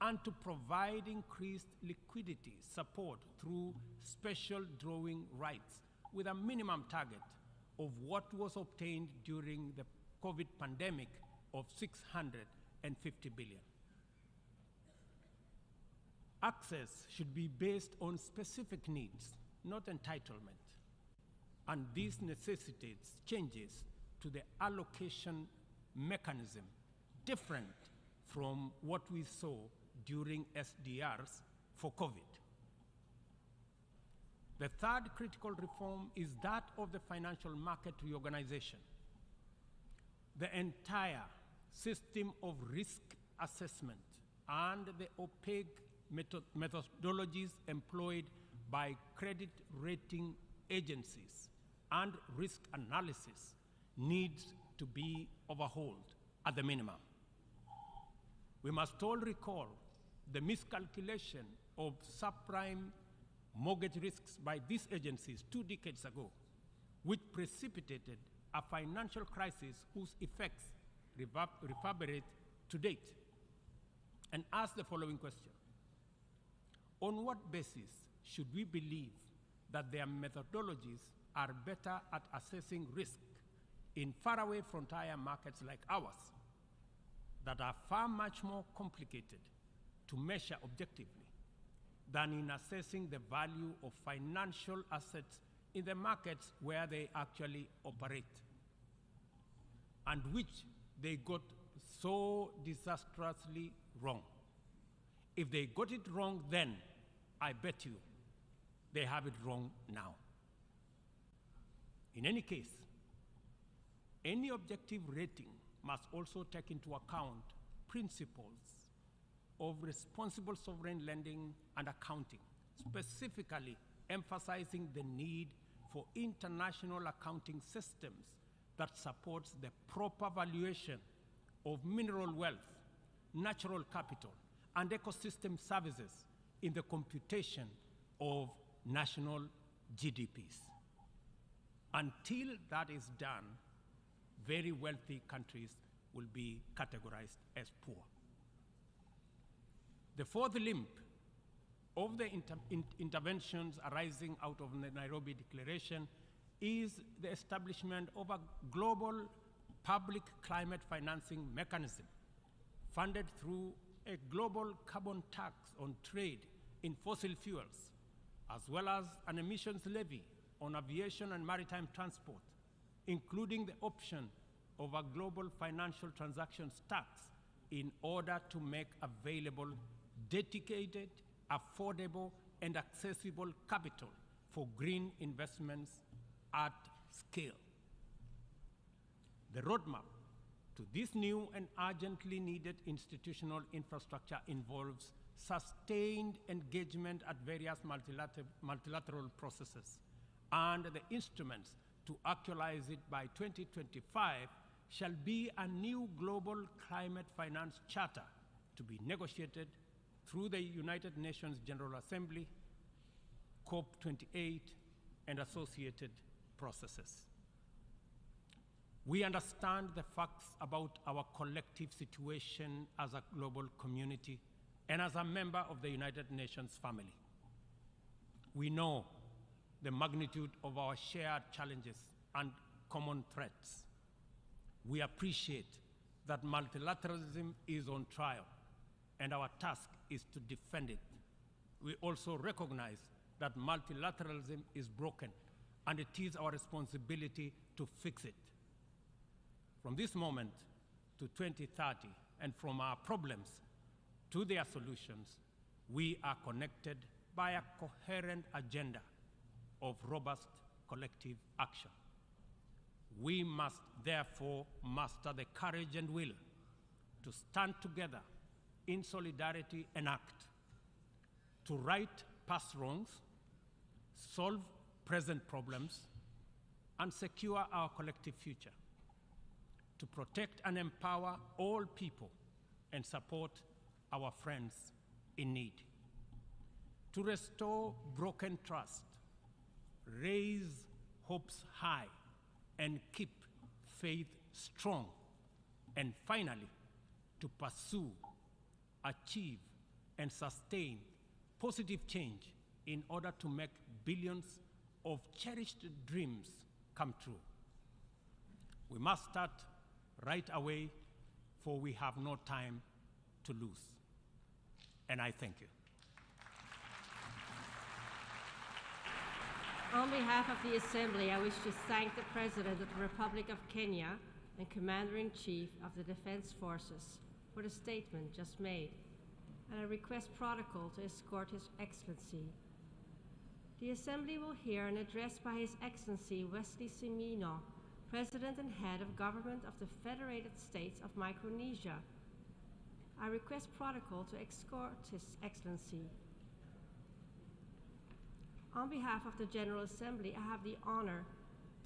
and to provide increased liquidity support through special drawing rights with a minimum target of what was obtained during the COVID pandemic of $650 billion. Access should be based on specific needs, not entitlement. And this necessitates changes to the allocation mechanism, different from what we saw during SDRs for COVID. The third critical reform is that of the financial market reorganization. The entire system of risk assessment and the opaque methodologies employed by credit rating agencies and risk analysis needs to be overhauled at the minimum. We must all recall the miscalculation of subprime mortgage risks by these agencies 2 decades ago, which precipitated a financial crisis whose effects reverberate to date, and ask the following question: on what basis should we believe that their methodologies are better at assessing risk in faraway frontier markets like ours that are far much more complicated to measure objectively than in assessing the value of financial assets in the markets where they actually operate, and which they got so disastrously wrong? If they got it wrong then, I bet you they have it wrong now. In any case, any objective rating must also take into account principles of responsible sovereign lending and accounting, specifically emphasizing the need for international accounting systems that supports the proper valuation of mineral wealth, natural capital, and ecosystem services in the computation of national GDPs. Until that is done, very wealthy countries will be categorized as poor. The fourth limb of the interventions arising out of the Nairobi Declaration is the establishment of a global public climate financing mechanism funded through a global carbon tax on trade in fossil fuels, as well as an emissions levy on aviation and maritime transport, including the option of a global financial transactions tax in order to make available dedicated, affordable, and accessible capital for green investments at scale. The roadmap to this new and urgently needed institutional infrastructure involves sustained engagement at various multilateral processes, and the instruments to actualize it by 2025 shall be a new global climate finance charter to be negotiated through the United Nations General Assembly, COP28, and associated processes. We understand the facts about our collective situation as a global community and as a member of the United Nations family. We know the magnitude of our shared challenges and common threats. We appreciate that multilateralism is on trial, and our task is to defend it. We also recognize that multilateralism is broken, and it is our responsibility to fix it. From this moment to 2030, and from our problems to their solutions, we are connected by a coherent agenda of robust collective action. We must therefore muster the courage and will to stand together in solidarity and act, to right past wrongs, solve present problems, and secure our collective future, to protect and empower all people and support our friends in need, to restore broken trust, raise hopes high, and keep faith strong, and finally, to pursue, achieve, and sustain positive change in order to make billions of cherished dreams come true. We must start right away, for we have no time to lose. And I thank you. On behalf of the Assembly, I wish to thank the President of the Republic of Kenya and Commander-in-Chief of the Defense Forces for the statement just made, and I request protocol to escort His Excellency. The Assembly will hear an address by His Excellency Wesley Semino, President and Head of Government of the Federated States of Micronesia. I request protocol to escort His Excellency. On behalf of the General Assembly, I have the honor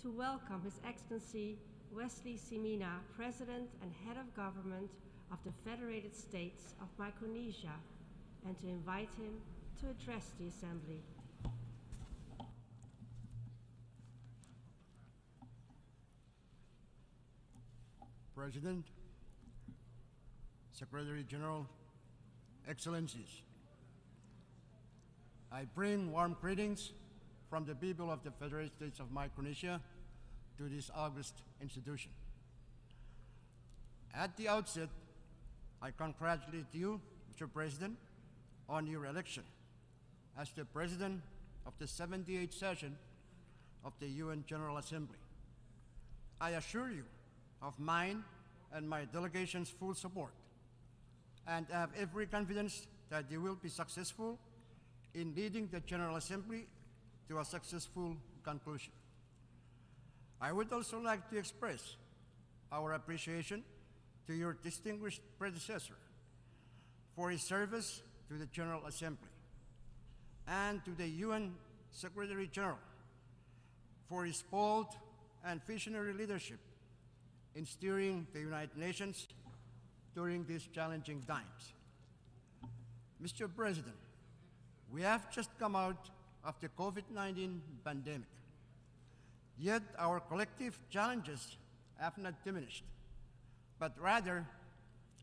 to welcome His Excellency Wesley Semino, President and Head of Government of the Federated States of Micronesia, and to invite him to address the Assembly. President, Secretary General, Excellencies, I bring warm greetings from the people of the Federated States of Micronesia to this august institution. At the outset, I congratulate you, Mr. President, on your election as the President of the 78th session of the UN General Assembly. I assure you of mine and my delegation's full support, and I have every confidence that you will be successful in leading the General Assembly to a successful conclusion. I would also like to express our appreciation to your distinguished predecessor for his service to the General Assembly, and to the UN Secretary General for his bold and visionary leadership in steering the United Nations during these challenging times. Mr. President, we have just come out of the COVID-19 pandemic, yet our collective challenges have not diminished, but rather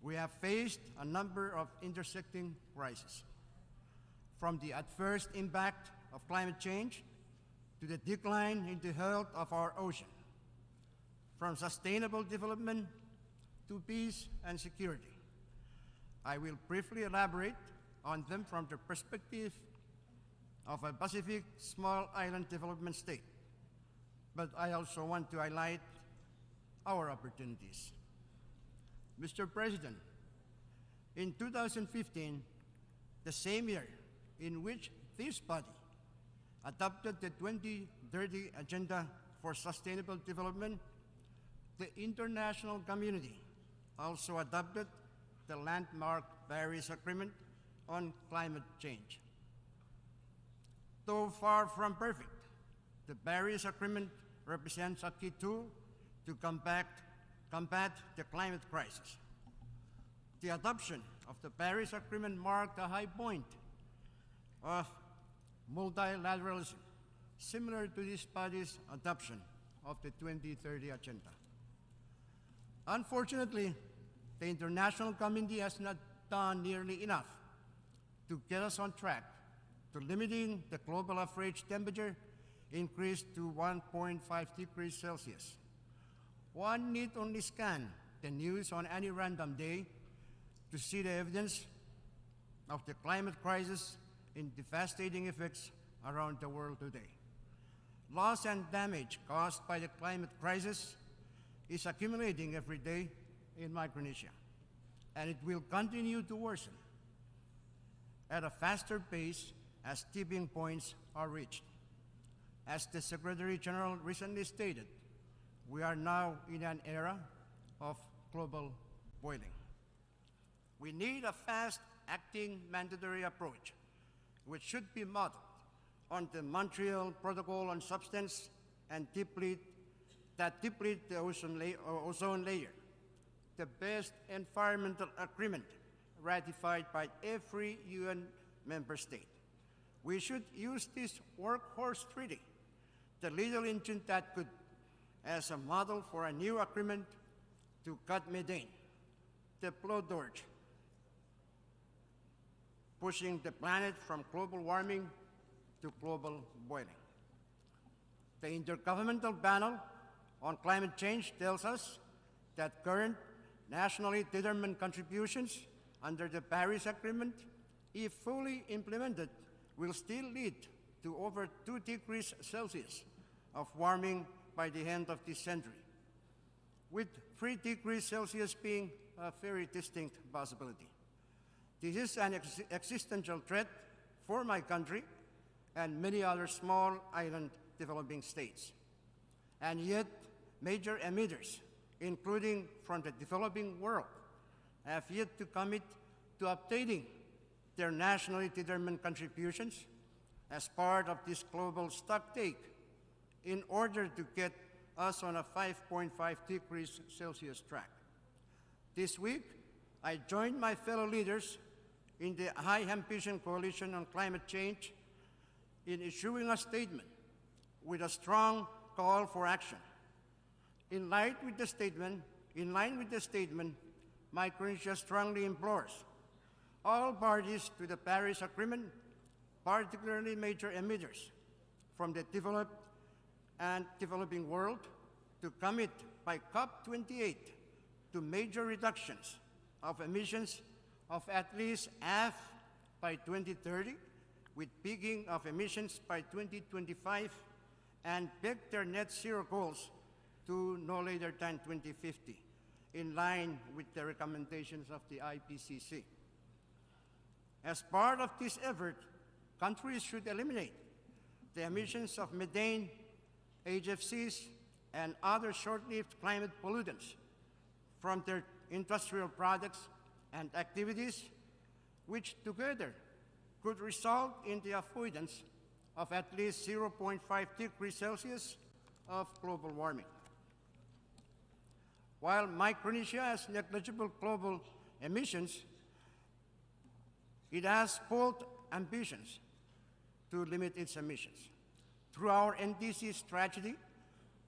we have faced a number of intersecting crises, from the adverse impact of climate change to the decline in the health of our ocean, from sustainable development to peace and security. I will briefly elaborate on them from the perspective of a Pacific small island development state, but I also want to highlight our opportunities. Mr. President, in 2015, the same year in which this body adopted the 2030 Agenda for Sustainable Development, the international community also adopted the landmark Paris Agreement on climate change. Though far from perfect, the Paris Agreement represents a key tool to combat the climate crisis. The adoption of the Paris Agreement marked a high point of multilateralism, similar to this body's adoption of the 2030 Agenda. Unfortunately, the international community has not done nearly enough to get us on track to limiting the global average temperature increase to 1.5 degrees Celsius. One need only scan the news on any random day to see the evidence of the climate crisis in devastating effects around the world today. Loss and damage caused by the climate crisis is accumulating every day in Micronesia, and it will continue to worsen at a faster pace as tipping points are reached. As the Secretary General recently stated, we are now in an era of global boiling. We need a fast-acting mandatory approach, which should be modeled on the Montreal Protocol on Substance and that deplete the ozone layer, the best environmental agreement ratified by every UN member state. We should use this workhorse treaty, the little engine that could, as a model for a new agreement to cut methane, the blowtorch, pushing the planet from global warming to global boiling. The Intergovernmental Panel on Climate Change tells us that current nationally determined contributions under the Paris Agreement, if fully implemented, will still lead to over 2 degrees Celsius of warming by the end of this century, with 3 degrees Celsius being a very distinct possibility. This is an existential threat for my country and many other small island developing states. And yet, major emitters, including from the developing world, have yet to commit to updating their nationally determined contributions as part of this global stocktake in order to get us on a 5.5 degrees Celsius track. This week, I joined my fellow leaders in the High Ambition Coalition on Climate Change in issuing a statement with a strong call for action. In line with the statement, Micronesia strongly implores all parties to the Paris Agreement, particularly major emitters from the developed and developing world, to commit by COP28 to major reductions of emissions of at least half by 2030, with peaking of emissions by 2025, and peg their net zero goals to no later than 2050, in line with the recommendations of the IPCC. As part of this effort, countries should eliminate the emissions of methane, HFCs, and other short-lived climate pollutants from their industrial products and activities, which together could result in the avoidance of at least 0.5 degrees Celsius of global warming. While Micronesia has negligible global emissions, it has bold ambitions to limit its emissions. Through our NDC strategy,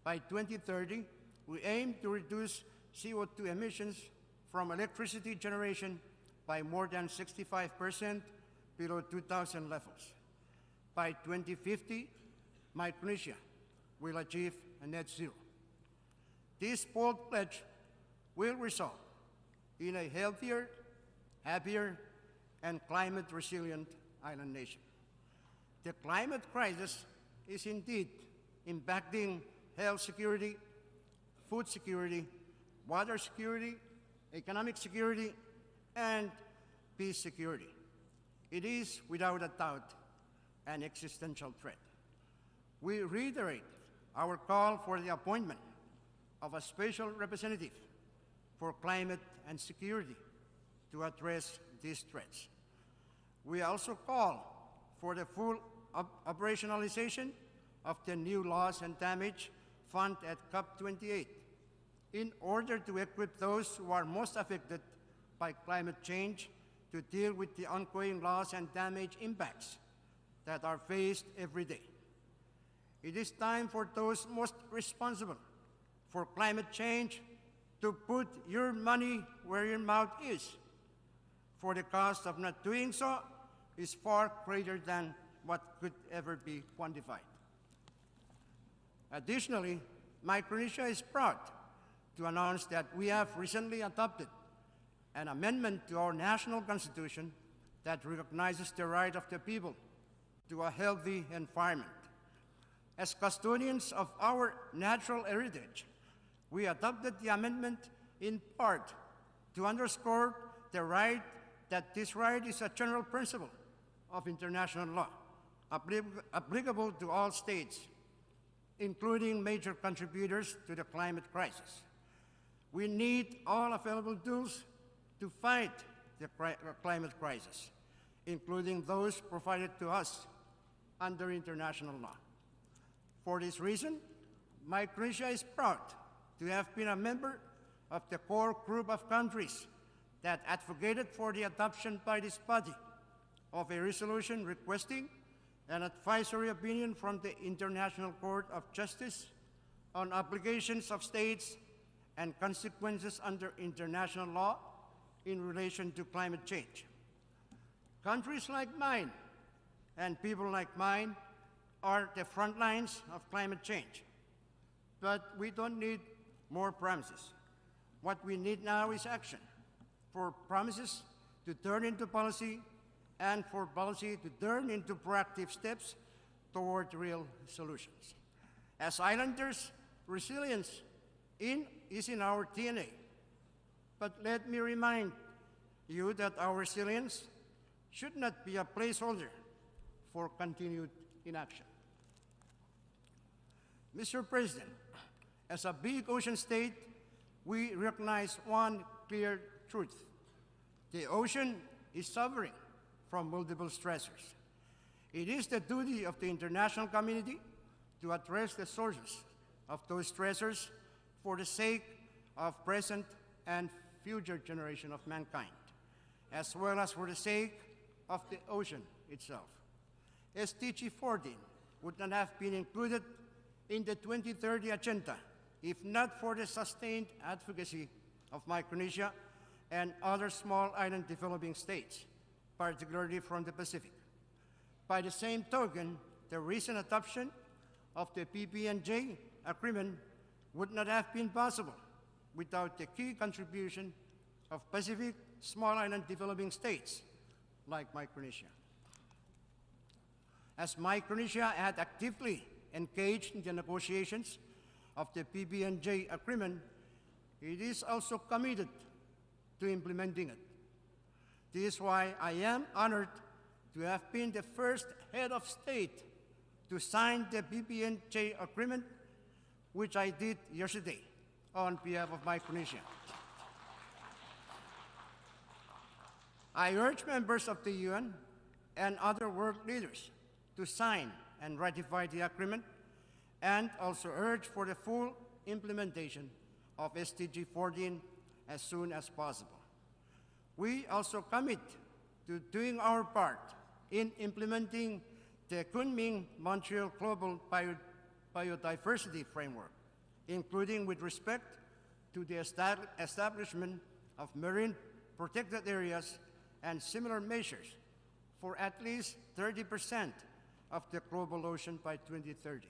by 2030, we aim to reduce CO2 emissions from electricity generation by more than 65% below 2000 levels. By 2050, Micronesia will achieve a net zero. This bold pledge will result in a healthier, happier, and climate-resilient island nation. The climate crisis is indeed impacting health security, food security, water security, economic security, and peace security. It is, without a doubt, an existential threat. We reiterate our call for the appointment of a special representative for climate and security to address these threats. We also call for the full operationalization of the new loss and damage fund at COP28 in order to equip those who are most affected by climate change to deal with the ongoing loss and damage impacts that are faced every day. It is time for those most responsible for climate change to put your money where your mouth is, for the cost of not doing so is far greater than what could ever be quantified. Additionally, Micronesia is proud to announce that we have recently adopted an amendment to our national constitution that recognizes the right of the people to a healthy environment. As custodians of our natural heritage, we adopted the amendment in part to underscore the right that this right is a general principle of international law, applicable to all states, including major contributors to the climate crisis. We need all available tools to fight the climate crisis, including those provided to us under international law. For this reason, Micronesia is proud to have been a member of the core group of countries that advocated for the adoption by this body of a resolution requesting an advisory opinion from the International Court of Justice on obligations of states and consequences under international law in relation to climate change. Countries like mine and people like mine are the front lines of climate change. But we don't need more promises. What we need now is action, for promises to turn into policy and for policy to turn into proactive steps toward real solutions. As islanders, resilience is in our DNA. But let me remind you that our resilience should not be a placeholder for continued inaction. Mr. President, as a big ocean state, we recognize one clear truth. The ocean is suffering from multiple stressors. It is the duty of the international community to address the sources of those stressors for the sake of present and future generation of mankind, as well as for the sake of the ocean itself. SDG 14 would not have been included in the 2030 agenda if not for the sustained advocacy of Micronesia and other small island developing states, particularly from the Pacific. By the same token, the recent adoption of the PB&J agreement would not have been possible without the key contribution of Pacific small island developing states like Micronesia. As Micronesia had actively engaged in the negotiations of the PB&J agreement, it is also committed to implementing it. This is why I am honored to have been the first head of state to sign the PB&J agreement, which I did yesterday on behalf of Micronesia. I urge members of the UN and other world leaders to sign and ratify the agreement, and also urge for the full implementation of SDG 14 as soon as possible. We also commit to doing our part in implementing the Kunming-Montreal Global Biodiversity Framework, including with respect to the establishment of marine protected areas and similar measures for at least 30% of the global ocean by 2030.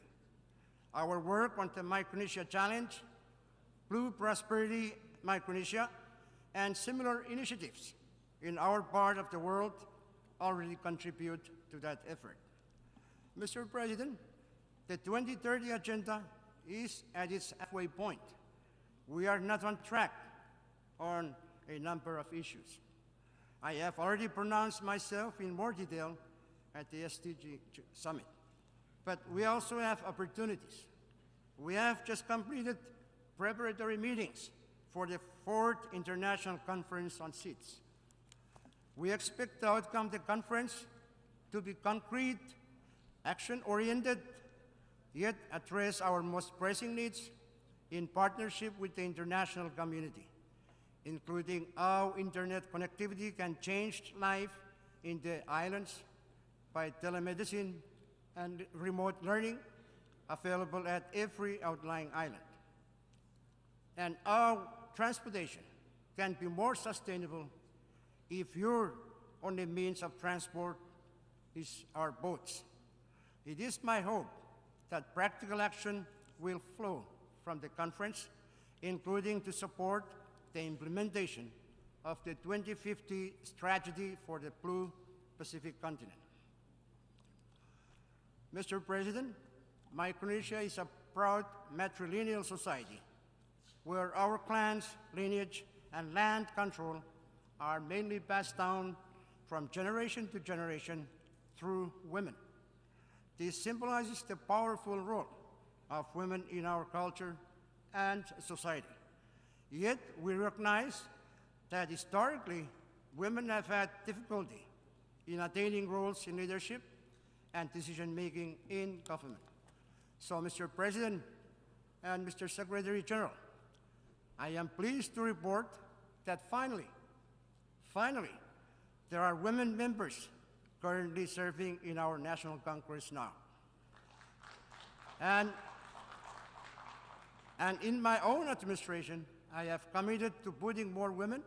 Our work on the Micronesia Challenge, Blue Prosperity Micronesia, and similar initiatives in our part of the world already contribute to that effort. Mr. President, the 2030 agenda is at its halfway point. We are not on track on a number of issues. I have already pronounced myself in more detail at the SDG Summit, but we also have opportunities. We have just completed preparatory meetings for the 4th International Conference on Seeds. We expect the outcome of the conference to be concrete, action-oriented, yet address our most pressing needs in partnership with the international community, including how internet connectivity can change life in the islands by telemedicine and remote learning available at every outlying island, and how transportation can be more sustainable if your only means of transport is our boats. It is my hope that practical action will flow from the conference including to support the implementation of the 2050 strategy for the Blue Pacific continent. Mr. President, Micronesia is a proud matrilineal society where our clans, lineage, and land control are mainly passed down from generation to generation through women. This symbolizes the powerful role of women in our culture and society. Yet we recognize that historically, women have had difficulty in attaining roles in leadership and decision-making in government. So, Mr. President and Mr. Secretary General, I am pleased to report that finally, there are women members currently serving in our National Congress now. And in my own administration, I have committed to putting more women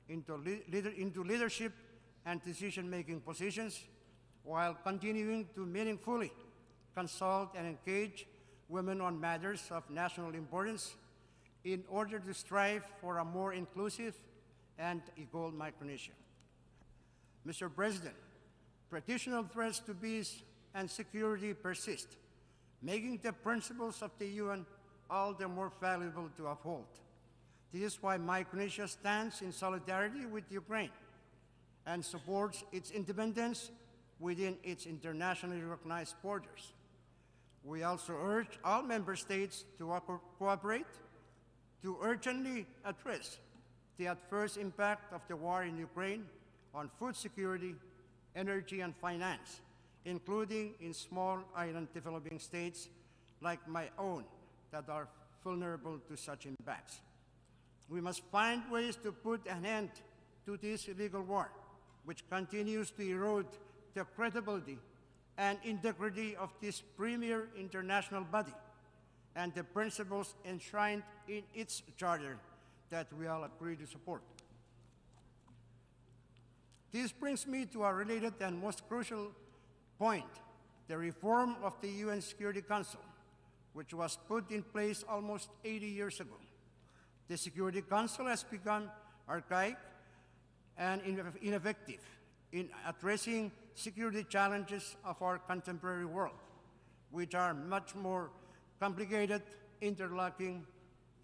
into leadership and decision-making positions while continuing to meaningfully consult and engage women on matters of national importance in order to strive for a more inclusive and equal Micronesia. Mr. President, traditional threats to peace and security persist, making the principles of the UN all the more valuable to uphold. This is why Micronesia stands in solidarity with Ukraine and supports its independence within its internationally recognized borders. We also urge all member states to cooperate to urgently address the adverse impact of the war in Ukraine on food security, energy, and finance, including in small island developing states like my own that are vulnerable to such impacts. We must find ways to put an end to this illegal war, which continues to erode the credibility and integrity of this premier international body and the principles enshrined in its charter that we all agree to support. This brings me to a related and most crucial point, the reform of the UN Security Council, which was put in place almost 80 years ago. The Security Council has become archaic and ineffective in addressing security challenges of our contemporary world, which are much more complicated, interlocking,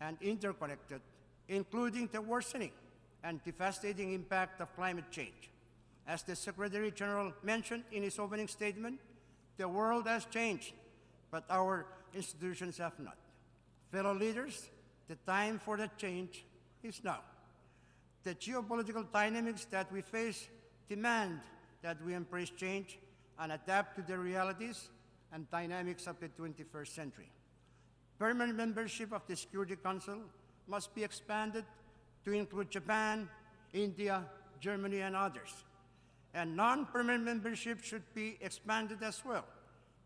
and interconnected, including the worsening and devastating impact of climate change. As the Secretary General mentioned in his opening statement, the world has changed, but our institutions have not. Fellow leaders, the time for that change is now. The geopolitical dynamics that we face demand that we embrace change and adapt to the realities and dynamics of the 21st century. Permanent membership of the Security Council must be expanded to include Japan, India, Germany, and others. And non-permanent membership should be expanded as well,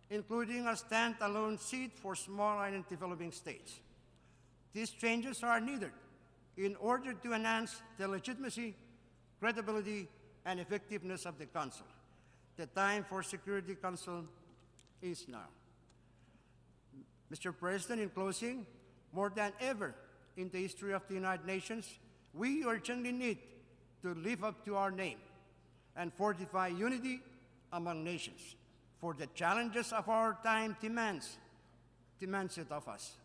including a standalone seat for small island developing states. These changes are needed in order to enhance the legitimacy, credibility, and effectiveness of the Council. The time for Security Council is now. Mr. President, in closing, more than ever in the history of the United Nations, we urgently need to live up to our name and fortify unity among nations, for the challenges of our time demands it of us.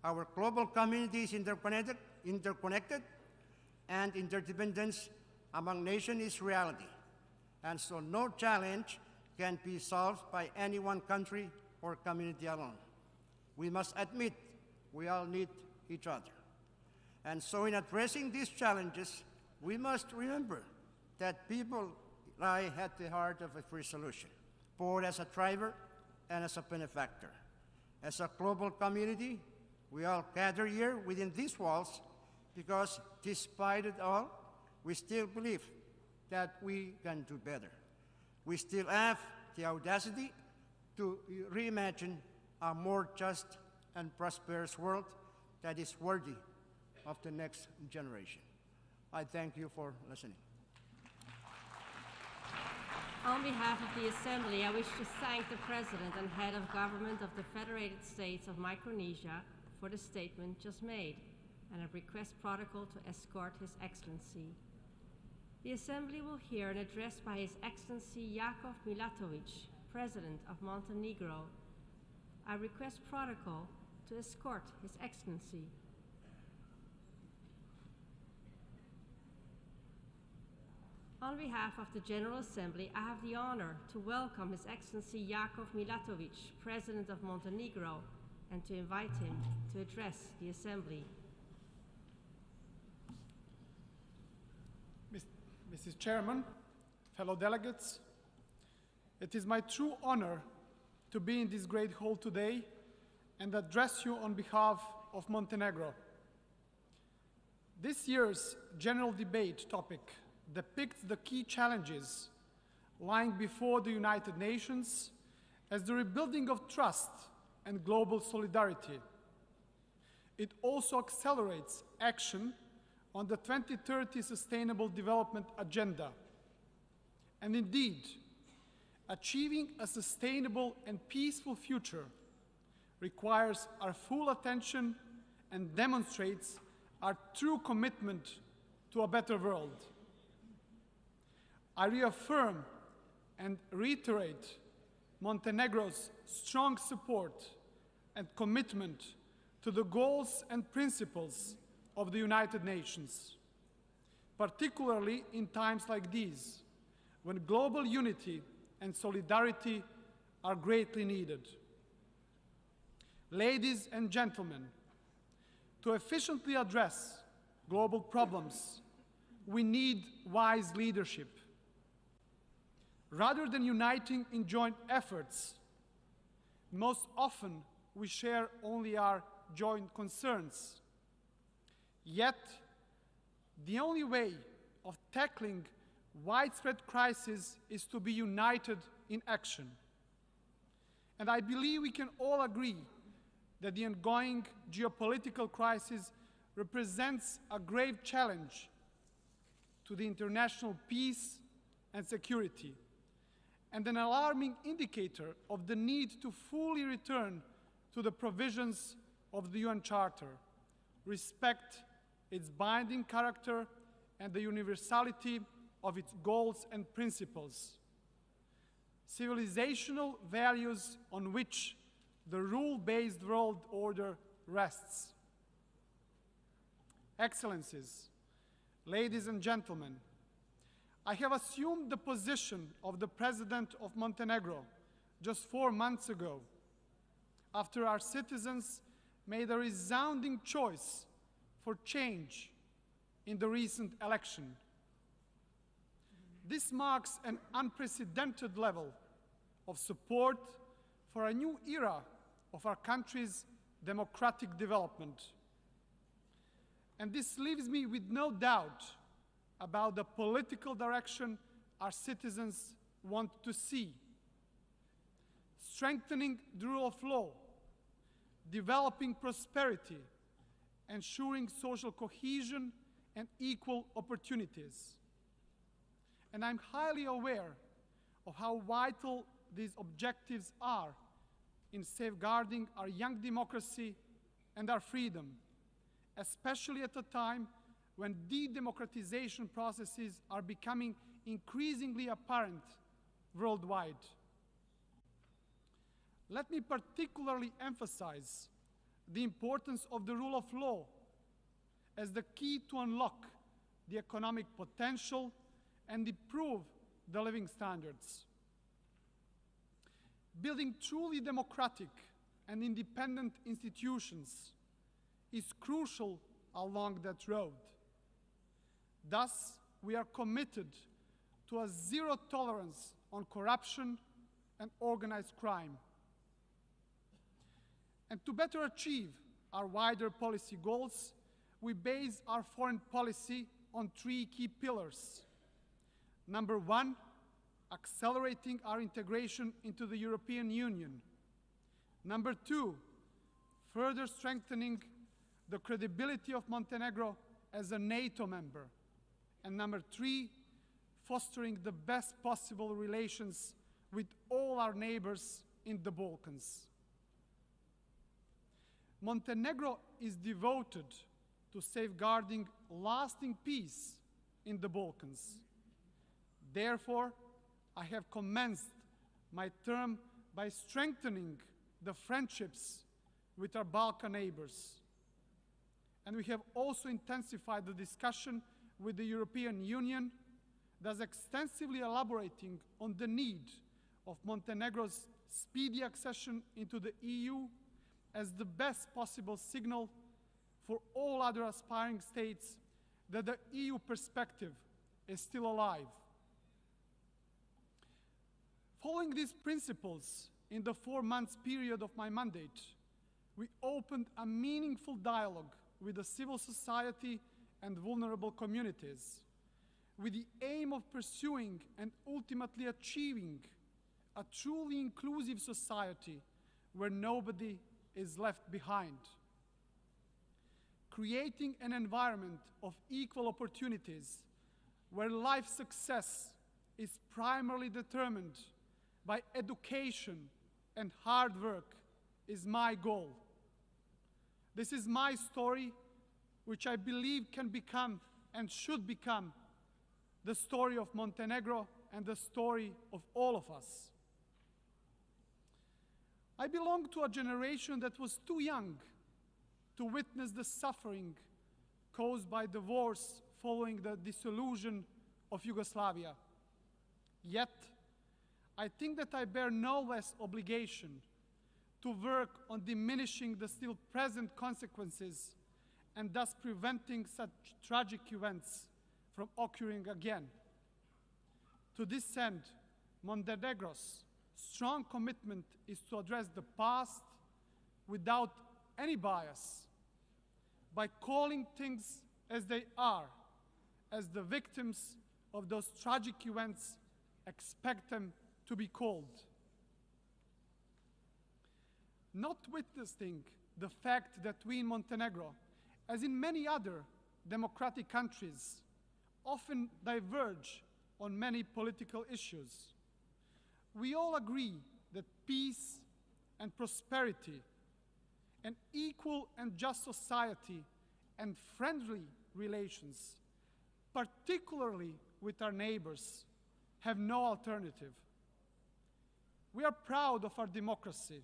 Our global community is interconnected, and interdependence among nations is reality. And so no challenge can be solved by any one country or community alone. We must admit we all need each other. And so in addressing these challenges, we must remember that people lie at the heart of every solution, both as a driver and as a benefactor. As a global community, we all gather here within these walls because despite it all, we still believe that we can do better. We still have the audacity to reimagine a more just and prosperous world that is worthy of the next generation. I thank you for listening. On behalf of the Assembly, I wish to thank the President and Head of Government of the Federated States of Micronesia for the statement just made. and a request protocol to escort His Excellency. The Assembly will hear an address by His Excellency Jakov Milatovic, President of Montenegro. I request protocol to escort His Excellency. On behalf of the General Assembly, I have the honor to welcome His Excellency Jakov Milatovic, President of Montenegro, and to invite him to address the Assembly. Mrs. Chairman, fellow delegates, it is my true honor to be in this great hall today and address you on behalf of Montenegro. This year's general debate topic depicts the key challenges lying before the United Nations as the rebuilding of trust and global solidarity. It also accelerates action on the 2030 Sustainable Development Agenda. And indeed, achieving a sustainable and peaceful future requires our full attention and demonstrates our true commitment to a better world. I reaffirm and reiterate Montenegro's strong support and commitment to the goals and principles of the United Nations, particularly in times like these, when global unity and solidarity are greatly needed. Ladies and gentlemen, to efficiently address global problems, we need wise leadership. Rather than uniting in joint efforts, most often we share only our joint concerns. Yet, the only way of tackling widespread crisis is to be united in action. And I believe we can all agree that the ongoing geopolitical crisis represents a grave challenge to the international peace and security, and an alarming indicator of the need to fully return to the provisions of the UN Charter, respect its binding character and the universality of its goals and principles, civilizational values on which the rule-based world order rests. Excellencies, ladies and gentlemen, I have assumed the position of the President of Montenegro just 4 months ago, after our citizens made a resounding choice for change in the recent election. This marks an unprecedented level of support for a new era of our country's democratic development. And this leaves me with no doubt about the political direction our citizens want to see. Strengthening the rule of law, developing prosperity, ensuring social cohesion and equal opportunities. And I'm highly aware of how vital these objectives are in safeguarding our young democracy and our freedom, especially at a time when de-democratization processes are becoming increasingly apparent worldwide. Let me particularly emphasize the importance of the rule of law as the key to unlock the economic potential and improve the living standards. Building truly democratic and independent institutions is crucial along that road. Thus, we are committed to a zero tolerance on corruption and organized crime. And to better achieve our wider policy goals, we base our foreign policy on 3 key pillars. Number 1, accelerating our integration into the European Union. Number 2, further strengthening the credibility of Montenegro as a NATO member. And number 3, fostering the best possible relations with all our neighbors in the Balkans. Montenegro is devoted to safeguarding lasting peace in the Balkans. Therefore, I have commenced my term by strengthening the friendships with our Balkan neighbors. And we have also intensified the discussion with the European Union, thus extensively elaborating on the need of Montenegro's speedy accession into the EU as the best possible signal for all other aspiring states that the EU perspective is still alive. Following these principles, in the 4 months period of my mandate, we opened a meaningful dialogue with the civil society and vulnerable communities, with the aim of pursuing and ultimately achieving a truly inclusive society where nobody is left behind. Creating an environment of equal opportunities where life success is primarily determined by education and hard work is my goal. This is my story, which I believe can become and should become the story of Montenegro and the story of all of us. I belong to a generation that was too young to witness the suffering caused by the wars following the dissolution of Yugoslavia. Yet, I think that I bear no less obligation to work on diminishing the still present consequences and thus preventing such tragic events from occurring again. To this end, Montenegro's strong commitment is to address the past without any bias, by calling things as they are, as the victims of those tragic events expect them to be called. Not witnessing the fact that we in Montenegro, as in many other democratic countries, often diverge on many political issues, we all agree that peace and prosperity, an equal and just society, and friendly relations, particularly with our neighbors, have no alternative. We are proud of our democracy,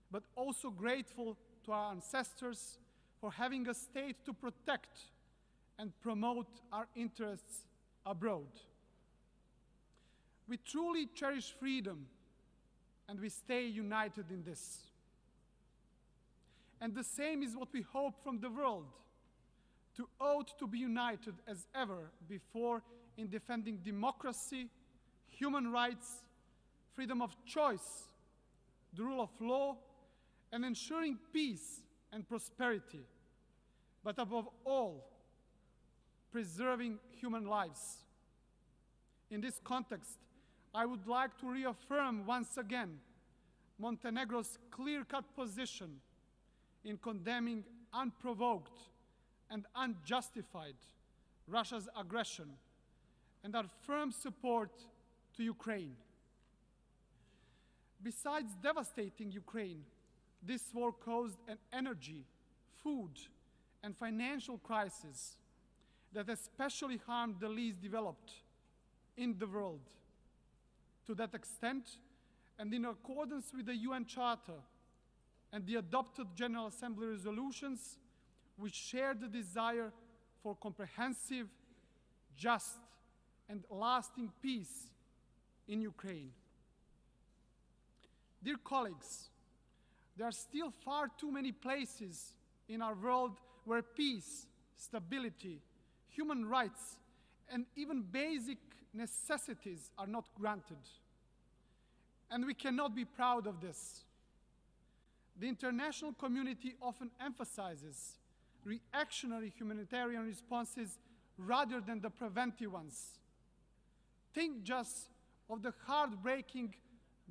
but also grateful to our ancestors for having a state to protect and promote our interests abroad. We truly cherish freedom, and we stay united in this. And the same is what we hope from the world, to ought to be united as ever before in defending democracy, human rights, freedom of choice, the rule of law, and ensuring peace and prosperity, but above all, preserving human lives. In this context, I would like to reaffirm once again Montenegro's clear-cut position in condemning unprovoked and unjustified Russia's aggression and our firm support to Ukraine. Besides devastating Ukraine, this war caused an energy, food, and financial crisis that especially harmed the least developed in the world. To that extent, and in accordance with the UN Charter and the adopted General Assembly resolutions, we share the desire for comprehensive, just, and lasting peace in Ukraine. Dear colleagues, there are still far too many places in our world where peace, stability, human rights, and even basic necessities are not granted. And we cannot be proud of this. The international community often emphasizes reactionary humanitarian responses rather than the preventive ones. Think just of the heartbreaking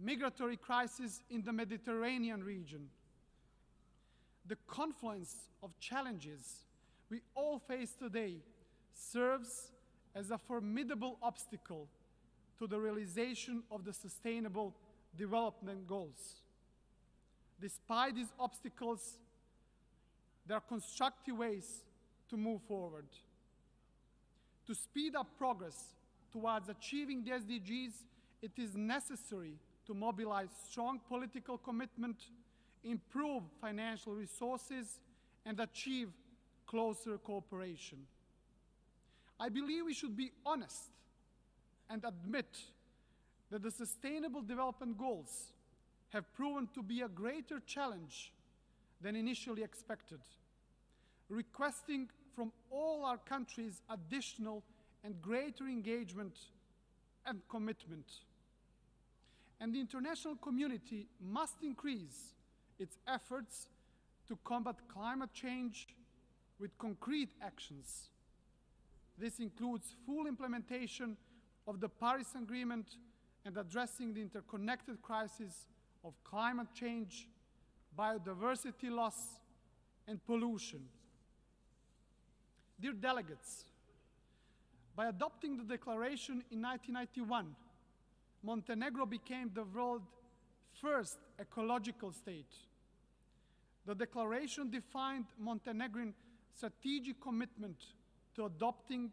migratory crisis in the Mediterranean region. The confluence of challenges we all face today serves as a formidable obstacle to the realization of the Sustainable Development Goals. Despite these obstacles, there are constructive ways to move forward. To speed up progress towards achieving the SDGs, it is necessary to mobilize strong political commitment, improve financial resources, and achieve closer cooperation. I believe we should be honest and admit that the Sustainable Development Goals have proven to be a greater challenge than initially expected, requesting from all our countries additional and greater engagement and commitment. And the international community must increase its efforts to combat climate change with concrete actions. This includes full implementation of the Paris Agreement and addressing the interconnected crisis of climate change, biodiversity loss, and pollution. Dear delegates, by adopting the declaration in 1991, Montenegro became the world's first ecological state. The declaration defined Montenegrin strategic commitment to adopting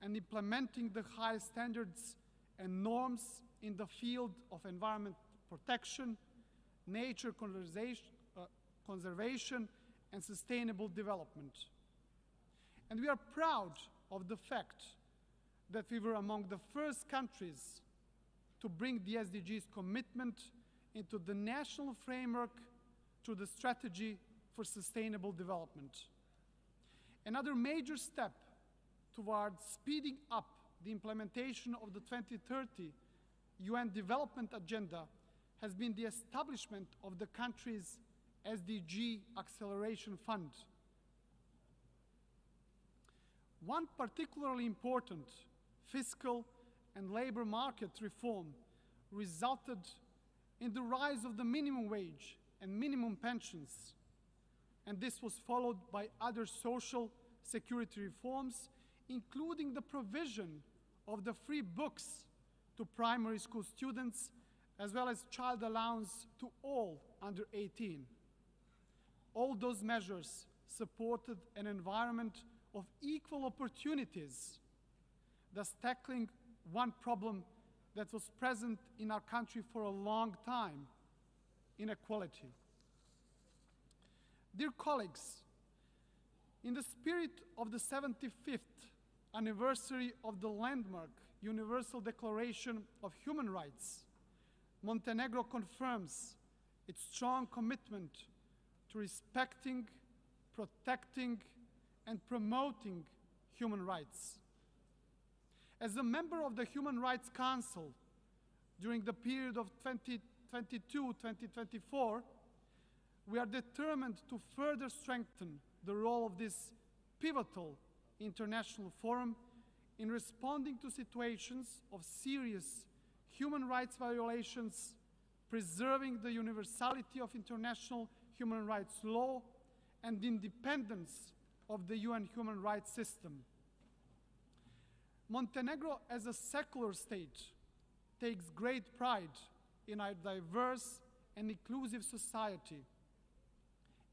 and implementing the highest standards and norms in the field of environment protection, nature conservation, and sustainable development. And we are proud of the fact that we were among the first countries to bring the SDGs commitment into the national framework through the Strategy for Sustainable Development. Another major step towards speeding up the implementation of the 2030 UN Development Agenda has been the establishment of the country's SDG Acceleration Fund. One particularly important fiscal and labor market reform resulted in the rise of the minimum wage and minimum pensions, and this was followed by other social security reforms, including the provision of the free books to primary school students, as well as child allowance to all under 18. All those measures supported an environment of equal opportunities, thus tackling one problem that was present in our country for a long time: inequality. Dear colleagues, in the spirit of the 75th anniversary of the landmark Universal Declaration of Human Rights, Montenegro confirms its strong commitment to respecting, protecting, and promoting human rights. As a member of the Human Rights Council during the period of 2022-2024, we are determined to further strengthen the role of this pivotal international forum in responding to situations of serious human rights violations, preserving the universality of international human rights law, and the independence of the UN human rights system. Montenegro, as a secular state, takes great pride in our diverse and inclusive society,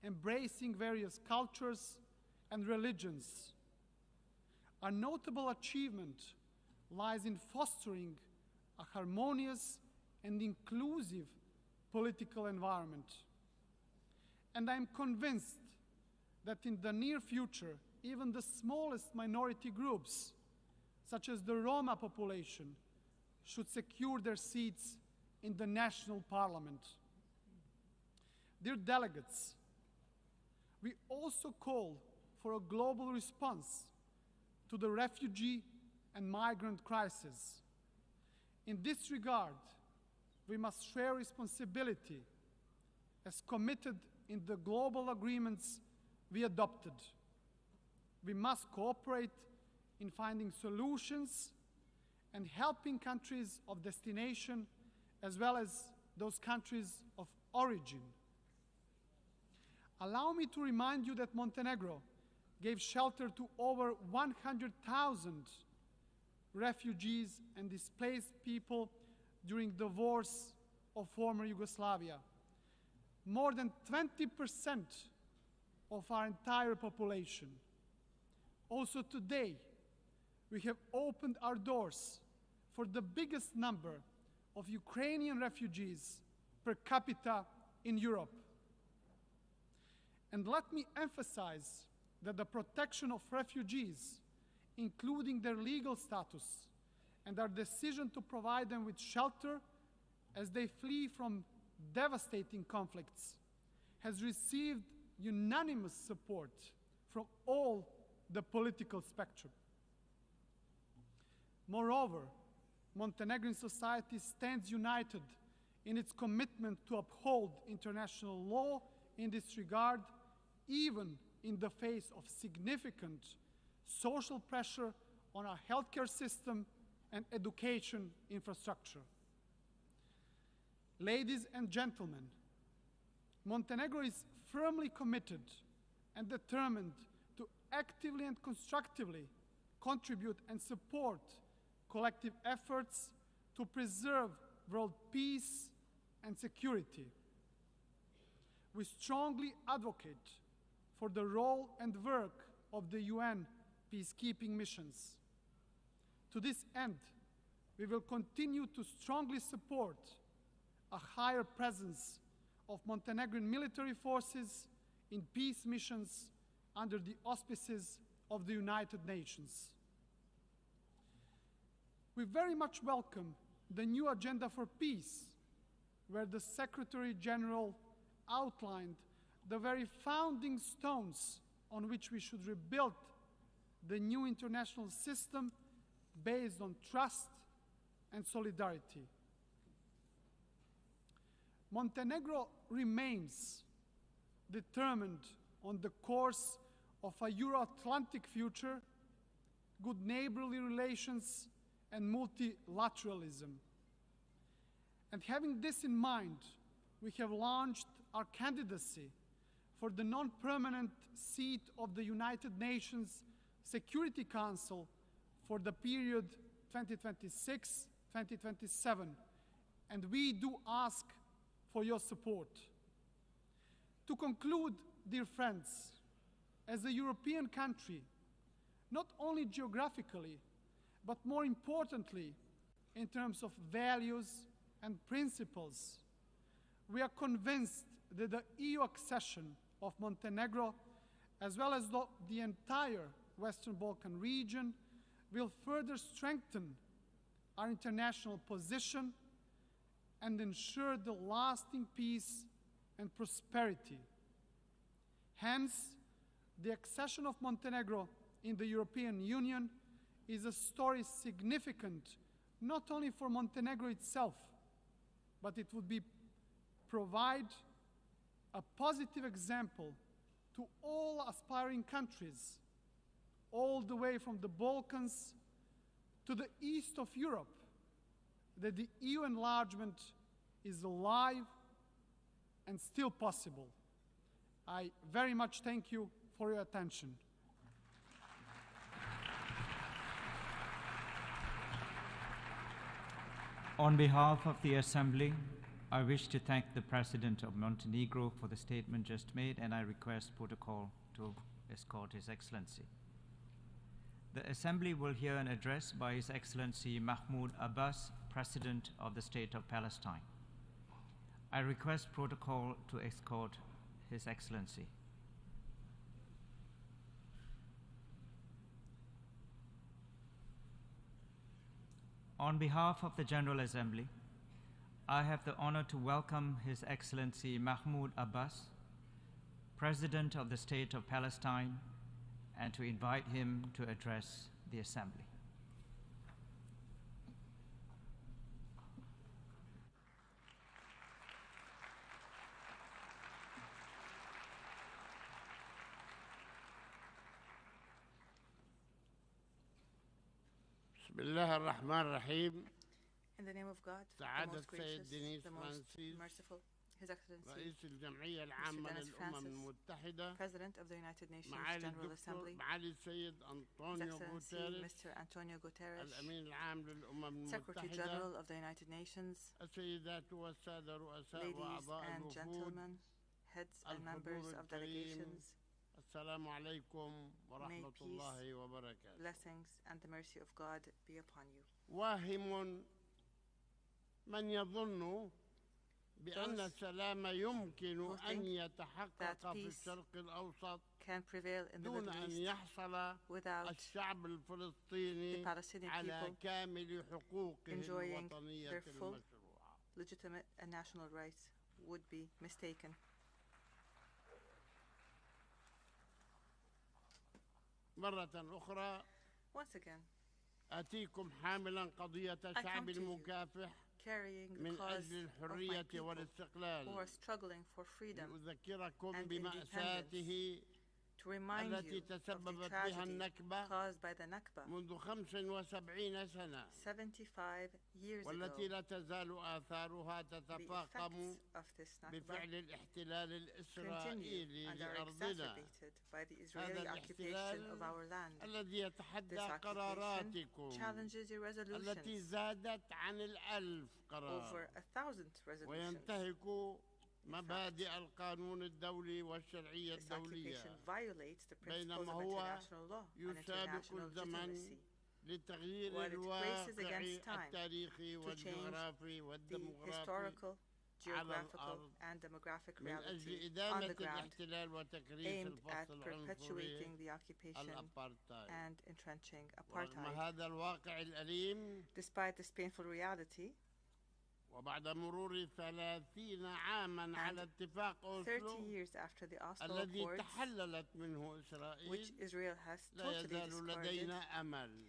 embracing various cultures and religions. A notable achievement lies in fostering a harmonious and inclusive political environment. And I am convinced that in the near future, even the smallest minority groups, such as the Roma population, should secure their seats in the national parliament. Dear delegates, we also call for a global response to the refugee and migrant crisis. In this regard, we must share responsibility as committed in the global agreements we adopted. We must cooperate in finding solutions and helping countries of destination as well as those countries of origin. Allow me to remind you that Montenegro gave shelter to over 100,000 refugees and displaced people during the wars of former Yugoslavia. More than 20% of our entire population. Also today, we have opened our doors for the biggest number of Ukrainian refugees per capita in Europe. And let me emphasize that the protection of refugees, including their legal status and our decision to provide them with shelter as they flee from devastating conflicts, has received unanimous support from all the political spectrum. Moreover, Montenegrin society stands united in its commitment to uphold international law in this regard, even in the face of significant social pressure on our healthcare system and education infrastructure. Ladies and gentlemen, Montenegro is firmly committed and determined to actively and constructively contribute and support collective efforts to preserve world peace and security. We strongly advocate for the role and work of the UN peacekeeping missions. To this end, we will continue to strongly support a higher presence of Montenegrin military forces in peace missions under the auspices of the United Nations. We very much welcome the new agenda for peace, where the Secretary General outlined the very founding stones on which we should rebuild the new international system based on trust and solidarity. Montenegro remains determined on the course of a Euro-Atlantic future, good neighborly relations, and multilateralism. And having this in mind, we have launched our candidacy for the non-permanent seat of the United Nations Security Council for the period 2026-2027, and we do ask for your support. To conclude, dear friends, as a European country, not only geographically, but more importantly, in terms of values and principles, we are convinced that the EU accession of Montenegro, as well as the entire Western Balkan region, will further strengthen our international position and ensure the lasting peace and prosperity. Hence, the accession of Montenegro in the European Union is a story significant not only for Montenegro itself, but it would provide a positive example to all aspiring countries, all the way from the Balkans to the east of Europe, that the EU enlargement is alive and still possible. I very much thank you for your attention. On behalf of the Assembly, I wish to thank the President of Montenegro for the statement just made, and I request protocol to escort His Excellency. The Assembly will hear an address by His Excellency Mahmoud Abbas, President of the State of Palestine. I request protocol to escort His Excellency. On behalf of the General Assembly, I have the honor to welcome His Excellency Mahmoud Abbas, President of the State of Palestine, and to invite him to address the Assembly. بسم الله الرحمن الرحيم. In the name of God, the most gracious, the most merciful, His Excellency, رئيس الجمعية العامة للأمم المتحدة, President of the United Nations معالي General Assembly, معالي السيد أنطونيو غوتيريش, Mr. Antonio Guterres, الأمين العام للأمم Secretary المتحدة, General of the United Nations, السيدات والسادة رؤساء ladies وأعضاء and الوفود, gentlemen, heads and members of delegations, والسلام عليكم ورحمة الله وبركاته. Blessings and the mercy of God be upon you. واهم من يظن بأن السلام يمكن أن يتحقق في الشرق الأوسط دون أن يحصل الشعب الفلسطيني على كامل حقوقه الوطنية المشروعة. Legitimate and national rights would be mistaken. مرة أخرى Once again, آتيكم حاملا قضية الشعب المكافح من أجل الحرية والاستقلال لأذكركم بمأساته التي تسببت بها النكبة منذ 75 سنة والتي لا تزال آثارها تتفاقم بفعل الاحتلال الإسرائيلي لأرضنا. هذا الاحتلال الذي يتحدى قراراتكم التي زادت عن 1000 قرار وينتهك مبادئ القانون الدولي والشرعية الدولية بينما هو يسابق الزمن لتغيير الواقع التاريخي والجغرافي والديمغرافي على الأرض من أجل إدامة الاحتلال وتكريس الفصل العنصري الأبارتايد. رغم هذا الواقع الأليم وبعد مرور 30 عاما على اتفاق أوسلو الذي تحللت منه إسرائيل لا يزال لدينا أمل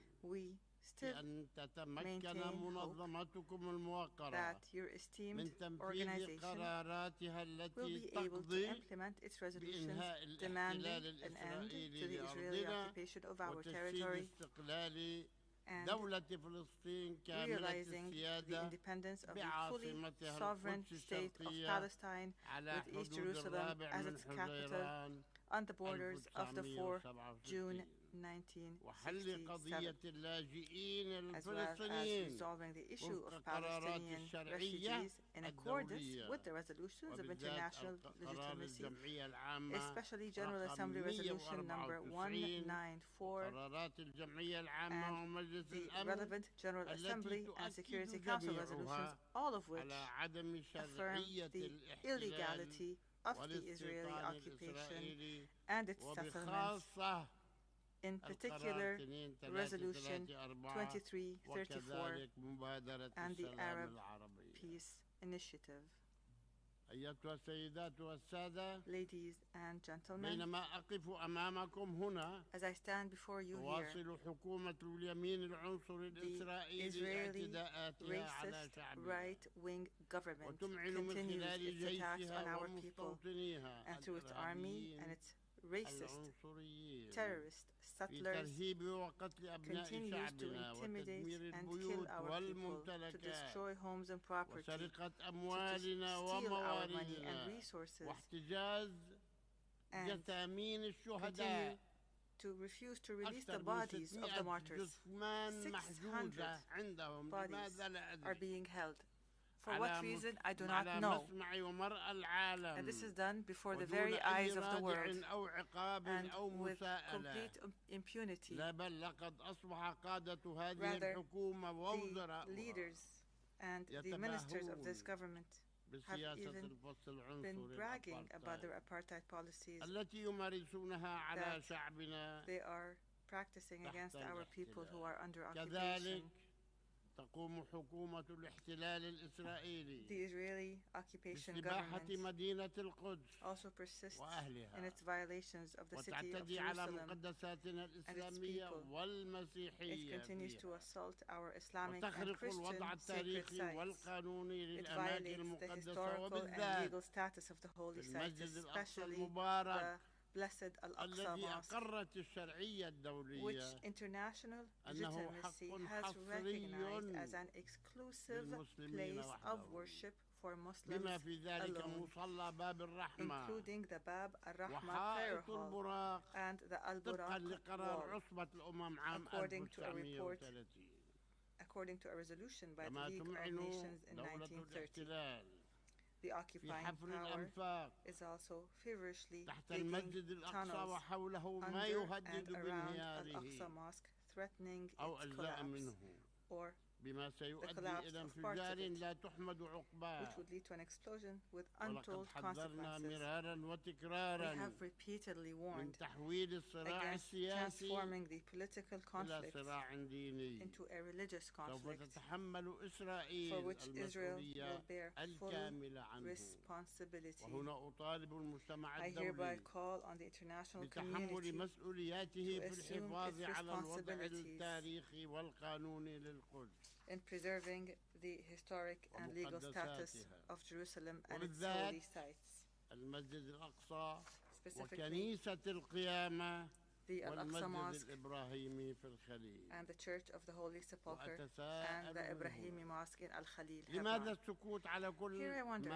بأن تتمكن منظمتكم الموقرة من تنفيذ قراراتها التي تقضي بإنهاء الاحتلال الإسرائيلي لأرضنا وتشكيل استقلال دولة فلسطين كاملة السيادة بعاصمتها القدس الشرقية على حدود 4 من حزيران 1967 وحل قضية اللاجئين الفلسطينيين وفق القرارات الشرعية الدولية وبالذات قرار الجمعية العامة رقم 194 قرارات الجمعية العامة ومجلس الأمن التي تؤكد جميعها على عدم شرعية الاحتلال والاستيطان الإسرائيلي وبخاصة in particular Resolution 2334 and the Arab Peace Initiative. أيتها السيدات والسادة Ladies and gentlemen, بينما أقف أمامكم هنا as I stand before you here, تواصل حكومة اليمين العنصري الإسرائيلي اعتداءاتها على شعبها وتمعن من خلال جيشها ومستوطنيها الإرهابيين racist, terrorist settlers continues to intimidate and kill our people, to destroy homes and property, to steal our money and resources, and continue to refuse to release the bodies of the martyrs. 600 bodies are being held. For what reason, I do not know. And this is done before the very eyes of the world and with complete impunity. Rather, the leaders and the ministers of this government have even been bragging about their apartheid policies that they are practicing against our people who are under occupation. تقوم حكومة الاحتلال الإسرائيلي The Israeli occupation government مدينة القدس also persists in its violations of the city of Jerusalem and its people. It continues to assault our Islamic and Christian sacred sites. It violates the historical and legal status of the holy sites, especially the Blessed Al-Aqsa Mosque, which international legitimacy has recognized as an exclusive place of worship for Muslims alone, including the Bab al-Rahma prayer hall and the Al-Buraq wall, according to a resolution by the League of Nations in 1930. The occupying power is also feverishly digging tunnels under and around Al-Aqsa Mosque, threatening its collapse, or the collapse of parts of it, which would lead to an explosion with untold consequences. We have repeatedly warned against transforming the political conflict into a religious conflict, for which Israel will bear full responsibility. I hereby call on the international community to assume its responsibilities in preserving the historic and legal status of Jerusalem and its holy sites, specifically the Al-Aqsa Mosque and the Church of the Holy Sepulchre and the Ibrahimi Mosque in Al-Khalil, Hebron. Here I wonder,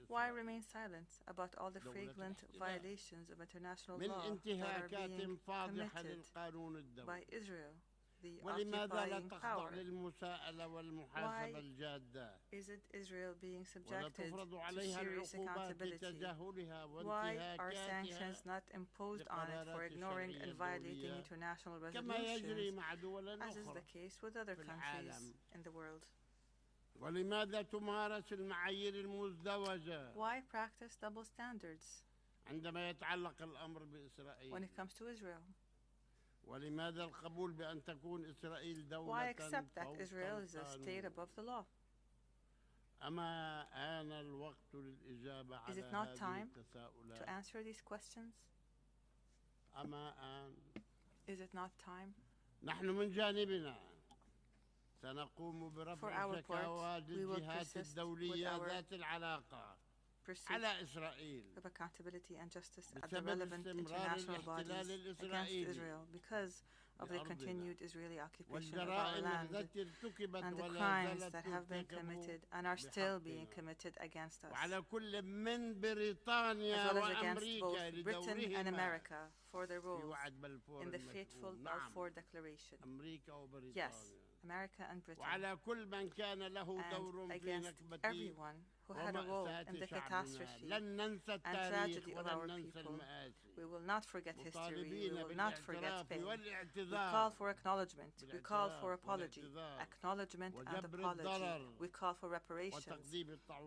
why remain silent about all the flagrant violations of international law that are being committed by Israel, the occupying power? Why isn't Israel being subjected to serious accountability? Why are sanctions not imposed on it for ignoring and violating international resolutions, as is the case with other countries in the world? Why practice double standards when it comes to Israel? Why accept that Israel is a state above the law? Is it not time to answer these questions? Is it not time? For our part, we will persist with our pursuit of accountability and justice at the relevant international bodies against Israel because of the continued Israeli occupation of our land and the crimes that have been committed and are still being committed against us, as well as against both Britain and America for their roles in the fateful Balfour Declaration. Yes, America and Britain, and against everyone who had a role in the catastrophe and tragedy of our people. We will not forget history. We will not forget pain. We call for acknowledgement. We call for apology. Acknowledgement and apology. We call for reparations.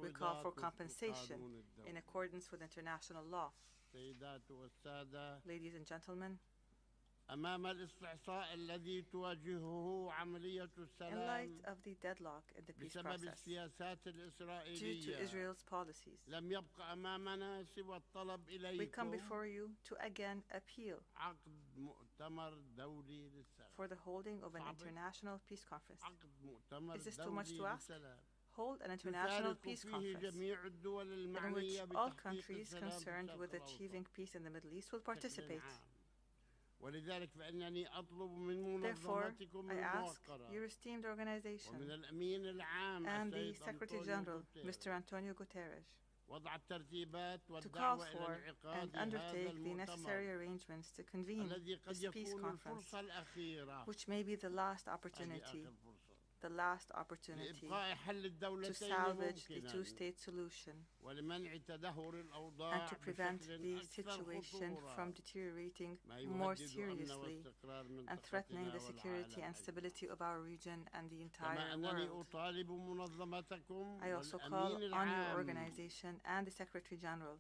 We call for compensation in accordance with international law. Ladies and gentlemen, in light of the deadlock in the peace process due to Israel's policies, we come before you to again appeal for the holding of an international peace conference. Is this too much to ask? Hold an international peace conference in which all countries concerned with achieving peace in the Middle East will participate. Therefore, I ask your esteemed organization and the Secretary General, Mr. Antonio Guterres, to call for and undertake the necessary arrangements to convene this peace conference, which may be the last opportunity to salvage the two-state solution and to prevent the situation from deteriorating more seriously and threatening the security and stability of our region and the entire world. I also call on your organization and the Secretary General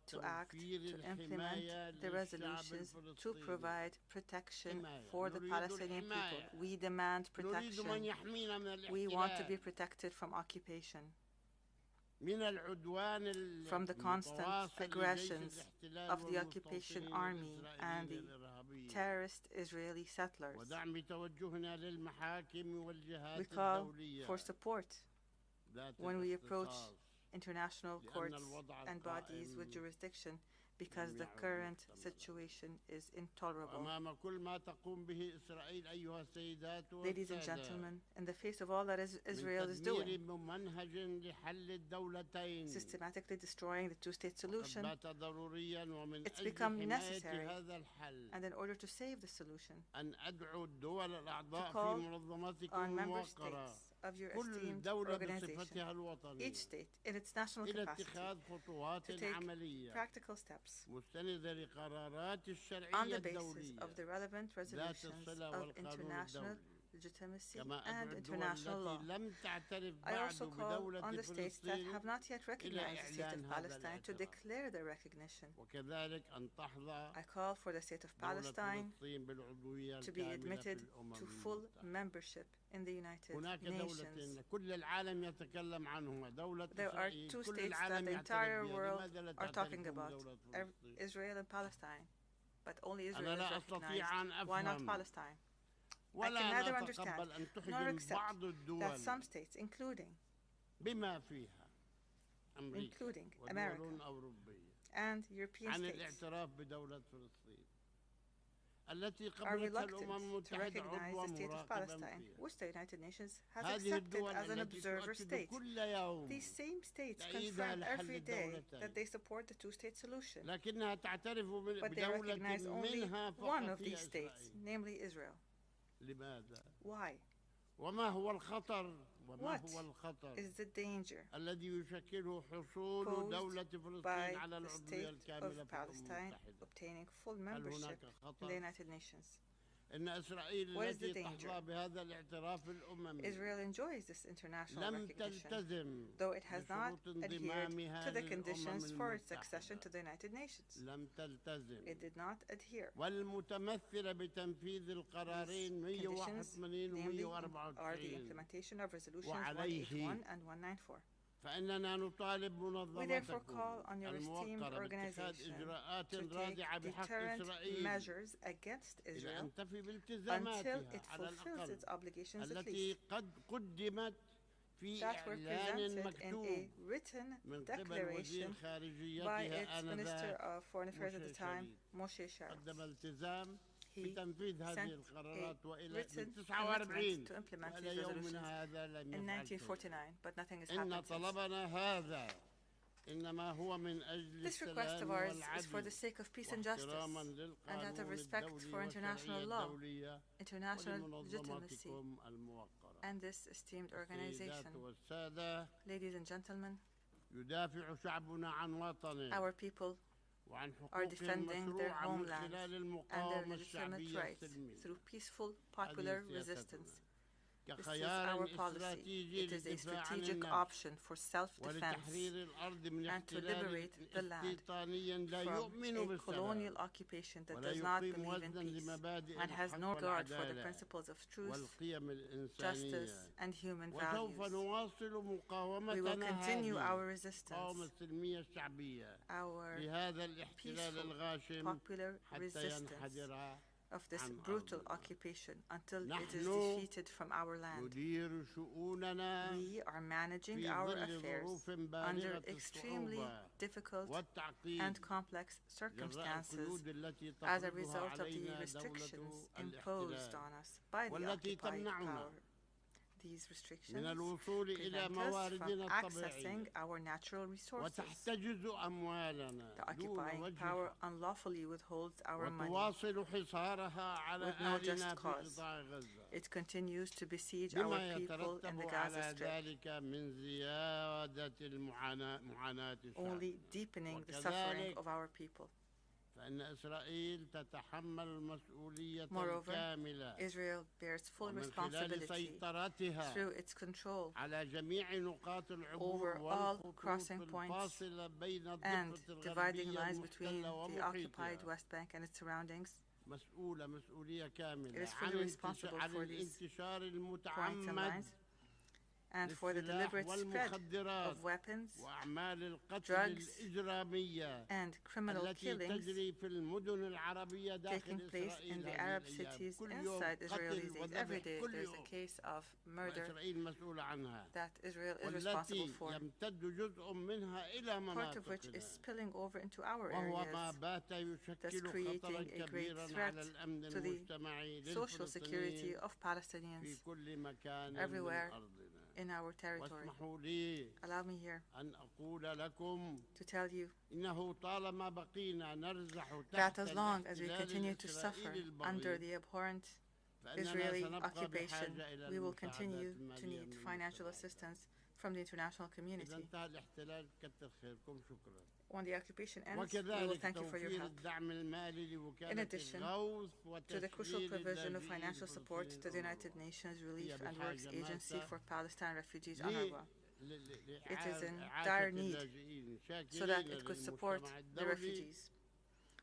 to act to implement the resolutions to provide protection for the Palestinian people. We demand protection. We want to be protected from occupation, from the constant aggressions of the occupation army and the terrorist Israeli settlers. We call for support when we approach international courts and bodies with jurisdiction, because the current situation is intolerable. Ladies and gentlemen, in the face of all that Israel is doing, systematically destroying the two-state solution, it's become necessary, and in order to save the solution, to call on member states of your esteemed organization, each state in its national capacity, to take practical steps on the basis of the relevant resolutions of international legitimacy and international law. I also call on the states that have not yet recognized the State of Palestine to declare their recognition. I call for the State of Palestine to be admitted to full membership in the United Nations. There are two states that the entire world are talking about, Israel and Palestine, but only Israel is recognized. Why not Palestine? I can neither understand nor accept that some states, including America and European states, are reluctant to recognize the State of Palestine, which the United Nations has accepted as an observer state. These same states confirm every day that they support the two-state solution, but they recognize only one of these states, namely Israel. Why? What is the danger posed by the State of Palestine obtaining full membership in the United Nations? What is the danger? Israel enjoys this international recognition, though it has not adhered to the conditions for its accession to the United Nations. It did not adhere. These conditions, namely, are the implementation of Resolutions 181 and 194. We therefore call on your esteemed organization to take deterrent measures against Israel until it fulfills its obligations at least that were presented in a written declaration by its Minister of Foreign Affairs at the time, Moshe Shartz. He sent a written commitment to implement these resolutions in 1949, but nothing has happened since. This request of ours is for the sake of peace and justice, and out of respect for international law, international legitimacy, and this esteemed organization. Ladies and gentlemen, our people are defending their homeland and their legitimate rights through peaceful popular resistance. This is our policy. It is a strategic option for self-defense and to liberate the land from a colonial occupation that does not believe in peace and has no regard for the principles of truth, justice, and human values. We will continue our resistance, our peaceful, popular resistance of this brutal occupation until it is defeated from our land. We are managing our affairs under extremely difficult and complex circumstances as a result of the restrictions imposed on us by the occupied power. These restrictions prevent us from accessing our natural resources. The occupying power unlawfully withholds our money with no just cause. It continues to besiege our people in the Gaza Strip, only deepening the suffering of our people. Moreover, Israel bears full responsibility through its control over all crossing points and dividing lines between the occupied West Bank and its surroundings. It is fully responsible for these points and lines and for the deliberate spread of weapons, drugs, and criminal killings taking place in the Arab cities inside Israel these days. Every day there's a case of murder that Israel is responsible for, part of which is spilling over into our areas, thus creating a great threat to the social security of Palestinians everywhere in our territory. Allow me here to tell you that as long as we continue to suffer under the abhorrent Israeli occupation, we will continue to need financial assistance from the international community. When the occupation ends, we will thank you for your help. In addition to the crucial provision of financial support to the United Nations Relief and Works Agency for Palestine Refugees, UNRWA, it is in dire need so that it could support the refugees.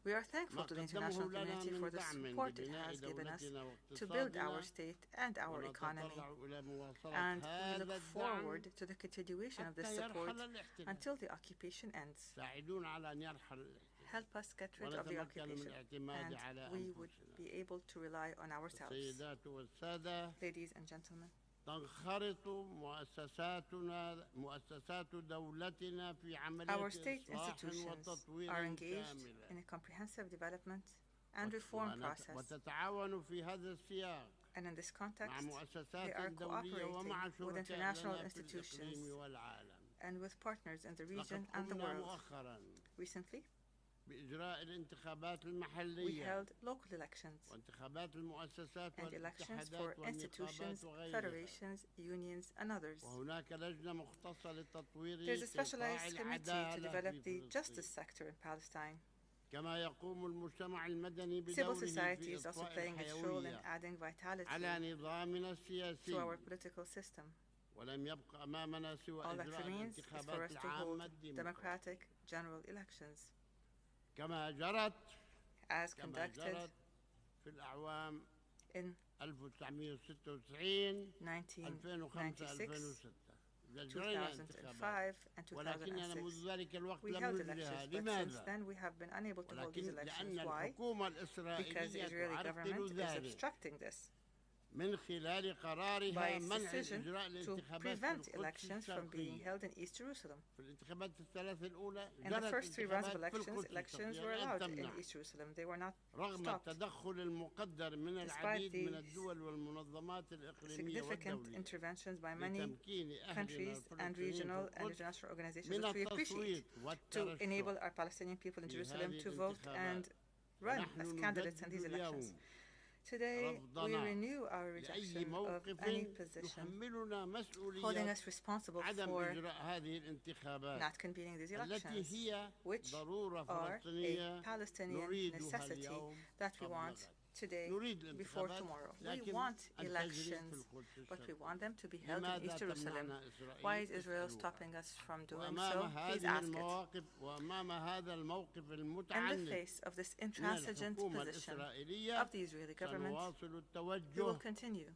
We are thankful to the international community for the support it has given us to build our state and our economy, and we look forward to the continuation of this support until the occupation ends. Help us get rid of the occupation, and we would be able to rely on ourselves. Ladies and gentlemen, our state institutions are engaged in a comprehensive development and reform process. And in this context, they are cooperating with international institutions and with partners in the region and the world. Recently, we held local elections and elections for institutions, federations, unions, and others. There's a specialized committee to develop the justice sector in Palestine. Civil society is also playing its role in adding vitality to our political system. All that remains is for us to hold democratic general elections, as conducted in 1996, 2005, and 2006. We held elections, but since then we have been unable to hold these elections. Why? Because the Israeli government is obstructing this by its decision to prevent elections from being held in East Jerusalem. In the first 3 rounds of elections were allowed in East Jerusalem. They were not stopped, despite the significant interventions by many countries and regional and international organizations that we appreciate to enable our Palestinian people in Jerusalem to vote and run as candidates in these elections. Today, we renew our rejection of any position holding us responsible for not convening these elections, which are a Palestinian necessity that we want today before tomorrow. We want elections, but we want them to be held in East Jerusalem. Why is Israel stopping us from doing so? Please ask it. In the face of this intransigent position of the Israeli government, we will continue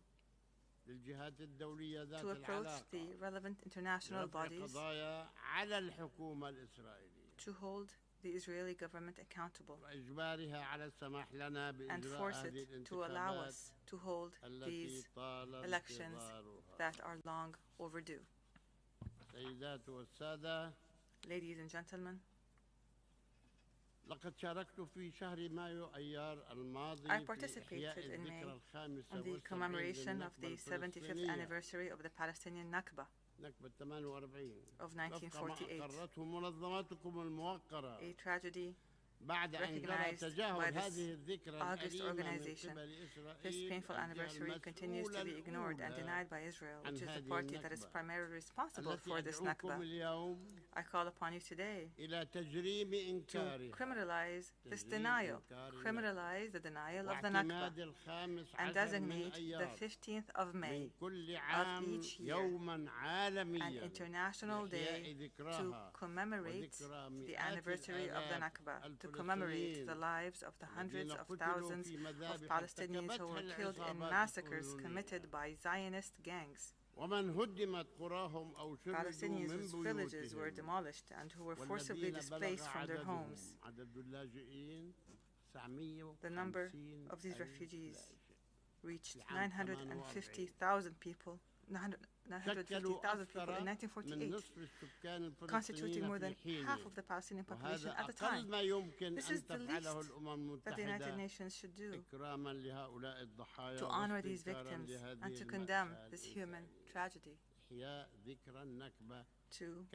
to approach the relevant international bodies to hold the Israeli government accountable and force it to allow us to hold these elections that are long overdue. Ladies and gentlemen, I participated in May in the commemoration of the 75th anniversary of the Palestinian Nakba of 1948, a tragedy recognized by this August organization. This painful anniversary continues to be ignored and denied by Israel, which is the party that is primarily responsible for this Nakba. I call upon you today to criminalize this denial, criminalize the denial of the Nakba, and designate the 15th of May of each year an international day to commemorate the anniversary of the Nakba, to commemorate the lives of the hundreds of thousands of Palestinians who were killed in massacres committed by Zionist gangs. Palestinians whose villages were demolished and who were forcibly displaced from their homes. The number of these refugees reached 950,000 people. 950,000 people in 1948, constituting more than half of the Palestinian population at the time. This is the least that the United Nations should do to honor these victims and to condemn this human tragedy, to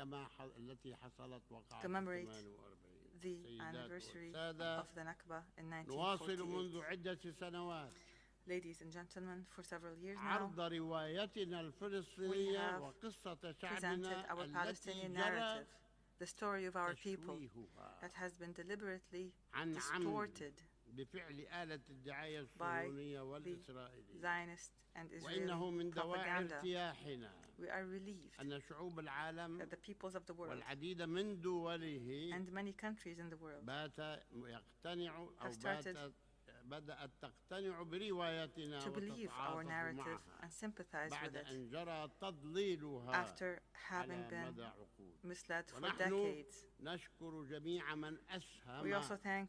commemorate the anniversary of the Nakba in 1948. Ladies and gentlemen, for several years now, عرض روايتنا we الفلسطينية have وقصة presented شعبنا our التي Palestinian جرى narrative, the story of our people تشويهها that has been deliberately عن عمد distorted بفعل آلة الدعاية by الصهيونية the والإسرائيلية. Zionist and وإنه Israeli من دواعي propaganda. ارتياحنا We are relieved أن شعوب العالم that the peoples of the world والعديد من دوله and many countries in the world بات يقتنع أو have started بدأت تقتنع بروايتنا to believe our وتتعاطف narrative معها and sympathize with بعد it أن جرى تضليلها after having على been مدى عقود. misled for ونحن decades. نشكر جميع من أسهم We also thank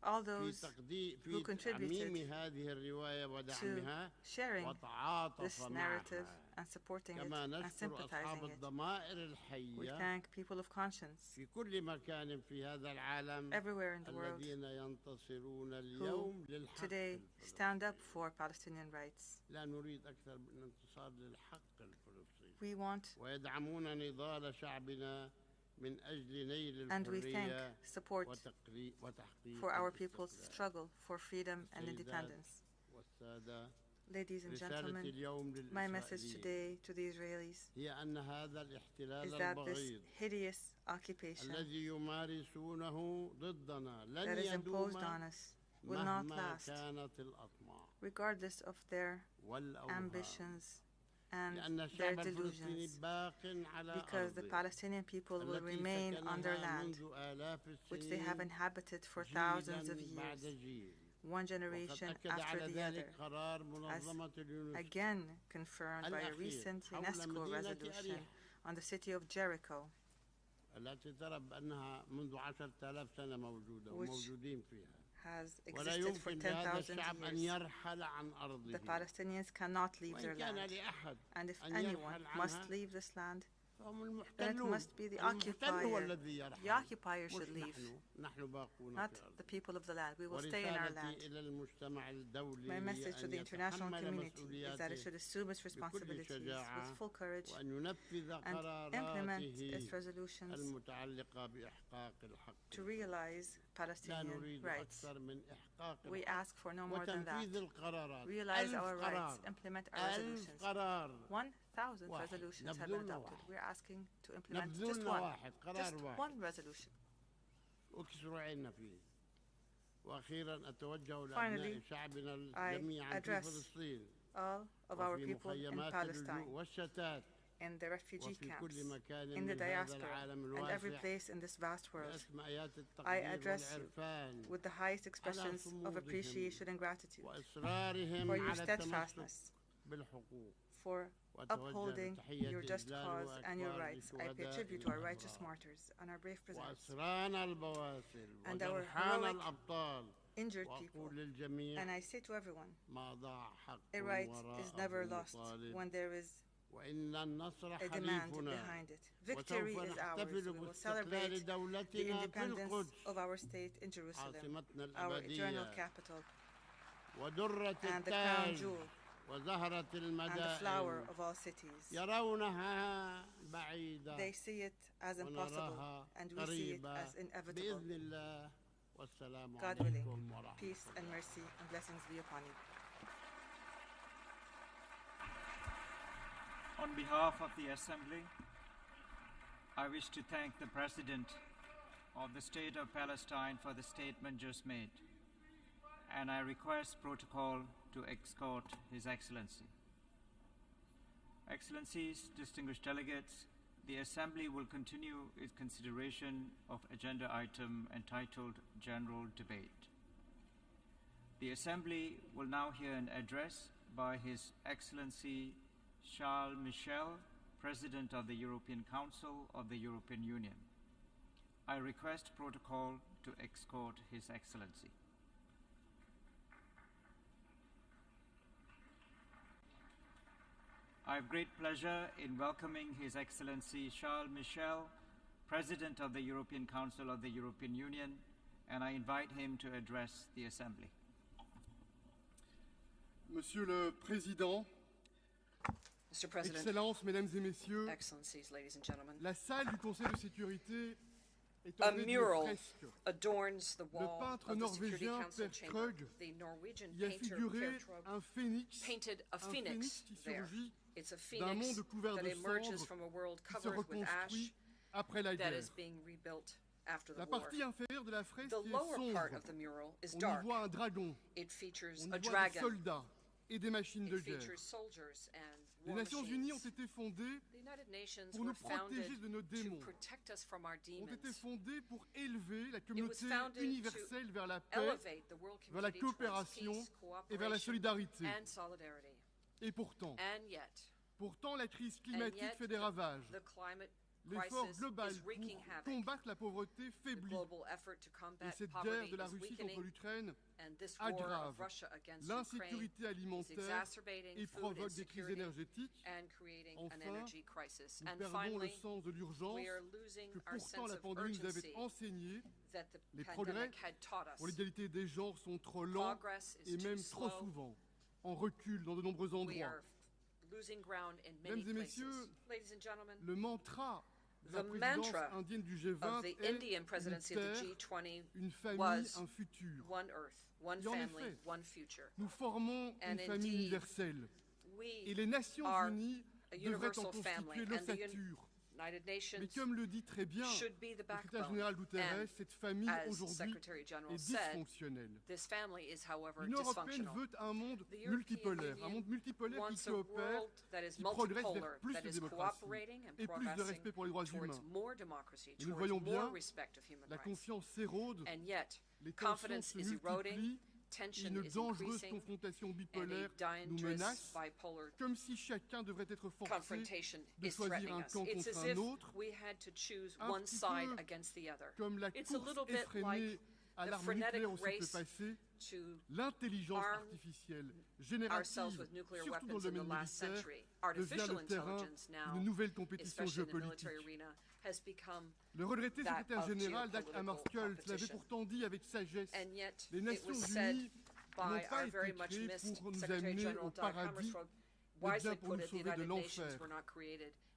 all في those تعميم who contributed هذه الرواية to ودعمها sharing وتعاطف this narrative معها. and supporting it كما and نشكر أصحاب sympathizing it. الضمائر We الحية thank people of conscience في كل مكان في هذا العالم everywhere in the world الذين ينتصرون who اليوم للحق today stand up for Palestinian rights. لا نريد أكثر من الانتصار للحق الفلسطيني We want ويدعمون نضال شعبنا من أجل نيل and we thank الحرية support وتحقيق for our people's الاستقلال. struggle for freedom and السيدات independence. والسادة، Ladies and رسالة gentlemen, اليوم my message للإسرائيليين today to the Israelis هي أن هذا الاحتلال is that this البغيض hideous occupation الذي يمارسونه ضدنا that لن is imposed يدوم on us will not مهما last, كانت الأطماع regardless of their والأوهام ambitions and لأن their الشعب الفلسطيني delusions, باق على because the أرضه Palestinian people will التي remain on their سكنها land, منذ آلاف which they have السنين inhabited for thousands of جيلاً بعد years, جيل. one وقد generation أكد after على the ذلك other, قرار as منظمة اليونسكو again confirmed by a الأخير recent حول UNESCO مدينة resolution أريح on the city of Jericho, التي ترى بأنها منذ 10,000 سنة موجودة which وموجودين فيها has ولا existed for يمكن لهذا 10,000 الشعب أن years. يرحل عن أرضه The Palestinians cannot leave وإن their كان land, لأحد and if أن anyone يرحل must عنها leave this land, فهم then it المحتلون must be the المحتل هو occupier. الذي يرحل The occupier مش should leave, نحن باقون not في أرض the people of the land. We will stay in our ورسالتي land. إلى المجتمع الدولي My message to أن the international يتحمل community is that it مسؤولياته should assume its بكل responsibilities شجاعة with full courage وأن ينفذ and implement قراراته its resolutions المتعلقة بإحقاق الحق to realize لا Palestinian نريد rights. أكثر من إحقاق We الحق ask for no more than that. وتنفيذ القرارات Realize 1000 our rights, قرار implement our 1000 resolutions. قرار 1,000 واحد. resolutions have نبذلنا been adopted. واحد. We're asking to implement just نبذلنا one. واحد قرار Just واحد one resolution. واكسروا عيننا فيه وأخيرا أتوجه Finally, لأبناء شعبنا I جميعا في address فلسطين all of our وفي people in مخيمات Palestine, اللجوء والشتات in the refugee وفي camps, كل مكان in the من هذا diaspora, العالم and every الواسع place in this vast world. باسم آيات I التقدير address you والعرفان with the highest expressions of صمودهم appreciation and gratitude وإصرارهم for your على التمسك steadfastness, بالحقوق for وأتوجه upholding بتحية your just إجلال cause and your وإكبار rights. I pay لشهداء tribute to our righteous الأبرار martyrs and our brave prisoners وأسرانا البواسل and our وجرحانا heroic الأبطال injured people. وأقول للجميع And I say to everyone, ما ضاع حق a right وراءه is never lost مطالب when there is وإن النصر a demand حليفنا behind it. Victory وسوف is ours. نحتفل We will باستقلال celebrate the دولتنا في independence القدس of our state in Jerusalem, عاصمتنا our eternal الأبدية capital, ودرة and the crown التاج jewel, وزهرة and the flower المدائن of all cities. يرونها بعيدة They see it as impossible, ونراها and we see it قريبة as inevitable. بإذن الله والسلام God عليكم willing, ورحمة peace and mercy and blessings be upon you. On behalf of the Assembly, I wish to thank the President of the State of Palestine for the statement just made, and I request protocol to escort His Excellency. Excellencies, distinguished delegates, the Assembly will continue its consideration of agenda item entitled General Debate. The Assembly will now hear an address by His Excellency Charles Michel, President of the European Council of the European Union. I request protocol to escort His Excellency. I have great pleasure in welcoming His Excellency Charles Michel, President of the European Council of the European Union, and I invite him to address the Assembly. Monsieur le Président, Mr. President, Excellences, Mesdames et Messieurs, Excellencies, ladies and gentlemen, la salle du Conseil de sécurité A mural adorns the wall of the Security Council chamber. The Norwegian painter Per Trog painted a phoenix there. It's a phoenix that emerges from a world covered with ash that is being rebuilt after the war. The lower part of the mural is dark. It features a dragon. It features soldiers and war machines. The United Nations were founded to protect us from our demons. It was founded to elevate the world community towards peace, cooperation, and solidarity. And yet, la crise climatique fait des ravages. L'effort global pour combattre la pauvreté faiblit. Et cette guerre de la Russie contre l'Ukraine aggrave l'insécurité alimentaire et provoque des crises énergétiques. Enfin, nous perdons le sens de l'urgence que pourtant la pandémie nous avait enseigné. Les progrès pour l'égalité des genres sont trop lents et même trop souvent en recul dans de nombreux endroits. Mesdames et messieurs, le mantra de la présidence indienne du G20 est une terre, une famille, un futur. Et en effet, nous formons une famille universelle. Et les Nations Unies devraient en constituer l'ossature. Mais comme le dit très bien le secrétaire général Guterres, cette famille aujourd'hui est dysfonctionnelle. L'Union européenne veut un monde multipolaire qui coopère, qui progresse vers plus de démocratie et plus de respect pour les droits humains. Et nous le voyons bien, la confiance s'érode, les tensions se multiplient, une dangereuse confrontation bipolaire nous menace, comme si chacun devrait être forcé de choisir un camp contre un autre, un petit peu comme la course effrénée à l'arme nucléaire au siècle passé, l'intelligence artificielle générative, surtout dans le domaine militaire, devient le terrain d'une nouvelle compétition géopolitique. Le regretté secrétaire général Dag Hammarskjöld l'avait pourtant dit avec sagesse. Les Nations Unies n'ont pas été créées pour nous amener au paradis, mais bien pour nous sauver de l'enfer.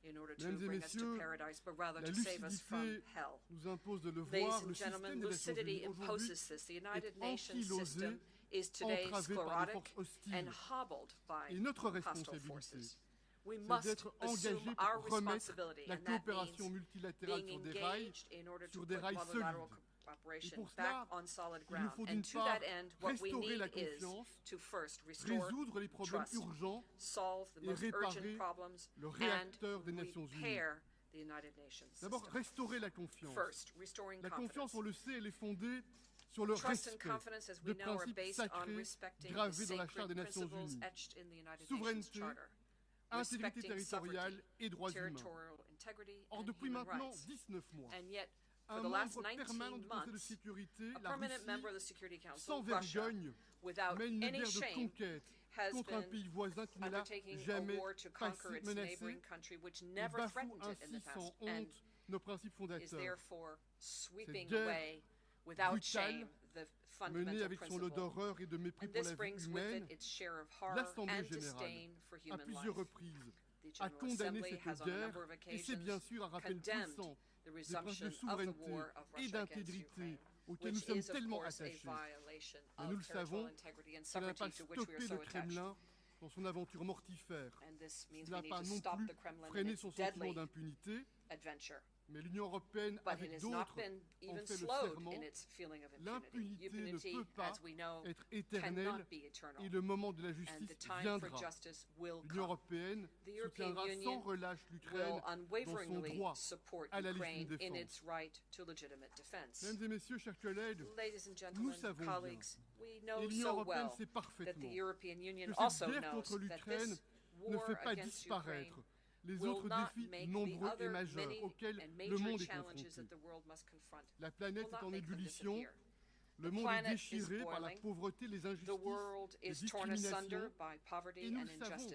Mesdames et messieurs, la lucidité nous impose de le voir. Le système des Nations Unies aujourd'hui est ankylosé, entravé par des forces hostiles. Et notre responsabilité, c'est d'être engagé pour remettre la coopération multilatérale sur des rails solides. Et pour cela, il nous faut d'une part restaurer la confiance, résoudre les problèmes urgents et réparer le réacteur des Nations Unies. D'abord, restaurer la confiance. La confiance, on le sait, elle est fondée sur le respect de principes sacrés gravés dans la Charte des Nations Unies. Souveraineté, intégrité territoriale et droits humains. Or, depuis maintenant 19 mois, un membre permanent du Conseil de sécurité, la Russie, sans vergogne, mène une guerre de conquête contre un pays voisin qui ne l'a jamais menacé et bafoue ainsi sans honte nos principes fondateurs. Cette guerre brutale, menée avec son lot d'horreur et de mépris pour la vie humaine, l'Assemblée générale, à plusieurs reprises, a condamné cette guerre et c'est bien sûr un rappel puissant des principes de souveraineté et d'intégrité auxquels nous sommes tellement attachés. Mais nous le savons, cela n'a pas stoppé le Kremlin dans son aventure mortifère. Cela n'a pas non plus freiné son sentiment d'impunité. Mais l'Union européenne, avec d'autres, en fait le serment. L'impunité ne peut pas être éternelle et le moment de la justice viendra. L'Union européenne soutiendra sans relâche l'Ukraine dans son droit à la légitime défense. Mesdames et messieurs, chers collègues, nous savons bien, et l'Union européenne sait parfaitement, que cette guerre contre l'Ukraine ne fait pas disparaître les autres défis nombreux et majeurs auxquels le monde est confronté. La planète est en ébullition, le monde est déchiré par la pauvreté, les injustices, les discriminations, et nous le savons.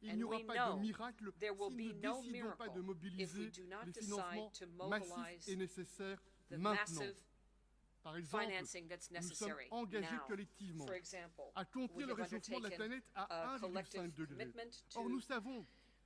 Il n'y aura pas de miracle si nous ne décidons pas de mobiliser les financements massifs et nécessaires maintenant. Par exemple, nous sommes engagés collectivement à contenir le réchauffement de la planète à 1,5 degré. Or, nous savons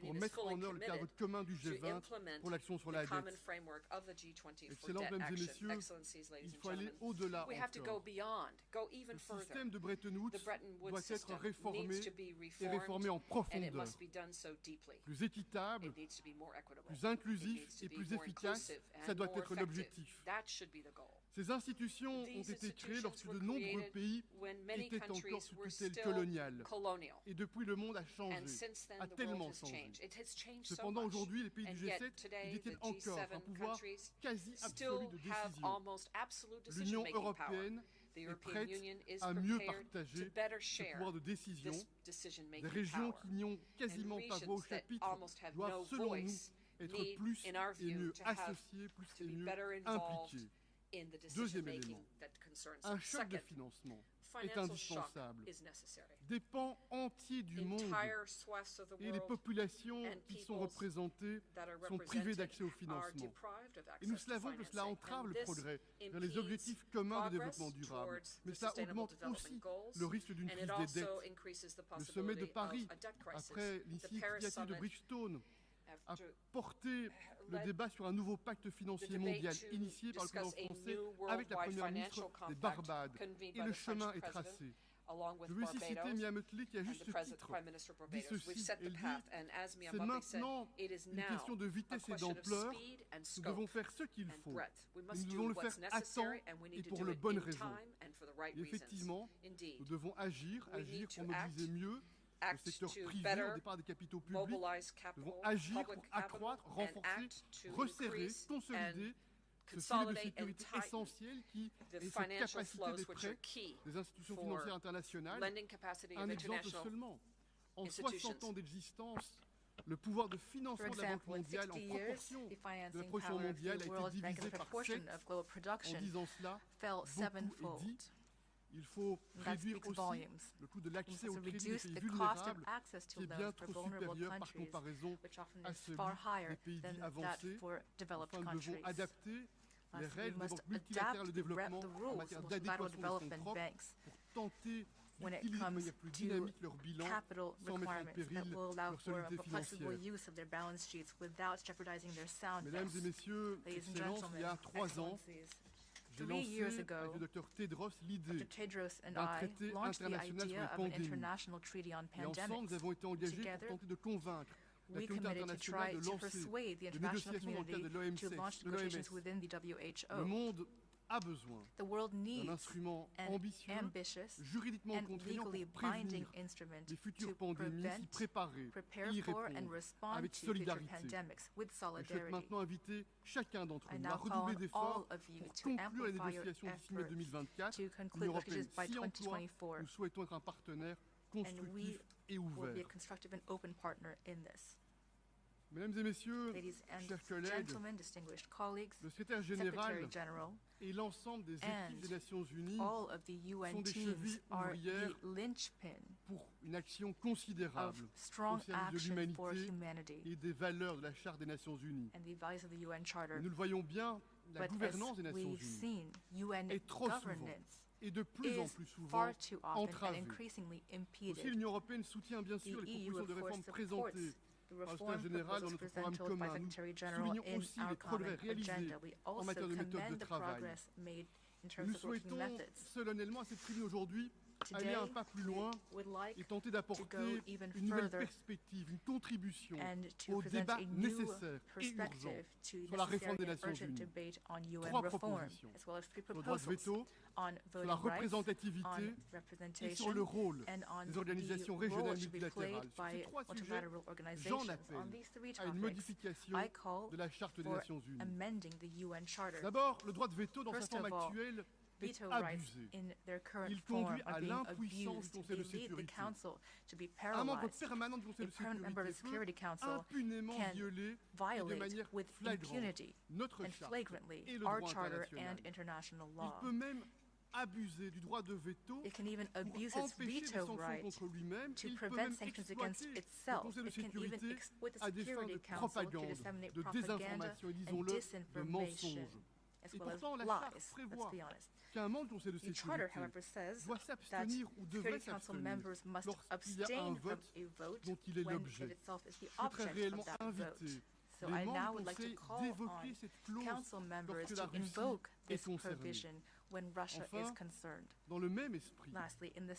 pour mettre en œuvre le cadre commun du G20 pour l'action sur la dette. Excellences, mesdames et messieurs, il faut aller au-delà encore. Le système de Bretton Woods doit être réformé et réformé en profondeur, plus équitable, plus inclusif et plus efficace, ça doit être l'objectif. Ces institutions ont été créées lorsque de nombreux pays étaient encore sous tutelle coloniale. Et depuis, le monde a changé, a tellement changé. Cependant, aujourd'hui, les pays du G7 détiennent encore un pouvoir quasi absolu de décision. L'Union européenne est prête à mieux partager ce pouvoir de décision. Les régions qui n'y ont quasiment pas voix au chapitre doivent, selon nous, être plus et mieux associées, plus et mieux impliquées. in the Deuxième decision-making élément, that concerns un us. choc de Second, financement est financial shock indispensable. is necessary. Des pans entiers du monde Entire swaths of the et les world populations and qui sont peoples représentées that are sont privées represented d'accès au are financement. deprived of Et nous access to savons que cela financing, entrave and le this progrès vers les impedes objectifs communs de progress développement durable. towards Mais the cela Sustainable augmente Development aussi Goals, le risque d'une and crise it des also dettes. increases the Le sommet de possibility Paris, of a debt crisis. après The l'initiative Paris de Summit, Bridgestone, a after porté le débat sur un nouveau pacte financier mondial initié par le président français avec la première ministre des Barbades. Et le chemin est tracé. Je veux ici citer Mia Mottley qui, à juste titre, dit ceci. Elle dit « C'est maintenant une question de vitesse et d'ampleur. Nous devons faire ce qu'il faut. Mais nous devons le faire à temps et pour le bonnes raisons. » Et effectivement, nous devons agir pour mobiliser mieux le secteur privé au départ des capitaux publics. Nous devons agir pour accroître, renforcer, resserrer, consolider ce filet de sécurité essentiel qui est cette capacité des prêts des institutions financières internationales. Un exemple seulement. En 60 ans d'existence, le pouvoir de financement de la Banque mondiale en proportion de la production mondiale a été divisé par 7. En disant cela, beaucoup est dit. Il faut réduire aussi le coût de l'accès au crédit des pays vulnérables, qui est bien trop supérieur par comparaison à celui des pays dits avancés. Enfin, nous devons adapter les règles des banques multilatérales de développement en matière d'adéquation des fonds propres pour tenter d'utiliser de manière plus dynamique leur bilan sans mettre en péril leur solidité financière. Mesdames et messieurs, Excellences, il y a 3 ans, j'ai lancé avec le Dr Tedros l'idée d'un traité international sur les pandémies. Et ensemble, nous avons été engagés pour tenter de convaincre la communauté internationale de lancer des négociations dans le cadre de l'OMS. Le monde a besoin d'un instrument ambitieux, juridiquement contraignant pour prévenir les futures pandémies, s'y préparer et y répondre avec solidarité. Je souhaite maintenant inviter chacun d'entre nous à redoubler d'efforts pour conclure les négociations d'ici mai 2024. L'Union européenne s'y emploie. Nous souhaitons être un partenaire constructif et ouvert. Mesdames et messieurs, chers collègues, le secrétaire général et l'ensemble des équipes des Nations Unies sont des chevilles ouvrières pour une action considérable au service de l'humanité et des valeurs de la Charte des Nations Unies. Et nous le voyons bien, la gouvernance des Nations Unies est trop souvent et de plus en plus souvent entravée. Aussi, l'Union européenne soutient bien sûr les propositions de réforme présentées par le secrétaire général dans notre programme commun. Nous soulignons aussi les progrès réalisés en matière de méthode de travail. Nous souhaitons solennellement à cette tribune aujourd'hui aller un pas plus loin et tenter d'apporter une nouvelle perspective, une contribution au débat nécessaire et urgent sur la réforme des Nations Unies. 3 propositions sur le droit de veto, sur la représentativité et sur le rôle des organisations régionales multilatérales. Sur ces 3 sujets, j'en appelle à une modification de la Charte des Nations Unies. D'abord, le droit de veto dans sa forme actuelle est abusé. Il conduit à l'impuissance du Conseil de sécurité. Un membre permanent du Conseil de sécurité peut impunément violer et de manière flagrante notre charte et le droit international. Il peut même abuser du droit de veto pour empêcher des sanctions contre lui-même. Il peut même exploiter le Conseil de sécurité à des fins de propagande, de désinformation et, disons-le, de mensonges. Et pourtant, la Charte prévoit qu'un membre du Conseil de sécurité doit s'abstenir ou devrait s'abstenir lorsqu'il y a un vote dont il est l'objet. Je voudrais réellement inviter les membres du Conseil d'évoquer cette clause lorsque la Russie est concernée. Enfin, dans le même esprit,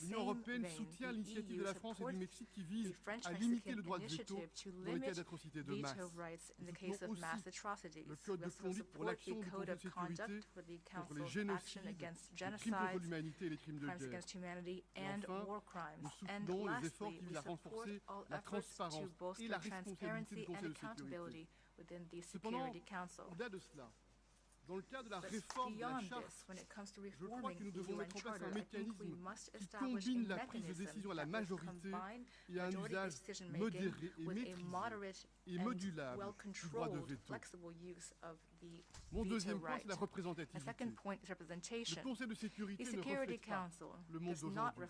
l'Union européenne soutient l'initiative de la France et du Mexique qui vise à limiter le droit de veto dans les cas d'atrocités de masse. Nous soutenons aussi le code de conduite pour l'action du Conseil de sécurité contre les génocides, les crimes contre l'humanité et les crimes de guerre. Et enfin, nous soutenons les efforts qui visent à renforcer la transparence et la responsabilité du Conseil de sécurité. Cependant, au-delà de cela, Dans le cadre de la réforme de la Charte, je crois que nous devons mettre en place un mécanisme qui combine la prise de décision à la majorité et un usage modéré et maîtrisé et modulable du droit de veto. Mon deuxième point, c'est la représentativité. Le Conseil de sécurité ne reflète pas le monde d'aujourd'hui.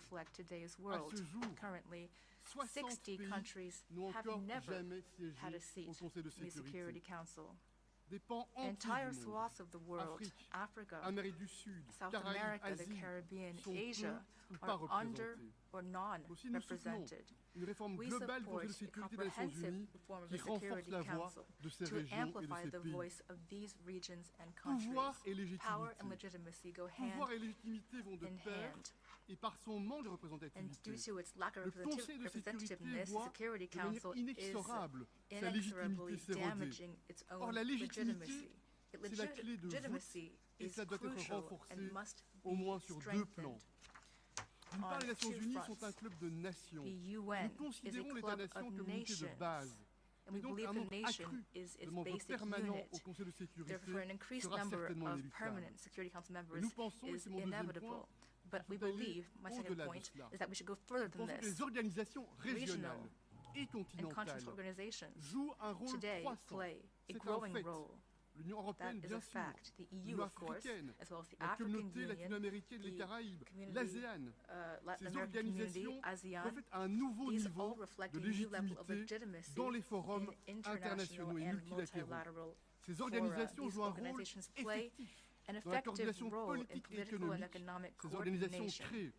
À ce jour, 60 pays n'ont encore jamais siégé au Conseil de sécurité. Des pans entiers du monde, Afrique, Amérique du Sud, Caraïbes, Asie, sont peu ou pas représentés. Aussi, nous soutenons une réforme globale du Conseil de sécurité des Nations Unies qui renforce la voix de ces régions et de ces pays. Pouvoir et légitimité vont de pair, et par son manque de représentativité, le Conseil de sécurité voit de manière inexorable sa légitimité s'éroder. Or, la légitimité, c'est la clé de voûte et ça doit être renforcé au moins sur deux plans. D'une part, les Nations Unies sont un club de nations. Nous considérons l'État-nation comme une unité de base. Et donc, un nombre accru de membres permanents au Conseil de sécurité sera certainement inéluctable. Et nous pensons, et c'est mon deuxième point, But we believe, my second point, is that we should go further than this. Les organisations régionales et and continentales continental organizations jouent un rôle today croissant. play a C'est un growing fait. role. L'Union européenne, That is bien a sûr, fact. The EU, l'Union of course, africaine, as well as the la African communauté Union, latino-américaine des the Caraïbes, community, l'ASEAN. Latin Ces American community, organisations ASEAN, reflètent un nouveau these niveau all reflect de a new level of légitimité legitimacy dans les forums in internationaux et and multilatéraux. multilateral Ces fora. organisations These jouent un rôle organizations play effectif an dans la effective coordination role in politique et political and économique. economic Ces organisations coordination. créent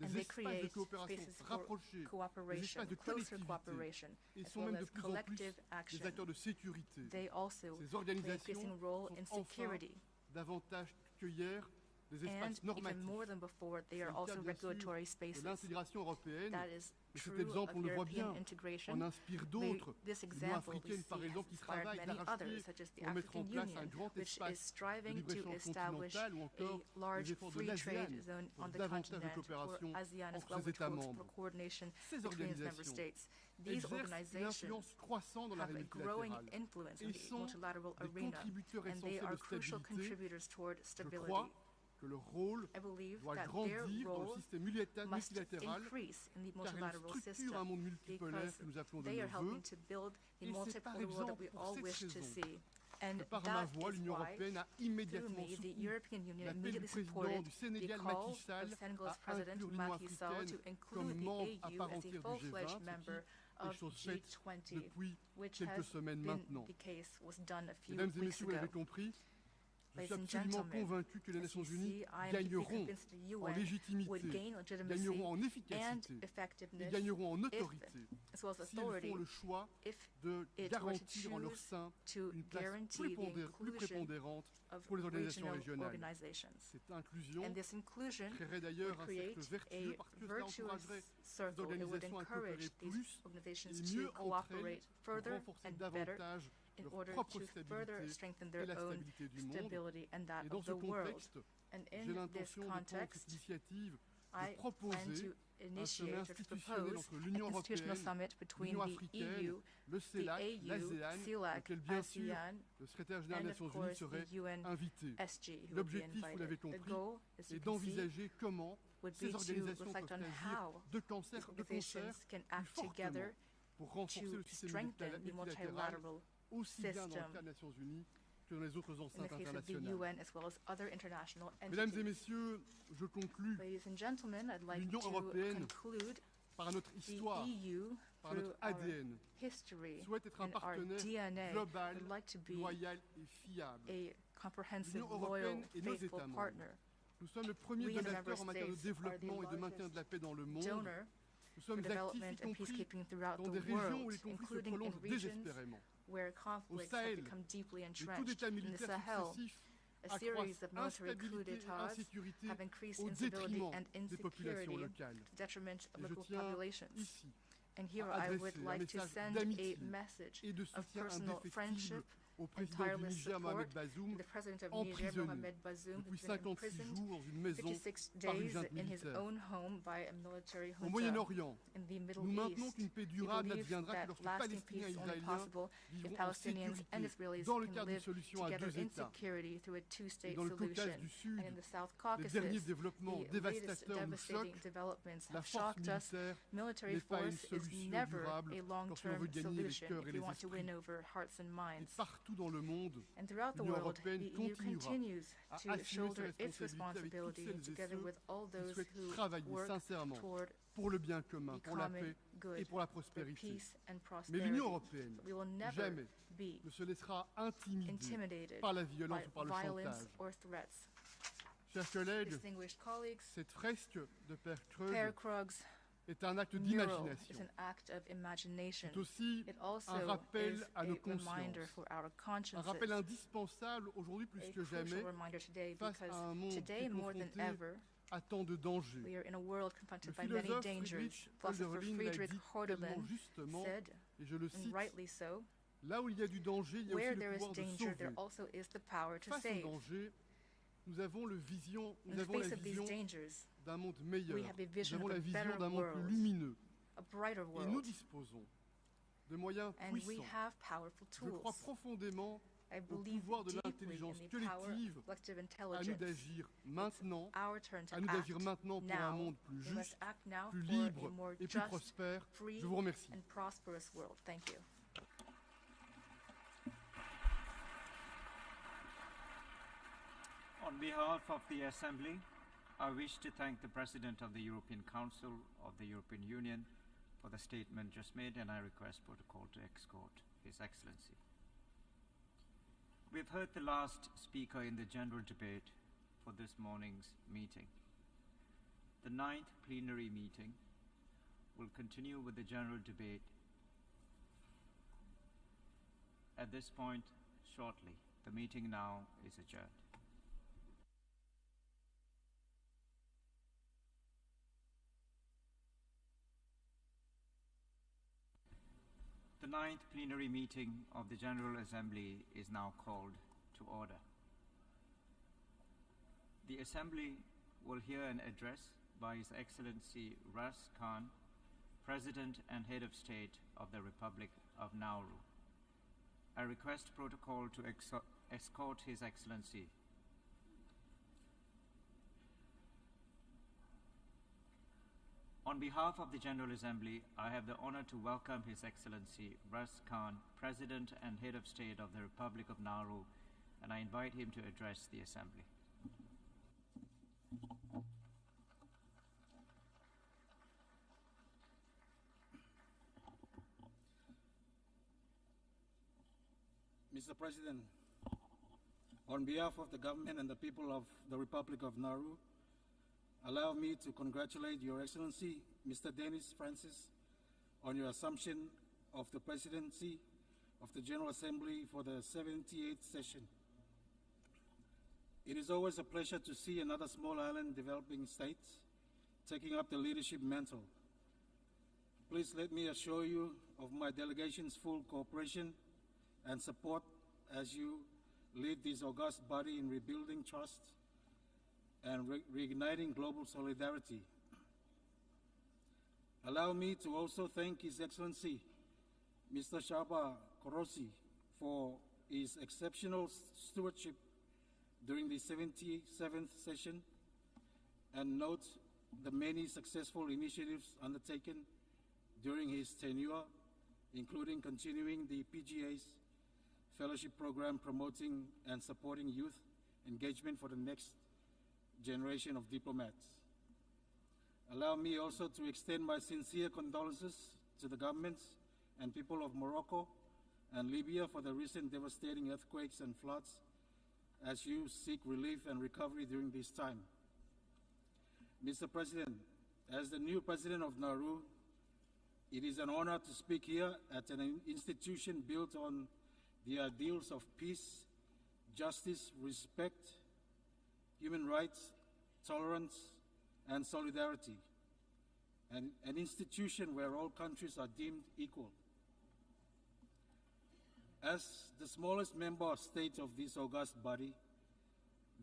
And des they espaces de create coopération spaces for rapprochés, des cooperation, espaces de closer collectivité, cooperation, et as sont well même de as plus en plus collective action. des acteurs de sécurité. They also Ces play an organisations increasing role in sont enfin security. davantage qu'hier des And espaces normatifs. even more than before, they C'est are le cas, also bien sûr, regulatory de spaces. l'intégration européenne. That is Et cet true exemple, of on le voit European bien, integration. on inspire d'autres, This l'Union example we africaine par see exemple, has qui inspired travaille many d'arrache-pied others, such as the pour mettre en African place un Union, grand which is espace de striving to libre-échange establish continental ou a encore large les efforts de free l'ASEAN trade zone pour on the davantage de continent, coopération or ASEAN as entre well, ses which États calls membres. for coordination Ces between its member organisations states. These exercent une organizations influence croissante dans have a l'arène growing multilatérale influence in et the sont multilateral des arena, contributeurs and they essentiels are de crucial stabilité. contributors toward Je stability. crois que leur rôle I believe doit that grandir their dans le role système must multilatéral increase in the car elle multilateral structure un monde system multipolaire because que nous appelons de they nos are helping vœux. to build the Et c'est par multipolar world that we exemple pour all cette wish to raison see. And que par ma that voix, is l'Union why, européenne a through immédiatement me, the soutenu European Union l'appel du immediately président supported du the Sénégal, call Macky of Sall, Senegal's à President inclure l'Union Macky Sall to africaine comme include the membre à AU part as a entière du full-fledged G20, member ce qui est of chose faite G20, depuis which quelques has semaines been maintenant. the case, was done a few Mesdames et weeks messieurs, vous ago. l'avez compris, je suis Ladies and absolument gentlemen, convaincu que les as Nations you Unies see, I am deeply gagneront convinced the en UN would légitimité, gain legitimacy gagneront en and efficacité et effectiveness gagneront en if, autorité as well as s'ils authority, font le choix if de it were to garantir en leur choose sein to une place guarantee plus the inclusion prépondérante of pour les organisations regional régionales. organizations. Cette inclusion And this inclusion créerait d'ailleurs would un cercle create vertueux a parce que cela virtuous encouragerait ces circle. It would organisations à coopérer encourage these plus organizations et to mieux entre elles cooperate pour further renforcer and better davantage in leur order propre to further stabilité strengthen et their la own stabilité du monde. stability and that Et dans of ce the world. contexte, And j'ai in this l'intention de prendre context, cette initiative I de plan proposer to un sommet initiate or to institutionnel propose entre an l'Union institutional européenne, summit between l'Union the africaine, EU, le the CELAC, AU, l'ASEAN, CELAC, auquel bien sûr ASEAN, le secrétaire général and des of Nations Unies course serait the UN invité. SG who would be L'objectif, vous l'avez invited. The compris, goal, as est you can see, d'envisager comment would ces be to organisations reflect peuvent on agir how de these concert organizations can plus act fortement together pour renforcer to le système strengthen the multilatéral, multilateral aussi bien dans le system cas des Nations Unies que dans les autres in the enceintes case of the internationales. UN as well as other international Mesdames et entities. messieurs, je conclus Ladies and gentlemen, I'd like l'Union to européenne, conclude par notre the histoire, EU par through notre our ADN, history souhaite être un and our partenaire DNA. global, Would like to be loyal et fiable. a comprehensive, L'Union loyal, européenne et nos faithful États membres. partner. Nous sommes le premier We and the donateur member en matière de states are développement the et de maintien de la paix dans le monde. donor Nous for sommes actifs, development y and compris peacekeeping throughout dans the des régions où world, les conflits se including in prolongent regions désespérément. where conflicts have Sahel, become deeply les coups entrenched. d'État In the militaires Sahel, successifs a series accroissent of military coup instabilité et d'etats insécurité have increased au instability détriment and des populations insecurity locales. to the detriment of Et je local tiens populations. ici And here à I adresser would un like to message send d'amitié a message et de of soutien personal indéfectible friendship au président du tireless Niger, support Mohamed to Bazoum, the president of Niger, emprisonné Mohamed Bazoum, depuis who's been 56 imprisoned jours dans une maison 56 par une days junte in his militaire. own home by a military Au junta. Moyen-Orient, In the Middle nous maintenons East, qu'une paix we durable believe n'adviendra que that lorsque lasting Palestiniens peace et is only Israéliens possible if vivront en Palestinians and sécurité Israelis dans le can cadre d'une live solution à together 2 in États. security through a Et two-state dans le solution. Caucase du Sud, And in the South les Caucasus, derniers développements the latest dévastateurs nous devastating choquent. developments La have force shocked us. militaire Military n'est pas une force is solution never durable a lorsque l'on long-term veut gagner les solution cœurs et if you les want to esprits. win over hearts and Et minds. partout dans le monde, And throughout the l'Union world, européenne the EU continuera continues à to assumer ses shoulder its responsabilités avec toutes responsibility celles et together ceux with all qui those souhaitent who travailler work sincèrement toward pour le bien commun, the pour la common paix good, et pour la for prospérité. peace and Mais prosperity. l'Union européenne, We will never jamais, be ne se laissera intimider intimidated par la violence by ou par le violence chantage. or threats. Chers collègues, Distinguished colleagues, cette fresque de Père Per Krug Krug's est un acte mural d'imagination. is an act of imagination. C'est aussi It also un rappel is à nos a reminder consciences, for our un consciences. rappel indispensable aujourd'hui plus A que jamais crucial reminder today face because à un monde qui today est more than confronté ever à tant de dangers. we are in a world confronted Le by many philosophe dangers. Friedrich Philosopher Hölderlin l'a Friedrich dit Hölderlin tellement justement, said, et je le and cite, rightly so, là où il y a du danger, il y a where aussi there le is pouvoir de danger, sauver. there also is the power to Face au save. danger, nous avons In la the face of these vision dangers, d'un monde meilleur, we have a nous vision avons of la a vision better d'un monde plus world, lumineux. a brighter Et nous world, disposons de moyens and we puissants. have powerful Je crois tools. profondément I au believe pouvoir de deeply l'intelligence in the power of collective collective à nous intelligence. d'agir maintenant, Our turn to à nous act d'agir maintenant pour un now. monde plus We must juste, act now plus for a libre more et plus just, prospère. free, Je vous remercie. and prosperous world. Thank you. On behalf of the Assembly, I wish to thank the President of the European Council of the European Union for the statement just made, and I request protocol to escort His Excellency. We've heard the last speaker in the general debate for this morning's meeting. The 9th plenary meeting will continue with the general debate at this point shortly. The meeting now is adjourned. The 9th plenary meeting of the General Assembly is now called to order. The Assembly will hear an address by His Excellency Ras Khan, President and Head of State of the Republic of Nauru. I request protocol to escort His Excellency. On behalf of the General Assembly, I have the honor to welcome His Excellency Ras Khan, President and Head of State of the Republic of Nauru, and I invite him to address the Assembly. Mr. President, on behalf of the government and the people of the Republic of Nauru, allow me to congratulate Your Excellency, Mr. Dennis Francis, on your assumption of the presidency of the General Assembly for the 78th session. It is always a pleasure to see another small island developing state taking up the leadership mantle. Please let me assure you of my delegation's full cooperation and support as you lead this august body in rebuilding trust and reigniting global solidarity. Allow me to also thank His Excellency, Mr. Shaba Korosi, for his exceptional stewardship during the 77th session, and note the many successful initiatives undertaken during his tenure, including continuing the PGA's fellowship program promoting and supporting youth engagement for the next generation of diplomats. Allow me also to extend my sincere condolences to the governments and people of Morocco and Libya for the recent devastating earthquakes and floods as you seek relief and recovery during this time. Mr. President, as the new President of Nauru, it is an honor to speak here at an institution built on the ideals of peace, justice, respect, human rights, tolerance, and solidarity, and an institution where all countries are deemed equal. As the smallest member state of this august body,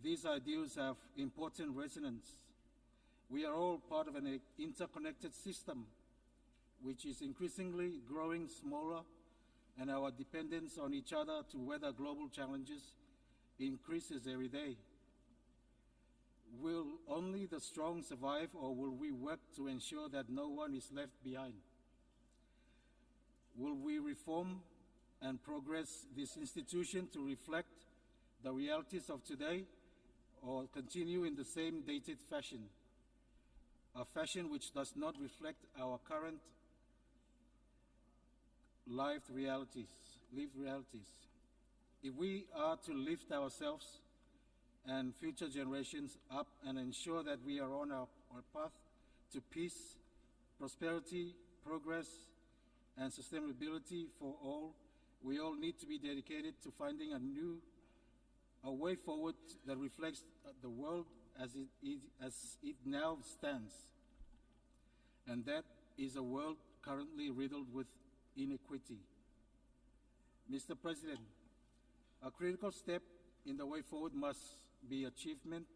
these ideals have important resonance. We are all part of an interconnected system which is increasingly growing smaller, and our dependence on each other to weather global challenges increases every day. Will only the strong survive, or will we work to ensure that no one is left behind? Will we reform and progress this institution to reflect the realities of today, or continue in the same dated fashion, a fashion which does not reflect our current lived realities? If we are to lift ourselves and future generations up and ensure that we are on our path to peace, prosperity, progress, and sustainability for all, we all need to be dedicated to finding a way forward that reflects the world as it now stands. And that is a world currently riddled with inequity. Mr. President, a critical step in the way forward must be achievement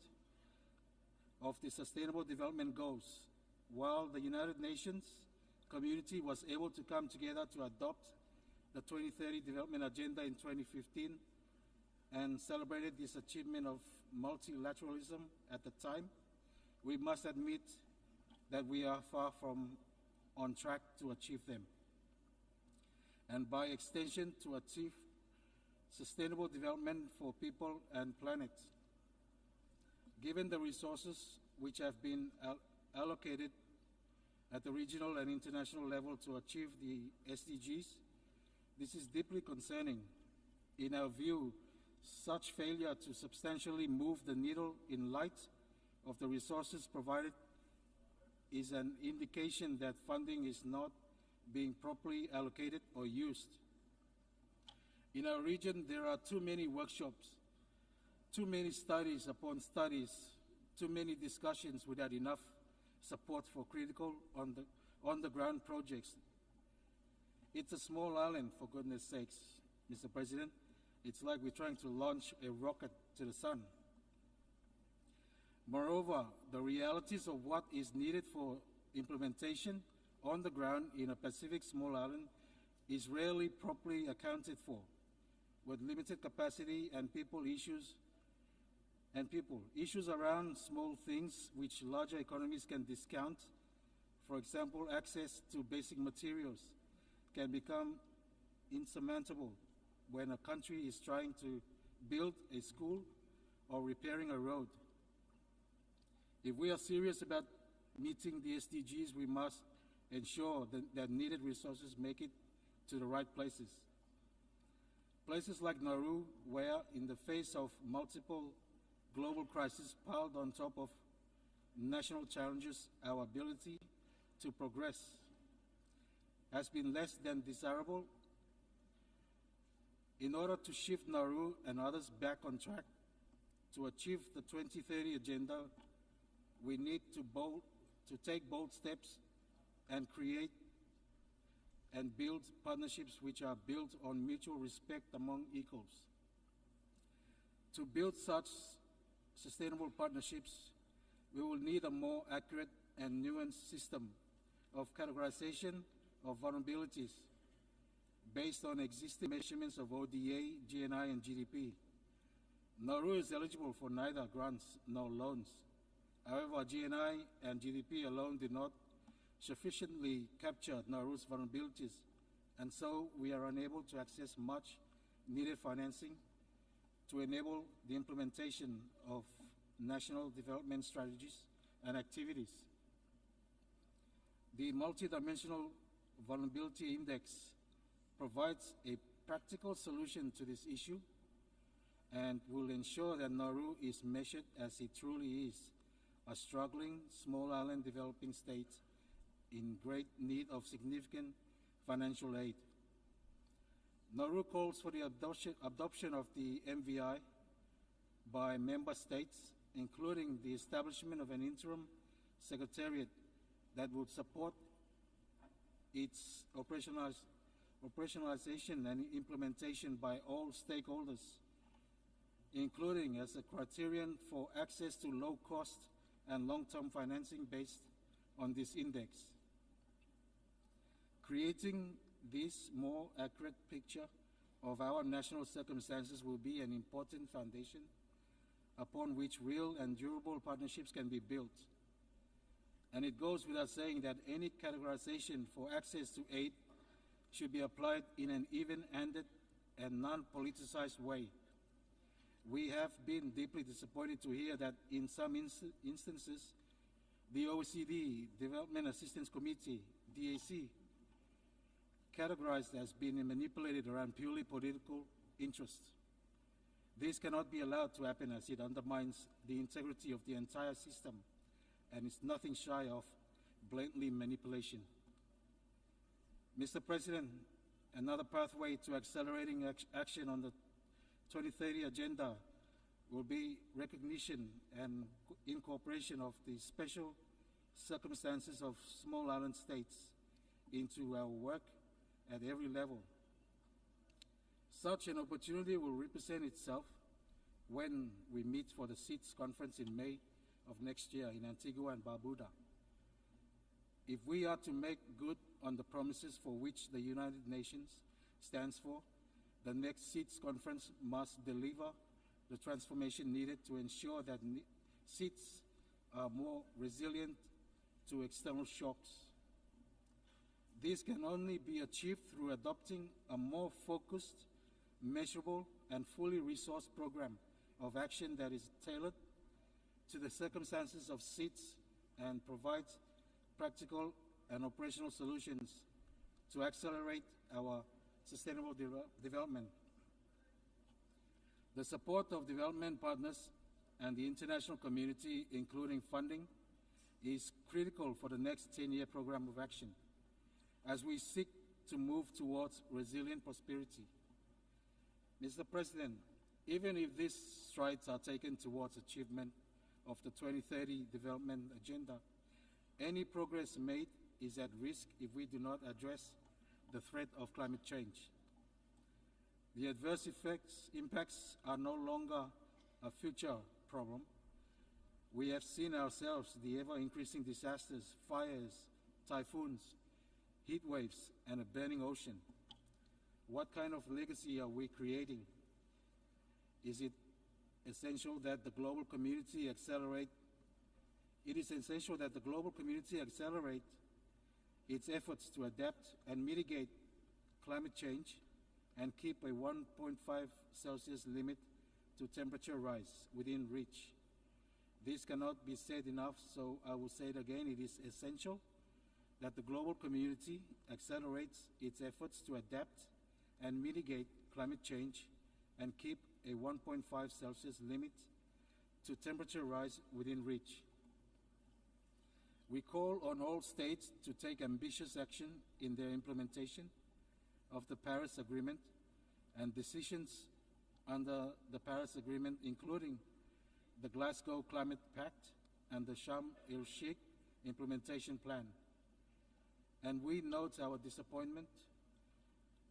of the Sustainable Development Goals. While the United Nations community was able to come together to adopt the 2030 Development Agenda in 2015 and celebrated this achievement of multilateralism at the time, we must admit that we are far from on track to achieve them, and by extension to achieve sustainable development for people and planet. Given the resources which have been allocated at the regional and international level to achieve the SDGs, this is deeply concerning. In our view, such failure to substantially move the needle in light of the resources provided is an indication that funding is not being properly allocated or used. In our region, there are too many workshops, too many studies upon studies, too many discussions without enough support for critical on-the-ground projects. It's a small island, for goodness sakes, Mr. President. It's like we're trying to launch a rocket to the sun. Moreover, the realities of what is needed for implementation on the ground in a Pacific small island is rarely properly accounted for, with limited capacity and issues around small things which larger economies can discount. For example, access to basic materials can become insurmountable when a country is trying to build a school or repairing a road. If we are serious about meeting the SDGs, we must ensure that needed resources make it to the right places. Places like Nauru, where in the face of multiple global crises piled on top of national challenges, our ability to progress has been less than desirable. In order to shift Nauru and others back on track to achieve the 2030 agenda, we need to take bold steps and create and build partnerships which are built on mutual respect among equals. To build such sustainable partnerships, we will need a more accurate and nuanced system of categorization of vulnerabilities based on existing measurements of ODA, GNI, and GDP. Nauru is eligible for neither grants nor loans. However, GNI and GDP alone did not sufficiently capture Nauru's vulnerabilities, and so we are unable to access much needed financing to enable the implementation of national development strategies and activities. The Multidimensional Vulnerability Index provides a practical solution to this issue and will ensure that Nauru is measured as it truly is, a struggling small island developing state in great need of significant financial aid. Nauru calls for the adoption of the MVI by member states, including the establishment of an interim secretariat that would support its operationalization and implementation by all stakeholders, including as a criterion for access to low-cost and long-term financing based on this index. Creating this more accurate picture of our national circumstances will be an important foundation upon which real and durable partnerships can be built. And it goes without saying that any categorization for access to aid should be applied in an even-handed and non-politicized way. We have been deeply disappointed to hear that in some instances, the OECD, Development Assistance Committee, DAC, categorized as being manipulated around purely political interests. This cannot be allowed to happen, as it undermines the integrity of the entire system and is nothing shy of blatantly manipulation. Mr. President, another pathway to accelerating action on the 2030 agenda will be recognition and incorporation of the special circumstances of small island states into our work at every level. Such an opportunity will represent itself when we meet for the SEEDS conference in May of next year in Antigua and Barbuda. If we are to make good on the promises for which the United Nations stands for, the next SEEDS conference must deliver the transformation needed to ensure that SEEDS are more resilient to external shocks. This can only be achieved through adopting a more focused, measurable, and fully resourced program of action that is tailored to the circumstances of SEEDS and provides practical and operational solutions to accelerate our sustainable development. The support of development partners and the international community, including funding, is critical for the next 10-year program of action as we seek to move towards resilient prosperity. Mr. President, even if these strides are taken towards achievement of the 2030 development agenda, any progress made is at risk if we do not address the threat of climate change. The adverse impacts are no longer a future problem. We have seen ourselves the ever-increasing disasters, fires, typhoons, heat waves, and a burning ocean. What kind of legacy are we creating? Is it essential that the global community accelerate? It is essential that the global community accelerate its efforts to adapt and mitigate climate change and keep a 1.5 Celsius limit to temperature rise within reach. This cannot be said enough, so I will say it again. It is essential that the global community accelerates its efforts to adapt and mitigate climate change and keep a 1.5 Celsius limit to temperature rise within reach. We call on all states to take ambitious action in their implementation of the Paris Agreement and decisions under the Paris Agreement, including the Glasgow Climate Pact and the Sharm el-Sheikh Implementation Plan. And we note our disappointment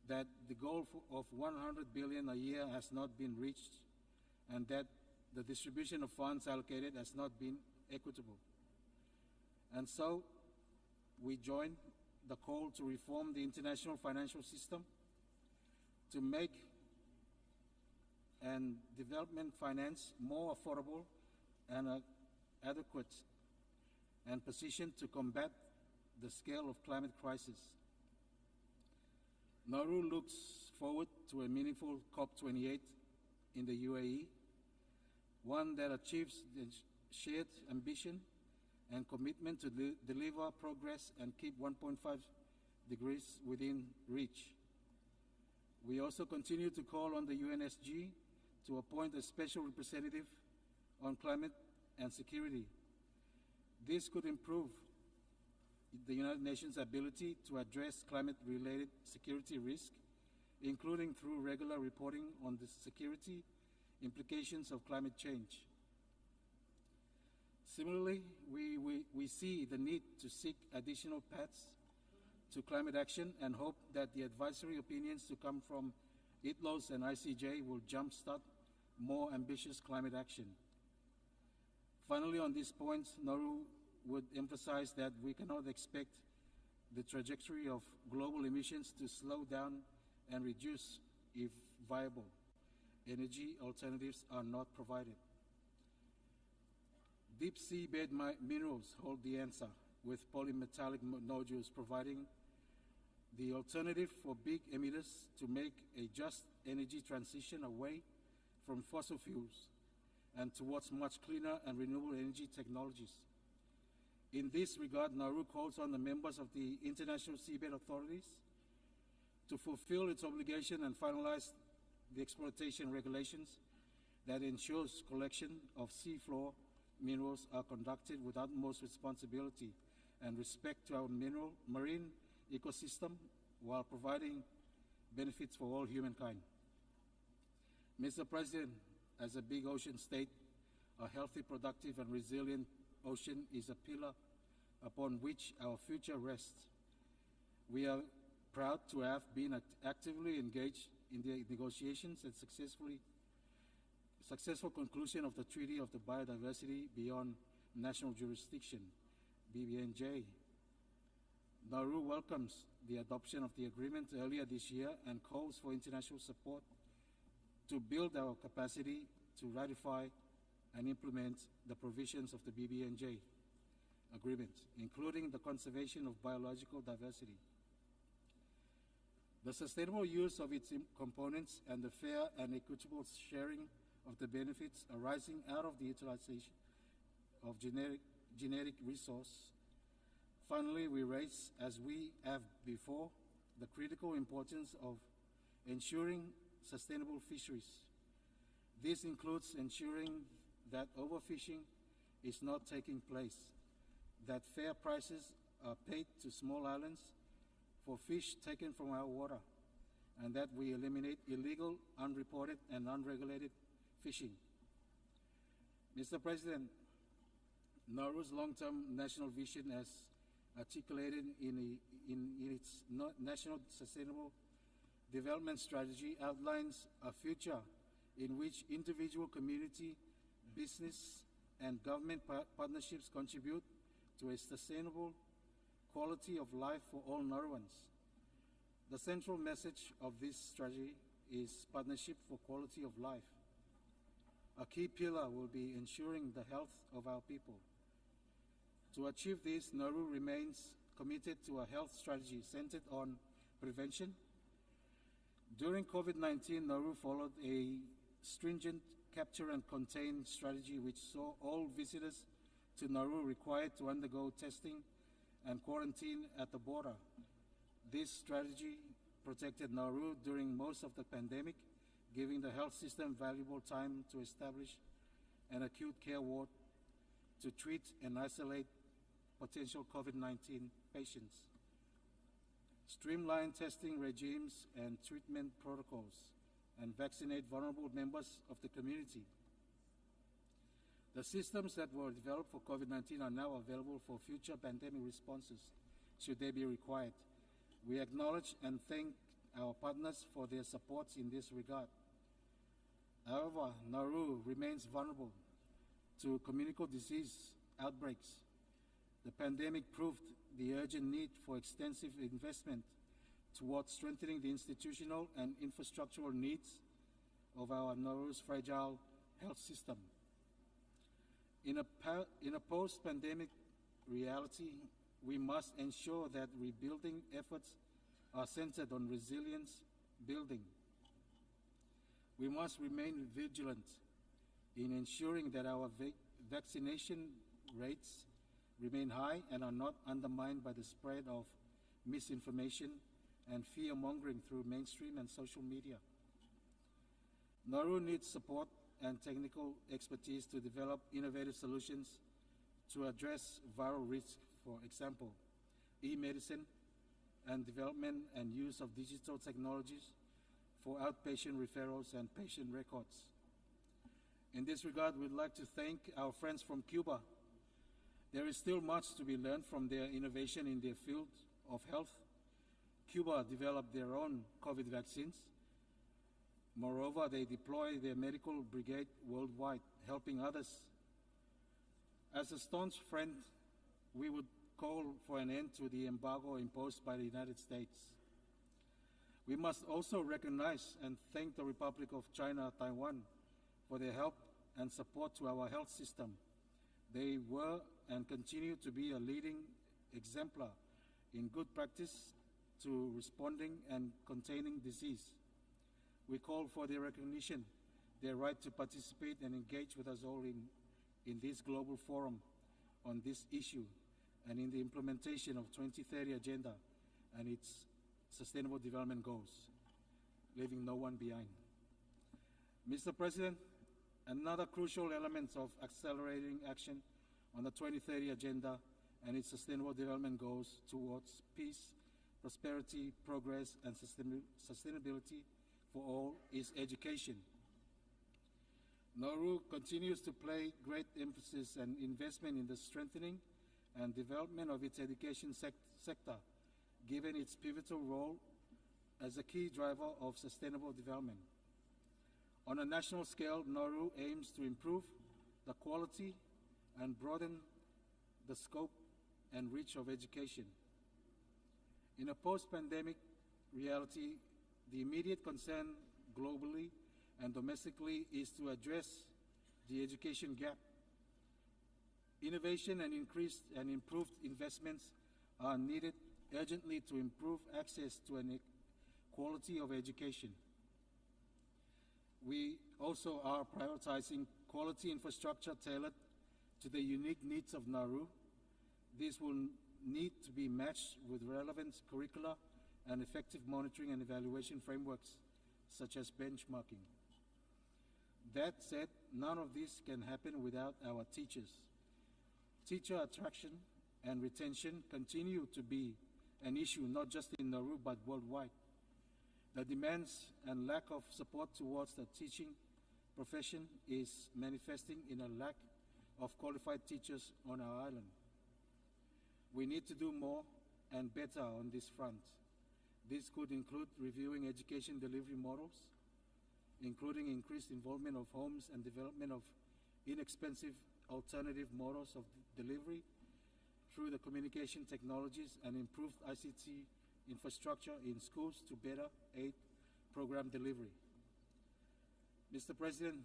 that the goal of 100 billion a year has not been reached and that the distribution of funds allocated has not been equitable. And so we join the call to reform the international financial system, to make and development finance more affordable and adequate and positioned to combat the scale of climate crisis. Nauru looks forward to a meaningful COP28 in the UAE, one that achieves the shared ambition and commitment to deliver progress and keep 1.5 degrees within reach. We also continue to call on the UNSG to appoint a special representative on climate and security. This could improve the United Nations' ability to address climate-related security risk, including through regular reporting on the security implications of climate change. Similarly, we see the need to seek additional paths to climate action and hope that the advisory opinions to come from ITLOS and ICJ will jumpstart more ambitious climate action. Finally, on this point, Nauru would emphasize that we cannot expect the trajectory of global emissions to slow down and reduce if viable energy alternatives are not provided. Deep seabed minerals hold the answer, with polymetallic nodules providing the alternative for big emitters to make a just energy transition away from fossil fuels and towards much cleaner and renewable energy technologies. In this regard, Nauru calls on the members of the International Seabed Authorities to fulfill its obligation and finalize the exploitation regulations that ensures collection of seafloor minerals are conducted with utmost responsibility and respect to our marine ecosystem while providing benefits for all humankind. Mr. President, as a big ocean state, a healthy, productive, and resilient ocean is a pillar upon which our future rests. We are proud to have been actively engaged in the negotiations and successful conclusion of the Treaty of the Biodiversity Beyond National Jurisdiction, BBNJ. Nauru welcomes the adoption of the agreement earlier this year and calls for international support to build our capacity to ratify and implement the provisions of the BBNJ agreement, including the conservation of biological diversity. The sustainable use of its components and the fair and equitable sharing of the benefits arising out of the utilization of genetic resource. Finally, we raise, as we have before, the critical importance of ensuring sustainable fisheries. This includes ensuring that overfishing is not taking place, that fair prices are paid to small islands for fish taken from our water, and that we eliminate illegal, unreported, and unregulated fishing. Mr. President, Nauru's long-term national vision, as articulated in its National Sustainable Development Strategy, outlines a future in which individual, community, business, and government partnerships contribute to a sustainable quality of life for all Nauruans. The central message of this strategy is partnership for quality of life. A key pillar will be ensuring the health of our people. To achieve this, Nauru remains committed to a health strategy centered on prevention. During COVID-19, Nauru followed a stringent capture and contain strategy which saw all visitors to Nauru required to undergo testing and quarantine at the border. This strategy protected Nauru during most of the pandemic, giving the health system valuable time to establish an acute care ward to treat and isolate potential COVID-19 patients, streamline testing regimes and treatment protocols, and vaccinate vulnerable members of the community. The systems that were developed for COVID-19 are now available for future pandemic responses, should they be required. We acknowledge and thank our partners for their support in this regard. However, Nauru remains vulnerable to communicable disease outbreaks. The pandemic proved the urgent need for extensive investment towards strengthening the institutional and infrastructural needs of our Nauru's fragile health system. In a post-pandemic reality, we must ensure that rebuilding efforts are centered on resilience building. We must remain vigilant in ensuring that our vaccination rates remain high and are not undermined by the spread of misinformation and fear-mongering through mainstream and social media. Nauru needs support and technical expertise to develop innovative solutions to address viral risk, for example, e-medicine and development and use of digital technologies for outpatient referrals and patient records. In this regard, we'd like to thank our friends from Cuba. There is still much to be learned from their innovation in the field of health Cuba developed their own COVID vaccines. Moreover, they deploy their medical brigade worldwide, helping others. As a staunch friend, we would call for an end to the embargo imposed by the United States. We must also recognize and thank the Republic of China, Taiwan, for their help and support to our health system. They were and continue to be a leading exemplar in good practice to responding and containing disease. We call for their recognition, their right to participate and engage with us all in this global forum on this issue and in the implementation of 2030 Agenda and its Sustainable Development Goals, leaving no one behind. Mr. President, another crucial element of accelerating action on the 2030 Agenda and its Sustainable Development Goals towards peace, prosperity, progress, and sustainability for all is education. Nauru continues to place great emphasis and investment in the strengthening and development of its education sector, given its pivotal role as a key driver of sustainable development. On a national scale, Nauru aims to improve the quality and broaden the scope and reach of education. In a post-pandemic reality, the immediate concern globally and domestically is to address the education gap. Innovation and increased and improved investments are needed urgently to improve access to an quality of education. We also are prioritizing quality infrastructure tailored to the unique needs of Nauru. This will need to be matched with relevant curricula and effective monitoring and evaluation frameworks, such as benchmarking. That said, none of this can happen without our teachers. Teacher attraction and retention continue to be an issue not just in Nauru but worldwide. The demands and lack of support towards the teaching profession is manifesting in a lack of qualified teachers on our island. We need to do more and better on this front. This could include reviewing education delivery models, including increased involvement of homes and development of inexpensive alternative models of delivery through the communication technologies and improved ICT infrastructure in schools to better aid program delivery. Mr. President,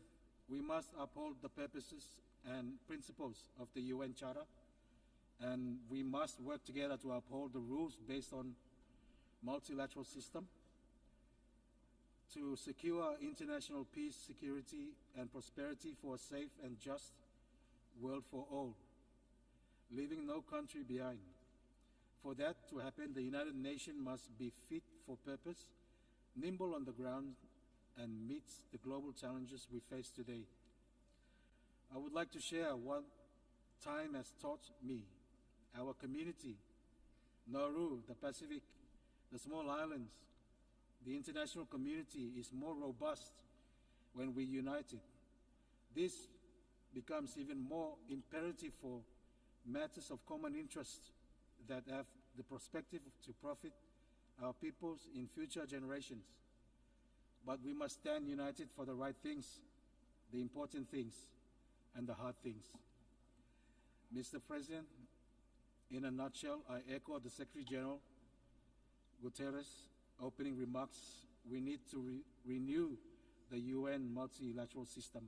we must uphold the purposes and principles of the UN Charter, and we must work together to uphold the rules based on multilateral system to secure international peace, security, and prosperity for a safe and just world for all, leaving no country behind. For that to happen, the United Nations must be fit for purpose, nimble on the ground, and meet the global challenges we face today. I would like to share what time has taught me. Our community, Nauru, the Pacific, the small islands, the international community is more robust when we're united. This becomes even more imperative for matters of common interest that have the perspective to profit our peoples in future generations. But we must stand united for the right things, the important things, and the hard things. Mr. President, in a nutshell, I echo the Secretary General Guterres' opening remarks. We need to renew the UN multilateral system,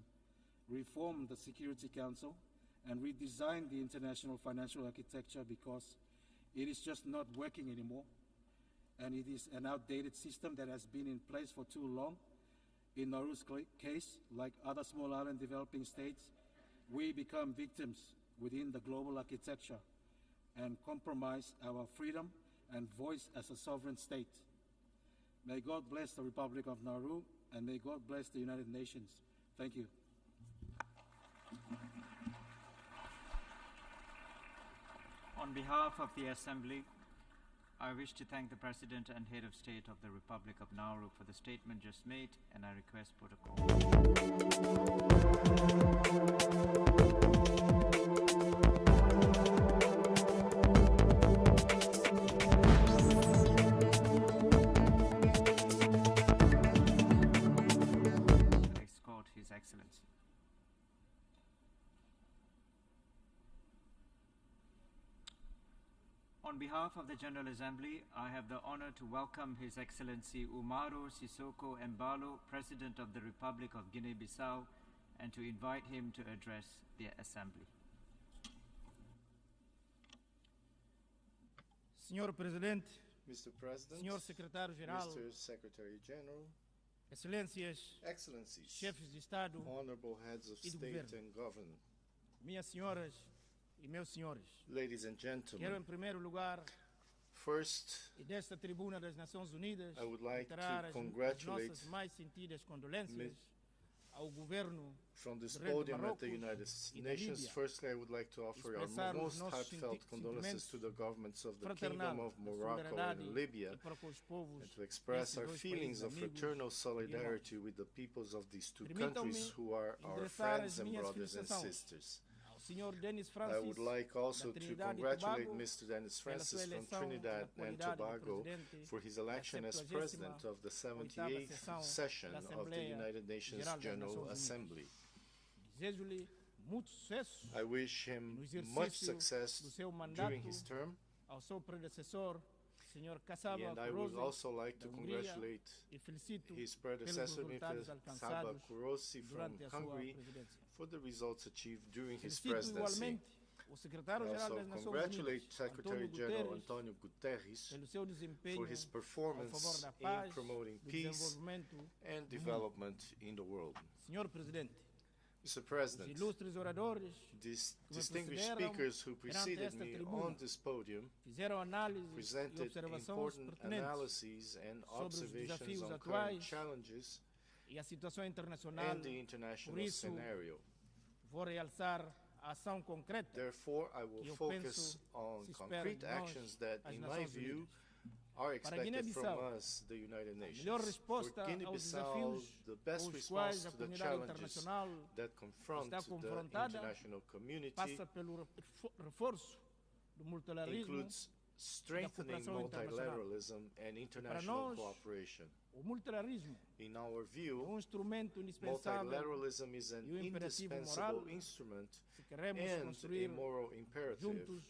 reform the Security Council, and redesign the international financial architecture because it is just not working anymore, and it is an outdated system that has been in place for too long. In Nauru's case, like other small island developing states, we become victims within the global architecture and compromise our freedom and voice as a sovereign state. May God bless the Republic of Nauru, and may God bless the United Nations. Thank you. On behalf of the Assembly, I wish to thank the President and Head of State of the Republic of Nauru for the statement just made, and I request protocol. On behalf of the General Assembly, I have the honor to welcome His Excellency Umaro Sissoco Embalo, President of the Republic of Guinea-Bissau, and to invite him to address the Assembly. Senhor Presidente, Mr. President, Senhor Secretário-Geral, Mr. Secretary General, Excelências, Excellencies, chefes de Estado Honorable Heads of e de State Governo, and Government, minhas senhoras e meus senhores, ladies and quero gentlemen, em primeiro lugar first, e desta tribuna das Nações Unidas I would like reiterar to as congratulate nossas mais sentidas condolências ao governo from this do Rei do podium at Marrocos the United e da Nations. Líbia, Firstly, I would like to offer our expressar os most nossos heartfelt condolences to the governments of the Kingdom fraternal of Morocco and Libya, e para com os povos and to express desses our dois feelings países of amigos fraternal e solidarity irmãos. with the peoples of these two Permitam-me countries who are our endereçar friends as and minhas brothers and felicitações sisters. ao Senhor Denis I Francis would like also da to Trinidad e congratulate Tobago Mr. Dennis pela Francis sua from eleição Trinidad na and qualidade de Tobago presidente for his da election as 78ª president of the 78th session da of the Assembleia United Nations Geral das General Nações Unidas. Assembly. Desejo-lhe muito sucesso I wish him no much exercício success do seu mandato, during his term, ao seu predecessor, Sr. Kassaba and I would Kurosi, also like to da Hungria, congratulate e felicito his pelos predecessor, resultados Mr. alcançados Saba Kurosi from durante a sua Hungary, presidência. for the results achieved during his Felicito presidency. igualmente o I secretário-geral also das Nações congratulate Unidas, Secretary António General Guterres, Antonio Guterres pelo seu desempenho for his a favor performance da in paz, promoting do peace desenvolvimento and do mundo. development in the world. Senhor Presidente, Mr. os President, ilustres oradores these que me distinguished precederam speakers who perante preceded esta me tribuna on this podium fizeram análises e presented observações important pertinentes analyses and sobre os observations desafios on current atuais challenges e a situação internacional. and the Por international isso, scenario. vou realçar a ação concreta Therefore, I que will eu focus penso on se espera concrete de nós, actions that, as in my Nações view, Unidas. are Para expected from Guiné-Bissau, us, the United Nations. melhor For resposta aos Guinea-Bissau, desafios the best com os response quais a to the comunidade challenges internacional that confront está the confrontada international community passa pelo reforço do multilateralismo includes strengthening cooperação internacional. multilateralism and Para international nós, cooperation. o multilateralismo In our é view, instrumento indispensável multilateralism is an e imperativo indispensable moral instrument se queremos and a construir moral imperative juntos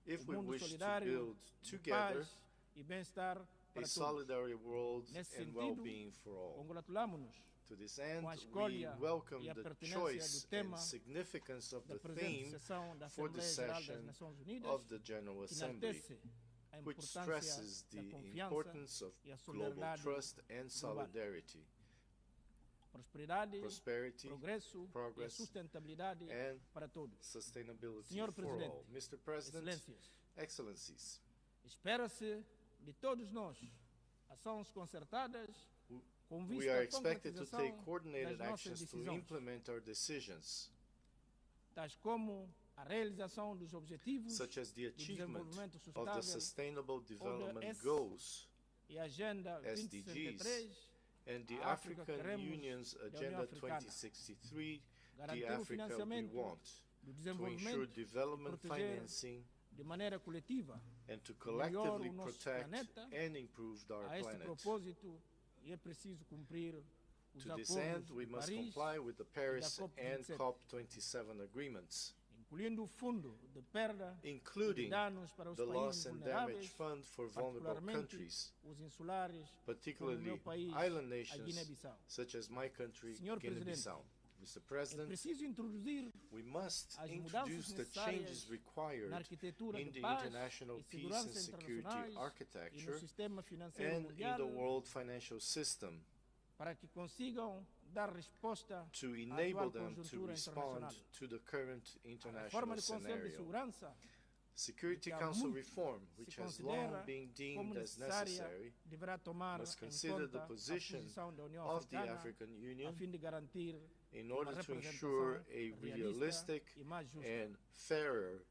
if we mundo wish to solidário, build de together paz e bem-estar a para todos. solidary world Nesse and sentido, well-being for all. congratulamos-nos To this end, com a we escolha welcome e a the pertinência choice do tema and significance of da the presente theme sessão da for the Assembleia Geral das session Nações Unidas, of the General que Assembly, enaltece a which importância stresses da the confiança importance of e a global solidariedade trust and global. solidarity, prosperidade, prosperity, progresso e a progress, sustentabilidade and para todos. sustainability Senhor for Presidente, all. Mr. President, Excelências, Excellencies, espera-se de todos nós ações concertadas com we vista are à expected to take concretização coordinated das nossas actions to decisões, implement our decisions, tais como a realização dos objetivos such as the do achievement desenvolvimento of the sustentável Sustainable Development ODS Goals, e a Agenda SDGs, 2063, and the a África que African queremos Union's da União Agenda Africana, 2063, the garantir o Africa we financiamento want, do to desenvolvimento ensure e development proteger financing de maneira coletiva and to melhor collectively o nosso protect planeta. and improve our A este planet. propósito, é preciso cumprir os To this acordos end, de we must Paris, comply with the Paris and COP27. COP27 agreements, incluindo o fundo de perda e de including danos para os the países Loss and Damage vulneráveis, Fund for vulnerable particularmente countries, os insulares, como o particularly meu país, island a nations Guiné-Bissau. such as my country, Senhor Guinea-Bissau. Mr. É President, preciso introduzir we must as introduce mudanças the changes necessárias required na arquitetura in de the paz international e peace and segurança security internacionais e no architecture sistema financeiro and in mundial the world financial system para que consigam dar resposta to à enable atual them to conjuntura respond internacional. to the current A international reforma do Conselho de scenario. Segurança, Security que há Council muito reform, se which has long considera been deemed como as necessária, necessary, deverá tomar must em consider the conta a position posição da União of the Africana African a Union fim de garantir in uma order to representação ensure a realista realistic e mais justa. and fairer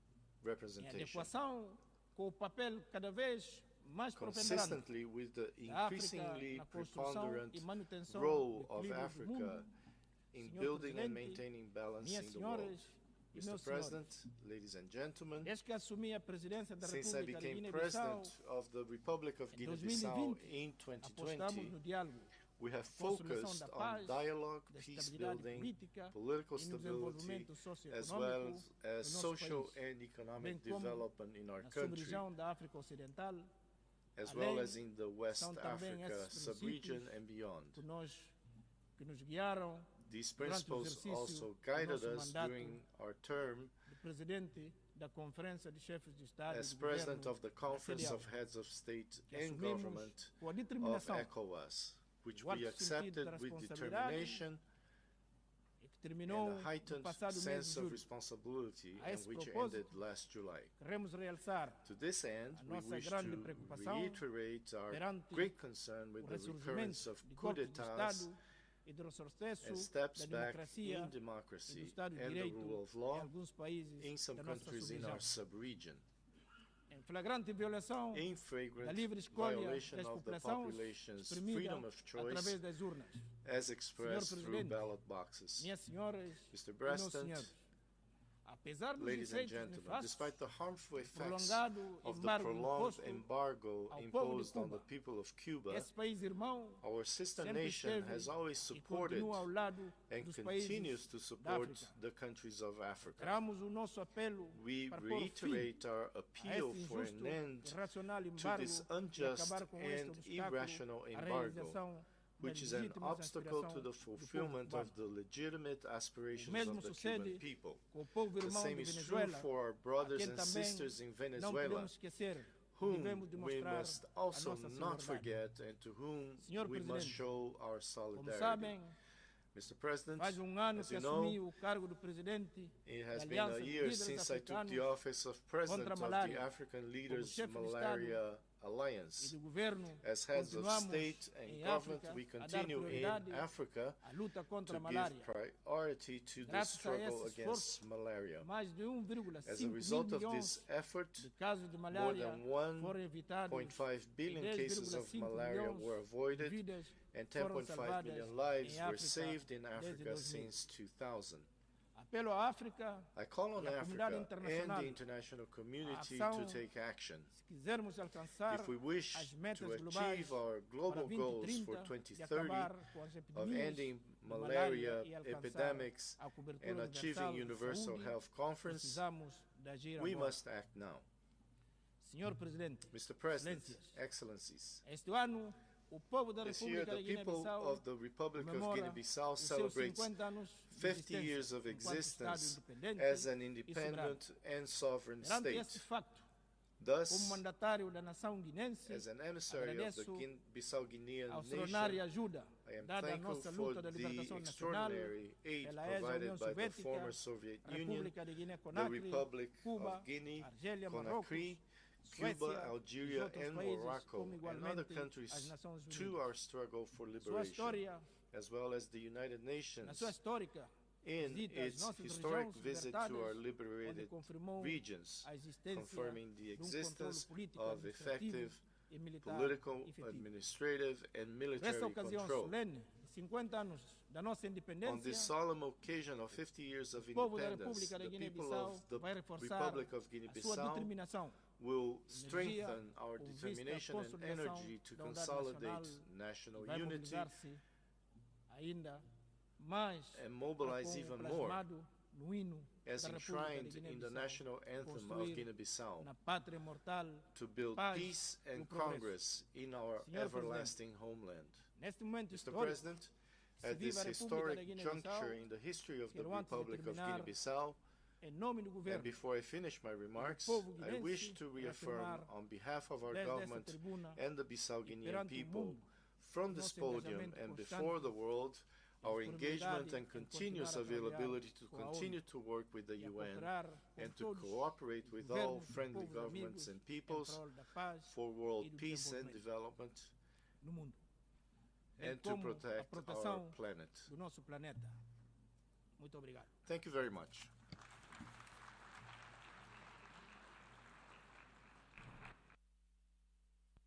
Em representation, adequação com o papel cada vez mais preponderante consistently with the da África increasingly na construção preponderant e manutenção role do of equilíbrio do Africa mundo. in Senhor building and Presidente, maintaining balance minhas in the world. senhoras e Mr. meus President, senhores, ladies and gentlemen, desde que assumi a presidência da since I República de became Guiné-Bissau, president of the Republic of em Guinea-Bissau 2020, in apostamos 2020, no diálogo, We have focused on dialogue, peace building, political stability, as well as social and economic development in our country, as well as in the West Africa sub-region and beyond. These principles also guided us during our term as President of the Conference of Heads of State and Government of ECOWAS, which we accepted with determination and a heightened sense of responsibility, and which ended last July. To this end, we wish to reiterate our great concern with the recurrence of coup d'etats and steps back in democracy and the rule of law in some countries in our sub-region. In flagrant violation of the population's freedom of choice as expressed through ballot boxes. Mr. President, ladies and gentlemen, despite the harmful effects of the prolonged embargo imposed on the people of Cuba, our sister nation has always supported and continues to support the countries of Africa. We reiterate our appeal for an end to this unjust and irrational embargo, which is an obstacle to the fulfillment of the legitimate aspirations of the Cuban people. The same is true for our brothers and sisters in Venezuela, whom we must also not forget and to whom we must show our solidarity. Mr. President, as you know, it has been a year since I took the office of President of the African Leaders Malaria Alliance. As heads of state and government, we continue in Africa to give priority to the struggle against malaria. As a result of this effort, more than 1.5 billion cases of malaria were avoided and 10.5 million lives were saved in Africa since 2000. I call on Africa and the international community to take action. If we wish to achieve our global goals for 2030 of ending malaria epidemics and achieving universal health conference, we must act now. Mr. President, Excellencies, this year, the people of the Republic of Guinea-Bissau celebrates 50 years of existence as an independent and sovereign state. Thus, as an emissary of the Bissau Guinean nation, I am thankful for the extraordinary aid provided by the former Soviet Union, the Republic of Guinea, Conakry, Cuba, Algeria, and Morocco, and other countries to our struggle for liberation, as well as the United Nations in its historic visit to our liberated regions, confirming the existence of effective political, administrative, and military control. On this solemn occasion of 50 years of independence, the people of the Republic of Guinea-Bissau will strengthen our determination and energy to consolidate national unity and mobilize even more, as enshrined in the national anthem of Guinea-Bissau, to build peace and progress in our everlasting homeland. Mr. President, at this historic juncture in the history of the Republic of Guinea-Bissau, and before I finish my remarks, I wish to reaffirm on behalf of our government and the Bissau Guinean people, from this podium and before the world, our engagement and continuous availability to continue to work with the UN and to cooperate with all friendly governments and peoples for world peace and development, and to protect our planet. Thank you very much.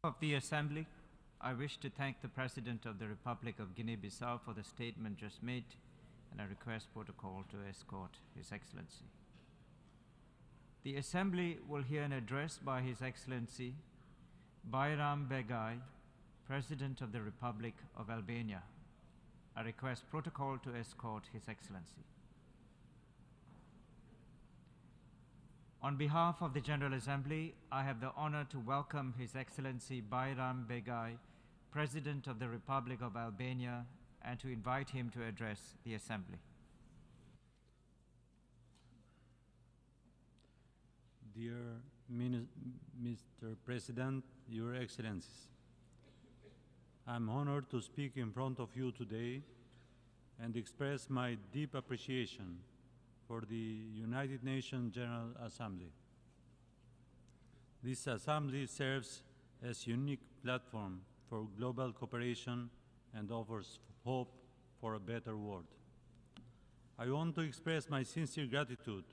Of the Assembly, I wish to thank the President of the Republic of Guinea-Bissau for the statement just made, and I request protocol to escort His Excellency. The Assembly will hear an address by His Excellency Bayram Begay, President of the Republic of Albania. I request protocol to escort His Excellency. On behalf of the General Assembly, I have the honor to welcome His Excellency Bayram Begay, President of the Republic of Albania, and to invite him to address the Assembly. Dear Mr. President, Your Excellencies, I'm honored to speak in front of you today and express my deep appreciation for the United Nations General Assembly. This assembly serves as a unique platform for global cooperation and offers hope for a better world. I want to express my sincere gratitude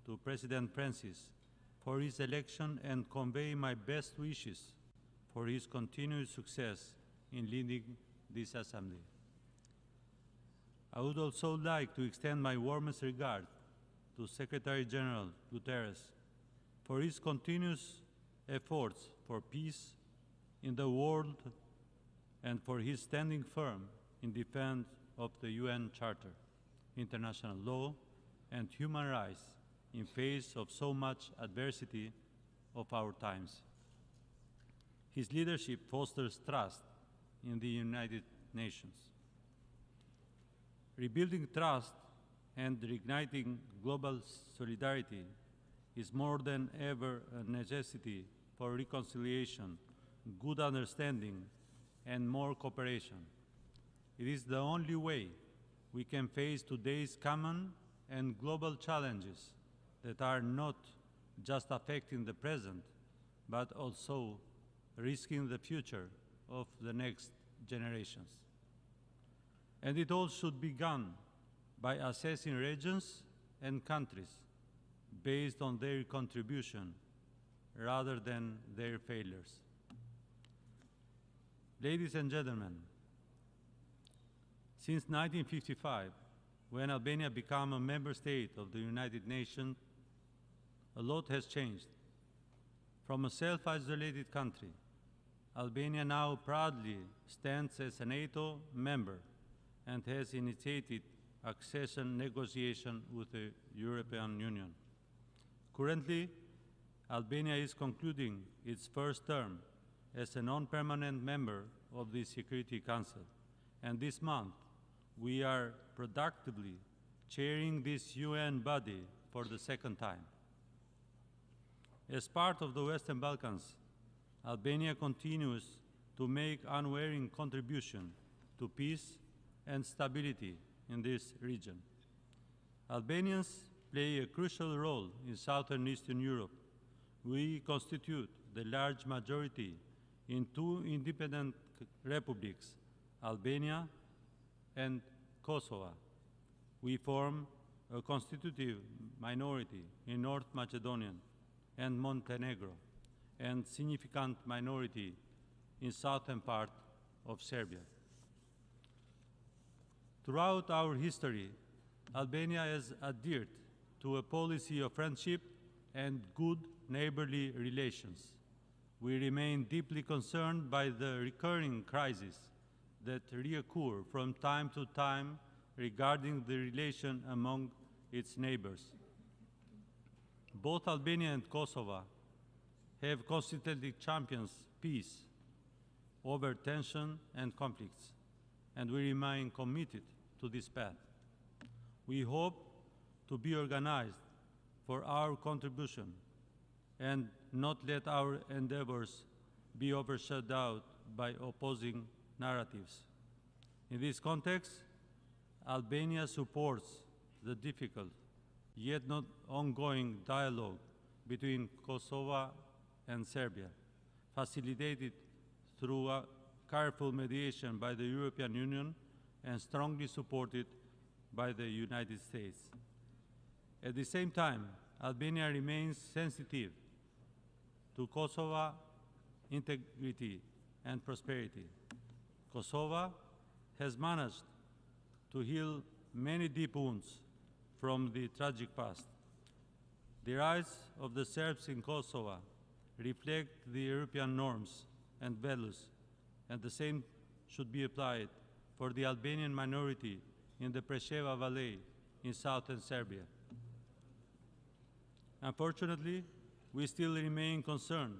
to President Francis for his election and convey my best wishes for his continued success in leading this assembly. I would also like to extend my warmest regard to Secretary General Guterres for his continuous efforts for peace in the world and for his standing firm in defense of the UN Charter, international law, and human rights in face of so much adversity of our times. His leadership fosters trust in the United Nations. Rebuilding trust and reigniting global solidarity is more than ever a necessity for reconciliation, good understanding, and more cooperation. It is the only way we can face today's common and global challenges that are not just affecting the present, but also risking the future of the next generations. And it all should be done by assessing regions and countries based on their contribution rather than their failures. Ladies and gentlemen, since 1955, when Albania became a member state of the United Nations, a lot has changed. From a self-isolated country, Albania now proudly stands as a NATO member and has initiated accession negotiations with the European Union. Currently, Albania is concluding its first term as a non-permanent member of the Security Council, and this month we are productively chairing this UN body for the second time. As part of the Western Balkans, Albania continues to make unwavering contribution to peace and stability in this region. Albanians play a crucial role in Southern Eastern Europe. We constitute the large majority in two independent republics, Albania and Kosovo. We form a constitutive minority in North Macedonia and Montenegro, and significant minority in southern part of Serbia. Throughout our history, Albania has adhered to a policy of friendship and good neighborly relations. We remain deeply concerned by the recurring crises that reoccur from time to time regarding the relation among its neighbors. Both Albania and Kosovo have consistently championed peace over tension and conflicts, and we remain committed to this path. We hope to be organized for our contribution and not let our endeavors be overshadowed by opposing narratives. In this context, Albania supports the difficult yet not ongoing dialogue between Kosovo and Serbia, facilitated through a careful mediation by the European Union and strongly supported by the United States. At the same time, Albania remains sensitive to Kosovo integrity and prosperity. Kosovo has managed to heal many deep wounds from the tragic past. The rise of the Serbs in Kosovo reflect the European norms and values and the same should be applied for the Albanian minority in the Preševa Valley in southern Serbia. Unfortunately, we still remain concerned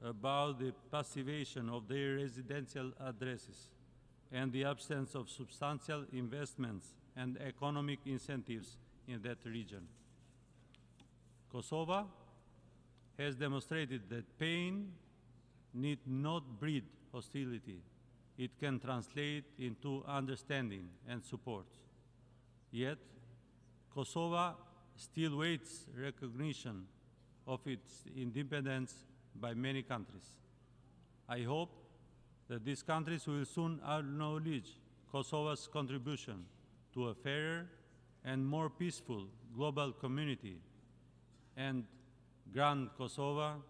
about the passivation of their residential addresses and the absence of substantial investments and economic incentives in that region. Kosovo has demonstrated that pain need not breed hostility. It can translate into understanding and support. Yet, Kosovo still waits recognition of its independence by many countries. I hope that these countries will soon acknowledge Kosovo's contribution to a fairer and more peaceful global community and grant Kosovo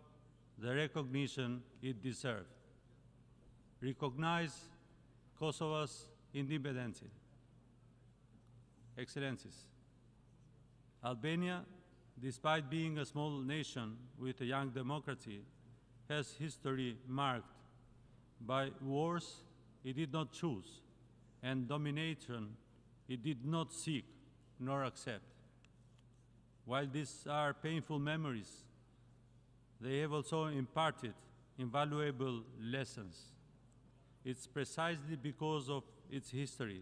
the recognition it deserves. Recognize Kosovo's independence. Excellencies, Albania, despite being a small nation with a young democracy, has history marked by wars it did not choose and domination it did not seek nor accept. While these are painful memories, they have also imparted invaluable lessons. It's precisely because of its history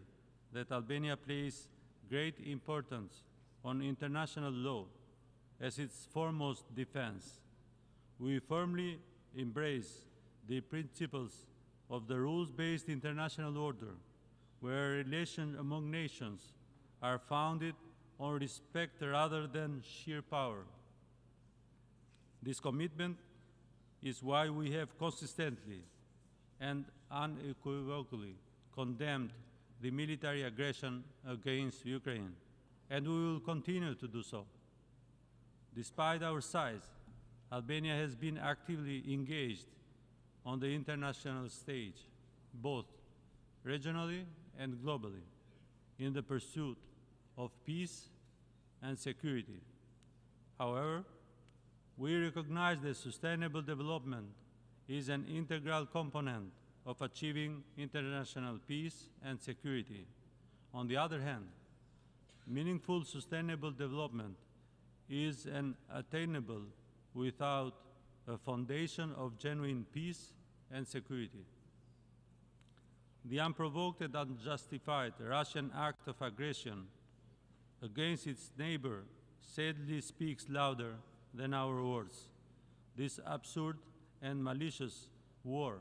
that Albania places great importance on international law as its foremost defense. We firmly embrace the principles of the rules-based international order, where relations among nations are founded on respect rather than sheer power. This commitment is why we have consistently and unequivocally condemned the military aggression against Ukraine, and we will continue to do so. Despite our size, Albania has been actively engaged on the international stage, both regionally and globally, in the pursuit of peace and security. However, we recognize that sustainable development is an integral component of achieving international peace and security. On the other hand, meaningful sustainable development is unattainable without a foundation of genuine peace and security. The unprovoked and unjustified Russian act of aggression against its neighbor sadly speaks louder than our words. This absurd and malicious war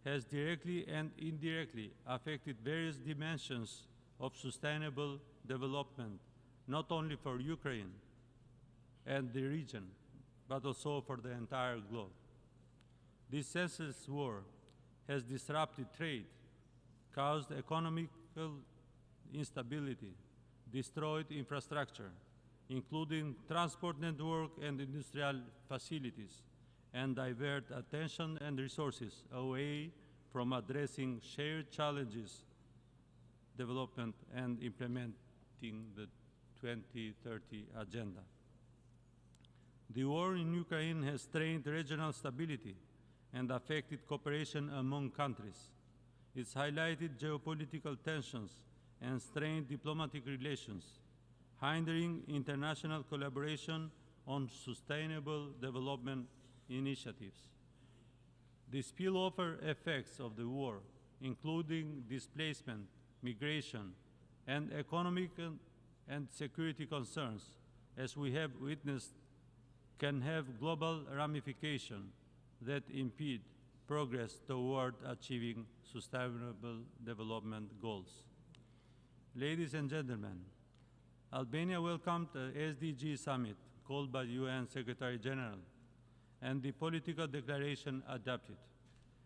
has directly and indirectly affected various dimensions of sustainable development, not only for Ukraine and the region, but also for the entire globe. This senseless war has disrupted trade, caused economical instability, destroyed infrastructure, including transport network and industrial facilities, and divert attention and resources away from addressing shared challenges, development, and implementing the 2030 agenda. The war in Ukraine has strained regional stability and affected cooperation among countries. It's highlighted geopolitical tensions and strained diplomatic relations, hindering international collaboration on sustainable development initiatives. The spillover effects of the war, including displacement, migration, and economic and security concerns, as we have witnessed, can have global ramifications that impede progress toward achieving sustainable development goals. Ladies and gentlemen, Albania welcomed the SDG summit called by UN Secretary General and the political declaration adopted.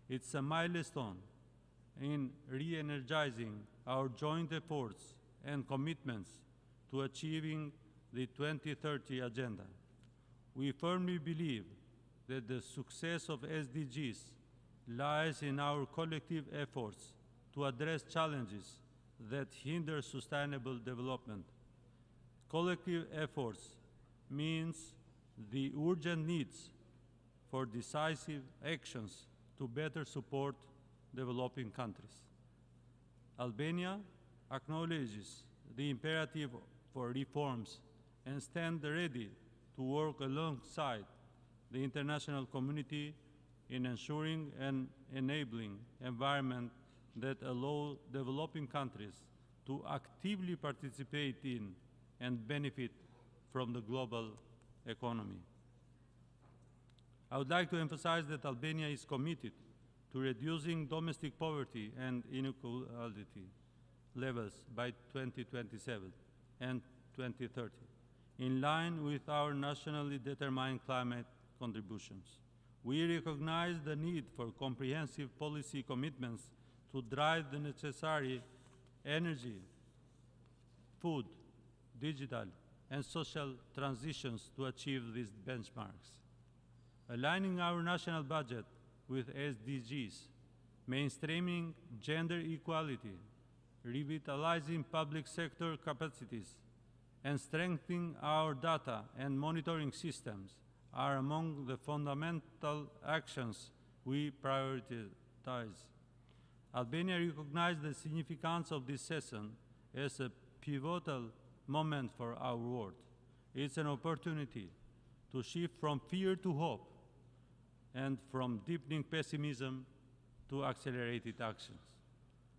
It's a milestone in re-energizing our joint efforts and commitments to achieving the 2030 agenda. We firmly believe that the success of SDGs lies in our collective efforts to address challenges that hinder sustainable development. Collective efforts means the urgent needs for decisive actions to better support developing countries. Albania acknowledges the imperative for reforms and stands ready to work alongside the international community in ensuring an enabling environment that allows developing countries to actively participate in and benefit from the global economy. I would like to emphasize that Albania is committed to reducing domestic poverty and inequality levels by 2027 and 2030, in line with our nationally determined climate contributions. We recognize the need for comprehensive policy commitments to drive the necessary energy, food, digital, and social transitions to achieve these benchmarks. Aligning our national budget with SDGs, mainstreaming gender equality, revitalizing public sector capacities, and strengthening our data and monitoring systems are among the fundamental actions we prioritize. Albania recognizes the significance of this session as a pivotal moment for our world. It's an opportunity to shift from fear to hope and from deepening pessimism to accelerated actions.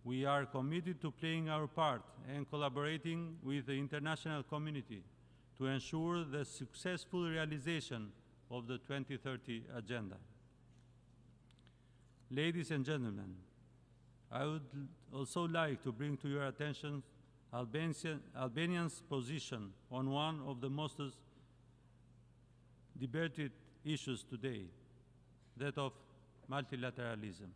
We are committed to playing our part and collaborating with the international community to ensure the successful realization of the 2030 Agenda. Ladies and gentlemen, I would also like to bring to your attention Albania's position on one of the most debated issues today, that of multilateralism.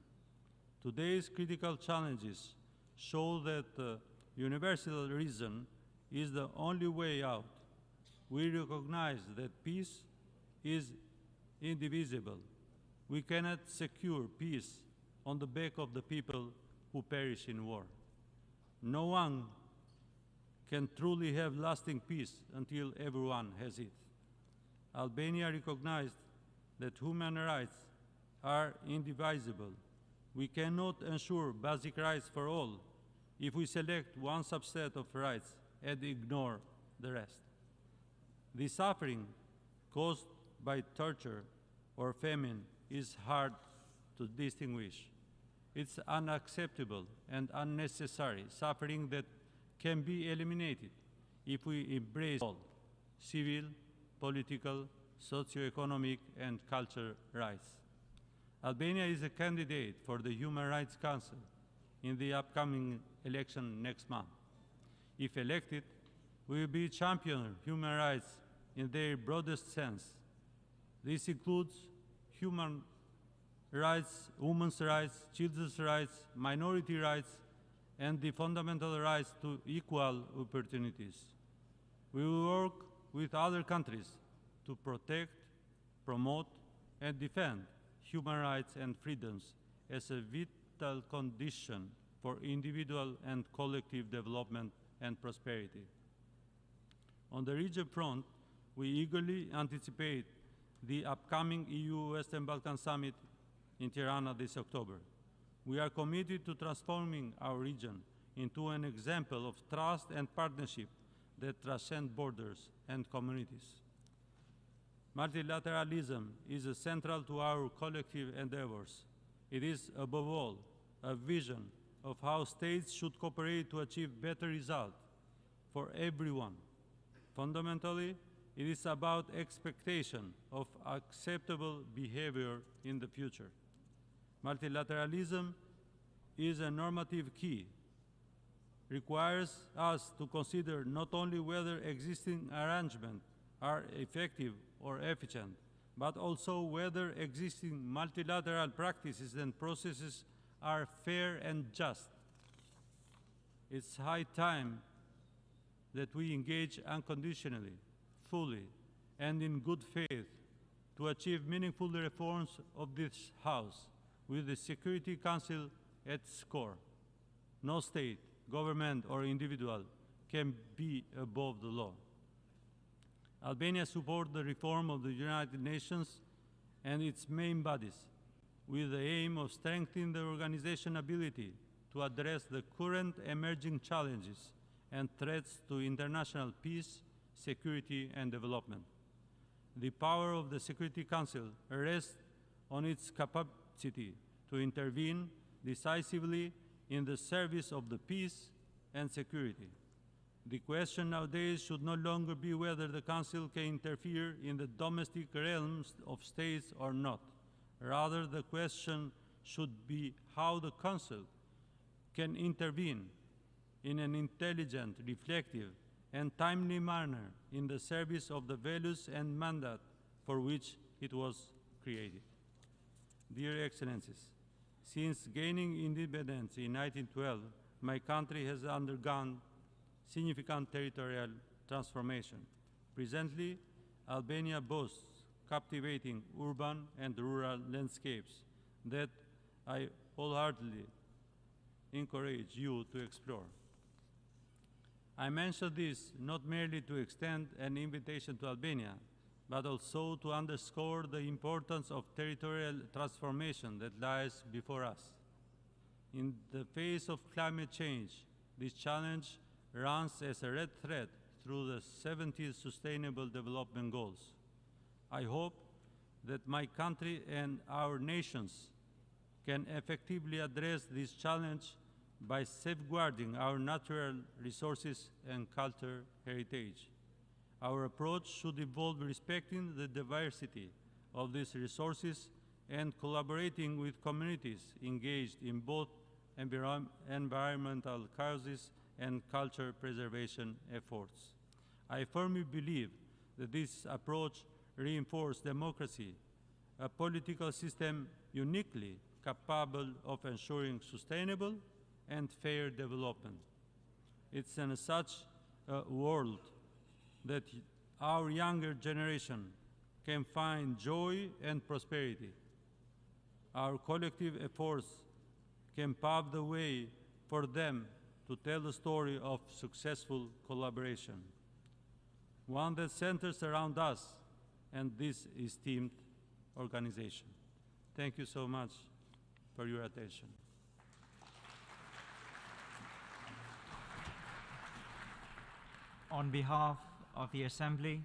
Today's critical challenges show that universal reason is the only way out. We recognize that peace is indivisible. We cannot secure peace on the back of the people who perish in war. No one can truly have lasting peace until everyone has it. Albania recognized that human rights are indivisible. We cannot ensure basic rights for all if we select one subset of rights and ignore the rest. The suffering caused by torture or famine is hard to distinguish. It's unacceptable and unnecessary suffering that can be eliminated if we embrace all civil, political, socio-economic, and cultural rights. Albania is a candidate for the Human Rights Council in the upcoming election next month. If elected, we will be championing human rights in their broadest sense. This includes human rights, women's rights, children's rights, minority rights, and the fundamental rights to equal opportunities. We will work with other countries to protect, promote, and defend human rights and freedoms as a vital condition for individual and collective development and prosperity. On the region front, we eagerly anticipate the upcoming EU Western Balkan Summit in Tirana this October. We are committed to transforming our region into an example of trust and partnership that transcend borders and communities. Multilateralism is central to our collective endeavors. It is, above all, a vision of how states should cooperate to achieve better results for everyone. Fundamentally, it is about expectation of acceptable behavior in the future. Multilateralism is a normative key, requires us to consider not only whether existing arrangements are effective or efficient, but also whether existing multilateral practices and processes are fair and just. It's high time that we engage unconditionally, fully, and in good faith to achieve meaningful reforms of this House with the Security Council at its core. No state, government, or individual can be above the law. Albania supports the reform of the United Nations and its main bodies, with the aim of strengthening the organization's ability to address the current emerging challenges and threats to international peace, security, and development. The power of the Security Council rests on its capacity to intervene decisively in the service of the peace and security. The question nowadays should no longer be whether the Council can interfere in the domestic realms of states or not. Rather, the question should be how the Council can intervene in an intelligent, reflective, and timely manner in the service of the values and mandate for which it was created. Dear Excellencies, since gaining independence in 1912, my country has undergone significant territorial transformation. Presently, Albania boasts captivating urban and rural landscapes that I wholeheartedly encourage you to explore. I mention this not merely to extend an invitation to Albania, but also to underscore the importance of territorial transformation that lies before us. In the face of climate change, this challenge runs as a red thread through the 17 Sustainable Development Goals. I hope that my country and our nations can effectively address this challenge by safeguarding our natural resources and cultural heritage. Our approach should involve respecting the diversity of these resources and collaborating with communities engaged in both environmental causes and culture preservation efforts. I firmly believe that this approach reinforces democracy, a political system uniquely capable of ensuring sustainable and fair development. It's in such a world that our younger generation can find joy and prosperity. Our collective efforts can pave the way for them to tell the story of successful collaboration, one that centers around us and this esteemed organization. Thank you so much for your attention. On behalf of the Assembly,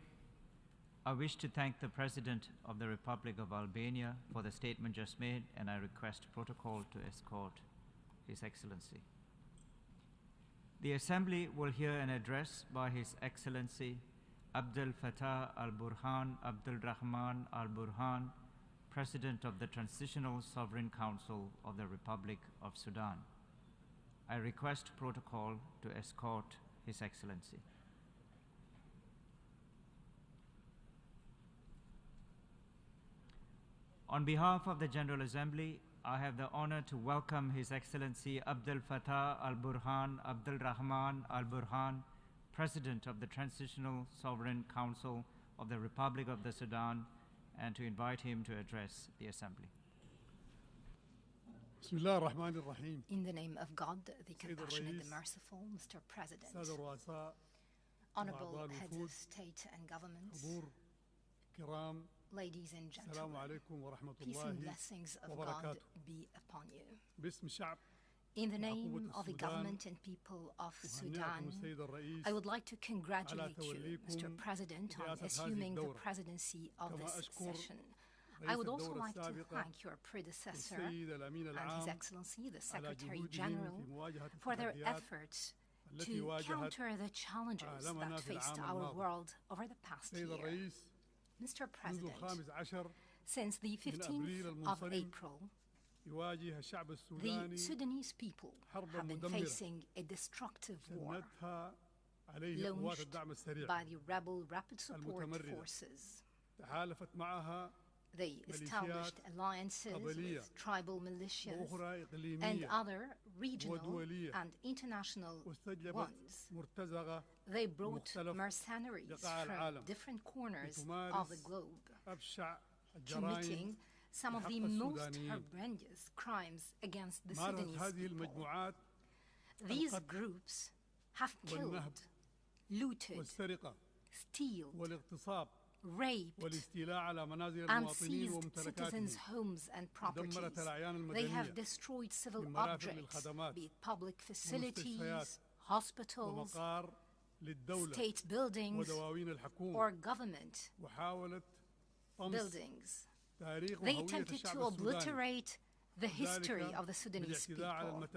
I wish to thank the President of the Republic of Albania for the statement just made, and I request protocol to escort His Excellency. The Assembly will hear an address by His Excellency Abdel Fattah al-Burhan Abdul Rahman al-Burhan, President of the Transitional Sovereign Council of the Republic of Sudan. I request protocol to escort His Excellency. On behalf of the General Assembly, I have the honor to welcome His Excellency Abdel Fattah al-Burhan Abdul Rahman al-Burhan, President of the Transitional Sovereign Council of the Republic of the Sudan, and to invite him to address the Assembly. In the name of God, the compassionate, the merciful, Mr. President, Honorable Heads of State and Government, ladies and gentlemen, peace and blessings of God be upon you. In the name of the government and people of Sudan, I would like to congratulate you, Mr. President, on assuming the presidency of this session. I would also like to thank your predecessor and His Excellency, the Secretary General, for their efforts to counter the challenges that faced our world over the past year. Mr. President, since the 15th of April, the Sudanese people have been facing a destructive war launched by the rebel Rapid Support Forces. They established alliances with tribal militias and other regional and international ones. They brought mercenaries from different corners of the globe, committing some of the most horrendous crimes against the Sudanese people. These groups have killed, looted, stealed, raped and seized citizens' homes and properties. They have destroyed civil objects, be it public facilities, hospitals, state buildings, or government buildings. They attempted to obliterate the history of the Sudanese people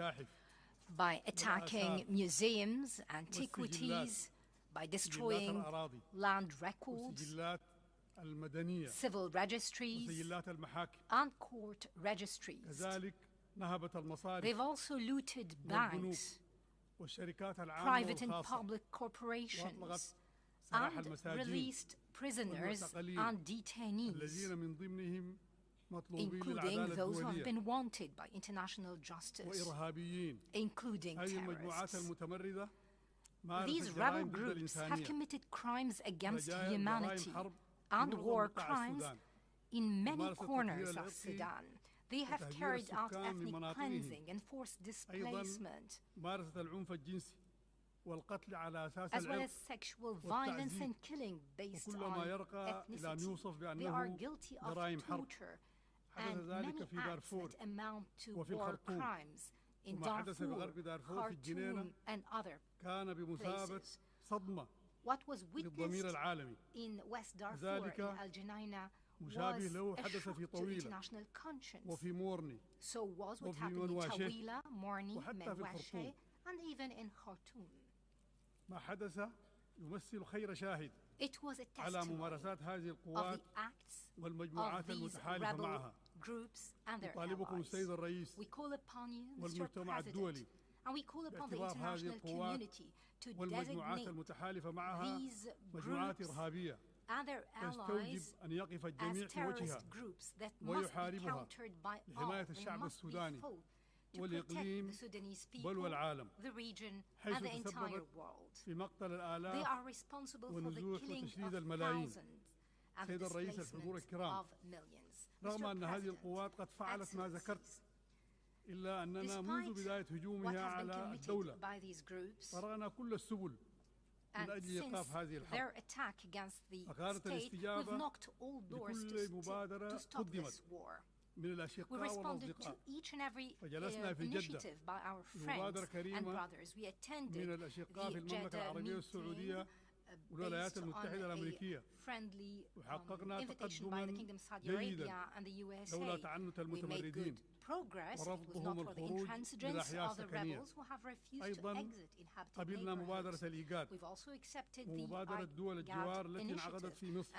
by attacking museums, antiquities, by destroying land records, civil registries, and court registries. They've also looted banks, private and public corporations, and released prisoners and detainees, including those who have been wanted by international justice, including terrorists. These rebel groups have committed crimes against humanity and war crimes in many corners of Sudan. They have carried out ethnic cleansing and forced displacement, as well as sexual violence and killing based on ethnicity. They are guilty of torture and many acts that amount to war crimes in Darfur, Khartoum, and other places. What was witnessed in West Darfur, in Al-Junaina, was a shock to international conscience. So was what happened in Tawila, Morni, Menwashe, and even in Khartoum. It was a testimony of the acts of these rebel groups and their allies. We call upon you, Mr. President, and we call upon the international community to designate these groups and their allies as terrorist groups that must be countered by all. They must be fought to protect the Sudanese people, the region, and the entire world. They are responsible for the killing of thousands and the displacement of millions. رغم أن هذه القوات قد فعلت ما ذكرت إلا أننا منذ بداية هجومها على الدولة فرغنا كل السبل من أجل إيقاف هذه الحرب فكانت الاستجابة لكل مبادرة قدمت من الأشقاء والأصدقاء فجلسنا في جدة بمبادرة كريمة من الأشقاء في المملكة العربية السعودية والولايات المتحدة الأمريكية وحققنا تقدما جيدا لولا تعنت المتمردين ورفضهم الخروج للأحياء السكنية. أيضا قبلنا مبادرة الإيجاد ومبادرة دول الجوار التي انعقدت في مصر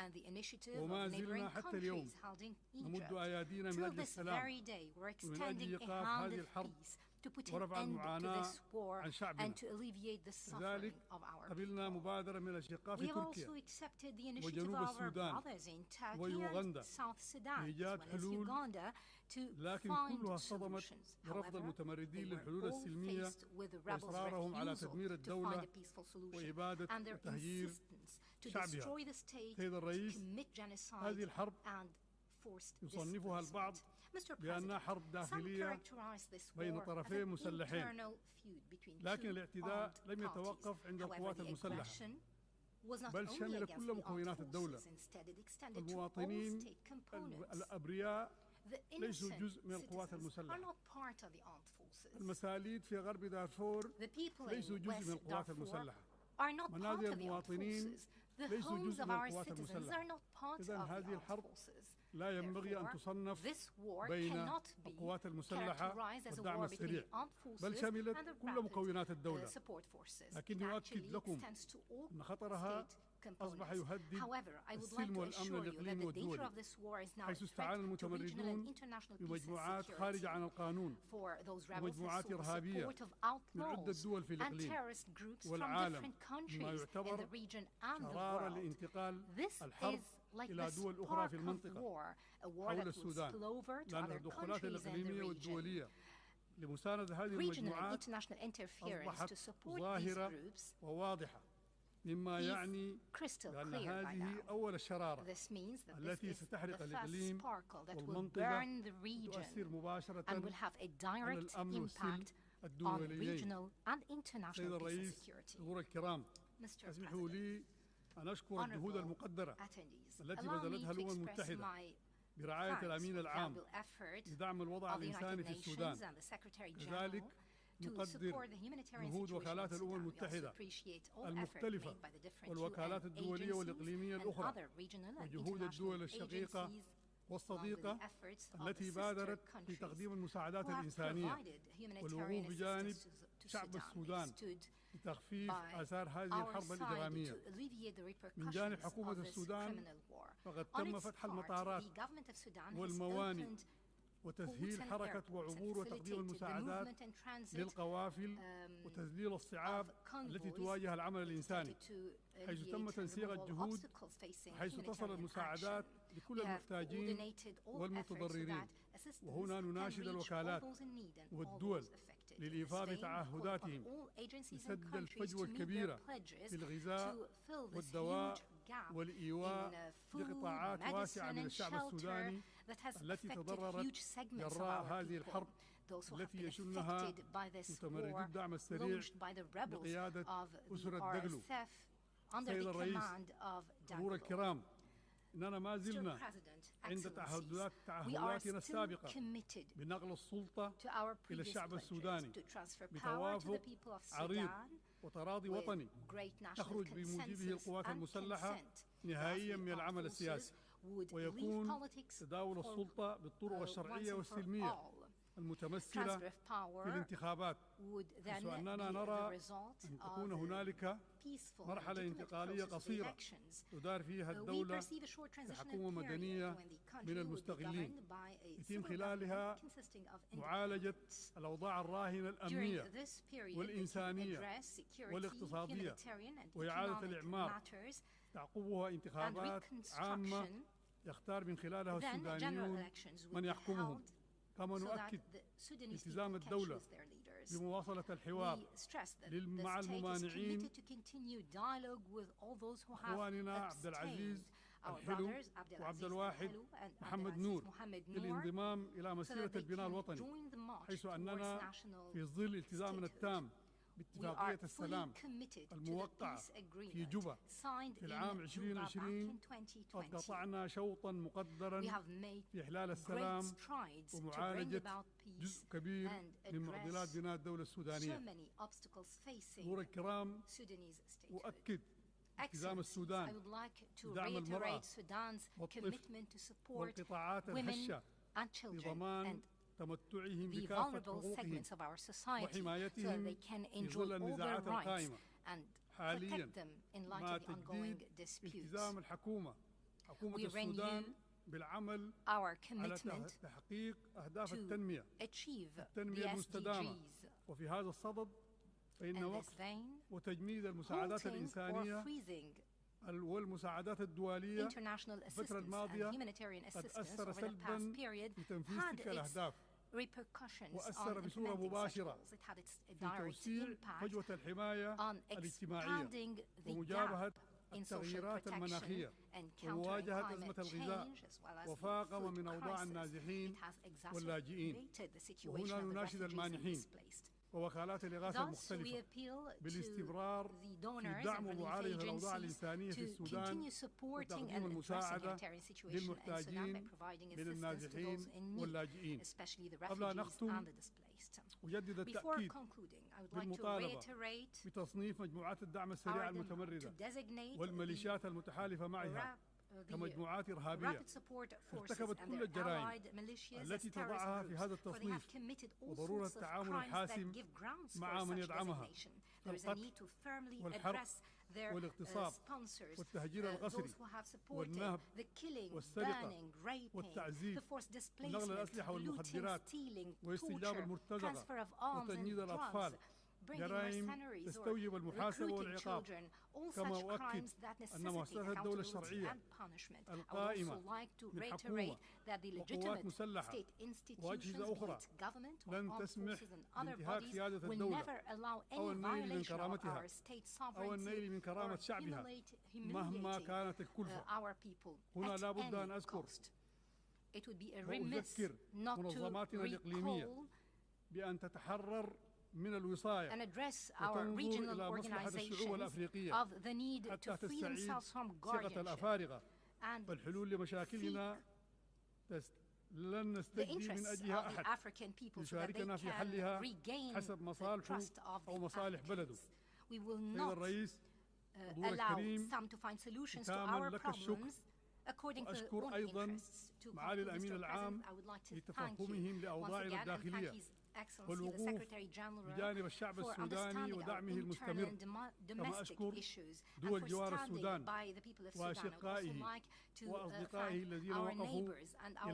وما زلنا حتى اليوم نمد أيادينا من أجل السلام ومن أجل إيقاف هذه الحرب ورفع المعاناة عن شعبنا. لذلك قبلنا مبادرة من الأشقاء في تركيا وجنوب السودان ويوغندا لإيجاد حلول لكن كلها صدمت برفض المتمردين للحلول السلمية وإصرارهم على تدمير الدولة وإبادة وتهجير شعبها. سيد الرئيس، هذه الحرب يصنفها البعض بأنها حرب داخلية بين طرفين مسلحين، لكن الاعتداء لم يتوقف عند القوات المسلحة بل شمل كل مكونات الدولة. المواطنين الأبرياء ليسوا جزء من القوات المسلحة. المساليد في غرب دارفور ليسوا جزء من القوات المسلحة. منازل المواطنين ليسوا جزء من القوات المسلحة. إذن هذه الحرب لا ينبغي أن تصنف بين القوات المسلحة والدعم السريع بل شملت كل مكونات الدولة. لكن يؤكد لكم أن خطرها أصبح يهدد السلم والأمن الإقليمي والدولي حيث استعان المتمردون بمجموعات خارجة عن القانون ومجموعات إرهابية من عدة دول في الإقليم والعالم مما يعتبر شرارة لانتقال الحرب إلى دول أخرى في المنطقة حول السودان، لأن التدخلات الإقليمية والدولية لمساندة هذه المجموعات أصبحت ظاهرة وواضحة مما يعني بأن هذه أول الشرارة التي ستحرق الإقليم والمنطقة وتؤثر مباشرة على الأمن والسلم الدوليين. سيد الرئيس، حضور الكرام، اسمحوا لي أنا أشكر الجهود المقدرة التي بذلتها الأمم المتحدة برعاية الأمين العام لدعم الوضع الإنساني في السودان. كذلك نقدر جهود وكالات الأمم المتحدة المختلفة والوكالات الدولية والإقليمية الأخرى وجهود الدول الشقيقة والصديقة التي بادرت في تقديم المساعدات الإنسانية والوقوف بجانب شعب السودان لتخفيف آثار هذه الحرب الإجرامية. من جانب حكومة السودان فقد تم فتح المطارات والموانئ وتسهيل حركة وعبور وتقديم المساعدات للقوافل وتذليل الصعاب التي تواجه العمل الإنساني، حيث تم تنسيق الجهود حيث تصل المساعدات لكل المحتاجين والمتضررين. وهنا نناشد الوكالات والدول للإيفاء بتعهداتهم لسد الفجوة الكبيرة في الغذاء والدواء والإيواء لقطاعات واسعة من الشعب السوداني التي تضررت جراء هذه الحرب التي يشنها متمردي الدعم السريع بقيادة أسرة دقلو. سيد الرئيس، حضور الكرام، إننا ما زلنا عند تعهداتنا السابقة بنقل السلطة إلى الشعب السوداني بتوافق عريض وتراضي وطني تخرج بموجبه القوات المسلحة نهائيا من العمل السياسي، ويكون تداول السلطة بالطرق الشرعية والسلمية المتمثلة في الانتخابات، حيث أننا نرى أن تكون هنالك مرحلة انتقالية قصيرة تدار فيها الدولة كحكومة مدنية من المستقلين يتم خلالها معالجة الأوضاع الراهنة الأمنية والإنسانية والاقتصادية وإعادة الإعمار، تعقبها انتخابات عامة يختار من خلالها السودانيون من يحكمهم. كما نؤكد التزام الدولة بمواصلة الحوار مع الممانعين إخواننا عبد العزيز الحلو وعبد الواحد محمد نور للانضمام إلى مسيرة البناء الوطني، حيث أننا في ظل التزامنا التام باتفاقية السلام الموقعة في جوبا في العام 2020 قد قطعنا شوطا مقدرا في إحلال السلام ومعالجة جزء كبير من معضلات بناء الدولة السودانية. حضور الكرام، أؤكد التزام السودان بدعم المرأة والطفل والقطاعات الهشة لضمان تمتعهم بكافة حقوقهم وحمايتهم في ظل النزاعات القائمة حاليا مع تجديد التزام حكومة السودان بالعمل على تحقيق أهداف التنمية المستدامة. وفي هذا الصدد فإن وقف وتجميد المساعدات الإنسانية والمساعدات الدولية الفترة الماضية قد أثر سلبا في تنفيذ تلك الأهداف، وأثر بصورة مباشرة في توسيع فجوة الحماية الاجتماعية ومجابهة التغييرات المناخية ومواجهة أزمة الغذاء وفاقم من أوضاع النازحين واللاجئين. وهنا نناشد المانحين ووكالات الإغاثة المختلفة بالاستمرار في دعم ومعالجة الأوضاع الإنسانية في السودان وتقديم المساعدة للمحتاجين من النازحين واللاجئين. قبل أن أختم أجدد التأكيد بالمطالبة بتصنيف مجموعات الدعم السريع المتمردة والميليشيات المتحالفة معها كمجموعات إرهابية ارتكبت كل الجرائم التي تضعها في هذا التصنيف، وضرورة التعامل الحاسم مع من يدعمها كالقتل والحرق والاغتصاب والتهجير القسري والنهب والسرقة والتعذيب ونقل الأسلحة والمخدرات واستجلاب المرتزقة وتجنيد الأطفال، جرائم تستوجب المحاسبة والعقاب. كما أؤكد أن مؤسسات الدولة الشرعية القائمة من حكومة وقوات مسلحة وأجهزة أخرى لن تسمح بانتهاك سيادة الدولة أو النيل من كرامتها أو النيل من كرامة شعبها مهما كانت الكلفة. هنا لا بد أن أذكر وأذكر منظماتنا الإقليمية بأن تتحرر and address our regional organizations of the need to free themselves from guardianship and the interests of the African people so that they can regain the trust of the Africans. We will not allow some to find solutions to our problems according to their own interests. To conclude, Mr. President, I would like to thank you once again and thank His Excellency the Secretary General for understanding our internal and domestic issues and for standing by the people of Sudan. I would also like to thank our neighbors and our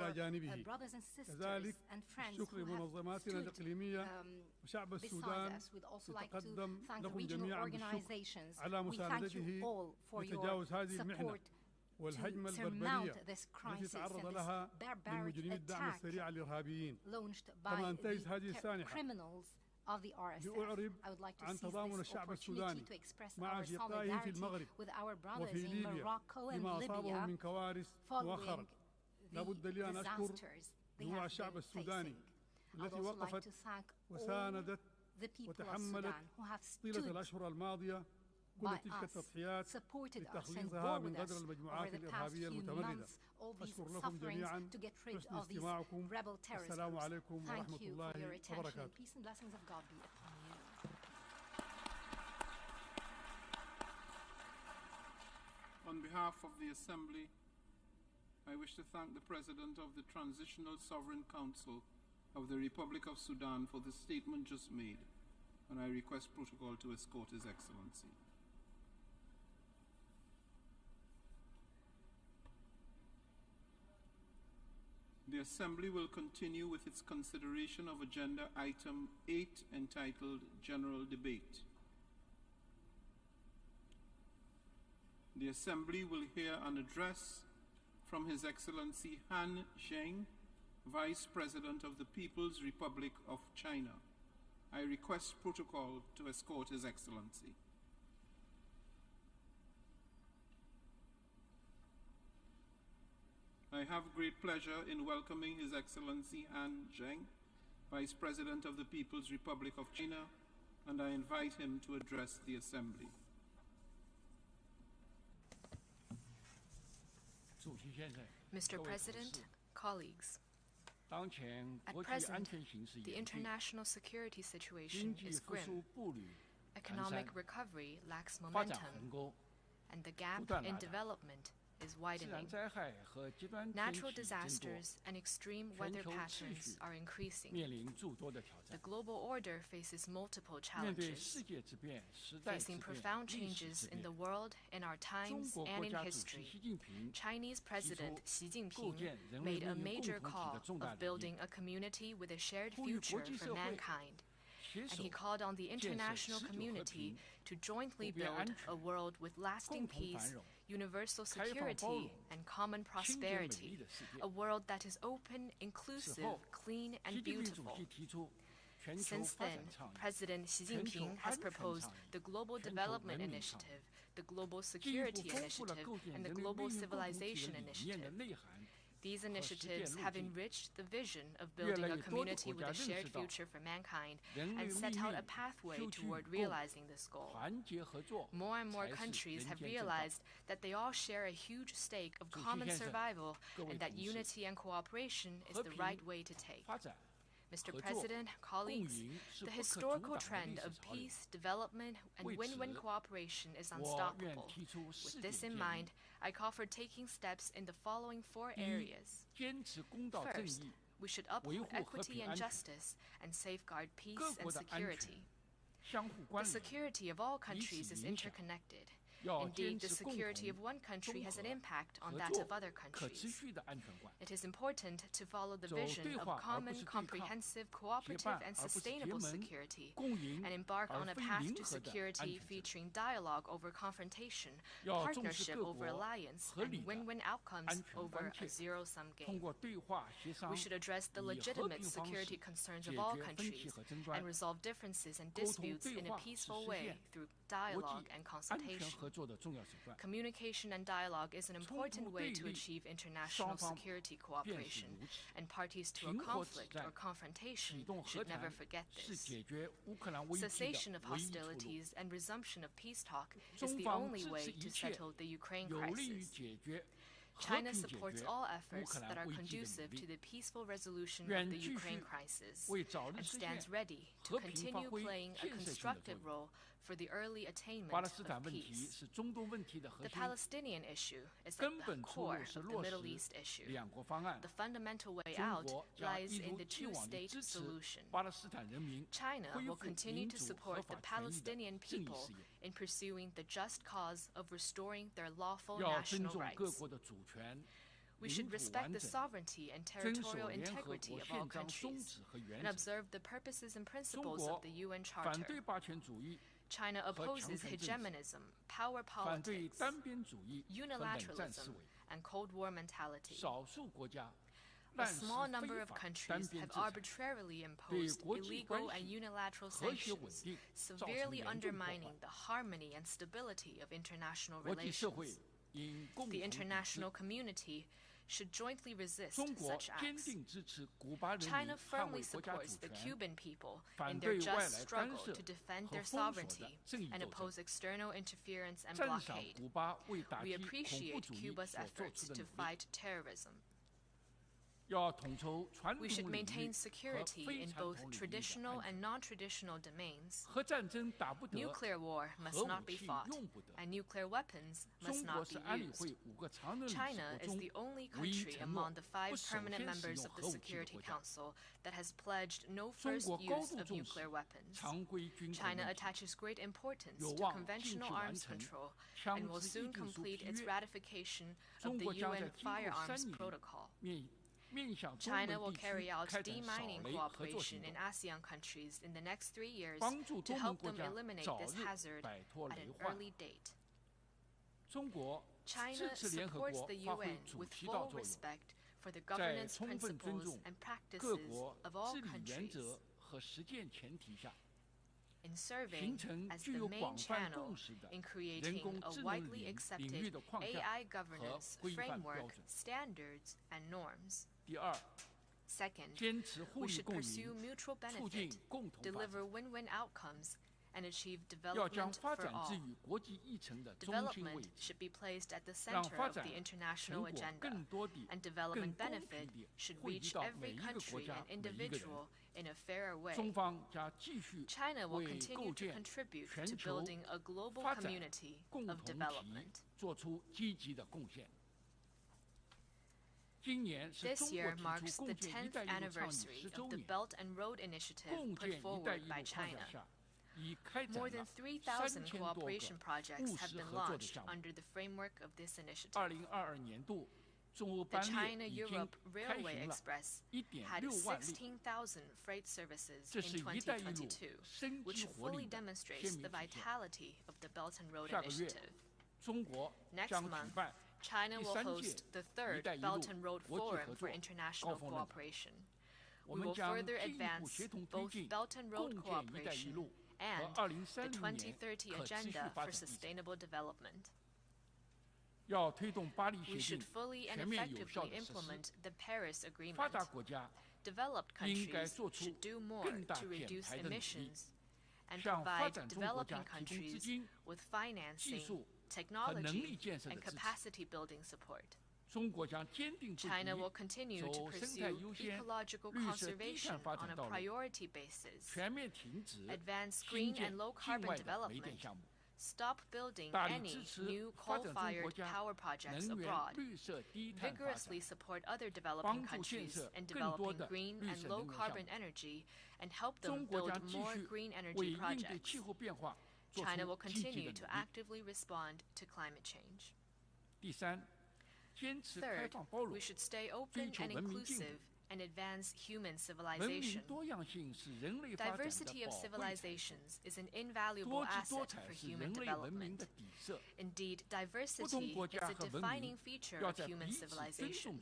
brothers and sisters and friends who have stood beside us. We'd also like to thank the regional organizations. We thank you all for your support to surmount this crisis and this barbaric attack launched by the criminals of the RSF. I would like to seize this opportunity to express our solidarity with our brothers in Morocco and Libya following the disasters they have been facing. I would also like to thank all the people of Sudan who have stood by us, supported us and bore with us over the past few months, all these sufferings to get rid of these rebel terrorist groups. Thank you for your attention. Peace and blessings of God be upon you. On behalf of the Assembly, I wish to thank the President of the Transitional Sovereign Council of the Republic of Sudan for the statement just made, and I request protocol to escort His Excellency. The Assembly will continue with its consideration of Agenda Item 8 entitled General Debate. The Assembly will hear an address from His Excellency Han Zheng, Vice President of the People's Republic of China. I request protocol to escort His Excellency. I have great pleasure in welcoming His Excellency Han Zheng, Vice President of the People's Republic of China, and I invite him to address the Assembly. Mr. President, colleagues, at present, the international security situation is grim. Economic recovery lacks momentum, and the gap in development is widening. Natural disasters and extreme weather patterns are increasing. The global order faces multiple challenges. Facing profound changes in the world, in our times, and in history, Chinese President Xi Jinping made a major call of building a community with a shared future for mankind. And he called on the international community to jointly build a world with lasting peace, universal security, and common prosperity, a world that is open, inclusive, clean, and beautiful. Since then, President Xi Jinping has proposed the Global Development Initiative, the Global Security Initiative, and the Global Civilization Initiative. These initiatives have enriched the vision of building a community with a shared future for mankind and set out a pathway toward realizing this goal. More and more countries have realized that they all share a huge stake of common survival and that unity and cooperation is the right way to take. Mr. President, colleagues, the historical trend of peace, development, and win-win cooperation is unstoppable. With this in mind, I call for taking steps in the following 4 areas. First, we should uphold equity and justice and safeguard peace and security. The security of all countries is interconnected. Indeed, the security of one country has an impact on that of other countries. It is important to follow the vision of common, comprehensive, cooperative, and sustainable security, and embark on a path to security featuring dialogue over confrontation, partnership over alliance, and win-win outcomes over a zero-sum game. We should address the legitimate security concerns of all countries and resolve differences and disputes in a peaceful way through dialogue and consultation. Communication and dialogue is an important way to achieve international security cooperation, and parties to a conflict or confrontation should never forget this. Cessation of hostilities and resumption of peace talk is the only way to settle the Ukraine crisis. China supports all efforts that are conducive to the peaceful resolution of the Ukraine crisis and stands ready to continue playing a constructive role for the early attainment of peace. The Palestinian issue is at the core of the Middle East issue. The fundamental way out lies in the two-state solution. China will continue to support the Palestinian people in pursuing the just cause of restoring their lawful national rights. We should respect the sovereignty and territorial integrity of all countries and observe the purposes and principles of the UN Charter. China opposes hegemonism, power politics, unilateralism, and Cold War mentality. A small number of countries have arbitrarily imposed illegal and unilateral sanctions, severely undermining the harmony and stability of international relations. The international community should jointly resist such acts. China firmly supports the Cuban people in their just struggle to defend their sovereignty and oppose external interference and blockade. We appreciate Cuba's efforts to fight terrorism. We should maintain security in both traditional and non-traditional domains. Nuclear war must not be fought, and nuclear weapons must not be used. China is the only country among the 5 permanent members of the Security Council that has pledged no first use of nuclear weapons. China attaches great importance to conventional arms control and will soon complete its ratification of the UN Firearms Protocol. China will carry out demining cooperation in ASEAN countries in the next 3 years to help them eliminate this hazard at an early date. China supports the UN with full respect for the governance principles and practices of all countries, in serving as the main channel in creating a widely accepted AI governance framework, standards, and norms. Second, we should pursue mutual benefit, deliver win-win outcomes, and achieve development for all. Development should be placed at the center of the international agenda, and development benefit should reach every country and individual in a fairer way. China will continue to contribute to building a global community of development. This year marks the 10th anniversary of the Belt and Road Initiative put forward by China. More than 3,000 cooperation projects have been launched under the framework of this initiative. The China-Europe Railway Express had 16,000 freight services in 2022, which fully demonstrates the vitality of the Belt and Road Initiative. Next month, China will host the 3rd Belt and Road Forum for International Cooperation. We will further advance both Belt and Road cooperation and the 2030 Agenda for Sustainable Development. We should fully and effectively implement the Paris Agreement. Developed countries should do more to reduce emissions and provide developing countries with financing, technology, and capacity-building support. China will continue to pursue ecological conservation on a priority basis, advance green and low-carbon development, stop building any new coal-fired power projects abroad, vigorously support other developing countries in developing green and low-carbon energy, and help them build more green energy projects. China will continue to actively respond to climate change. Third, we should stay open and inclusive and advance human civilization. Diversity of civilizations is an invaluable asset for human development. Indeed, diversity is a defining feature of human civilization.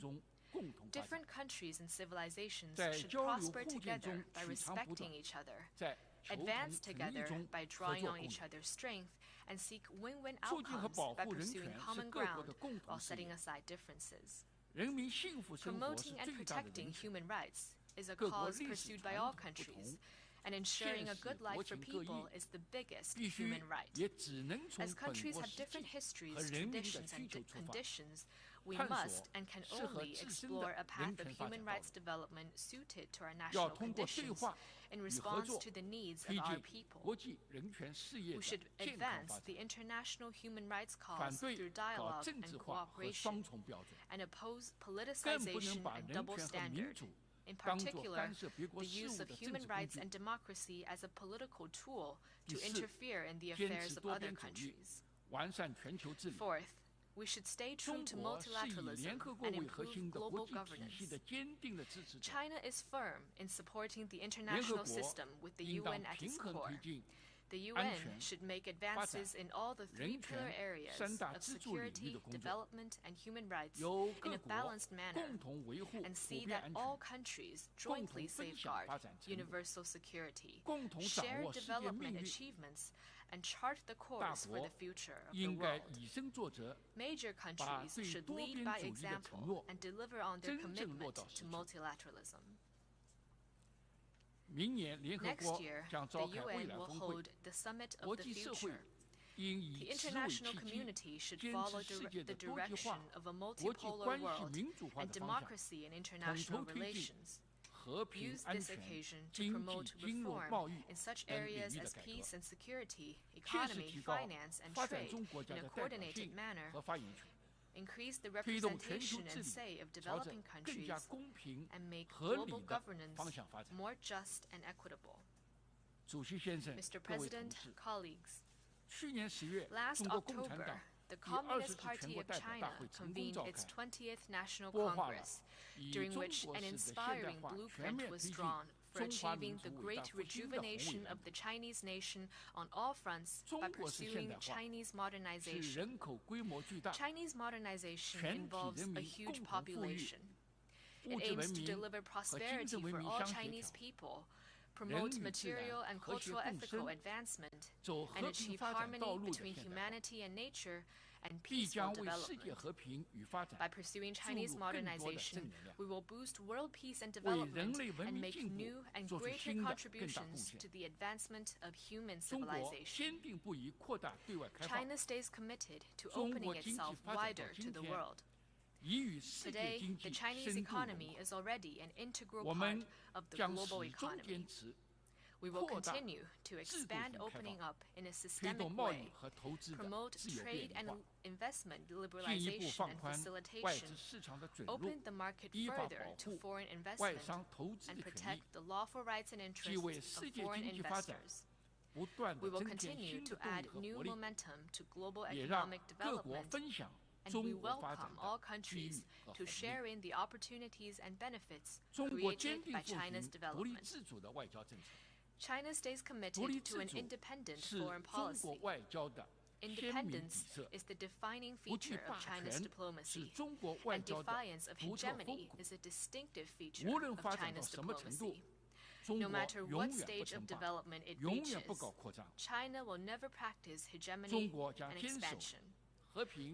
Different countries and civilizations should prosper together by respecting each other, advance together by drawing on each other's strength, and seek win-win outcomes by pursuing common ground while setting aside differences. Promoting and protecting human rights is a cause pursued by all countries, and ensuring a good life for people is the biggest human right. As countries have different histories, traditions, and conditions, we must and can only explore a path of human rights development suited to our national conditions in response to the needs of our people. We should advance the international human rights cause through dialogue and cooperation, and oppose politicization and double standard. In particular, the use of human rights and democracy as a political tool to interfere in the affairs of other countries. Fourth, we should stay true to multilateralism and improve global governance. China is firm in supporting the international system with the UN at its core. The UN should make advances in all the three pillar areas of security, development, and human rights in a balanced manner, and see that all countries jointly safeguard universal security, share development achievements, and chart the course for the future of the world. Major countries should lead by example and deliver on their commitment to multilateralism. Next year, the UN will hold the Summit of the Future. The international community should follow the direction of a multipolar world and democracy in international relations. Use this occasion to promote reform in such areas as peace and security, economy, finance, and trade in a coordinated manner. Increase the representation and say of developing countries, and make global governance more just and equitable. Mr. President, colleagues, last October, the Communist Party of China convened its 20th National Congress, during which an inspiring blueprint was drawn for achieving the great rejuvenation of the Chinese nation on all fronts by pursuing Chinese modernization. Chinese modernization involves a huge population. It aims to deliver prosperity for all Chinese people, promote material and cultural ethical advancement, and achieve harmony between humanity and nature, and peaceful development. By pursuing Chinese modernization, we will boost world peace and development and make new and greater contributions to the advancement of human civilization. China stays committed to opening itself wider to the world. Today, the Chinese economy is already an integral part of the global economy. We will continue to expand opening up in a systemic way, promote trade and investment liberalization and facilitation, open the market further to foreign investment, and protect the lawful rights and interests of foreign investors. We will continue to add new momentum to global economic development, and we welcome all countries to share in the opportunities and benefits created by China's development. China stays committed to an independent foreign policy. Independence is the defining feature of China's diplomacy, and defiance of hegemony is a distinctive feature of China's diplomacy. No matter what stage of development it reaches, China will never practice hegemony and expansion.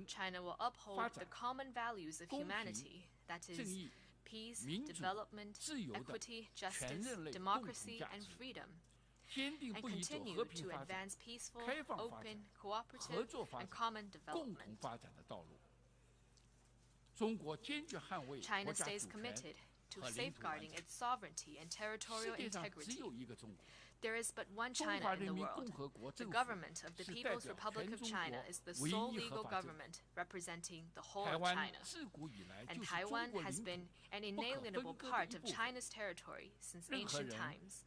China will uphold the common values of humanity, that is, peace, development, equity, justice, democracy, and freedom, and continue to advance peaceful, open, cooperative, and common development. China stays committed to safeguarding its sovereignty and territorial integrity. There is but one China in the world. The government of the People's Republic of China is the sole legal government representing the whole of China. And Taiwan has been an inalienable part of China's territory since ancient times.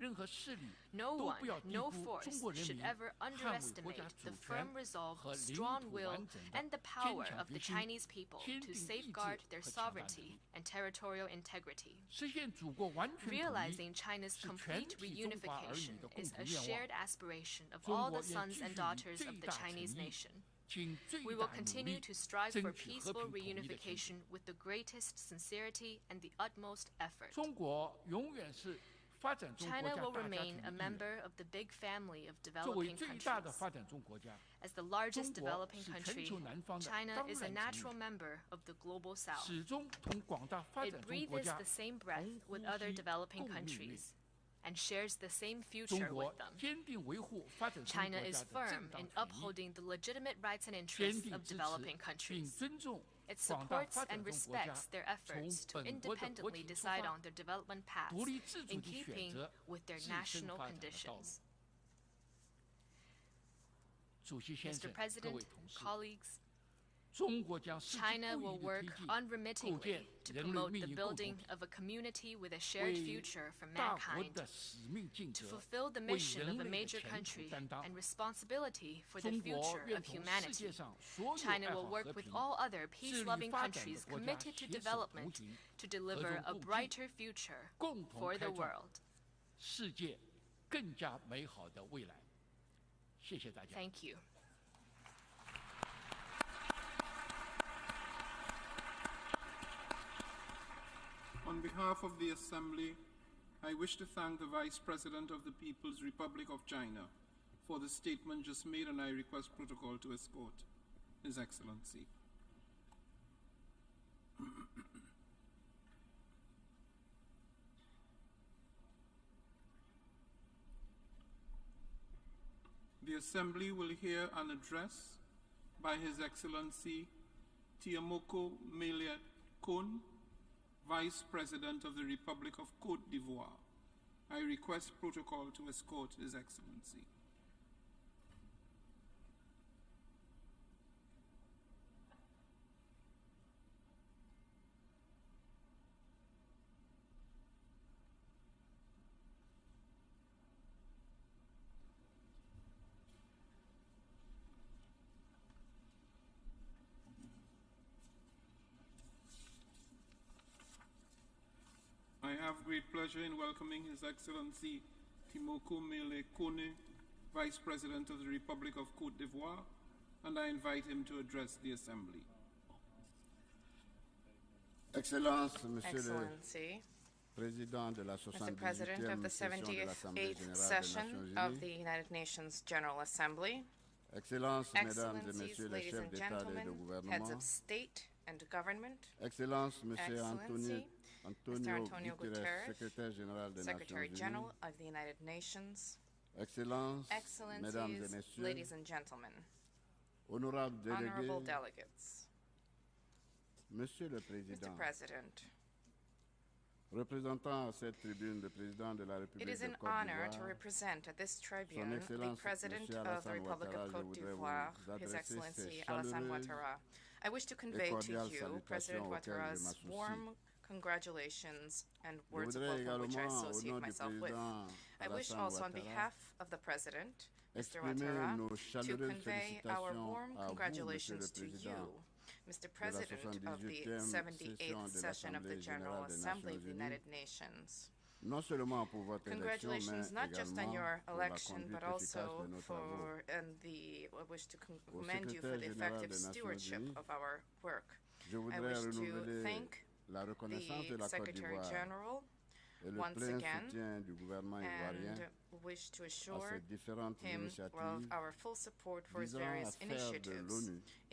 No one, no force should ever underestimate the firm resolve, strong will, and the power of the Chinese people to safeguard their sovereignty and territorial integrity. Realizing China's complete reunification is a shared aspiration of all the sons and daughters of the Chinese nation. We will continue to strive for peaceful reunification with the greatest sincerity and the utmost effort. China will remain a member of the big family of developing countries. As the largest developing country, China is a natural member of the global South. It breathes the same breath with other developing countries and shares the same future with them. China is firm in upholding the legitimate rights and interests of developing countries. It supports and respects their efforts to independently decide on their development paths in keeping with their national conditions. Mr. President, colleagues, China will work unremittingly to promote the building of a community with a shared future for mankind, to fulfill the mission of a major country and responsibility for the future of humanity. China will work with all other peace-loving countries committed to development to deliver a brighter future for the world. Thank you. On behalf of the Assembly, I wish to thank the Vice President of the People's Republic of China for the statement just made, and I request protocol to escort His Excellency. The Assembly will hear an address by His Excellency Tiamoko Mele Kone, Vice President of the Republic of Côte d'Ivoire. I request protocol to escort His Excellency. I have great pleasure in welcoming His Excellency Tiamoko Mele Kone, Vice President of the Republic of Côte d'Ivoire, and I invite him to address the Assembly. Excellency, Mr. President of the 78th session of the United Nations General Assembly, Excellencies, ladies and gentlemen, heads of state and government, Excellency, Mr. Antonio Guterres, Secretary General of the United Nations, Excellencies, ladies and gentlemen, honorable delegates, Mr. President, it is an honor to represent at this tribune the President of the Republic of Côte d'Ivoire, His Excellency Alassane Ouattara. I wish to convey to you President Ouattara's warm congratulations and words of welcome which I associate myself with. I wish also on behalf of the President, Mr. Ouattara, to convey our warm congratulations to you, Mr. President of the 78th session of the General Assembly of the United Nations. Congratulations not just on your election, but also for, I wish to commend you for the effective stewardship of our work. I wish to thank the Secretary General once again and wish to assure him of our full support for his various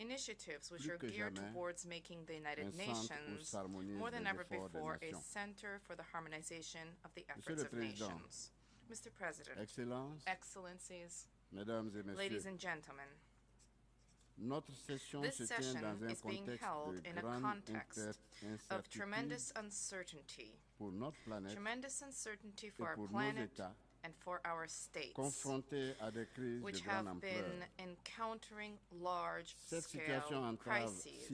initiatives which are geared towards making the United Nations more than ever before a center for the harmonization of the efforts of nations. Mr. President, Excellencies, ladies and gentlemen, this session is being held in a context of tremendous uncertainty for our planet and for our states, which have been encountering large-scale crises.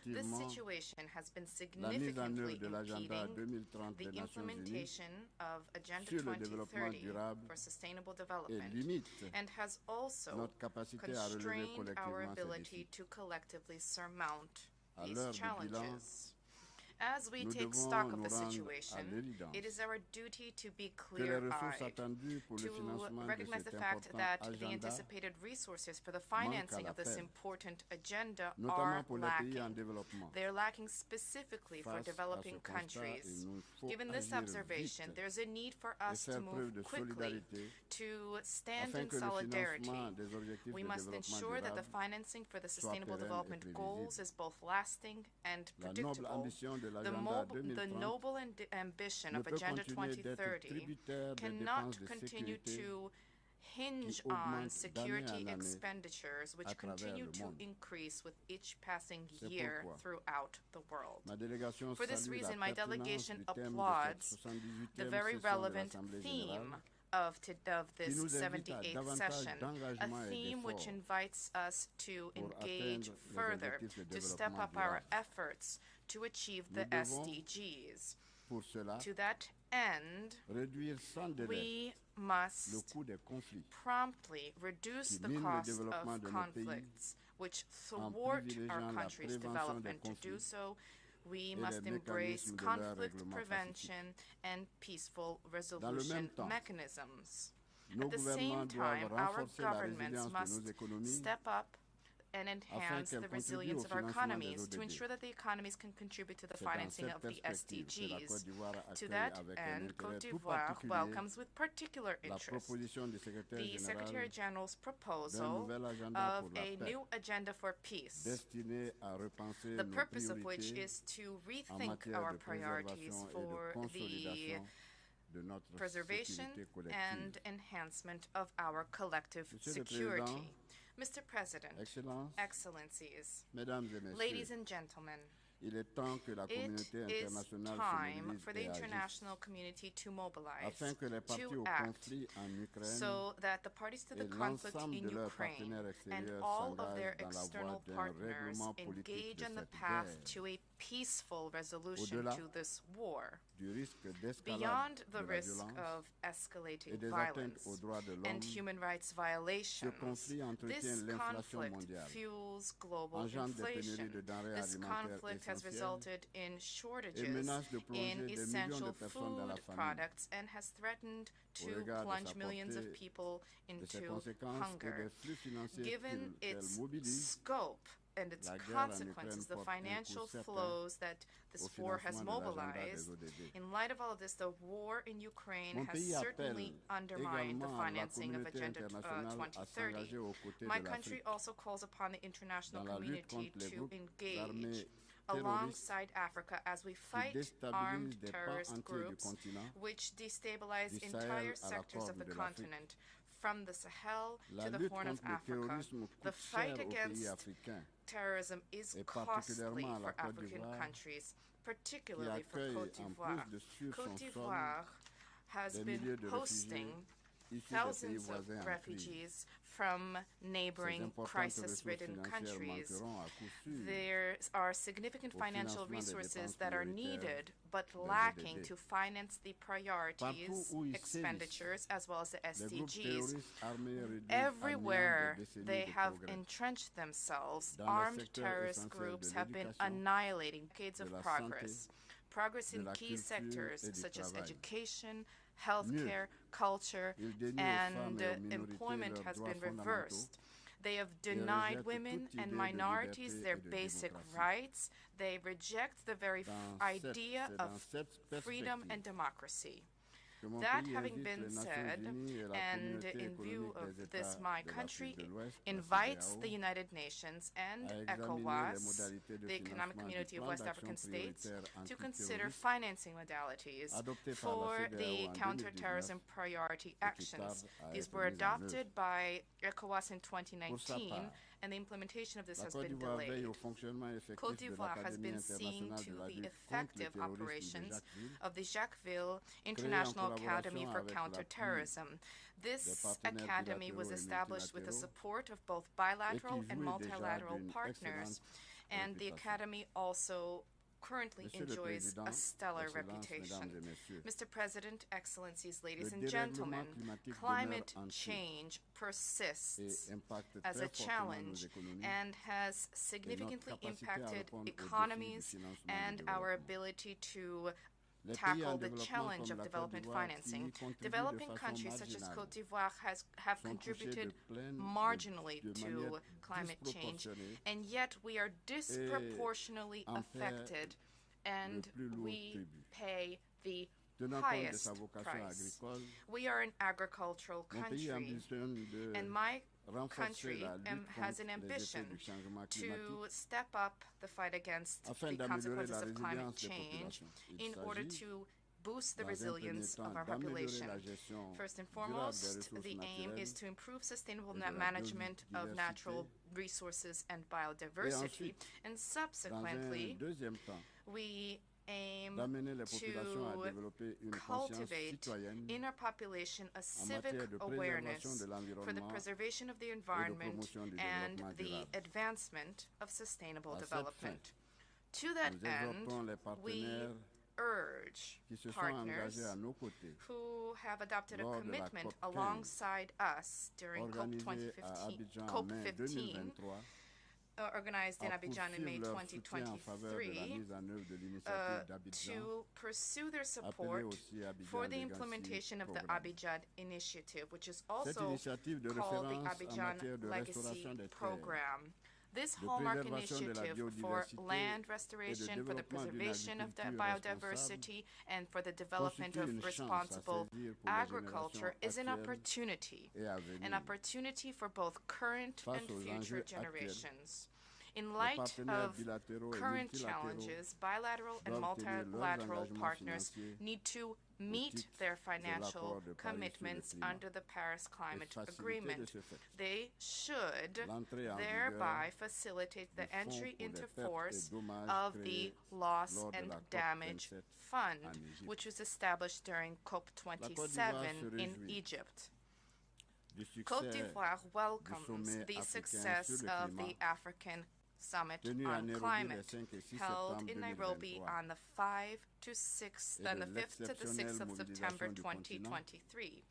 This situation has been significantly impeding the implementation of Agenda 2030 for sustainable development and has also constrained our ability to collectively surmount these challenges. As we take stock of the situation, it is our duty to be clear-eyed, to recognize the fact that the anticipated resources for the financing of this important agenda are lacking. They are lacking specifically for developing countries. Given this observation, there's a need for us to move quickly, to stand in solidarity. We must ensure that the financing for the Sustainable Development Goals is both lasting and predictable. The noble ambition of Agenda 2030 cannot continue to hinge on security expenditures, which continue to increase with each passing year throughout the world. For this reason, my delegation applauds the very relevant theme of this 78th session, a theme which invites us to engage further, to step up our efforts to achieve the SDGs. To that end, we must promptly reduce the cost of conflicts which thwart our country's development. To do so, we must embrace conflict prevention and peaceful resolution mechanisms. At the same time, our governments must step up and enhance the resilience of our economies to ensure that the economies can contribute to the financing of the SDGs. To that end, Côte d'Ivoire welcomes with particular interest the Secretary General's proposal of a new agenda for peace, the purpose of which is to rethink our priorities for the preservation and enhancement of our collective security. Mr. President, Excellencies, ladies and gentlemen, it is time for the international community to mobilize, to act, so that the parties to the conflict in Ukraine and all of their external partners engage on the path to a peaceful resolution to this war, beyond the risk of escalating violence and human rights violations. This conflict fuels global inflation. This conflict has resulted in shortages in essential food products and has threatened to plunge millions of people into hunger. Given its scope and its consequences, the financial flows that this war has mobilized, in light of all of this, the war in Ukraine has certainly undermined the financing of Agenda 2030. My country also calls upon the international community to engage alongside Africa as we fight armed terrorist groups which destabilize entire sectors of the continent, from the Sahel to the Horn of Africa. The fight against terrorism is costly for African countries, particularly for Côte d'Ivoire. Côte d'Ivoire has been hosting thousands of refugees from neighboring crisis-ridden countries. There are significant financial resources that are needed but lacking to finance the priorities, expenditures, as well as the SDGs. Everywhere they have entrenched themselves, armed terrorist groups have been annihilating decades of progress. Progress in key sectors such as education, healthcare, culture, and employment has been reversed. They have denied women and minorities their basic rights. They reject the very idea of freedom and democracy. That having been said, and in view of this, my country invites the United Nations and ECOWAS, the Economic Community of West African States, to consider financing modalities for the counterterrorism priority actions. These were adopted by ECOWAS in 2019, and the implementation of this has been delayed. Côte d'Ivoire has been seeing to the effective operations of the Jacquesville International Academy for Counterterrorism. This academy was established with the support of both bilateral and multilateral partners, and the academy also currently enjoys a stellar reputation. Mr. President, Excellencies, ladies and gentlemen, climate change persists as a challenge and has significantly impacted economies and our ability to tackle the challenge of development financing. Developing countries such as Côte d'Ivoire have contributed marginally to climate change, and yet we are disproportionately affected, and we pay the highest price. We are an agricultural country, and my country has an ambition to step up the fight against the consequences of climate change in order to boost the resilience of our population. First and foremost, the aim is to improve sustainable management of natural resources and biodiversity, and subsequently, we aim to cultivate in our population a civic awareness for the preservation of the environment and the advancement of sustainable development. To that end, we urge partners who have adopted a commitment alongside us during COP15, organized in Abidjan in May 2023, to pursue their support for the implementation of the Abidjan Initiative, which is also called the Abidjan Legacy Program. This hallmark initiative for land restoration, for the preservation of the biodiversity, and for the development of responsible agriculture is an opportunity for both current and future generations. In light of current challenges, bilateral and multilateral partners need to meet their financial commitments under the Paris Climate Agreement. They should thereby facilitate the entry into force of the Loss and Damage Fund, which was established during COP27 in Egypt. Côte d'Ivoire welcomes the success of the African Summit on Climate, held in Nairobi on the 5th to the 6th of September 2023.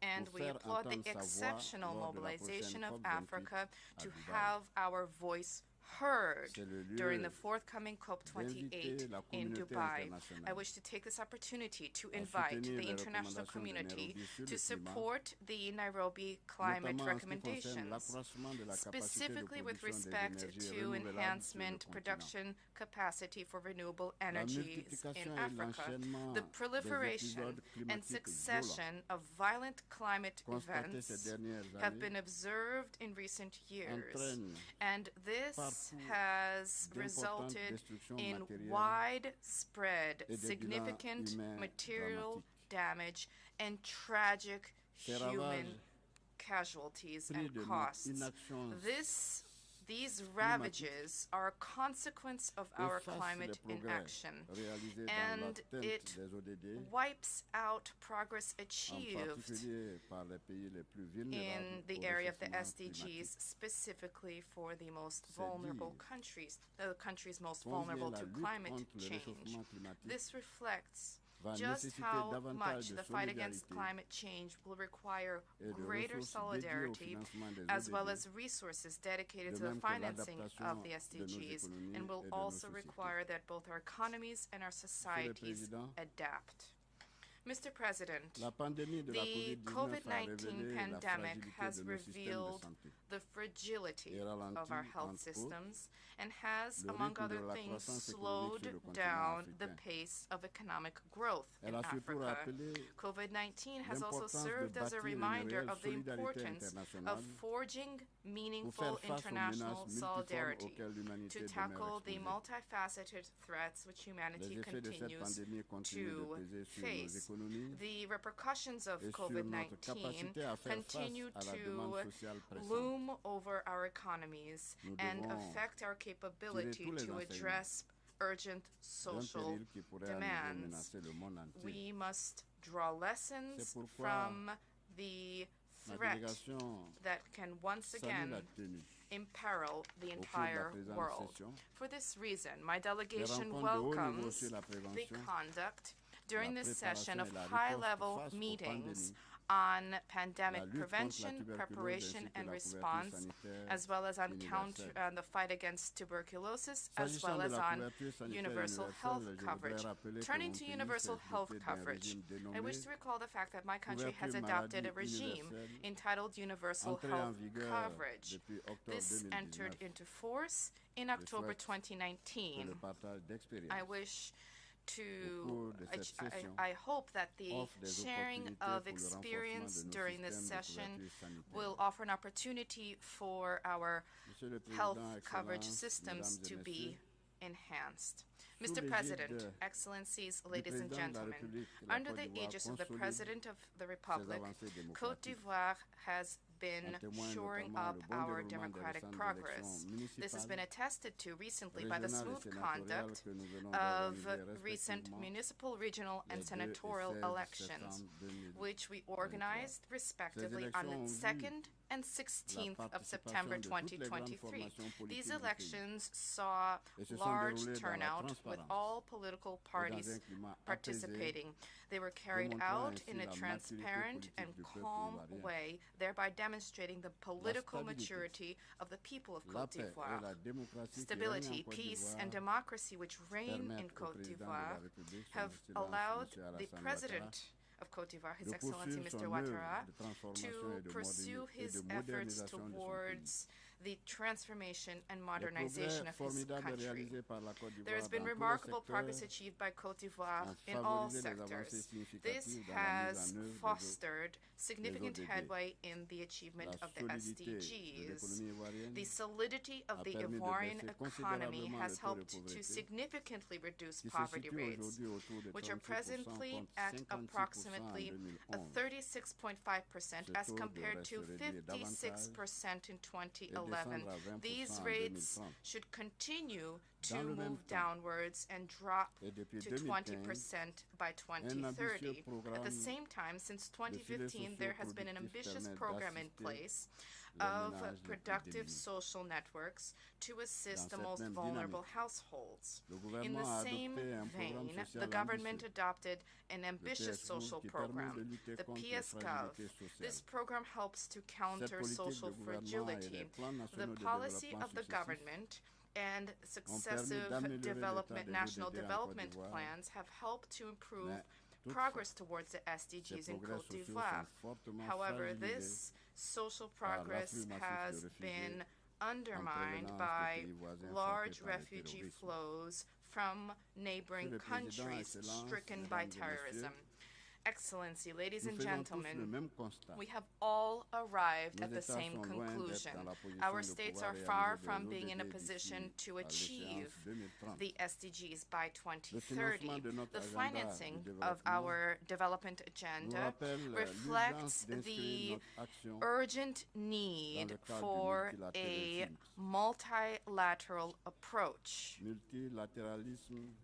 And we applaud the exceptional mobilization of Africa to have our voice heard during the forthcoming COP28 in Dubai. I wish to take this opportunity to invite the international community to support the Nairobi climate recommendations, specifically with respect to enhancement production capacity for renewable energies in Africa. The proliferation and succession of violent climate events have been observed in recent years, and this has resulted in widespread, significant material damage and tragic human casualties and costs. These ravages are a consequence of our climate inaction, and it wipes out progress achieved in the area of the SDGs, specifically for the most vulnerable countries, the countries most vulnerable to climate change. This reflects just how much the fight against climate change will require greater solidarity, as well as resources dedicated to the financing of the SDGs, and will also require that both our economies and our societies adapt. Mr. President, the COVID-19 pandemic has revealed the fragility of our health systems and has, among other things, slowed down the pace of economic growth in Africa. COVID-19 has also served as a reminder of the importance of forging meaningful international solidarity to tackle the multifaceted threats which humanity continues to face. The repercussions of COVID-19 continue to loom over our economies and affect our capability to address urgent social demands. We must draw lessons from the threat that can once again imperil the entire world. For this reason, my delegation welcomes the conduct during this session of high-level meetings on pandemic prevention, preparation, and response, as well as on the fight against tuberculosis, as well as on universal health coverage. Turning to universal health coverage, I wish to recall the fact that my country has adopted a regime entitled Universal Health Coverage. This entered into force in October 2019. I hope that the sharing of experience during this session will offer an opportunity for our health coverage systems to be enhanced. Mr. President, Excellencies, ladies and gentlemen, under the aegis of the President of the Republic, Côte d'Ivoire has been shoring up our democratic progress. This has been attested to recently by the smooth conduct of recent municipal, regional, and senatorial elections, which we organized respectively on the 2nd and 16th of September 2023. These elections saw large turnout with all political parties participating. They were carried out in a transparent and calm way, thereby demonstrating the political maturity of the people of Côte d'Ivoire. Stability, peace, and democracy which reign in Côte d'Ivoire have allowed the President of Côte d'Ivoire, His Excellency Mr. Ouattara, to pursue his efforts towards the transformation and modernization of his country. There has been remarkable progress achieved by Côte d'Ivoire in all sectors. This has fostered significant headway in the achievement of the SDGs. The solidity of the Ivoirian economy has helped to significantly reduce poverty rates, which are presently at approximately 36.5% as compared to 56% in 2011. These rates should continue to move downwards and drop to 20% by 2030. At the same time, since 2015, there has been an ambitious program in place of productive social networks to assist the most vulnerable households. In the same vein, the government adopted an ambitious social program, the PSGov. This program helps to counter social fragility. The policy of the government and successive national development plans have helped to improve progress towards the SDGs in Côte d'Ivoire. However, this social progress has been undermined by large refugee flows from neighboring countries stricken by terrorism. Excellency, ladies and gentlemen, we have all arrived at the same conclusion. Our states are far from being in a position to achieve the SDGs by 2030. The financing of our development agenda reflects the urgent need for a multilateral approach.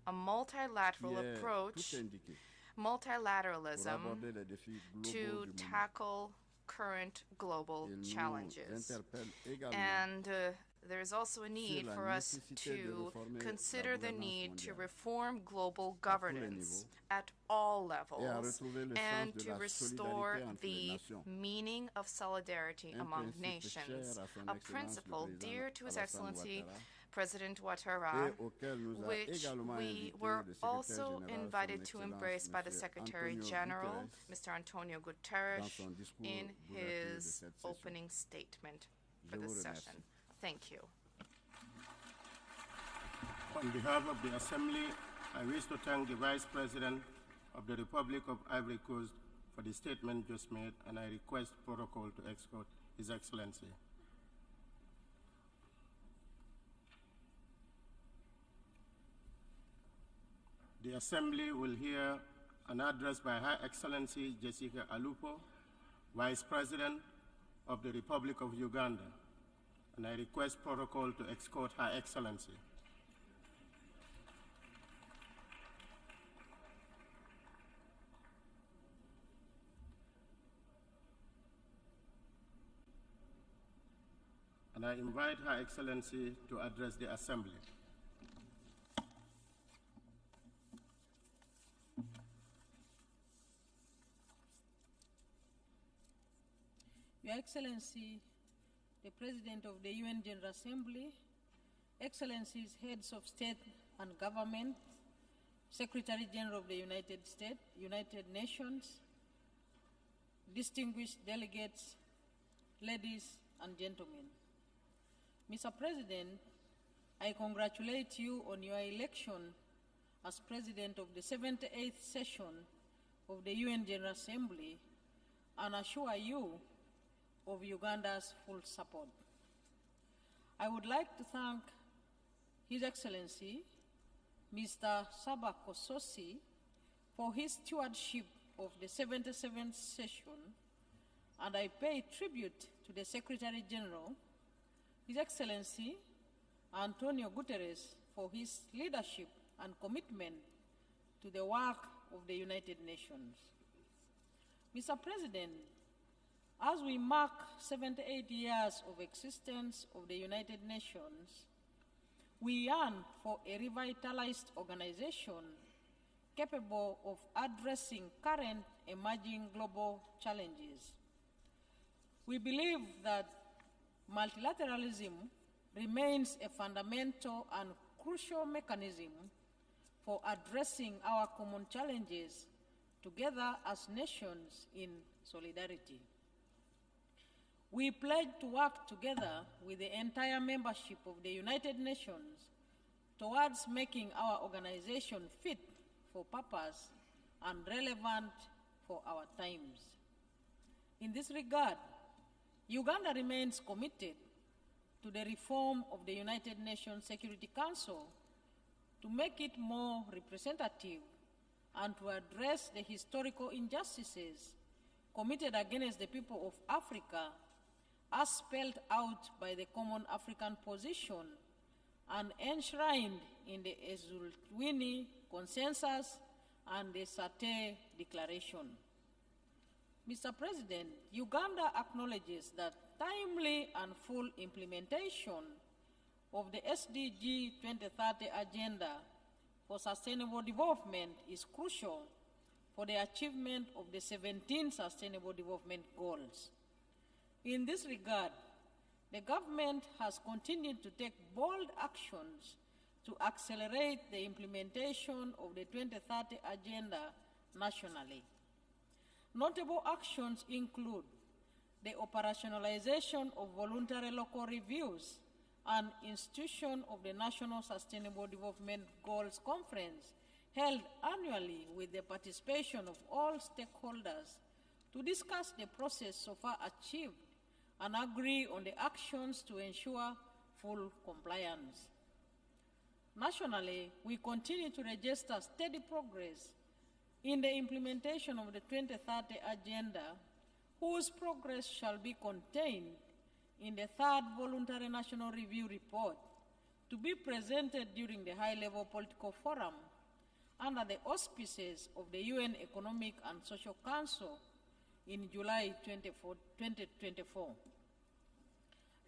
A multilateral approach, multilateralism, to tackle current global challenges. And there is also a need for us to consider the need to reform global governance at all levels and to restore the meaning of solidarity among nations, a principle dear to His Excellency President Ouattara, which we were also invited to embrace by the Secretary General, Mr. Antonio Guterres, in his opening statement for this session. Thank you. On behalf of the Assembly, I wish to thank the Vice President of the Republic of Ivory Coast for the statement just made, and I request protocol to escort His Excellency. The Assembly will hear an address by Her Excellency Jessica Alupo, Vice President of the Republic of Uganda, and I request protocol to escort Her Excellency. and I invite Her Excellency to address the Assembly. Your Excellency, the President of the UN General Assembly, Excellencies, Heads of State and Government, Secretary General of the United Nations, distinguished delegates, ladies and gentlemen. Mr. President, I congratulate you on your election as President of the 78th session of the UN General Assembly and assure you of Uganda's full support. I would like to thank His Excellency, Mr. Saba Kososi, for his stewardship of the 77th session, and I pay tribute to the Secretary General, His Excellency Antonio Guterres, for his leadership and commitment to the work of the United Nations. Mr. President, as we mark 78 years of existence of the United Nations, we yearn for a revitalized organization capable of addressing current emerging global challenges. We believe that multilateralism remains a fundamental and crucial mechanism for addressing our common challenges together as nations in solidarity. We pledge to work together with the entire membership of the United Nations towards making our organization fit for purpose and relevant for our times. In this regard, Uganda remains committed to the reform of the United Nations Security Council to make it more representative and to address the historical injustices committed against the people of Africa as spelled out by the Common African Position and enshrined in the Al-Alimi Consensus and the Sate Declaration. Mr. President, Uganda acknowledges that timely and full implementation of the SDG 2030 Agenda for Sustainable Development is crucial for the achievement of the 17 Sustainable Development Goals. In this regard, the government has continued to take bold actions to accelerate the implementation of the 2030 Agenda nationally. Notable actions include the operationalization of voluntary local reviews and institution of the National Sustainable Development Goals Conference held annually with the participation of all stakeholders to discuss the process so far achieved and agree on the actions to ensure full compliance. Nationally, we continue to register steady progress in the implementation of the 2030 Agenda, whose progress shall be contained in the third Voluntary National Review Report to be presented during the High-Level Political Forum under the auspices of the UN Economic and Social Council in July 2024.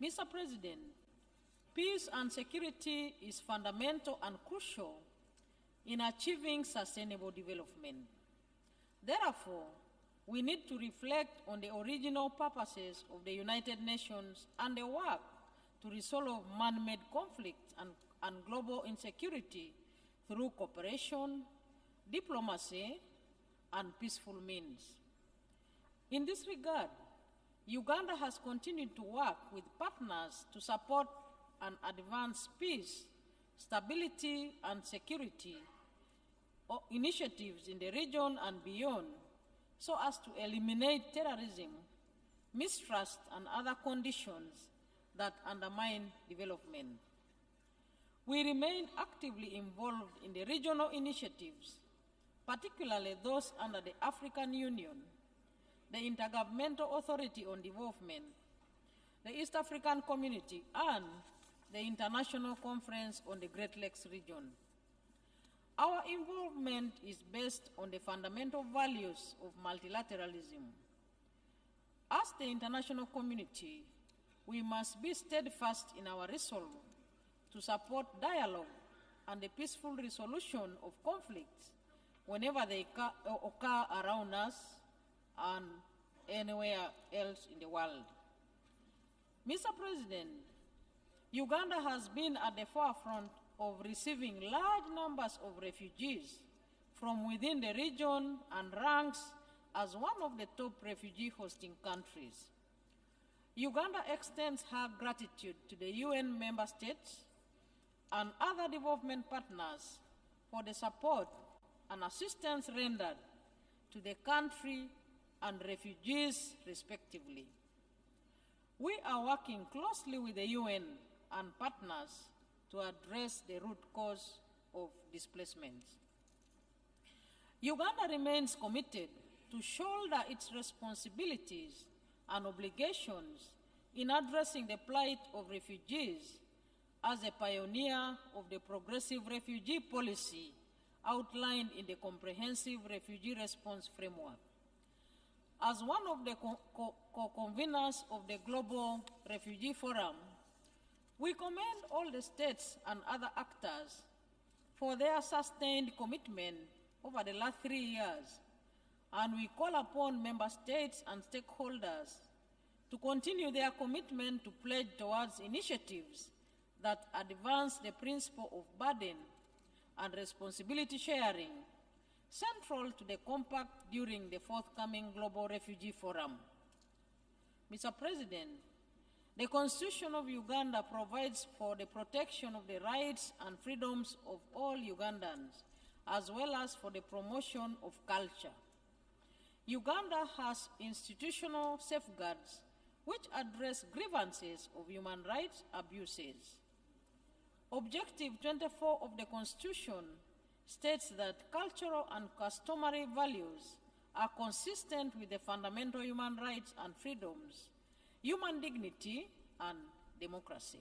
Mr. President, peace and security is fundamental and crucial in achieving sustainable development. Therefore, we need to reflect on the original purposes of the United Nations and the work to resolve man-made conflicts and global insecurity through cooperation, diplomacy, and peaceful means. In this regard, Uganda has continued to work with partners to support and advance peace, stability, and security initiatives in the region and beyond, so as to eliminate terrorism, mistrust, and other conditions that undermine development. We remain actively involved in the regional initiatives, particularly those under the African Union, the Intergovernmental Authority on Development, the East African Community, and the International Conference on the Great Lakes region. Our involvement is based on the fundamental values of multilateralism. As the international community, we must be steadfast in our resolve to support dialogue and the peaceful resolution of conflicts whenever they occur around us and anywhere else in the world. Mr. President, Uganda has been at the forefront of receiving large numbers of refugees from within the region and ranks as one of the top refugee hosting countries. Uganda extends her gratitude to the UN member states and other development partners for the support and assistance rendered to the country and refugees respectively. We are working closely with the UN and partners to address the root cause of displacement. Uganda remains committed to shoulder its responsibilities and obligations in addressing the plight of refugees as a pioneer of the progressive refugee policy outlined in the Comprehensive Refugee Response Framework. As one of the co-conveners of the Global Refugee Forum, we commend all the states and other actors for their sustained commitment over the last 3 years, and we call upon member states and stakeholders to continue their commitment to pledge towards initiatives that advance the principle of burden and responsibility sharing, central to the compact during the forthcoming Global Refugee Forum. Mr. President, the Constitution of Uganda provides for the protection of the rights and freedoms of all Ugandans, as well as for the promotion of culture. Uganda has institutional safeguards which address grievances of human rights abuses. Objective 24 of the Constitution states that cultural and customary values are consistent with the fundamental human rights and freedoms, human dignity, and democracy.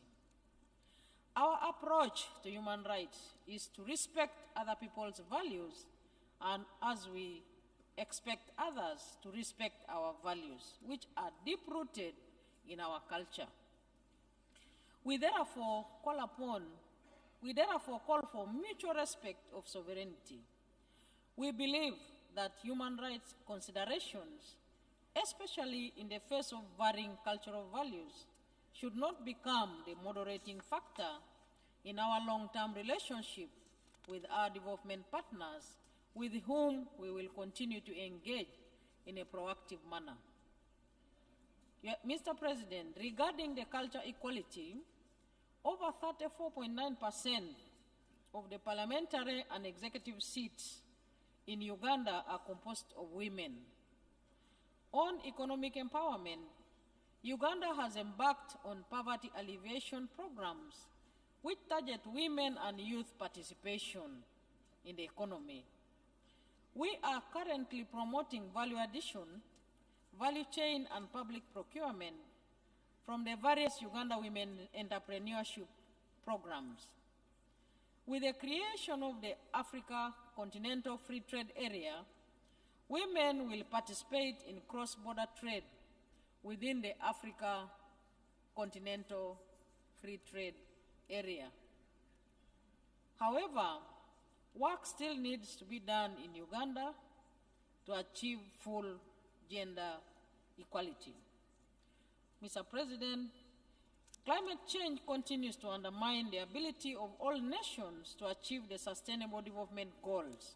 Our approach to human rights is to respect other people's values, and as we expect others to respect our values, which are deep-rooted in our culture. We therefore call for mutual respect of sovereignty. We believe that human rights considerations, especially in the face of varying cultural values, should not become the moderating factor in our long-term relationship with our development partners, with whom we will continue to engage in a proactive manner. Mr. President, regarding the culture equality, over 34.9% of the parliamentary and executive seats in Uganda are composed of women. On economic empowerment, Uganda has embarked on poverty alleviation programs which target women and youth participation in the economy. We are currently promoting value addition, value chain, and public procurement from the various Uganda Women Entrepreneurship programs. With the creation of the Africa Continental Free Trade Area, women will participate in cross-border trade within the Africa Continental Free Trade Area. However, work still needs to be done in Uganda to achieve full gender equality. Mr. President, climate change continues to undermine the ability of all nations to achieve the Sustainable Development Goals.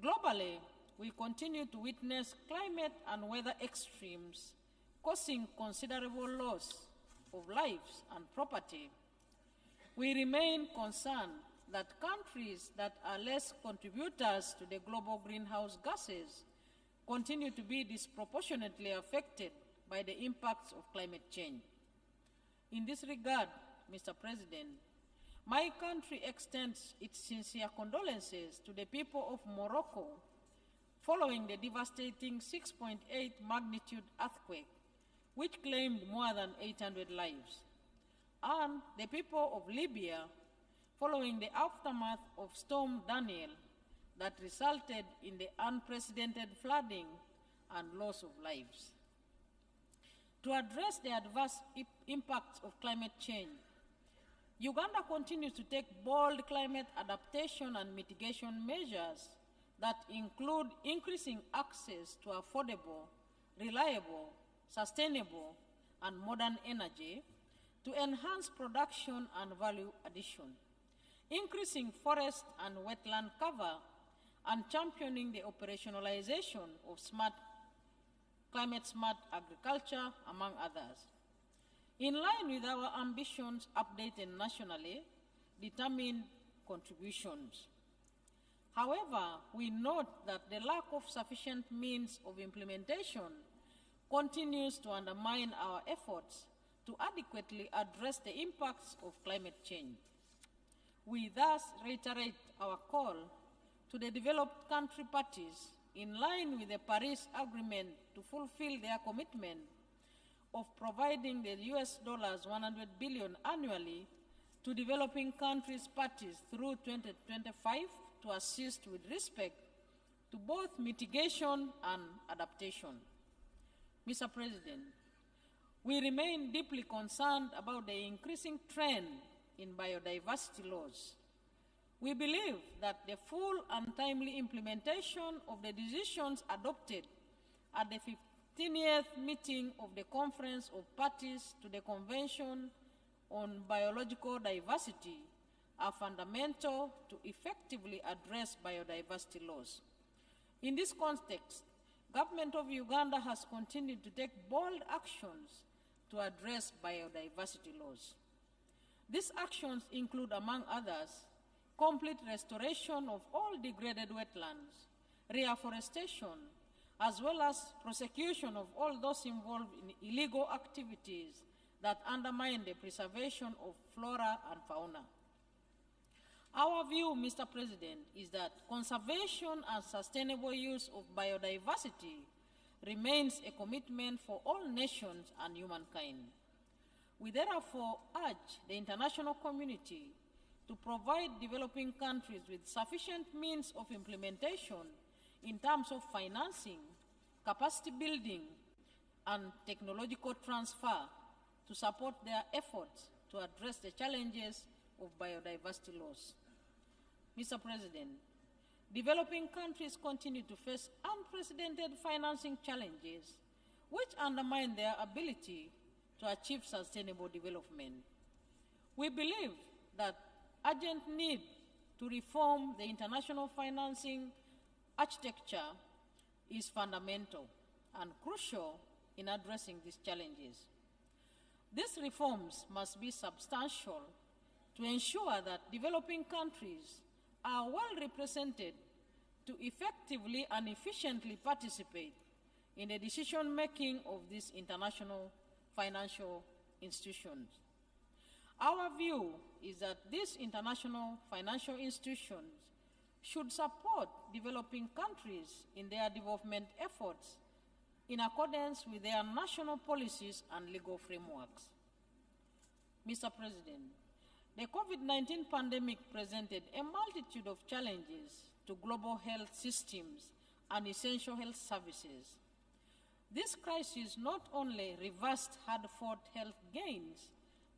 Globally, we continue to witness climate and weather extremes causing considerable loss of lives and property. We remain concerned that countries that are less contributors to the global greenhouse gases continue to be disproportionately affected by the impacts of climate change. In this regard, Mr. President, my country extends its sincere condolences to the people of Morocco following the devastating 6.8 magnitude earthquake, which claimed more than 800 lives, and the people of Libya following the aftermath of Storm Daniel that resulted in the unprecedented flooding and loss of lives. To address the adverse impacts of climate change, Uganda continues to take bold climate adaptation and mitigation measures that include increasing access to affordable, reliable, sustainable, and modern energy to enhance production and value addition, increasing forest and wetland cover, and championing the operationalization of climate-smart agriculture, among others. In line with our ambitions updated nationally, determined contributions. However, we note that the lack of sufficient means of implementation continues to undermine our efforts to adequately address the impacts of climate change. We thus reiterate our call to the developed country parties in line with the Paris Agreement to fulfill their commitment of providing the US $100 billion annually to developing countries parties through 2025 to assist with respect to both mitigation and adaptation. Mr. President, we remain deeply concerned about the increasing trend in biodiversity laws. We believe that the full and timely implementation of the decisions adopted at the 15th meeting of the Conference of Parties to the Convention on Biological Diversity are fundamental to effectively address biodiversity laws. In this context, the government of Uganda has continued to take bold actions to address biodiversity laws. These actions include, among others, complete restoration of all degraded wetlands, reforestation, as well as prosecution of all those involved in illegal activities that undermine the preservation of flora and fauna. Our view, Mr. President, is that conservation and sustainable use of biodiversity remains a commitment for all nations and humankind. We therefore urge the international community to provide developing countries with sufficient means of implementation in terms of financing, capacity building, and technological transfer to support their efforts to address the challenges of biodiversity loss. Mr. President, developing countries continue to face unprecedented financing challenges which undermine their ability to achieve sustainable development. We believe that urgent need to reform the international financing architecture is fundamental and crucial in addressing these challenges. These reforms must be substantial to ensure that developing countries are well represented to effectively and efficiently participate in the decision-making of these international financial institutions. Our view is that these international financial institutions should support developing countries in their development efforts in accordance with their national policies and legal frameworks. Mr. President, the COVID-19 pandemic presented a multitude of challenges to global health systems and essential health services. This crisis not only reversed hard-fought health gains,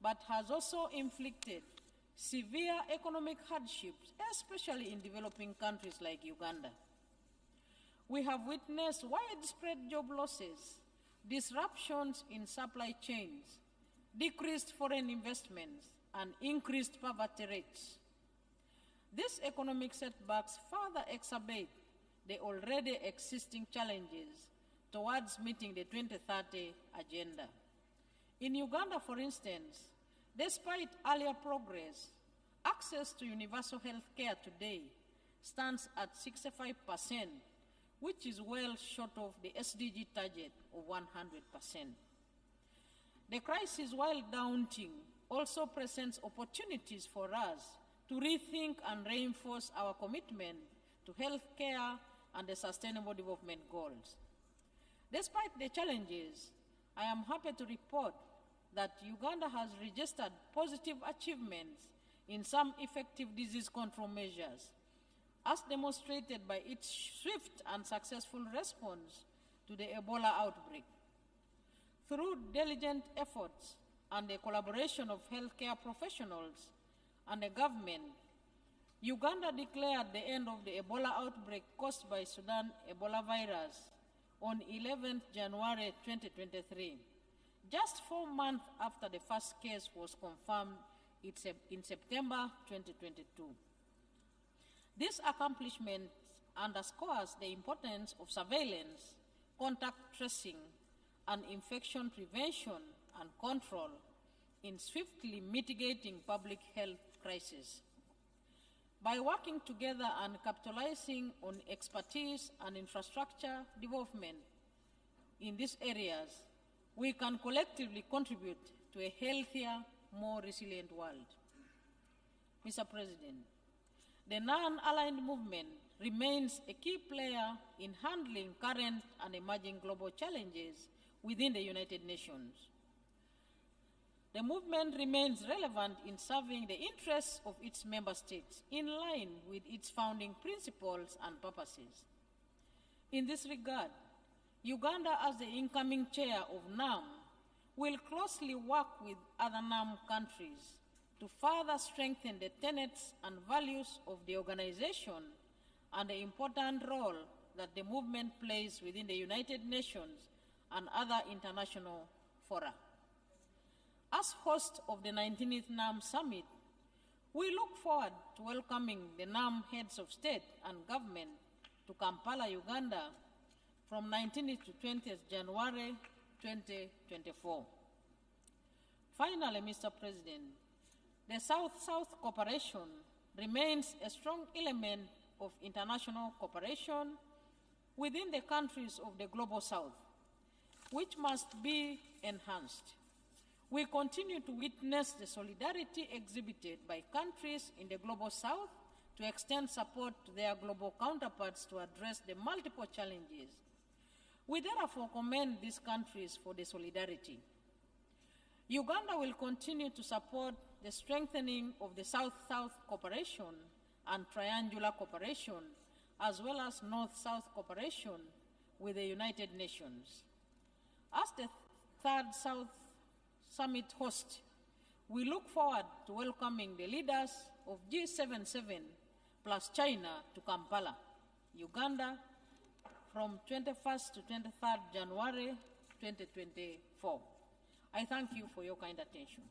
but has also inflicted severe economic hardships, especially in developing countries like Uganda. We have witnessed widespread job losses, disruptions in supply chains, decreased foreign investments, and increased poverty rates. These economic setbacks further exacerbate the already existing challenges towards meeting the 2030 agenda. In Uganda, for instance, despite earlier progress, access to universal health care today stands at 65%, which is well short of the SDG target of 100%. The crisis, while daunting, also presents opportunities for us to rethink and reinforce our commitment to health care and the Sustainable Development Goals. Despite the challenges, I am happy to report that Uganda has registered positive achievements in some effective disease control measures, as demonstrated by its swift and successful response to the Ebola outbreak. Through diligent efforts and the collaboration of healthcare professionals and the government, Uganda declared the end of the Ebola outbreak caused by Sudan Ebola virus on 11th January 2023, just 4 months after the first case was confirmed in September 2022. This accomplishment underscores the importance of surveillance, contact tracing, and infection prevention and control in swiftly mitigating public health crises. By working together and capitalizing on expertise and infrastructure development in these areas, we can collectively contribute to a healthier, more resilient world. Mr. President, the non-aligned movement remains a key player in handling current and emerging global challenges within the United Nations. The movement remains relevant in serving the interests of its member states in line with its founding principles and purposes. In this regard, Uganda, as the incoming chair of NAM, will closely work with other NAM countries to further strengthen the tenets and values of the organization and the important role that the movement plays within the United Nations and other international fora. As host of the 19th NAM Summit, we look forward to welcoming the NAM heads of state and government to Kampala, Uganda, from 19th to 20th January 2024. Finally, Mr. President, the South-South cooperation remains a strong element of international cooperation within the countries of the Global South, which must be enhanced. We continue to witness the solidarity exhibited by countries in the Global South to extend support to their global counterparts to address the multiple challenges. We therefore commend these countries for the solidarity. Uganda will continue to support the strengthening of the South-South cooperation and triangular cooperation, as well as North-South cooperation with the United Nations. As the third South Summit host, we look forward to welcoming the leaders of G77 plus China to Kampala, Uganda, from 21st to 23rd January 2024. I thank you for your kind attention.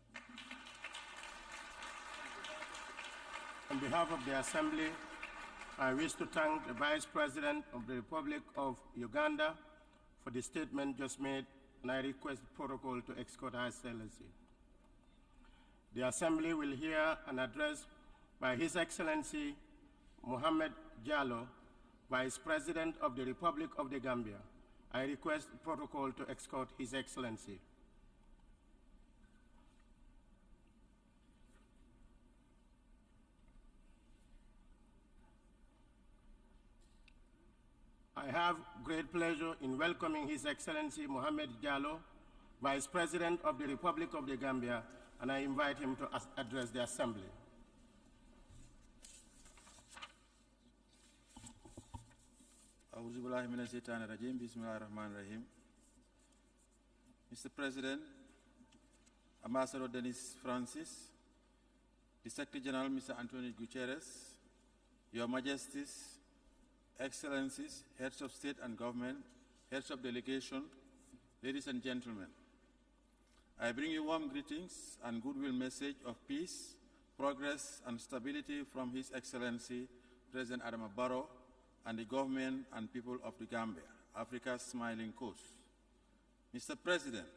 On behalf of the Assembly, I wish to thank the Vice President of the Republic of Uganda for the statement just made, and I request the protocol to escort Her Excellency. The Assembly will hear an address by His Excellency Mohamed Jallow, Vice President of the Republic of the Gambia. I request the protocol to escort His Excellency. I have great pleasure in welcoming His Excellency Mohamed Jallow, Vice President of the Republic of the Gambia, and I invite him to address the Assembly. Mr. President, Ambassador Denis Francis, the Secretary General, Mr. Antonio Guterres, Your Majesties, Excellencies, Heads of State and Government, Heads of Delegation, ladies and gentlemen, I bring you warm greetings and goodwill message of peace, progress, and stability from His Excellency, President Adama Barrow, and the government and people of the Gambia, Africa's smiling coast. Mr. President,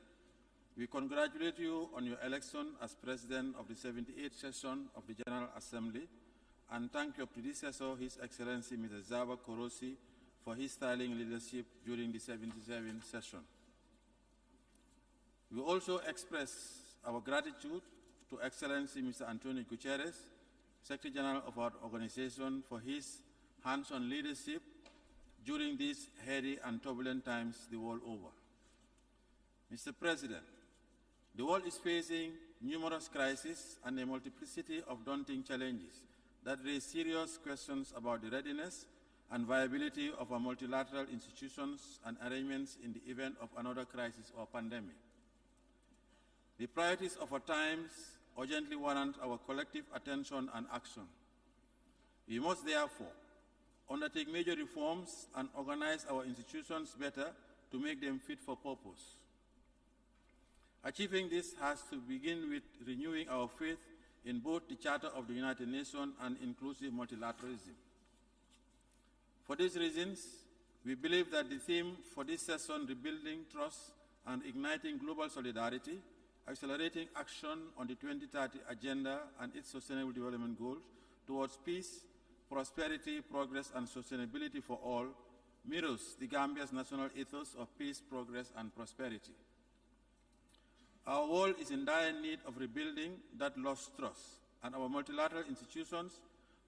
we congratulate you on your election as President of the 78th session of the General Assembly, and thank your predecessor, His Excellency Mr. Zaba Korosi, for his sterling leadership during the 77th session. We also express our gratitude to Excellency Mr. Antonio Guterres, Secretary General of our organization, for his hands-on leadership during these hairy and turbulent times the world over. Mr. President, the world is facing numerous crises and a multiplicity of daunting challenges that raise serious questions about the readiness and viability of our multilateral institutions and arrangements in the event of another crisis or pandemic. The priorities of our times urgently warrant our collective attention and action. We must therefore undertake major reforms and organize our institutions better to make them fit for purpose. Achieving this has to begin with renewing our faith in both the Charter of the United Nations and inclusive multilateralism. For these reasons, we believe that the theme for this session, Rebuilding Trust and Igniting Global Solidarity, Accelerating Action on the 2030 Agenda and its Sustainable Development Goals towards peace, prosperity, progress, and sustainability for all, mirrors the Gambia's national ethos of peace, progress, and prosperity. Our world is in dire need of rebuilding that lost trust, and our multilateral institutions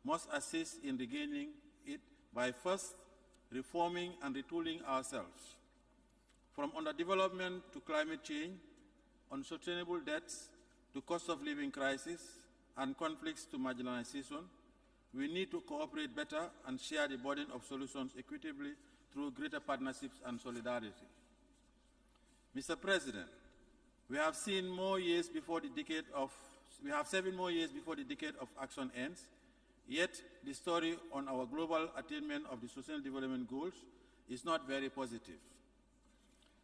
must assist in regaining it by first reforming and retooling ourselves. From underdevelopment to climate change, unsustainable debts to cost of living crisis, and conflicts to marginalization, we need to cooperate better and share the burden of solutions equitably through greater partnerships and solidarity. Mr. President, we have 7 more years before the decade of action ends, yet the story on our global attainment of the Sustainable Development Goals is not very positive.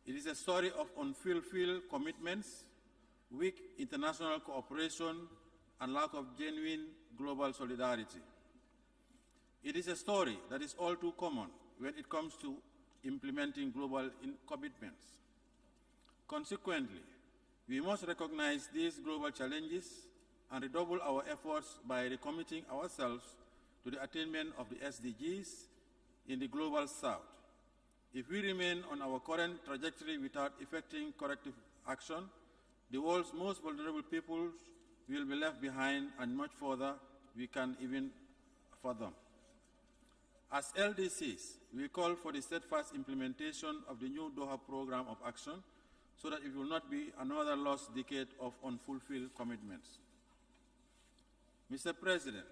It is a story of unfulfilled commitments, weak international cooperation, and lack of genuine global solidarity. It is a story that is all too common when it comes to implementing global commitments. Consequently, we must recognize these global challenges and redouble our efforts by recommitting ourselves to the attainment of the SDGs in the Global South. If we remain on our current trajectory without effecting corrective action, the world's most vulnerable peoples will be left behind, and much further we can even fathom. As LDCs, we call for the steadfast implementation of the new Doha Program of Action so that it will not be another lost decade of unfulfilled commitments. Mr. President,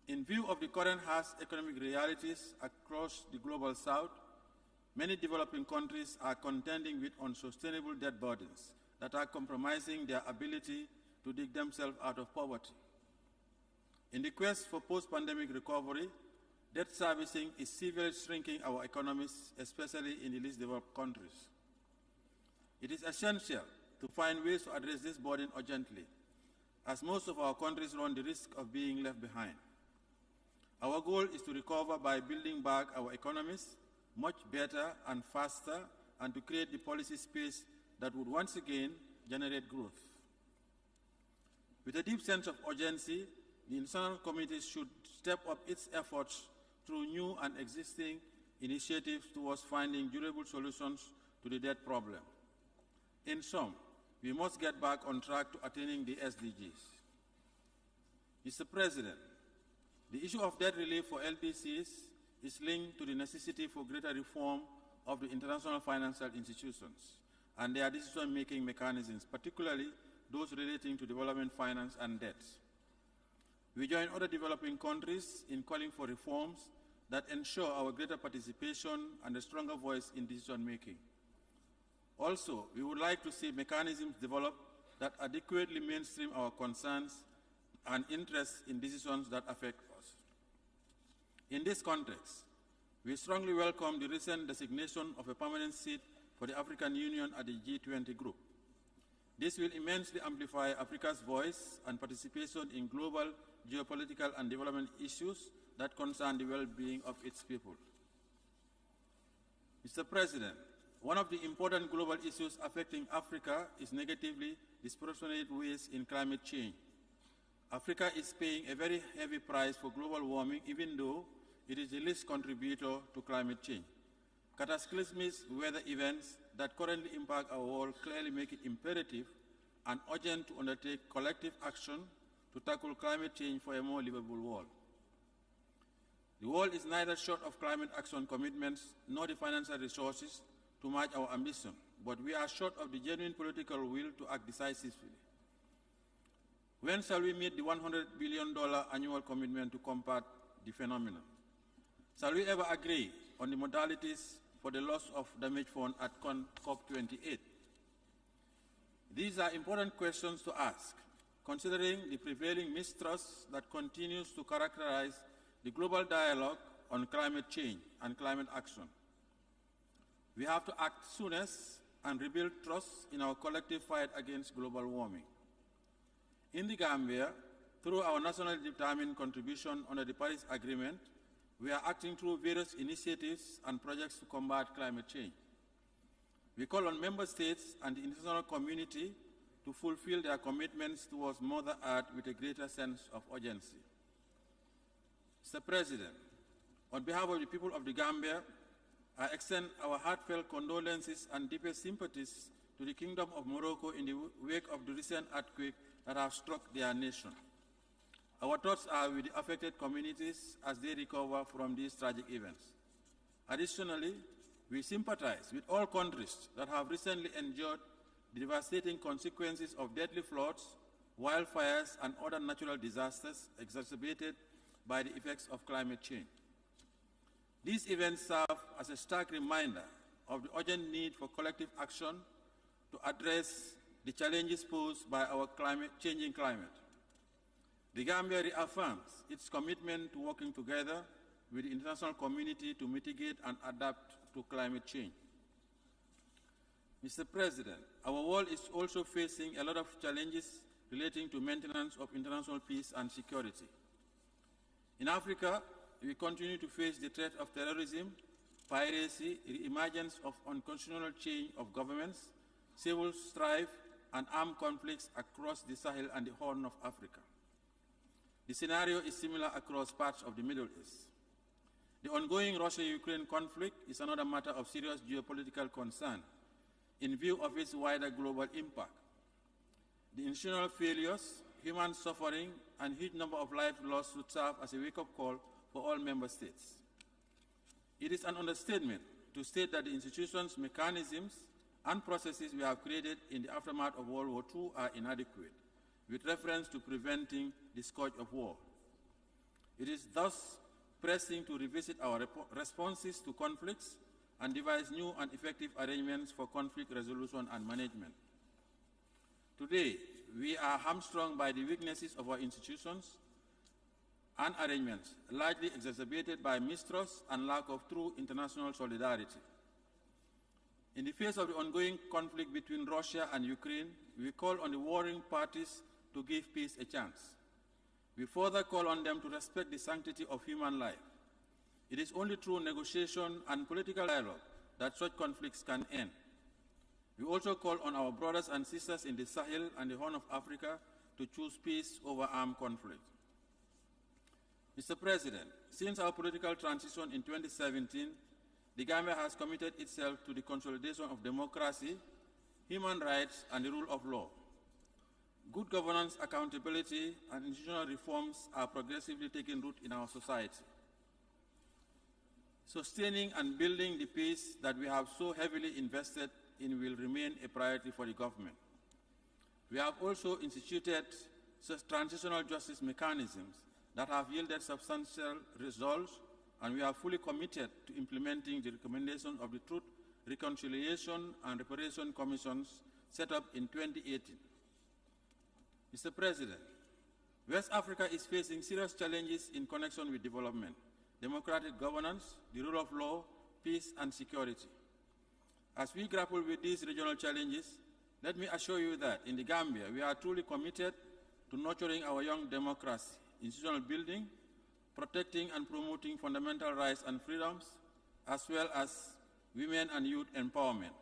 in view of the current harsh economic realities across the Global South, many developing countries are contending with unsustainable debt burdens that are compromising their ability to dig themselves out of poverty. In the quest for post-pandemic recovery, debt servicing is severely shrinking our economies, especially in the least developed countries. It is essential to find ways to address this burden urgently, as most of our countries run the risk of being left behind. Our goal is to recover by building back our economies much better and faster, and to create the policy space that would once again generate growth. With a deep sense of urgency, the international community should step up its efforts through new and existing initiatives towards finding durable solutions to the debt problem. In sum, we must get back on track to attaining the SDGs. Mr. President, the issue of debt relief for LDCs is linked to the necessity for greater reform of the international financial institutions and their decision-making mechanisms, particularly those relating to development finance and debt. We join other developing countries in calling for reforms that ensure our greater participation and a stronger voice in decision-making. Also, we would like to see mechanisms developed that adequately mainstream our concerns and interests in decisions that affect us. In this context, we strongly welcome the recent designation of a permanent seat for the African Union at the G20 group. This will immensely amplify Africa's voice and participation in global geopolitical and development issues that concern the well-being of its people. Mr. President, one of the important global issues affecting Africa is negatively disproportionate waste in climate change. Africa is paying a very heavy price for global warming, even though it is the least contributor to climate change. Cataclysmic weather events that currently impact our world clearly make it imperative and urgent to undertake collective action to tackle climate change for a more livable world. The world is neither short of climate action commitments nor the financial resources to match our ambition, but we are short of the genuine political will to act decisively. When shall we meet the $100 billion annual commitment to combat the phenomenon? Shall we ever agree on the modalities for the loss of damage fund at COP28? These are important questions to ask, considering the prevailing mistrust that continues to characterize the global dialogue on climate change and climate action. We have to act soonest and rebuild trust in our collective fight against global warming. In the Gambia, through our nationally determined contribution under the Paris Agreement, we are acting through various initiatives and projects to combat climate change. We call on member states and the international community to fulfill their commitments towards Mother Earth with a greater sense of urgency. Mr. President, on behalf of the people of the Gambia, I extend our heartfelt condolences and deepest sympathies to the Kingdom of Morocco in the wake of the recent earthquake that have struck their nation. Our thoughts are with the affected communities as they recover from these tragic events. Additionally, we sympathize with all countries that have recently endured the devastating consequences of deadly floods, wildfires, and other natural disasters exacerbated by the effects of climate change. These events serve as a stark reminder of the urgent need for collective action to address the challenges posed by our changing climate. The Gambia reaffirms its commitment to working together with the international community to mitigate and adapt to climate change. Mr. President, our world is also facing a lot of challenges relating to maintenance of international peace and security. In Africa, we continue to face the threat of terrorism, piracy, the emergence of unconstitutional change of governments, civil strife, and armed conflicts across the Sahel and the Horn of Africa. The scenario is similar across parts of the Middle East. The ongoing Russia-Ukraine conflict is another matter of serious geopolitical concern in view of its wider global impact. The institutional failures, human suffering, and huge number of lives lost should serve as a wake-up call for all member states. It is an understatement to state that the institutions, mechanisms, and processes we have created in the aftermath of World War II are inadequate, with reference to preventing the scourge of war. It is thus pressing to revisit our responses to conflicts and devise new and effective arrangements for conflict resolution and management. Today, we are hamstrung by the weaknesses of our institutions and arrangements, largely exacerbated by mistrust and lack of true international solidarity. In the face of the ongoing conflict between Russia and Ukraine, we call on the warring parties to give peace a chance. We further call on them to respect the sanctity of human life. It is only through negotiation and political dialogue that such conflicts can end. We also call on our brothers and sisters in the Sahel and the Horn of Africa to choose peace over armed conflict. Mr. President, since our political transition in 2017, the Gambia has committed itself to the consolidation of democracy, human rights, and the rule of law. Good governance, accountability, and institutional reforms are progressively taking root in our society. Sustaining and building the peace that we have so heavily invested in will remain a priority for the government. We have also instituted transitional justice mechanisms that have yielded substantial results, and we are fully committed to implementing the recommendations of the Truth, Reconciliation, and Reparation Commissions set up in 2018. Mr. President, West Africa is facing serious challenges in connection with development, democratic governance, the rule of law, peace, and security. As we grapple with these regional challenges, let me assure you that in the Gambia, we are truly committed to nurturing our young democracy, institutional building, protecting and promoting fundamental rights and freedoms, as well as women and youth empowerment.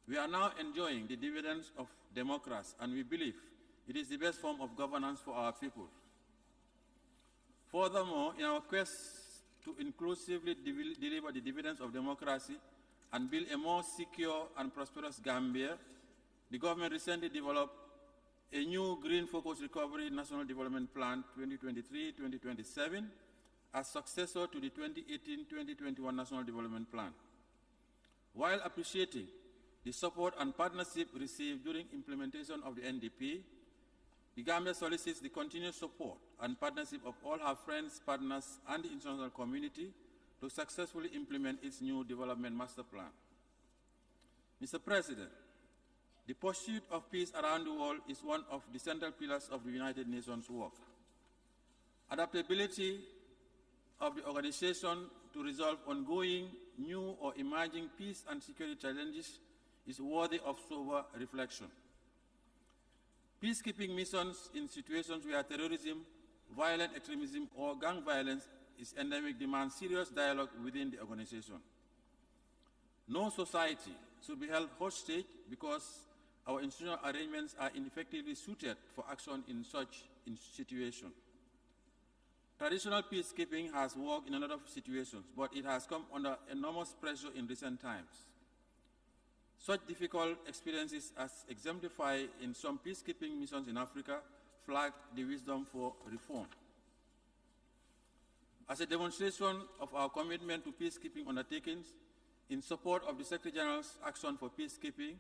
We are now enjoying the dividends of democracy, and we believe it is the best form of governance for our people. Furthermore, in our quest to inclusively deliver the dividends of democracy and build a more secure and prosperous Gambia, the government recently developed a new Green-Focused Recovery National Development Plan 2023-2027 as successor to the 2018-2021 National Development Plan. While appreciating the support and partnership received during implementation of the NDP, the Gambia solicits the continued support and partnership of all our friends, partners, and the international community to successfully implement its new development master plan. Mr. President, The pursuit of peace around the world is one of the central pillars of the United Nations work. Adaptability of the organization to resolve ongoing, new or emerging peace and security challenges is worthy of sober reflection. Peacekeeping missions in situations where terrorism, violent extremism, or gang violence is endemic demand serious dialogue within the organization. No society should be held hostage because our institutional arrangements are ineffectively suited for action in such situations. Traditional peacekeeping has worked in a lot of situations, but it has come under enormous pressure in recent times. Such difficult experiences, as exemplified in some peacekeeping missions in Africa, flag the wisdom for reform. As a demonstration of our commitment to peacekeeping undertakings, in support of the Secretary General's action for peacekeeping,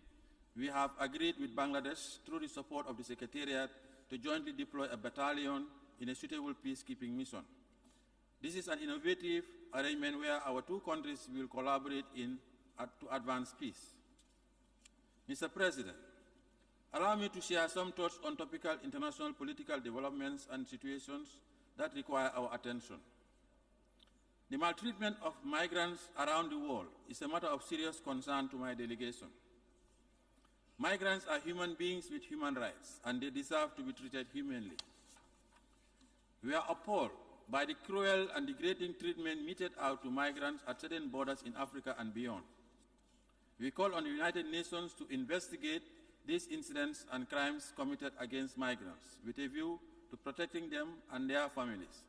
we have agreed with Bangladesh, through the support of the Secretariat, to jointly deploy a battalion in a suitable peacekeeping mission. This is an innovative arrangement where our two countries will collaborate to advance peace. Mr. President, allow me to share some thoughts on topical international political developments and situations that require our attention. The maltreatment of migrants around the world is a matter of serious concern to my delegation. Migrants are human beings with human rights, and they deserve to be treated humanely. We are appalled by the cruel and degrading treatment meted out to migrants at certain borders in Africa and beyond. We call on the United Nations to investigate these incidents and crimes committed against migrants with a view to protecting them and their families.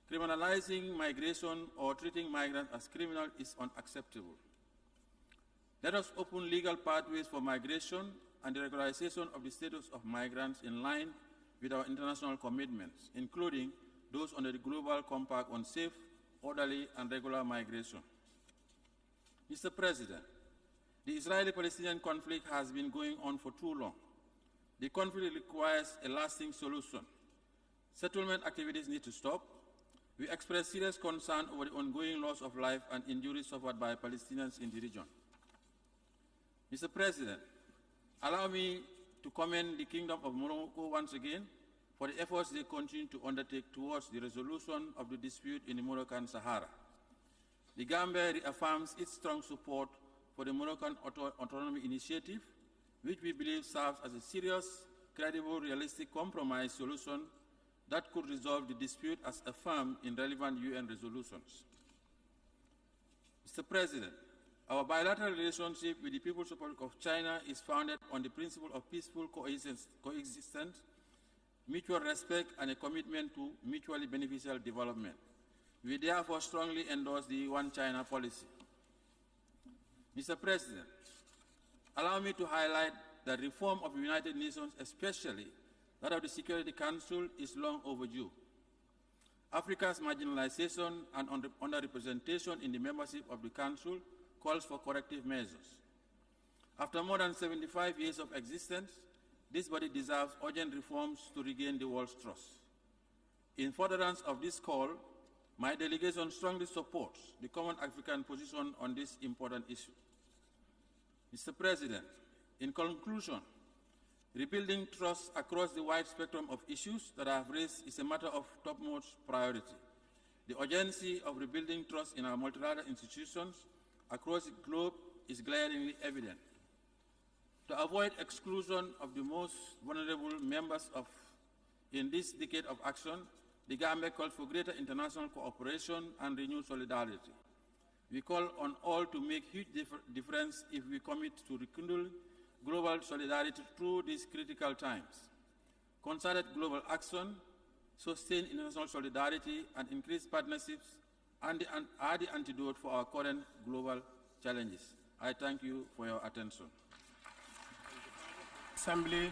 Criminalizing migration or treating migrants as criminals is unacceptable. Let us open legal pathways for migration and the regularization of the status of migrants in line with our international commitments, including those under the Global Compact on Safe, Orderly, and Regular Migration. Mr. President, the Israeli-Palestinian conflict has been going on for too long. The conflict requires a lasting solution. Settlement activities need to stop. We express serious concern over the ongoing loss of life and injuries suffered by Palestinians in the region. Mr. President, allow me to commend the Kingdom of Morocco once again for the efforts they continue to undertake towards the resolution of the dispute in the Moroccan Sahara. The Gambia reaffirms its strong support for the Moroccan Autonomy Initiative, which we believe serves as a serious, credible, realistic compromise solution that could resolve the dispute as affirmed in relevant UN resolutions. Mr. President, our bilateral relationship with the People's Republic of China is founded on the principle of peaceful coexistence, mutual respect, and a commitment to mutually beneficial development. We therefore strongly endorse the One China policy. Mr. President, allow me to highlight that reform of the United Nations, especially that of the Security Council, is long overdue. Africa's marginalization and underrepresentation in the membership of the Council calls for corrective measures. After more than 75 years of existence, this body deserves urgent reforms to regain the world's trust. In furtherance of this call, my delegation strongly supports the common African position on this important issue. Mr. President, in conclusion, rebuilding trust across the wide spectrum of issues that I have raised is a matter of topmost priority. The urgency of rebuilding trust in our multilateral institutions across the globe is glaringly evident. To avoid exclusion of the most vulnerable members in this decade of action, the Gambia called for greater international cooperation and renewed solidarity. We call on all to make huge difference if we commit to rekindle global solidarity through these critical times. Concerted global action, sustained international solidarity, and increased partnerships are the antidote for our current global challenges. I thank you for your attention. Assembly,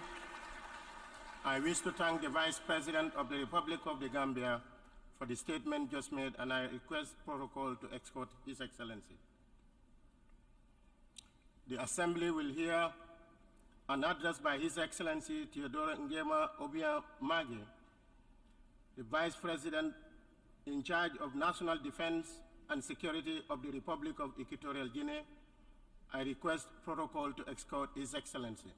I wish to thank the Vice President of the Republic of the Gambia for the statement just made, and I request protocol to escort His Excellency. The Assembly will hear an address by His Excellency Theodore Ngema Obiang Mage, the Vice President in charge of National Defense and Security of the Republic of Equatorial Guinea, I request protocol to escort His Excellency.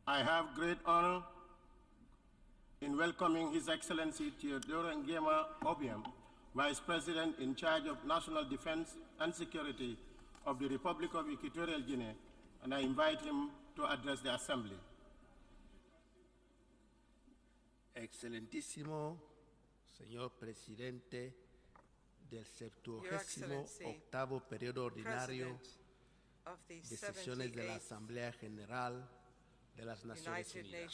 I have great honor in welcoming His Excellency Theodore Ngema Obiang, Vice President in charge of National Defense and Security of the Republic of Equatorial Guinea, and I invite him to address the Assembly. Excelentísimo señor Presidente del 78º Periodo Ordinario de Sesiones de la Asamblea General de las Naciones Unidas.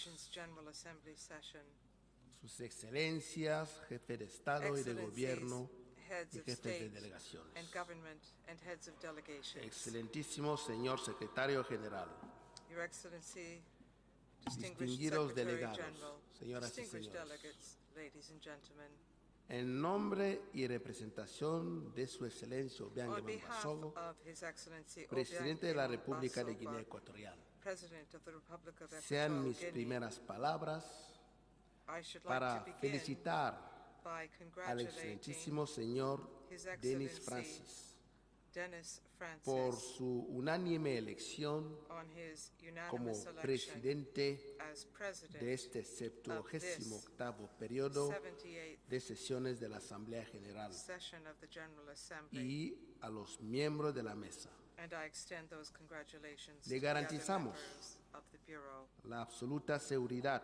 Sus Excelencias, Jefe de Estado y de Gobierno y Jefes de Delegaciones. Excelentísimo señor Secretario General. Distinguidos delegados, señoras y señores, en nombre y representación de Su Excelencia Obiang Mbasogo, Presidente de la República de Guinea Ecuatorial, sean mis primeras palabras para felicitar al excelentísimo señor Denis Francis por su unánime elección como presidente de este 78º periodo de sesiones de la Asamblea General y a los miembros de la mesa. Le garantizamos la absoluta seguridad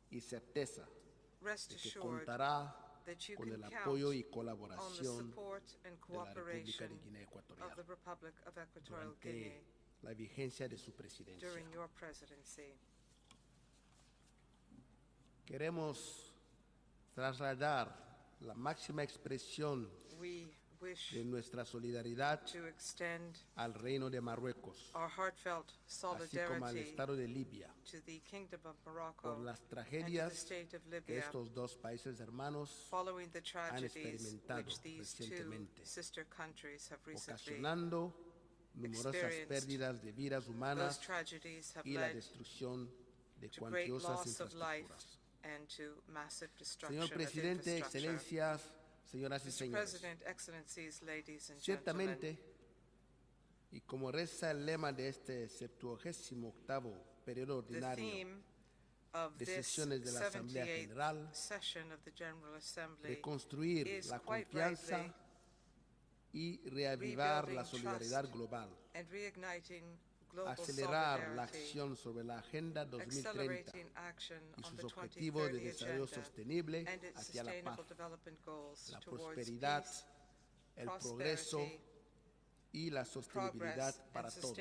y certeza de que contará con el apoyo y colaboración de la República de Guinea Ecuatorial durante la vigencia de su presidencia. Queremos trasladar la máxima expresión de nuestra solidaridad al Reino de Marruecos, así como al Estado de Libia, por las tragedias que estos dos países hermanos han experimentado recientemente, ocasionando numerosas pérdidas de vidas humanas y la destrucción de cuantiosas infraestructuras. Señor Presidente, Excelencias, señoras y señores, ciertamente, y como reza el lema de este 78º periodo ordinario de sesiones de la Asamblea General, reconstruir la confianza y reavivar la solidaridad global, acelerar la acción sobre la Agenda 2030 y sus objetivos de desarrollo sostenible hacia la paz, la prosperidad, el progreso y la sostenibilidad para todos.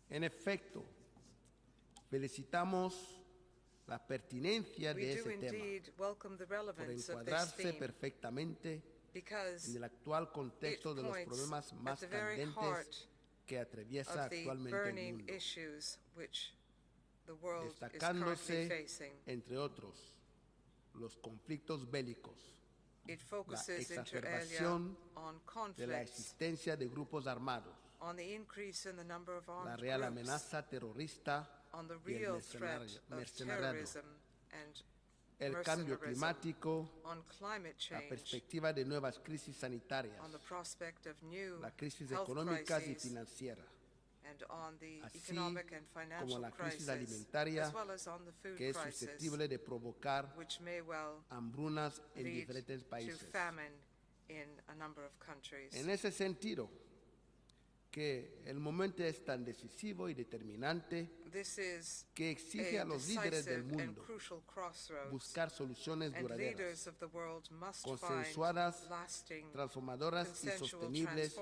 En efecto, felicitamos la pertinencia de ese tema por encuadrarse perfectamente en el actual contexto de los problemas más candentes que atraviesa actualmente el mundo, destacándose, entre otros, los conflictos bélicos, la exacerbación de la existencia de grupos armados, la real amenaza terrorista y el mercenariado, el cambio climático, la perspectiva de nuevas crisis sanitarias, las crisis económicas y financieras, así como la crisis alimentaria que es susceptible de provocar hambrunas en diferentes países. En ese sentido, que el momento es tan decisivo y determinante que exige a los líderes del mundo buscar soluciones duraderas, consensuadas, transformadoras y sostenibles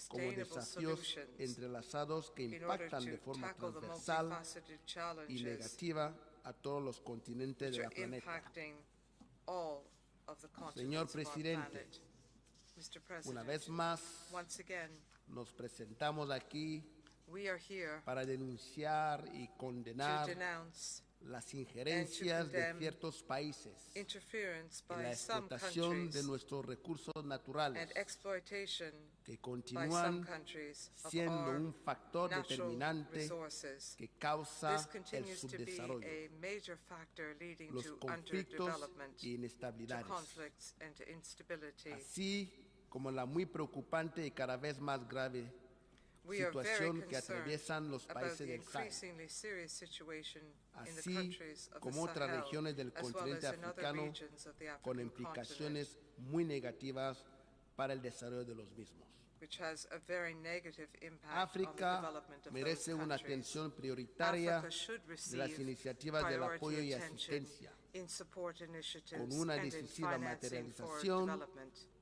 como desafíos entrelazados que impactan de forma transversal y negativa a todos los continentes de la planeta. Señor Presidente, una vez más, nos presentamos aquí para denunciar y condenar las injerencias de ciertos países en la explotación de nuestros recursos naturales que continúan siendo un factor determinante que causa el subdesarrollo, los conflictos e inestabilidades, así como la muy preocupante y cada vez más grave situación que atraviesan los países del Sahel, así como otras regiones del continente africano con implicaciones muy negativas para el desarrollo de los mismos. África merece una atención prioritaria de las iniciativas del apoyo y asistencia, con una decisiva materialización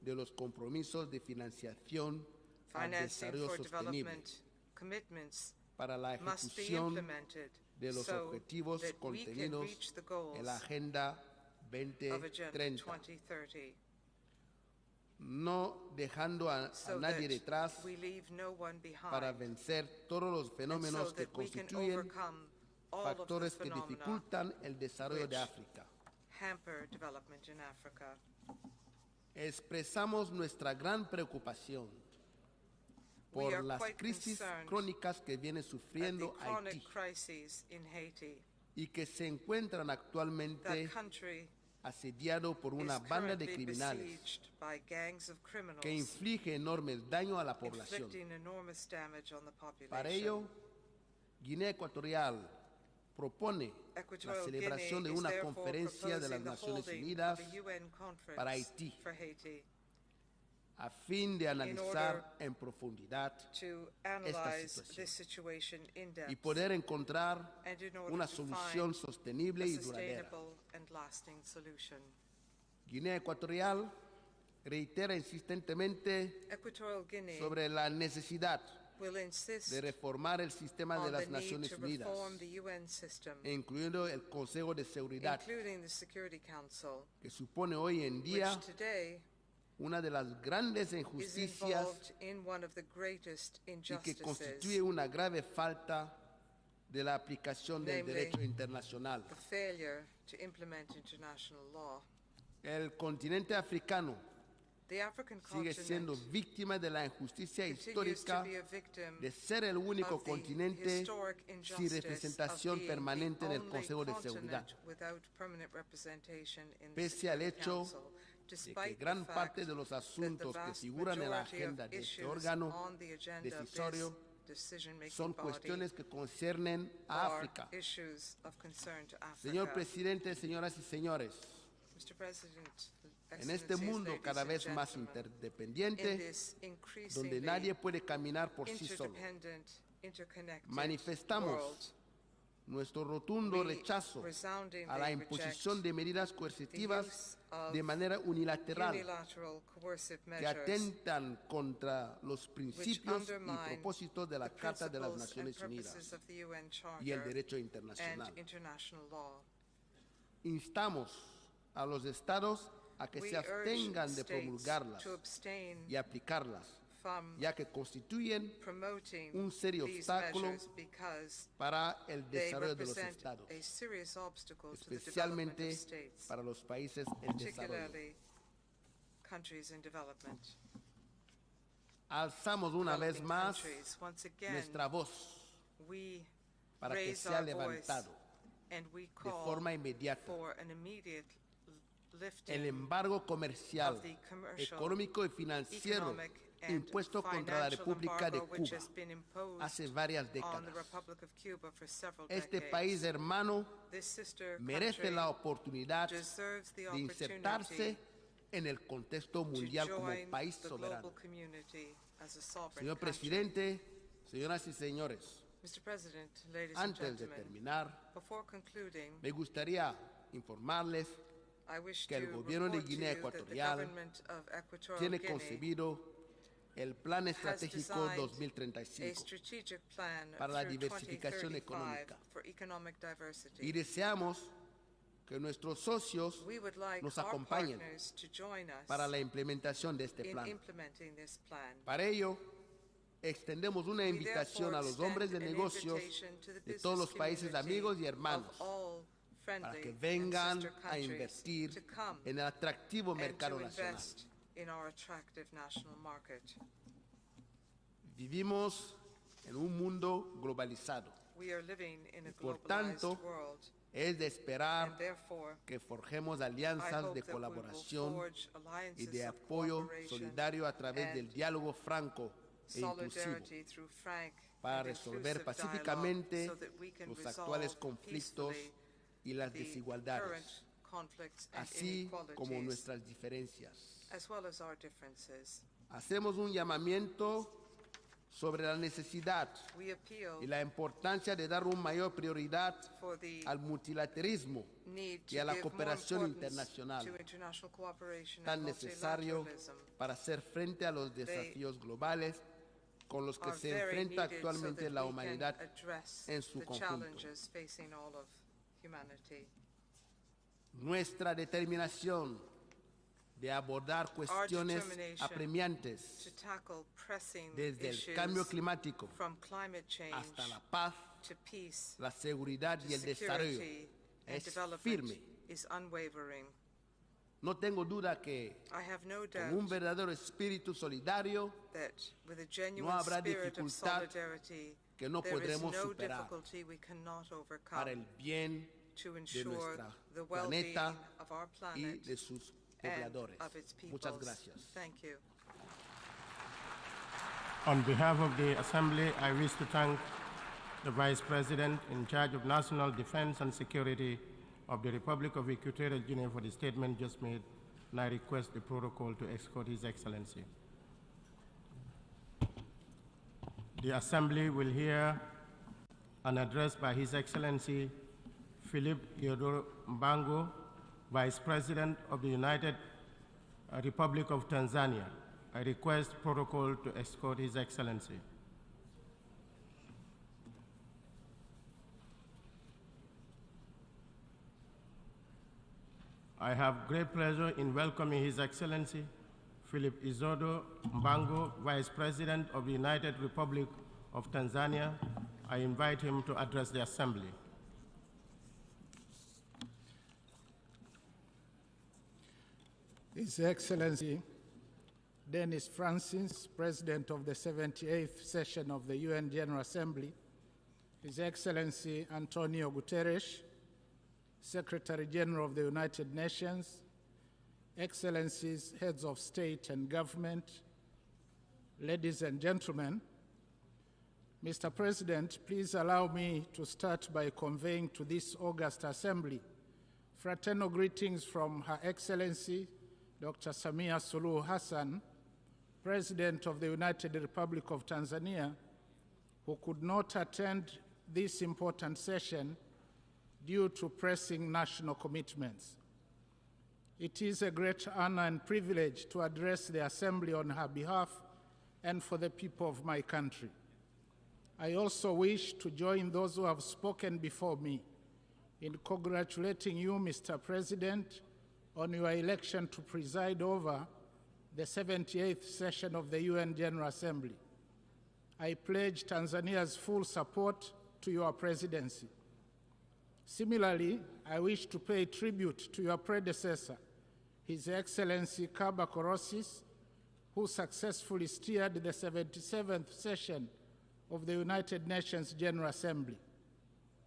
de los compromisos de financiación al desarrollo sostenible para la ejecución de los objetivos contenidos en la Agenda 2030, no dejando a nadie detrás para vencer todos los fenómenos que constituyen factores que dificultan el desarrollo de África. Expresamos nuestra gran preocupación por las crisis crónicas que viene sufriendo Haití y que se encuentran actualmente asediado por una banda de criminales que inflige enormes daños a la población. Para ello, Guinea Ecuatorial propone la celebración de una conferencia de las Naciones Unidas para Haití, a fin de analizar en profundidad esta situación y poder encontrar una solución sostenible y duradera. Guinea Ecuatorial reitera insistentemente sobre la necesidad de reformar el sistema de las Naciones Unidas, incluyendo el Consejo de Seguridad, que supone hoy en día una de las grandes injusticias y que constituye una grave falta de la aplicación del derecho internacional. El continente africano sigue siendo víctima de la injusticia histórica de ser el único continente sin representación permanente en el Consejo de Seguridad, pese al hecho de que gran parte de los asuntos que figuran en la agenda de este órgano decisorio son cuestiones que conciernen a África. Señor presidente, señoras y señores, en este mundo cada vez más interdependiente, donde nadie puede caminar por sí solo, manifestamos nuestro rotundo rechazo a la imposición de medidas coercitivas de manera unilateral que atentan contra los principios y propósitos de la Carta de las Naciones Unidas y el derecho internacional. Instamos a los estados a que se abstengan de promulgarlas y aplicarlas, ya que constituyen un serio obstáculo para el desarrollo de los estados, especialmente para los países en desarrollo. Alzamos una vez más nuestra voz para que sea levantado de forma inmediata el embargo comercial, económico y financiero impuesto contra la República de Cuba hace varias décadas. Este país hermano merece la oportunidad de insertarse en el contexto mundial como país soberano. Señor presidente, señoras y señores, antes de terminar, me gustaría informarles que el gobierno de Guinea Ecuatorial tiene concebido el Plan Estratégico 2035 para la diversificación económica y deseamos que nuestros socios nos acompañen para la implementación de este plan. Para ello, extendemos una invitación a los hombres de negocios de todos los países amigos y hermanos para que vengan a invertir en el atractivo mercado nacional. Vivimos en un mundo globalizado. Por tanto, es de esperar que forjemos alianzas de colaboración y de apoyo solidario a través del diálogo franco e inclusivo para resolver pacíficamente los actuales conflictos y las desigualdades, así como nuestras diferencias. Hacemos un llamamiento sobre la necesidad y la importancia de dar una mayor prioridad al multilateralismo y a la cooperación internacional, tan necesario para hacer frente a los desafíos globales con los que se enfrenta actualmente la humanidad en su conjunto. Nuestra determinación de abordar cuestiones apremiantes desde el cambio climático hasta la paz, la seguridad y el desarrollo es firme. No tengo duda que con un verdadero espíritu solidario no habrá dificultad que no podremos superar para el bien de nuestro planeta y de sus pobladores. Muchas gracias. On behalf of the Assembly, I wish to thank the Vice President in charge of National Defense and Security of the Republic of Equatorial Guinea for the statement just made, and I request the protocol to escort His Excellency. The Assembly will hear an address by His Excellency Philip Theodore Mbango, Vice President of the United Republic of Tanzania. I request protocol to escort His Excellency. I have great pleasure in welcoming His Excellency Philip Izodo Mbango, Vice President of the United Republic of Tanzania. I invite him to address the Assembly. His Excellency Dennis Francis, President of the 78th session of the UN General Assembly, His Excellency Antonio Guterres, Secretary General of the United Nations, Excellencies, Heads of State and Government, ladies and gentlemen, Mr. President, please allow me to start by conveying to this august Assembly fraternal greetings from Her Excellency Dr. Samia Suluhu Hassan, President of the United Republic of Tanzania, who could not attend this important session due to pressing national commitments. It is a great honor and privilege to address the Assembly on her behalf and for the people of my country. I also wish to join those who have spoken before me in congratulating you, Mr. President, on your election to preside over the 78th session of the UN General Assembly. I pledge Tanzania's full support to your presidency. Similarly, I wish to pay tribute to your predecessor, His Excellency Kaba Korosis, who successfully steered the 77th session of the United Nations General Assembly.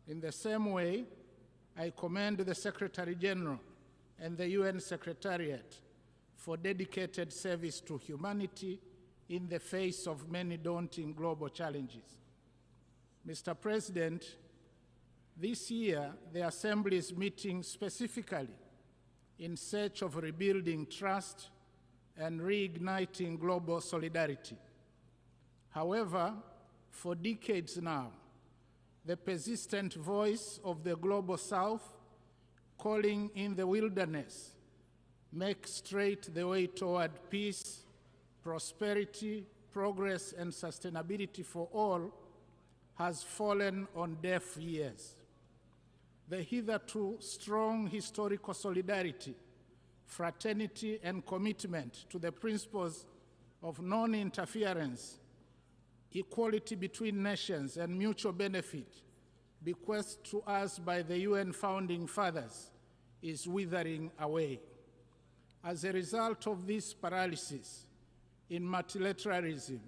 In the same way, I commend the Secretary General and the UN Secretariat for dedicated service to humanity in the face of many daunting global challenges. Mr. President, this year, the Assembly is meeting specifically in search of rebuilding trust and reigniting global solidarity. However, for decades now, the persistent voice of the Global South calling in the wilderness makes straight the way toward peace, prosperity, progress, and sustainability for all has fallen on deaf ears. The hitherto strong historical solidarity, fraternity, and commitment to the principles of non-interference equality between nations, and mutual benefit bequeathed to us by the UN founding fathers is withering away. As a result of this paralysis in multilateralism,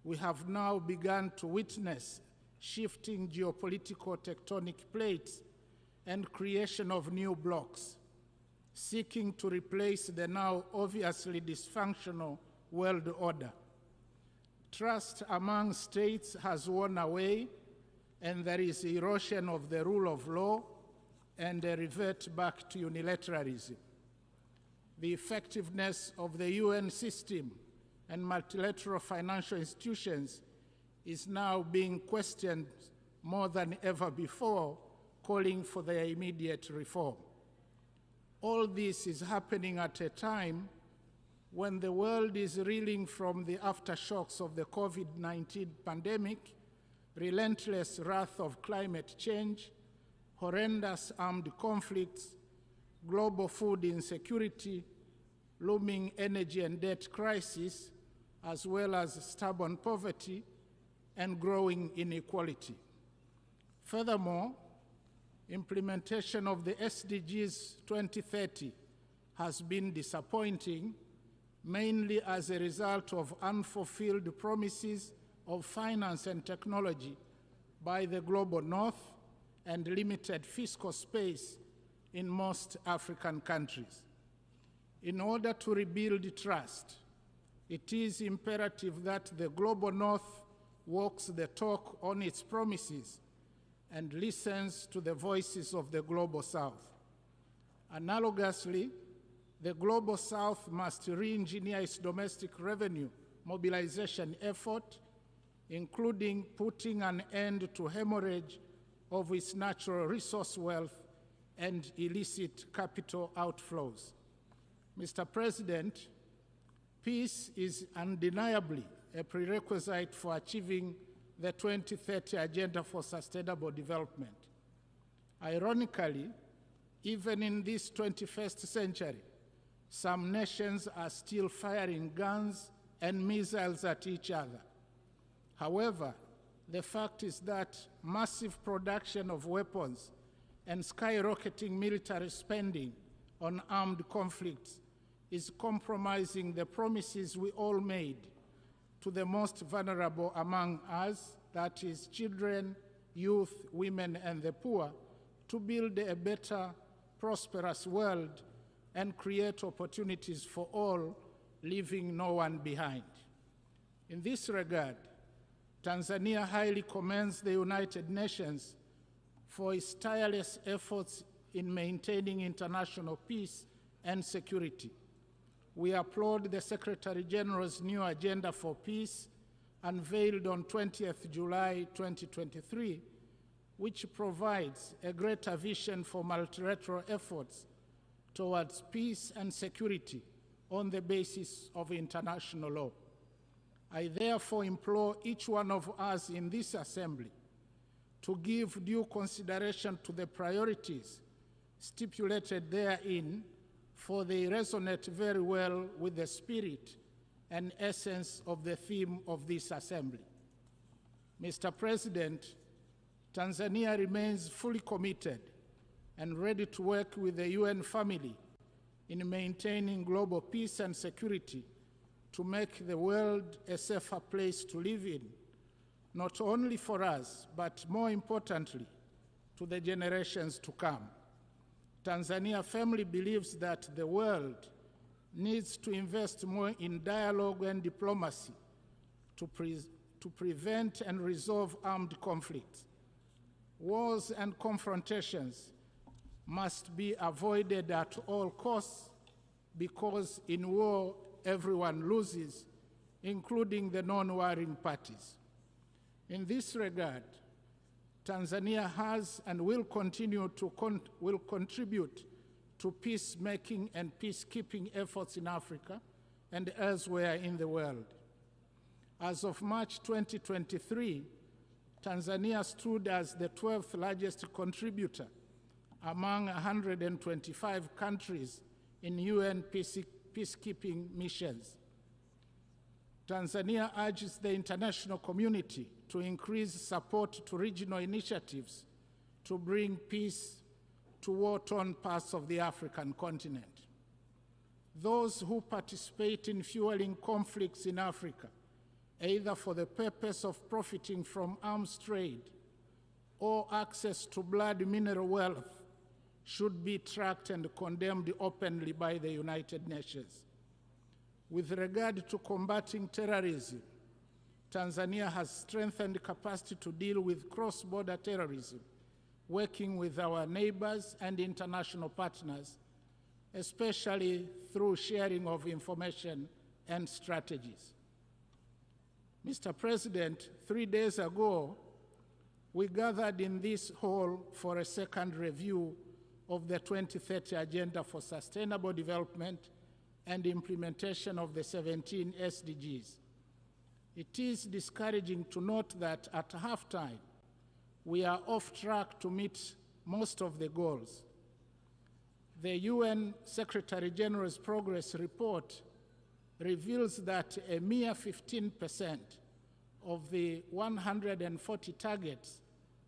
we have now begun to witness shifting geopolitical tectonic plates and creation of new blocs, seeking to replace the now obviously dysfunctional world order. Trust among states has worn away, and there is erosion of the rule of law and a revert back to unilateralism. The effectiveness of the UN system and multilateral financial institutions is now being questioned more than ever before, calling for their immediate reform. All this is happening at a time when the world is reeling from the aftershocks of the COVID-19 pandemic, relentless wrath of climate change, horrendous armed conflicts, global food insecurity, looming energy and debt crisis, as well as stubborn poverty and growing inequality. Furthermore, implementation of the SDGs 2030 has been disappointing, mainly as a result of unfulfilled promises of finance and technology by the global north and limited fiscal space in most African countries. In order to rebuild trust, it is imperative that the global north walks the talk on its promises and listens to the voices of the global south. Analogously, the global south must re-engineer its domestic revenue mobilization effort, including putting an end to hemorrhage of its natural resource wealth and illicit capital outflows. Mr. President, peace is undeniably a prerequisite for achieving the 2030 Agenda for Sustainable Development. Ironically, even in this 21st century, some nations are still firing guns and missiles at each other. However, the fact is that massive production of weapons and skyrocketing military spending on armed conflicts is compromising the promises we all made to the most vulnerable among us, that is children, youth, women, and the poor, to build a better, prosperous world and create opportunities for all, leaving no one behind. In this regard, Tanzania highly commends the United Nations for its tireless efforts in maintaining international peace and security. We applaud the Secretary General's new Agenda for Peace, unveiled on 20th July 2023, which provides a greater vision for multilateral efforts towards peace and security on the basis of international law. I therefore implore each one of us in this assembly to give due consideration to the priorities stipulated therein, for they resonate very well with the spirit and essence of the theme of this assembly. Mr. President, Tanzania remains fully committed and ready to work with the UN family in maintaining global peace and security to make the world a safer place to live in, not only for us, but more importantly, to the generations to come. Tanzania firmly believes that the world needs to invest more in dialogue and diplomacy to prevent and resolve armed conflicts. Wars and confrontations must be avoided at all costs, because in war everyone loses, including the non-warring parties. In this regard, Tanzania has and will continue to contribute to peacemaking and peacekeeping efforts in Africa and elsewhere in the world. As of March 2023, Tanzania stood as the 12th largest contributor among 125 countries in UN peacekeeping missions. Tanzania urges the international community to increase support to regional initiatives to bring peace to war-torn parts of the African continent. Those who participate in fueling conflicts in Africa, either for the purpose of profiting from arms trade or access to blood mineral wealth, should be tracked and condemned openly by the United Nations. With regard to combating terrorism, Tanzania has strengthened capacity to deal with cross-border terrorism, working with our neighbors and international partners, especially through sharing of information and strategies. Mr. President, 3 days ago, we gathered in this hall for a second review of the 2030 Agenda for Sustainable Development and implementation of the 17 SDGs. It is discouraging to note that at halftime, we are off track to meet most of the goals. The UN Secretary General's Progress Report reveals that a mere 15% of the 140 targets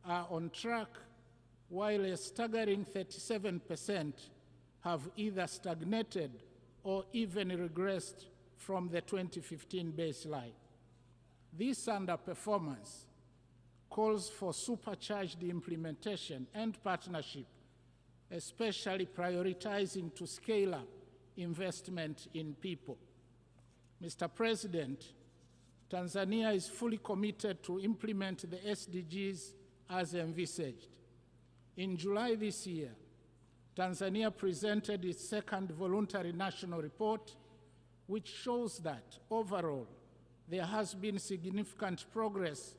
are on track, while a staggering 37% have either stagnated or even regressed from the 2015 baseline. This underperformance calls for supercharged implementation and partnership, especially prioritizing to scale up investment in people. Mr. President, Tanzania is fully committed to implement the SDGs as envisaged. In July this year, Tanzania presented its second voluntary national report, which shows that overall there has been significant progress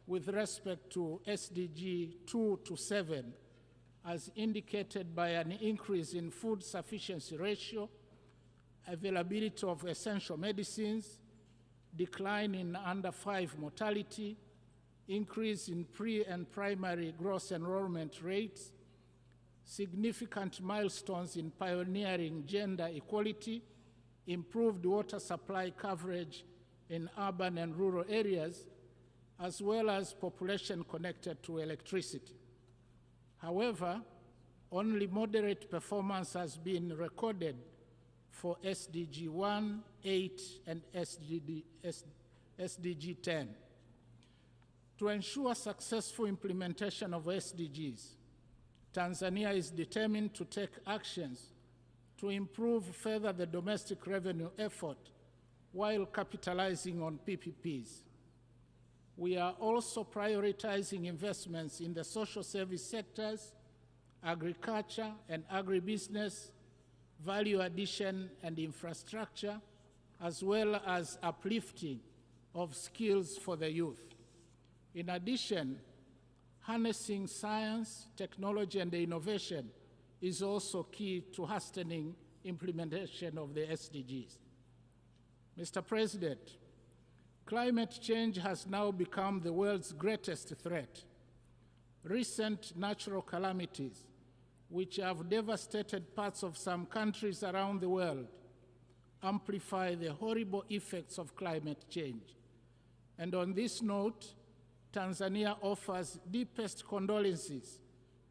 with respect to SDG 2 to 7, as indicated by an increase in food sufficiency ratio, availability of essential medicines, decline in under-5 mortality, increase in pre- and primary gross enrollment rates, significant milestones in pioneering gender equality, improved water supply coverage in urban and rural areas, as well as population connected to electricity. However, only moderate performance has been recorded for SDG 1, 8, and SDG 10. To ensure successful implementation of SDGs, Tanzania is determined to take actions to improve further the domestic revenue effort while capitalizing on PPPs. We are also prioritizing investments in the social service sectors, agriculture and agribusiness, value addition and infrastructure, as well as uplifting of skills for the youth. In addition, harnessing science, technology, and innovation is also key to hastening implementation of the SDGs. Mr. President, climate change has now become the world's greatest threat. Recent natural calamities, which have devastated parts of some countries around the world, amplify the horrible effects of climate change. And on this note, Tanzania offers deepest condolences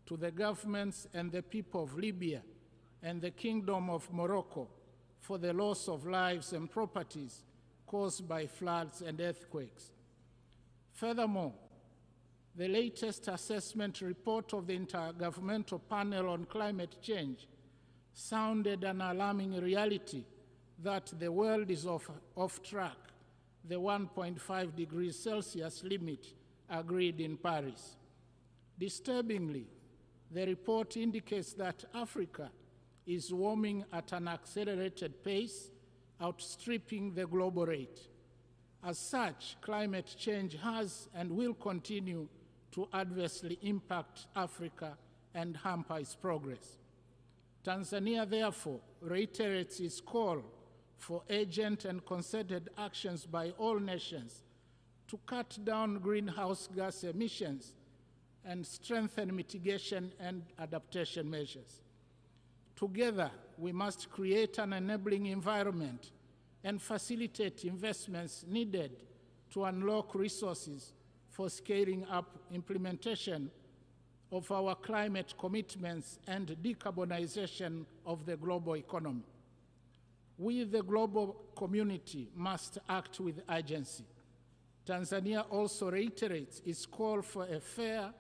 to the governments and the people of Libya and the Kingdom of Morocco for the loss of lives and properties caused by floods and earthquakes. Furthermore, the latest assessment report of the Intergovernmental Panel on Climate Change sounded an alarming reality that the world is off track, the 1.5 degrees Celsius limit agreed in Paris. Disturbingly, the report indicates that Africa is warming at an accelerated pace, outstripping the global rate. As such, climate change has and will continue to adversely impact Africa and hamper its progress. Tanzania, therefore, reiterates its call for urgent and concerted actions by all nations to cut down greenhouse gas emissions and strengthen mitigation and adaptation measures. Together, we must create an enabling environment and facilitate investments needed to unlock resources for scaling up implementation of our climate commitments and decarbonization of the global economy. We, the global community, must act with urgency. Tanzania also reiterates its call for a fair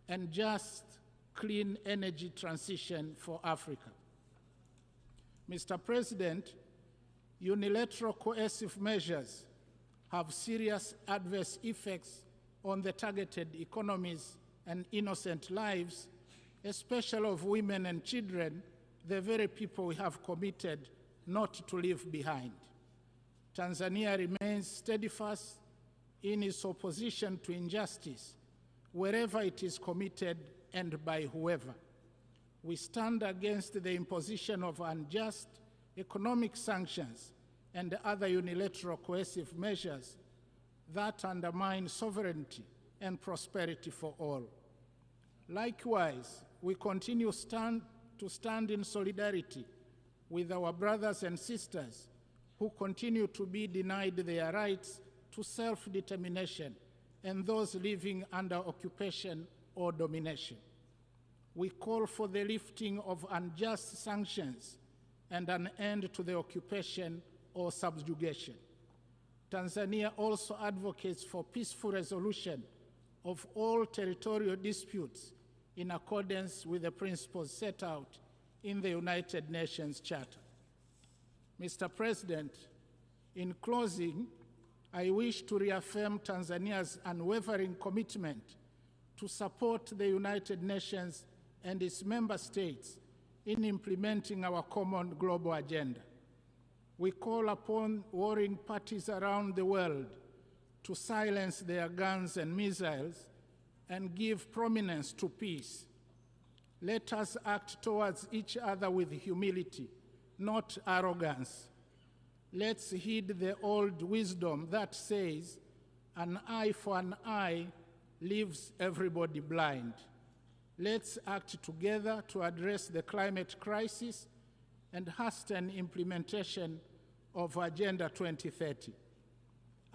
and just clean energy transition for Africa. Mr. President, unilateral coercive measures have serious adverse effects on the targeted economies and innocent lives, especially of women and children, the very people we have committed not to leave behind. Tanzania remains steadfast in its opposition to injustice, wherever it is committed and by whoever. We stand against the imposition of unjust economic sanctions and other unilateral coercive measures that undermine sovereignty and prosperity for all. Likewise, we continue to stand in solidarity with our brothers and sisters who continue to be denied their rights to self-determination and those living under occupation or domination. We call for the lifting of unjust sanctions and an end to the occupation or subjugation. Tanzania also advocates for peaceful resolution of all territorial disputes in accordance with the principles set out in the United Nations Charter. Mr. President, in closing, I wish to reaffirm Tanzania's unwavering commitment to support the United Nations and its member states in implementing our common global agenda. We call upon warring parties around the world to silence their guns and missiles and give prominence to peace. Let us act towards each other with humility, not arrogance. Let's heed the old wisdom that says, an eye for an eye leaves everybody blind. Let's act together to address the climate crisis and hasten implementation of Agenda 2030.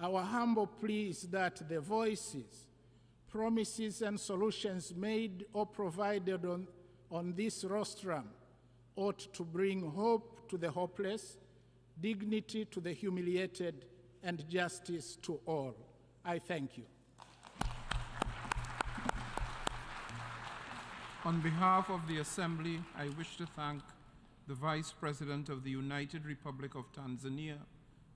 Our humble plea is that the voices, promises, and solutions made or provided on this rostrum ought to bring hope to the hopeless, dignity to the humiliated, and justice to all. I thank you. On behalf of the Assembly, I wish to thank the Vice President of the United Republic of Tanzania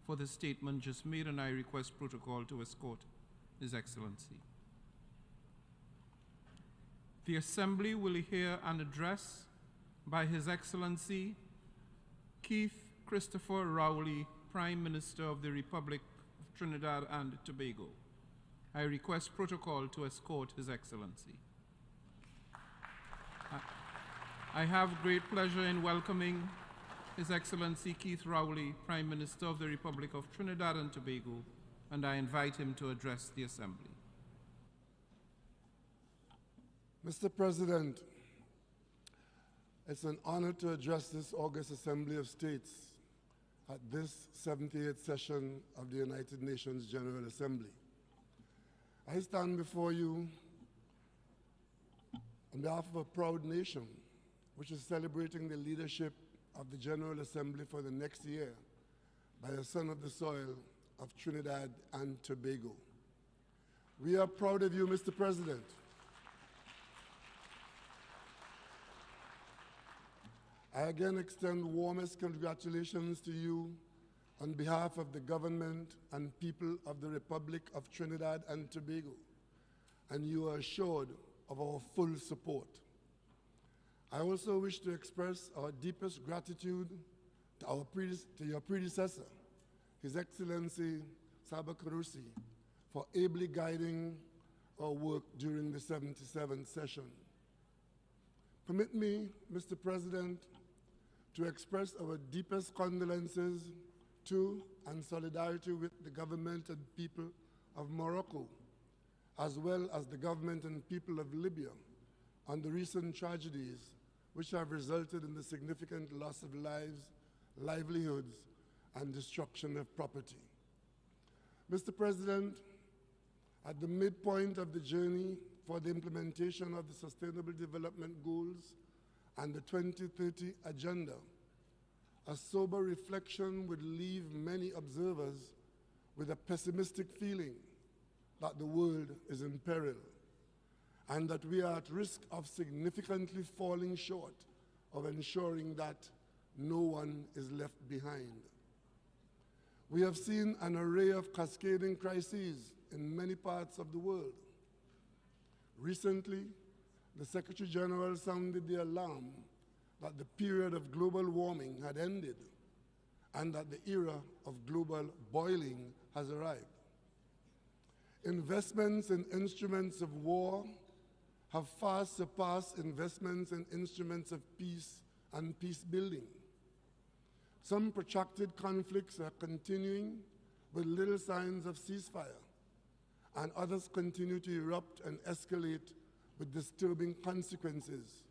for the statement just made, and I request protocol to escort His Excellency. The Assembly will hear an address by His Excellency Keith Christopher Rowley, Prime Minister of the Republic of Trinidad and Tobago. I request protocol to escort His Excellency. I have great pleasure in welcoming His Excellency Keith Rowley, Prime Minister of the Republic of Trinidad and Tobago, and I invite him to address the Assembly. Mr. President, it's an honor to address this August Assembly of States at this 78th session of the United Nations General Assembly. I stand before you on behalf of a proud nation which is celebrating the leadership of the General Assembly for the next year by a son of the soil of Trinidad and Tobago. We are proud of you, Mr. President. I again extend warmest congratulations to you on behalf of the government and people of the Republic of Trinidad and Tobago, and you are assured of our full support. I also wish to express our deepest gratitude to your predecessor, His Excellency Saba Karusi, for ably guiding our work during the 77th session. Permit me, Mr. President, to express our deepest condolences to and solidarity with the government and people of Morocco, as well as the government and people of Libya, on the recent tragedies which have resulted in the significant loss of lives, livelihoods, and destruction of property. Mr. President, at the midpoint of the journey for the implementation of the Sustainable Development Goals and the 2030 Agenda, a sober reflection would leave many observers with a pessimistic feeling that the world is in peril and that we are at risk of significantly falling short of ensuring that no one is left behind. We have seen an array of cascading crises in many parts of the world. Recently, the Secretary General sounded the alarm that the period of global warming had ended and that the era of global boiling has arrived. Investments in instruments of war have far surpassed investments in instruments of peace and peace building. Some protracted conflicts are continuing with little signs of ceasefire, and others continue to erupt and escalate with disturbing consequences.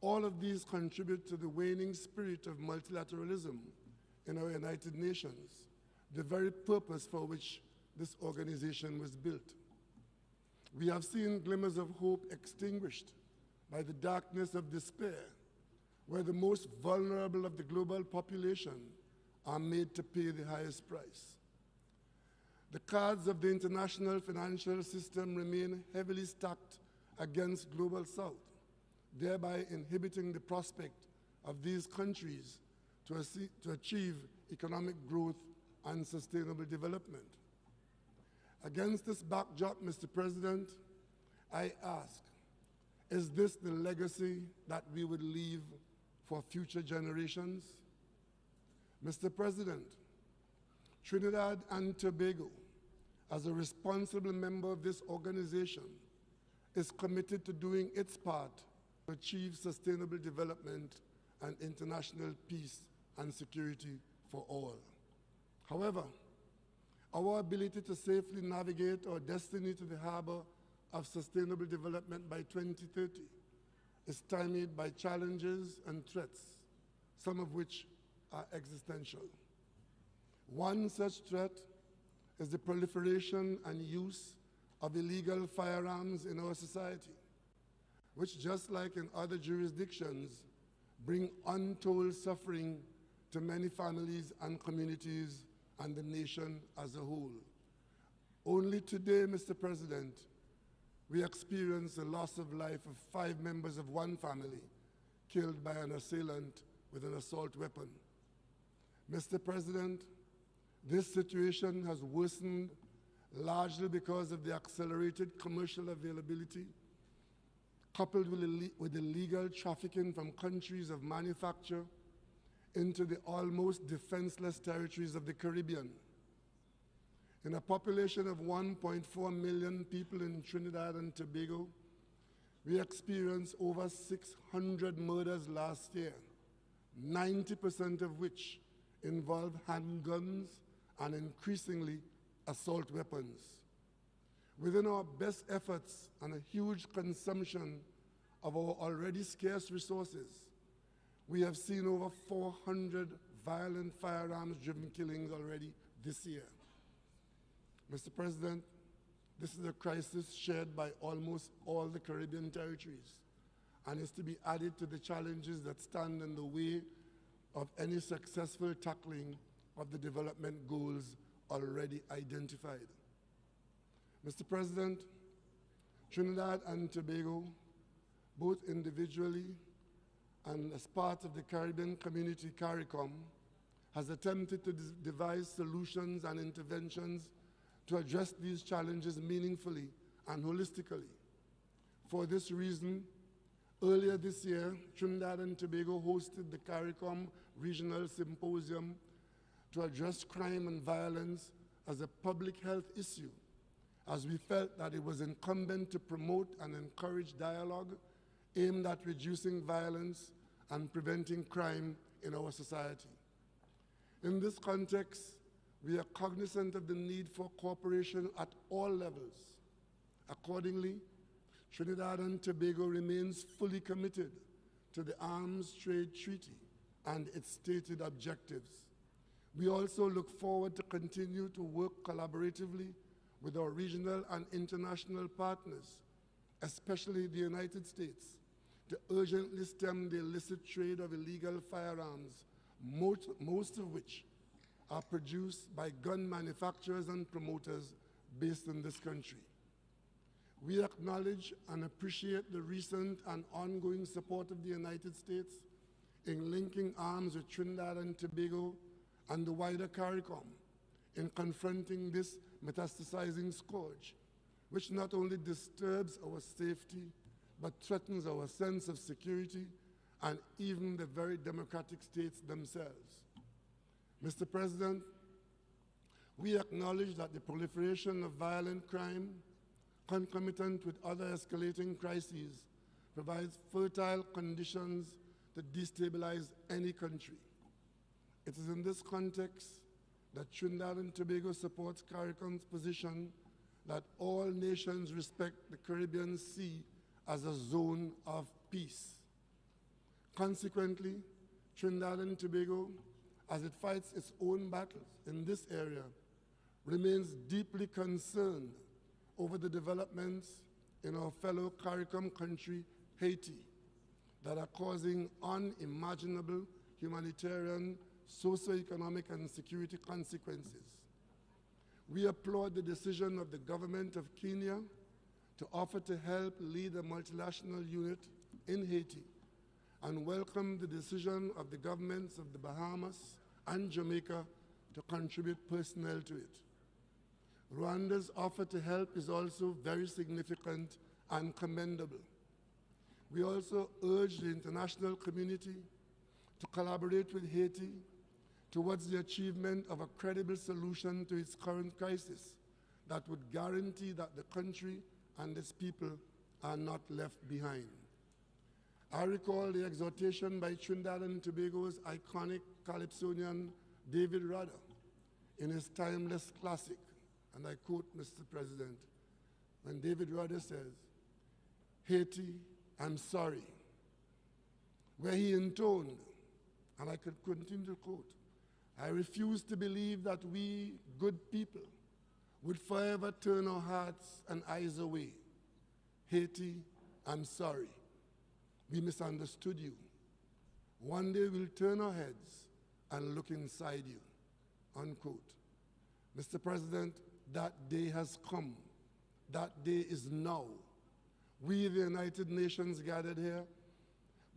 All of these contribute to the waning spirit of multilateralism in our United Nations, the very purpose for which this organization was built. We have seen glimmers of hope extinguished by the darkness of despair, where the most vulnerable of the global population are made to pay the highest price. The cards of the international financial system remain heavily stacked against Global South, thereby inhibiting the prospect of these countries to achieve economic growth and sustainable development. Against this backdrop, Mr. President, I ask, is this the legacy that we would leave for future generations? Mr. President, Trinidad and Tobago, as a responsible member of this organization, is committed to doing its part to achieve sustainable development and international peace and security for all. However, our ability to safely navigate our destiny to the harbor of sustainable development by 2030 is stymied by challenges and threats, some of which are existential. One such threat is the proliferation and use of illegal firearms in our society, which, just like in other jurisdictions, bring untold suffering to many families and communities and the nation as a whole. Only today, Mr. President, we experience the loss of life of 5 members of one family killed by an assailant with an assault weapon. Mr. President, this situation has worsened largely because of the accelerated commercial availability, coupled with illegal trafficking from countries of manufacture into the almost defenseless territories of the Caribbean. In a population of 1.4 million people in Trinidad and Tobago, we experienced over 600 murders last year, 90% of which involved handguns and increasingly assault weapons. Within our best efforts and a huge consumption of our already scarce resources, we have seen over 400 violent firearms-driven killings already this year. Mr. President, this is a crisis shared by almost all the Caribbean territories and is to be added to the challenges that stand in the way of any successful tackling of the development goals already identified. Mr. President, Trinidad and Tobago, both individually and as part of the Caribbean Community CARICOM, has attempted to devise solutions and interventions to address these challenges meaningfully and holistically. For this reason, earlier this year, Trinidad and Tobago hosted the CARICOM Regional Symposium to address crime and violence as a public health issue, as we felt that it was incumbent to promote and encourage dialogue aimed at reducing violence and preventing crime in our society. In this context, we are cognizant of the need for cooperation at all levels. Accordingly, Trinidad and Tobago remains fully committed to the Arms Trade Treaty and its stated objectives. We also look forward to continue to work collaboratively with our regional and international partners, especially the United States, to urgently stem the illicit trade of illegal firearms, most of which are produced by gun manufacturers and promoters based in this country. We acknowledge and appreciate the recent and ongoing support of the United States in linking arms with Trinidad and Tobago and the wider CARICOM in confronting this metastasizing scourge, which not only disturbs our safety, but threatens our sense of security and even the very democratic states themselves. Mr. President, we acknowledge that the proliferation of violent crime, concomitant with other escalating crises, provides fertile conditions to destabilize any country. It is in this context that Trinidad and Tobago supports CARICOM's position that all nations respect the Caribbean Sea as a zone of peace. Consequently, Trinidad and Tobago, as it fights its own battles in this area, remains deeply concerned over the developments in our fellow CARICOM country, Haiti, that are causing unimaginable humanitarian, socioeconomic, and security consequences. We applaud the decision of the government of Kenya to offer to help lead a multinational unit in Haiti, and welcome the decision of the governments of the Bahamas and Jamaica to contribute personnel to it. Rwanda's offer to help is also very significant and commendable. We also urge the international community to collaborate with Haiti towards the achievement of a credible solution to its current crisis that would guarantee that the country and its people are not left behind. I recall the exhortation by Trinidad and Tobago's iconic calypsonian David Rudder in his timeless classic, and I quote, Mr. President, when David Rudder says, "Haiti, I'm sorry," where he intoned, and I could continue to quote, "I refuse to believe that we, good people, would forever turn our hearts and eyes away. Haiti, I'm sorry. We misunderstood you. One day we'll turn our heads and look inside you," unquote. Mr. President, that day has come. That day is now. We, the United Nations gathered here,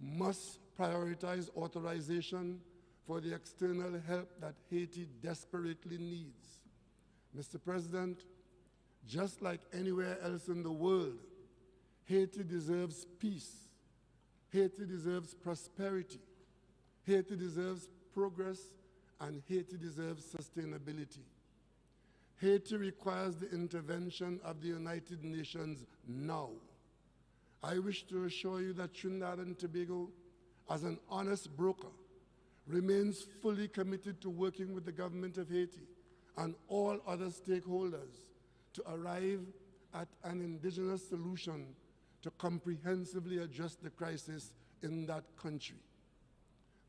must prioritize authorization for the external help that Haiti desperately needs. Mr. President, just like anywhere else in the world, Haiti deserves peace. Haiti deserves prosperity. Haiti deserves progress, and Haiti deserves sustainability. Haiti requires the intervention of the United Nations now. I wish to assure you that Trinidad and Tobago, as an honest broker, remains fully committed to working with the government of Haiti and all other stakeholders to arrive at an indigenous solution to comprehensively address the crisis in that country.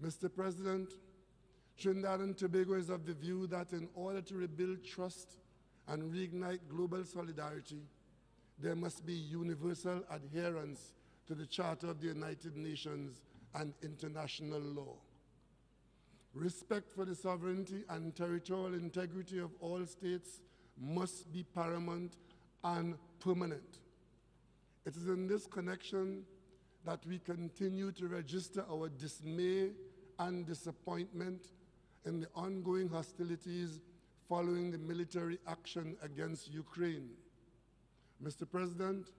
Mr. President, Trinidad and Tobago is of the view that in order to rebuild trust and reignite global solidarity, there must be universal adherence to the Charter of the United Nations and international law. Respect for the sovereignty and territorial integrity of all states must be paramount and permanent. It is in this connection that we continue to register our dismay and disappointment in the ongoing hostilities following the military action against Ukraine. Mr. President,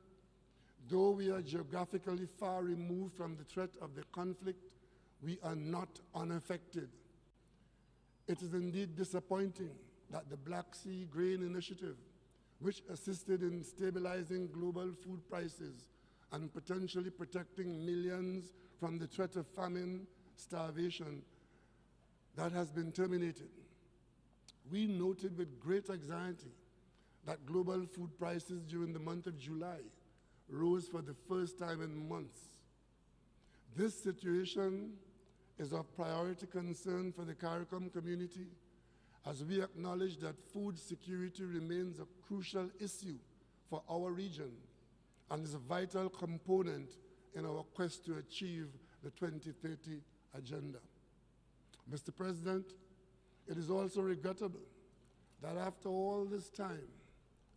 though we are geographically far removed from the threat of the conflict, we are not unaffected. It is indeed disappointing that the Black Sea Grain Initiative, which assisted in stabilizing global food prices and potentially protecting millions from the threat of famine, starvation, that has been terminated. We noted with great anxiety that global food prices during the month of July rose for the first time in months. This situation is of priority concern for the CARICOM community as we acknowledge that food security remains a crucial issue for our region and is a vital component in our quest to achieve the 2030 agenda. Mr. President, it is also regrettable that after all this time,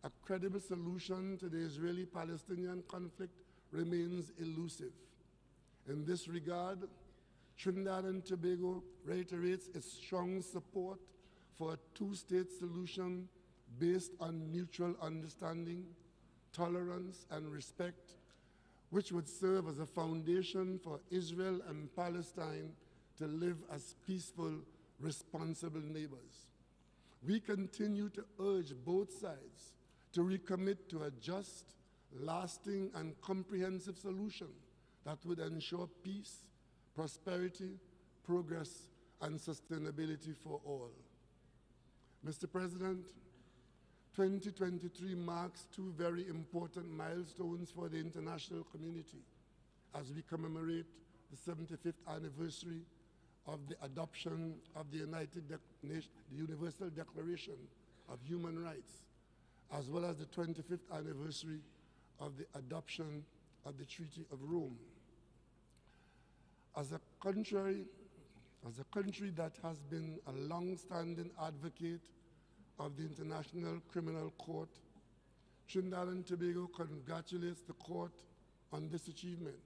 a credible solution to the Israeli-Palestinian conflict remains elusive. In this regard, Trinidad and Tobago reiterates its strong support for a two-state solution based on mutual understanding, tolerance, and respect, which would serve as a foundation for Israel and Palestine to live as peaceful, responsible neighbors. We continue to urge both sides to recommit to a just, lasting, and comprehensive solution that would ensure peace, prosperity, progress, and sustainability for all. Mr. President, 2023 marks two very important milestones for the international community as we commemorate the 75th anniversary of the adoption of the Universal Declaration of Human Rights, as well as the 25th anniversary of the adoption of the Treaty of Rome. As a country that has been a long-standing advocate of the International Criminal Court, Trinidad and Tobago congratulates the court on this achievement.